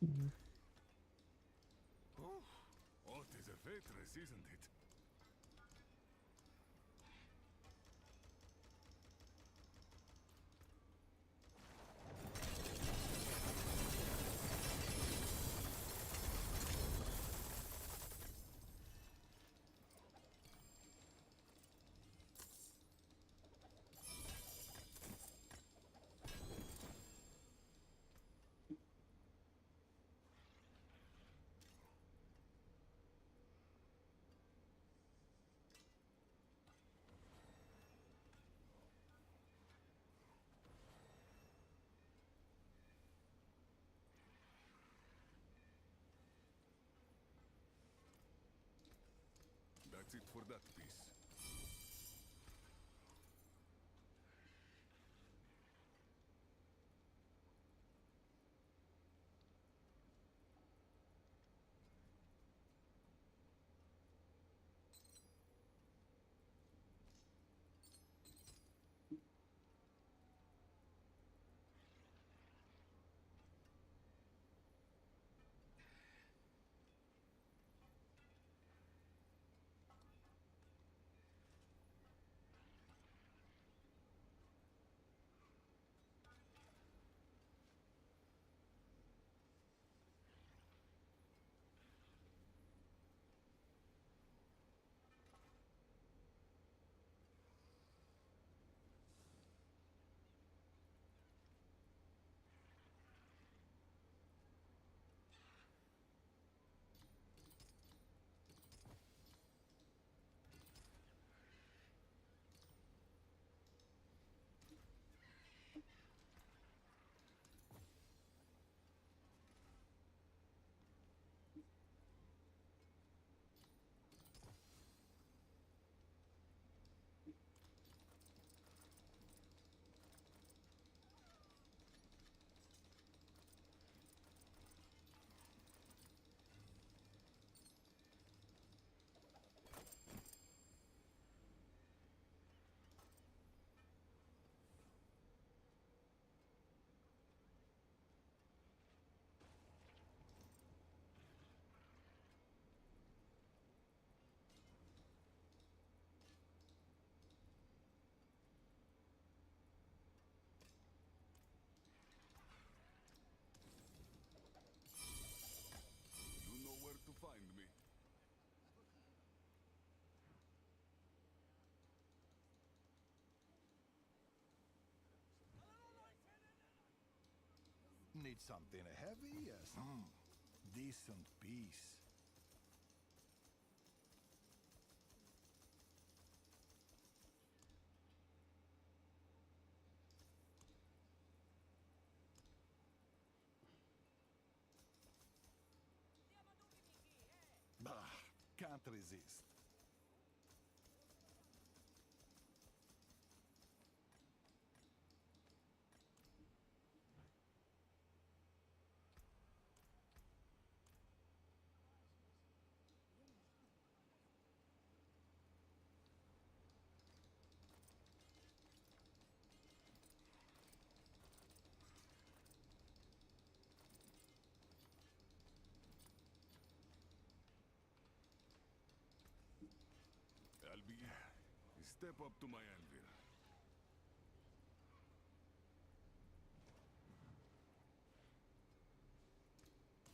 Oh, what is a waitress, isn't it? That's it for that piece. You know where to find me. Need something heavy? Yes. Decent piece. Bah, can't resist. I'll be step up to my anvil.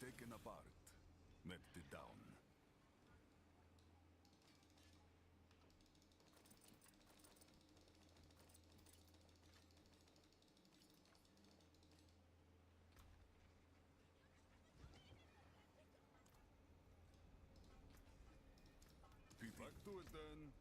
Taken apart, melted down. Back to it then.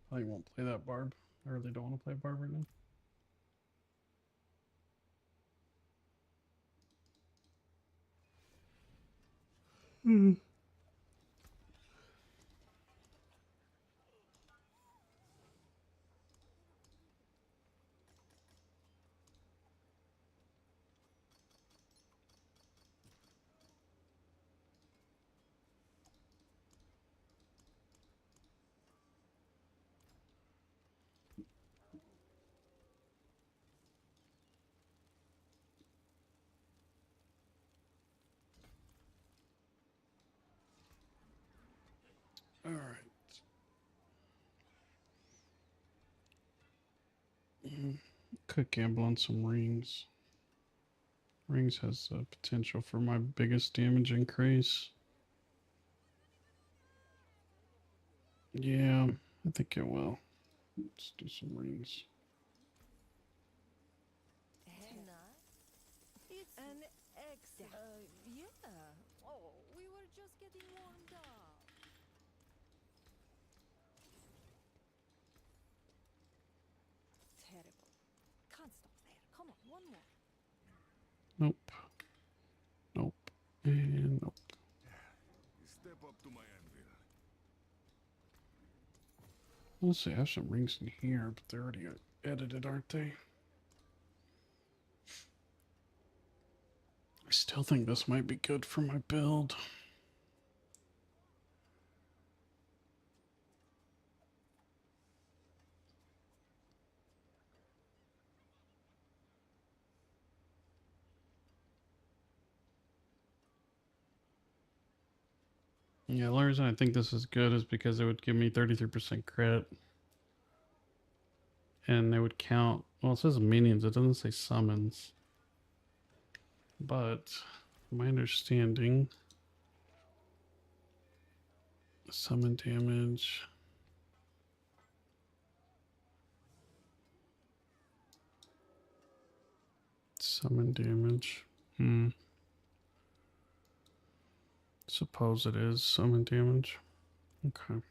Probably won't play that barb. I really don't want to play Barb right now. Hmm. All right. Could gamble on some rings. Rings has potential for my biggest damage increase. Yeah, I think it will. Let's do some rings. It's an yeah. Oh, we were just getting warmed up. Terrible. Can't stop there. Come on, one more. Nope. Nope. And nope. Step up to my anvil. Let's see, I have some rings in here, but they're already edited, aren't they? I still think this might be good for my build. Yeah, the only reason I think this is good is because it would give me 33% crit. And they would count, well, it says minions, it doesn't say summons. But my understanding, summon damage. Summon damage. Suppose it is summon damage. Okay.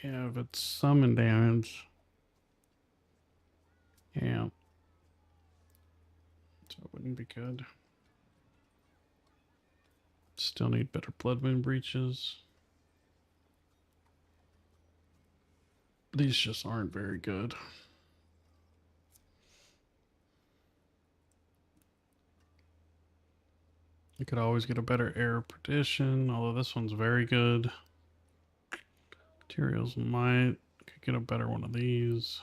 Yeah, if it's summon damage. Yeah. So it wouldn't be good. Still need better blood moon breaches. These just aren't very good. You could always get a better air of perdition, although this one's very good. Materials might. Could get a better one of these.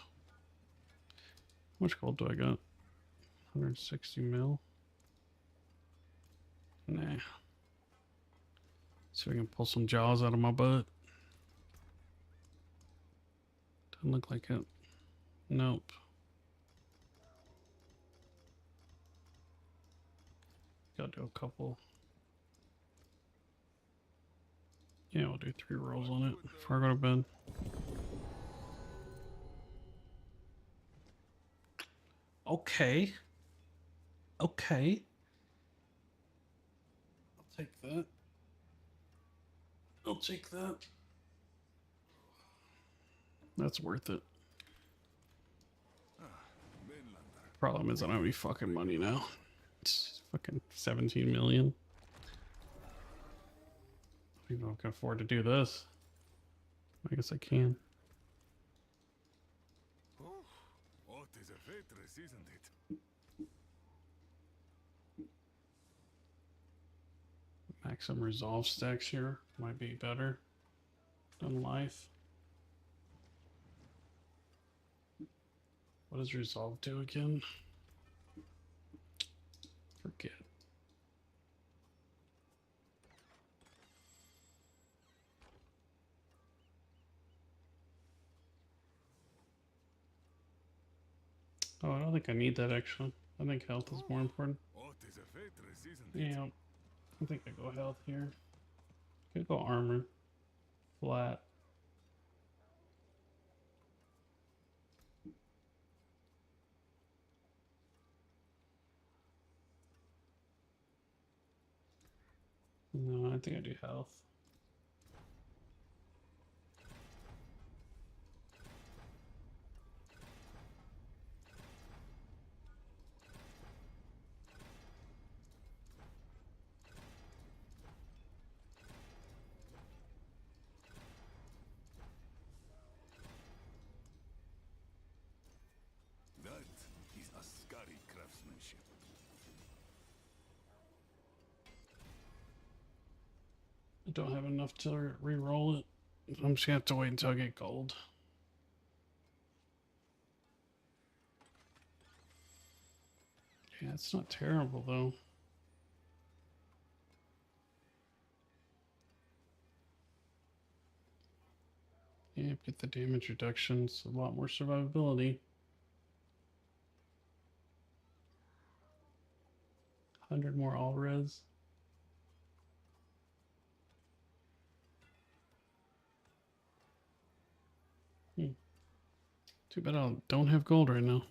How much gold do I got? 160 mil. Nah. See if we can pull some jaws out of my butt. Doesn't look like it. Nope. Gotta do a couple. Yeah, we'll do 3 rolls on it before I go to bed. Okay. Okay. I'll take that. I'll take that. That's worth it. Problem is I don't have any fucking money now. It's fucking 17 million. I don't even know if I can afford to do this. I guess I can. Oh, what is a waitress, isn't it? Maximum resolve stacks here might be better than life. What does resolve do again? Forget. Oh, I don't think I need that actually. I think health is more important. What is a waitress, isn't it? Yeah, I think I go health here. Could go armor. Flat. No, I think I do health. I don't have enough to re-roll it. I'm just gonna have to wait until I get gold. Yeah, it's not terrible though. Yeah, get the damage reductions, a lot more survivability. 100 more all res. Too bad I don't have gold right now.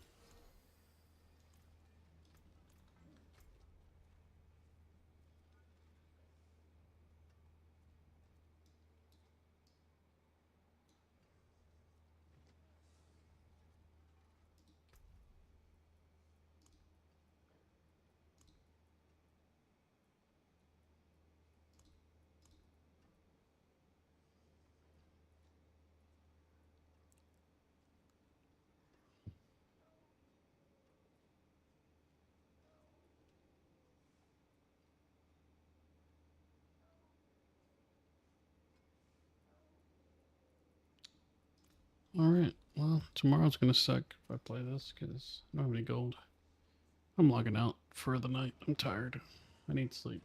Alright, well, tomorrow's gonna suck if I play this because I don't have any gold. I'm logging out for the night. I'm tired. I need sleep.